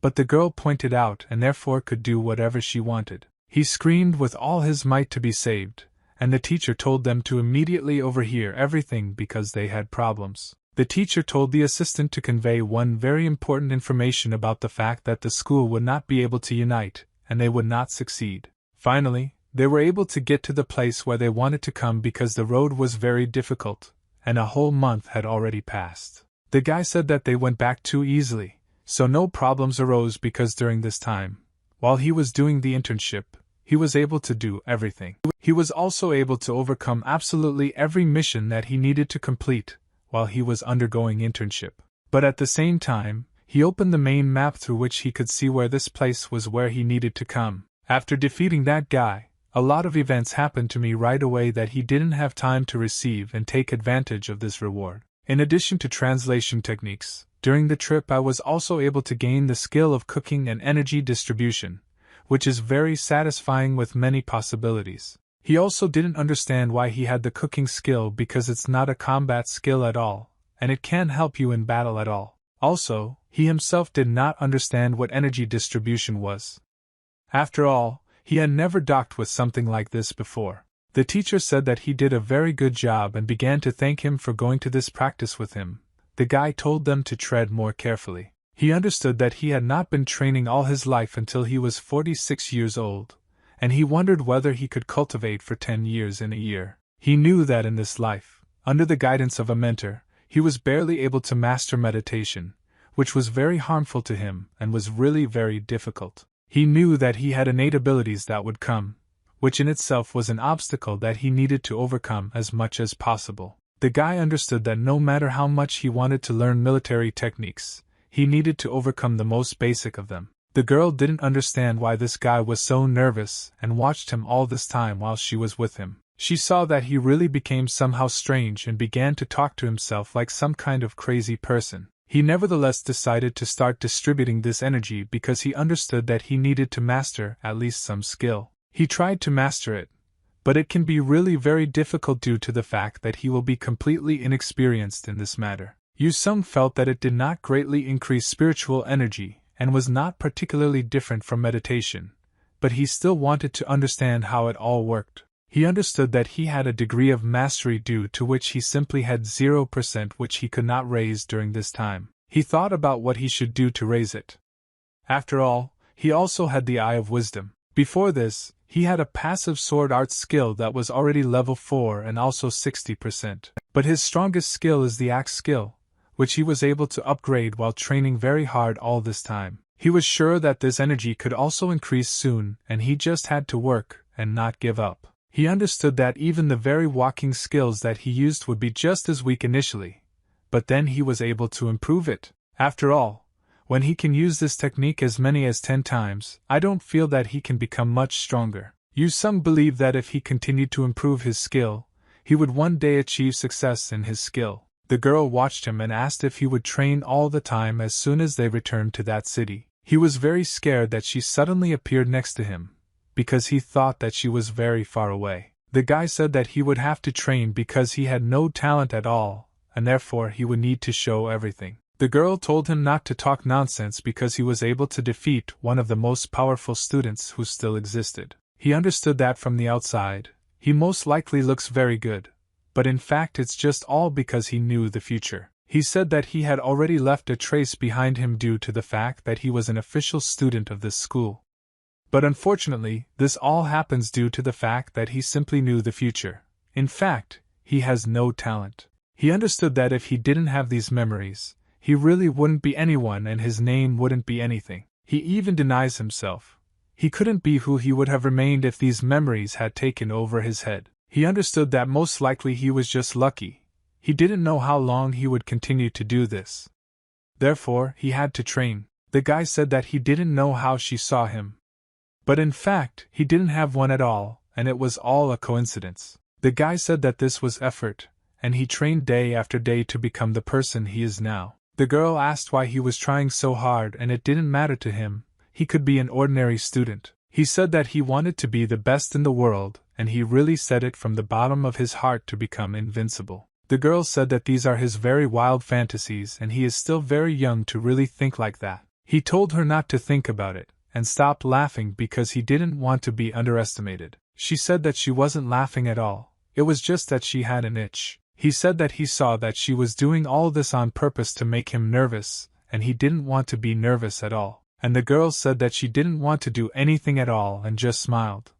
but the girl pointed out and therefore could do whatever she wanted. He screamed with all his might to be saved, and the teacher told them to immediately overhear everything because they had problems. The teacher told the assistant to convey one very important information about the fact that the school would not be able to unite, and they would not succeed. Finally, they were able to get to the place where they wanted to come because the road was very difficult, and a whole month had already passed. The guy said that they went back too easily, so no problems arose because during this time, while he was doing the internship, he was able to do everything. He was also able to overcome absolutely every mission that he needed to complete while he was undergoing internship. But at the same time, he opened the main map through which he could see where this place was where he needed to come. After defeating that guy, a lot of events happened to me right away that he didn't have time to receive and take advantage of this reward. In addition to translation techniques, during the trip I was also able to gain the skill of cooking and energy distribution, which is very satisfying with many possibilities. He also didn't understand why he had the cooking skill because it's not a combat skill at all, and it can't help you in battle at all. Also, he himself did not understand what energy distribution was. After all, he had never docked with something like this before. The teacher said that he did a very good job and began to thank him for going to this practice with him. The guy told them to tread more carefully. He understood that he had not been training all his life until he was 46 years old, and he wondered whether he could cultivate for 10 years in a year. He knew that in this life, under the guidance of a mentor, he was barely able to master meditation, which was very harmful to him and was really very difficult. He knew that he had innate abilities that would come, which in itself was an obstacle that he needed to overcome as much as possible. The guy understood that no matter how much he wanted to learn military techniques, he needed to overcome the most basic of them. The girl didn't understand why this guy was so nervous and watched him all this time while she was with him. She saw that he really became somehow strange and began to talk to himself like some kind of crazy person. He nevertheless decided to start distributing this energy because he understood that he needed to master at least some skill. He tried to master it, but it can be really very difficult due to the fact that he will be completely inexperienced in this matter. Yu Sung felt that it did not greatly increase spiritual energy and was not particularly different from meditation, but he still wanted to understand how it all worked. He understood that he had a degree of mastery due to which he simply had 0% which he could not raise during this time. He thought about what he should do to raise it. After all, he also had the Eye of Wisdom. Before this, he had a passive sword art skill that was already level 4 and also 60%. But his strongest skill is the axe skill, which he was able to upgrade while training very hard all this time. He was sure that this energy could also increase soon, and he just had to work and not give up. He understood that even the very walking skills that he used would be just as weak initially, but then he was able to improve it. After all, when he can use this technique as many as 10 times, I don't feel that he can become much stronger. Yu Sung believed that if he continued to improve his skill, he would one day achieve success in his skill. The girl watched him and asked if he would train all the time as soon as they returned to that city. He was very scared that she suddenly appeared next to him, because he thought that she was very far away. The guy said that he would have to train because he had no talent at all, and therefore he would need to show everything. The girl told him not to talk nonsense because he was able to defeat one of the most powerful students who still existed. He understood that from the outside, he most likely looks very good, but in fact it's just all because he knew the future. He said that he had already left a trace behind him due to the fact that he was an official student of this school. But unfortunately, this all happens due to the fact that he simply knew the future. In fact, he has no talent. He understood that if he didn't have these memories, he really wouldn't be anyone and his name wouldn't be anything. He even denies himself. He couldn't be who he would have remained if these memories had taken over his head. He understood that most likely he was just lucky. He didn't know how long he would continue to do this. Therefore, he had to train. The guy said that he didn't know how she saw him. But in fact, he didn't have one at all, and it was all a coincidence. The guy said that this was effort, and he trained day after day to become the person he is now. The girl asked why he was trying so hard, and it didn't matter to him. He could be an ordinary student. He said that he wanted to be the best in the world, and he really said it from the bottom of his heart to become invincible. The girl said that these are his very wild fantasies and he is still very young to really think like that. He told her not to think about it, and stopped laughing because he didn't want to be underestimated. She said that she wasn't laughing at all, it was just that she had an itch. He said that he saw that she was doing all this on purpose to make him nervous, and he didn't want to be nervous at all. And the girl said that she didn't want to do anything at all and just smiled.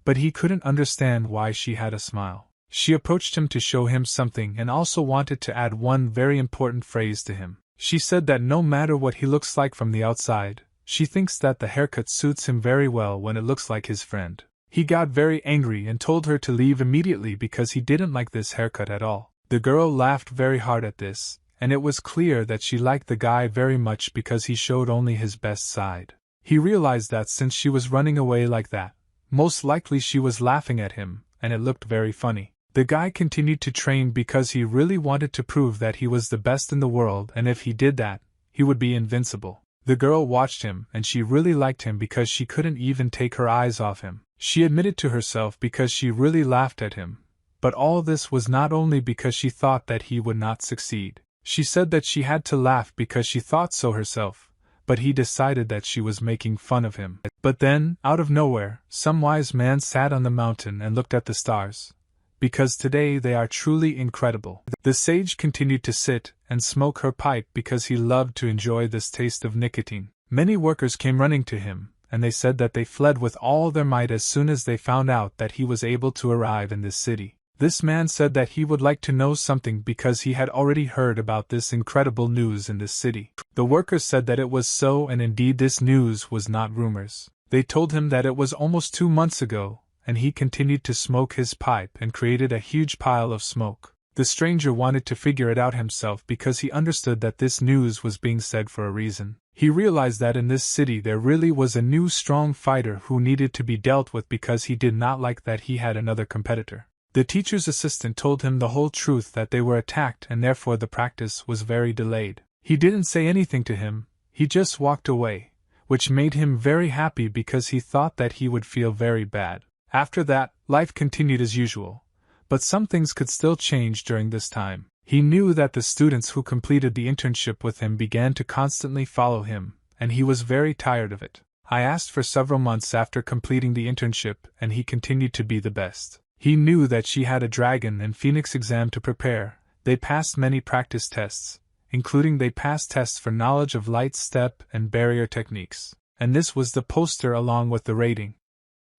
But he couldn't understand why she had a smile. She approached him to show him something and also wanted to add one very important phrase to him. She said that no matter what he looks like from the outside, she thinks that the haircut suits him very well when it looks like his friend. He got very angry and told her to leave immediately because he didn't like this haircut at all. The girl laughed very hard at this, and it was clear that she liked the guy very much because he showed only his best side. He realized that since she was running away like that, most likely she was laughing at him, and it looked very funny. The guy continued to train because he really wanted to prove that he was the best in the world, and if he did that, he would be invincible. The girl watched him and she really liked him because she couldn't even take her eyes off him. She admitted to herself because she really laughed at him, but all this was not only because she thought that he would not succeed. She said that she had to laugh because she thought so herself, but he decided that she was making fun of him. But then, out of nowhere, some wise man sat on the mountain and looked at the stars. Because today they are truly incredible. The sage continued to sit and smoke her pipe because he loved to enjoy this taste of nicotine. Many workers came running to him, and they said that they fled with all their might as soon as they found out that he was able to arrive in this city. This man said that he would like to know something because he had already heard about this incredible news in this city. The workers said that it was so, and indeed this news was not rumors. They told him that it was almost 2 months ago, and he continued to smoke his pipe and created a huge pile of smoke. The stranger wanted to figure it out himself because he understood that this news was being said for a reason. He realized that in this city there really was a new strong fighter who needed to be dealt with because he did not like that he had another competitor. The teacher's assistant told him the whole truth that they were attacked and therefore the practice was very delayed. He didn't say anything to him, he just walked away, which made him very happy because he thought that he would feel very bad. After that, life continued as usual, but some things could still change during this time. He knew that the students who completed the internship with him began to constantly follow him, and he was very tired of it. I asked for several months after completing the internship, and he continued to be the best. He knew that she had a dragon and phoenix exam to prepare. They passed many practice tests, including they passed tests for knowledge of light step and barrier techniques, and this was the poster along with the rating.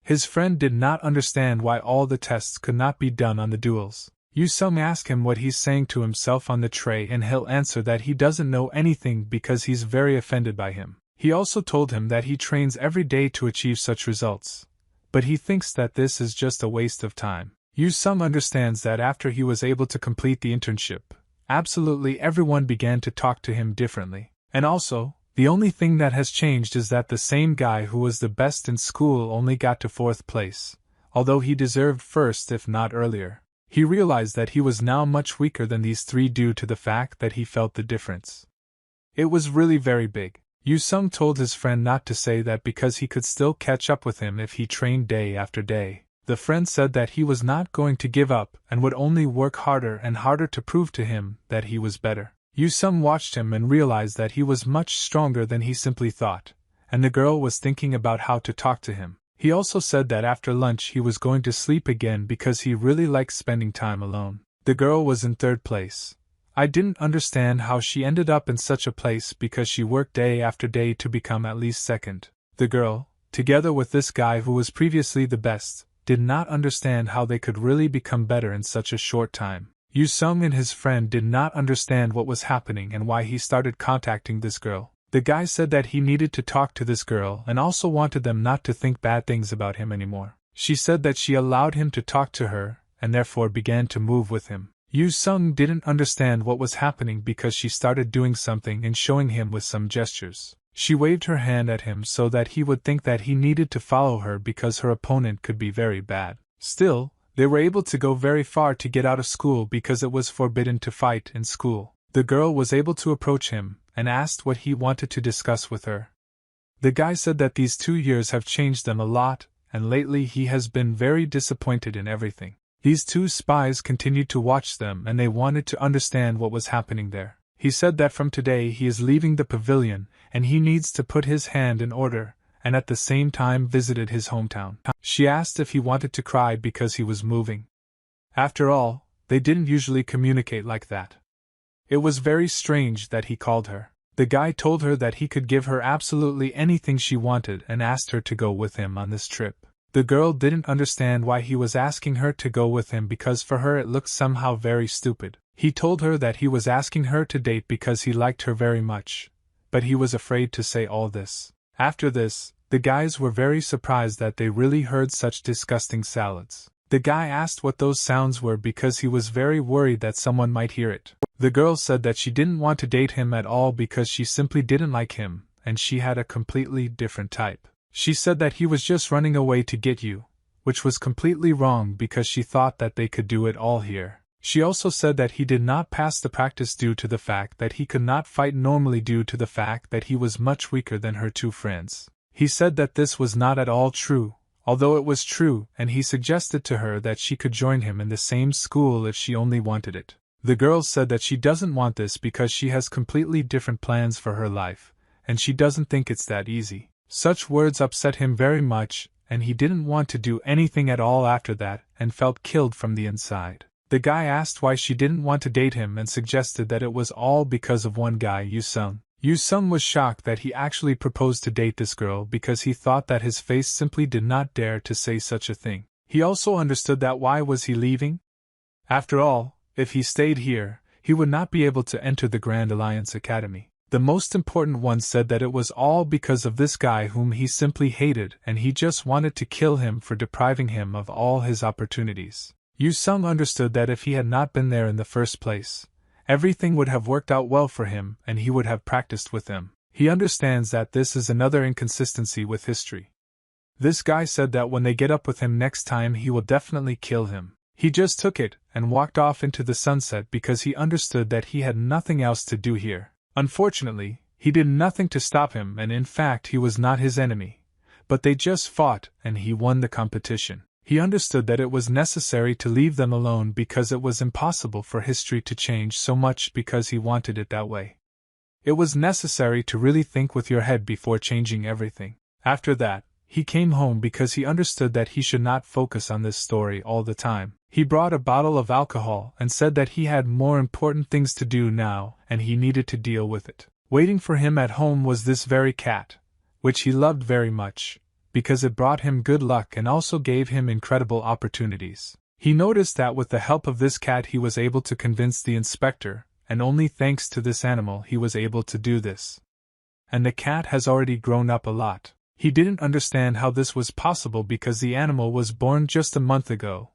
His friend did not understand why all the tests could not be done on the duels. You some ask him what he's saying to himself on the tray and he'll answer that he doesn't know anything because he's very offended by him. He also told him that he trains every day to achieve such results, but he thinks that this is just a waste of time. You some understands that after he was able to complete the internship, absolutely everyone began to talk to him differently. And also, the only thing that has changed is that the same guy who was the best in school only got to 4th place, although he deserved 1st if not earlier. He realized that he was now much weaker than these 3 due to the fact that he felt the difference. It was really very big. Yu Sung told his friend not to say that because he could still catch up with him if he trained day after day. The friend said that he was not going to give up and would only work harder and harder to prove to him that he was better. Yu Sung watched him and realized that he was much stronger than he simply thought, and the girl was thinking about how to talk to him. He also said that after lunch he was going to sleep again because he really liked spending time alone. The girl was in 3rd place. I didn't understand how she ended up in such a place because she worked day after day to become at least 2nd. The girl, together with this guy who was previously the best, did not understand how they could really become better in such a short time. Yu Sung and his friend did not understand what was happening and why he started contacting this girl. The guy said that he needed to talk to this girl and also wanted them not to think bad things about him anymore. She said that she allowed him to talk to her and therefore began to move with him. Yu Sung didn't understand what was happening because she started doing something and showing him with some gestures. She waved her hand at him so that he would think that he needed to follow her because her opponent could be very bad. Still, they were able to go very far to get out of school because it was forbidden to fight in school. The girl was able to approach him and asked what he wanted to discuss with her. The guy said that these 2 years have changed them a lot, and lately he has been very disappointed in everything. These two spies continued to watch them and they wanted to understand what was happening there. He said that from today he is leaving the pavilion and he needs to put his hand in order, and at the same time visited his hometown. She asked if he wanted to cry because he was moving. After all, they didn't usually communicate like that. It was very strange that he called her. The guy told her that he could give her absolutely anything she wanted and asked her to go with him on this trip. The girl didn't understand why he was asking her to go with him because for her it looked somehow very stupid. He told her that he was asking her to date because he liked her very much, but he was afraid to say all this. After this, the guys were very surprised that they really heard such disgusting salads. The guy asked what those sounds were because he was very worried that someone might hear it. The girl said that she didn't want to date him at all because she simply didn't like him, and she had a completely different type. She said that he was just running away to get you, which was completely wrong because she thought that they could do it all here. She also said that he did not pass the practice due to the fact that he could not fight normally due to the fact that he was much weaker than her two friends. He said that this was not at all true, although it was true, and he suggested to her that she could join him in the same school if she only wanted it. The girl said that she doesn't want this because she has completely different plans for her life, and she doesn't think it's that easy. Such words upset him very much, and he didn't want to do anything at all after that and felt killed from the inside. The guy asked why she didn't want to date him and suggested that it was all because of one guy, Yu-sung. Yu-sung was shocked that he actually proposed to date this girl because he thought that his face simply did not dare to say such a thing. He also understood that why was he leaving? After all, if he stayed here, he would not be able to enter the Grand Alliance Academy. The most important one said that it was all because of this guy whom he simply hated and he just wanted to kill him for depriving him of all his opportunities. Yu-sung understood that if he had not been there in the first place, everything would have worked out well for him and he would have practiced with him. He understands that this is another inconsistency with history. This guy said that when they get up with him next time he will definitely kill him. He just took it and walked off into the sunset because he understood that he had nothing else to do here. Unfortunately, he did nothing to stop him and in fact he was not his enemy, but they just fought and he won the competition. He understood that it was necessary to leave them alone because it was impossible for history to change so much because he wanted it that way. It was necessary to really think with your head before changing everything. After that, he came home because he understood that he should not focus on this story all the time. He brought a bottle of alcohol and said that he had more important things to do now and he needed to deal with it. Waiting for him at home was this very cat, which he loved very much, because it brought him good luck and also gave him incredible opportunities. He noticed that with the help of this cat he was able to convince the inspector, and only thanks to this animal he was able to do this. And the cat has already grown up a lot. He didn't understand how this was possible because the animal was born just a month ago,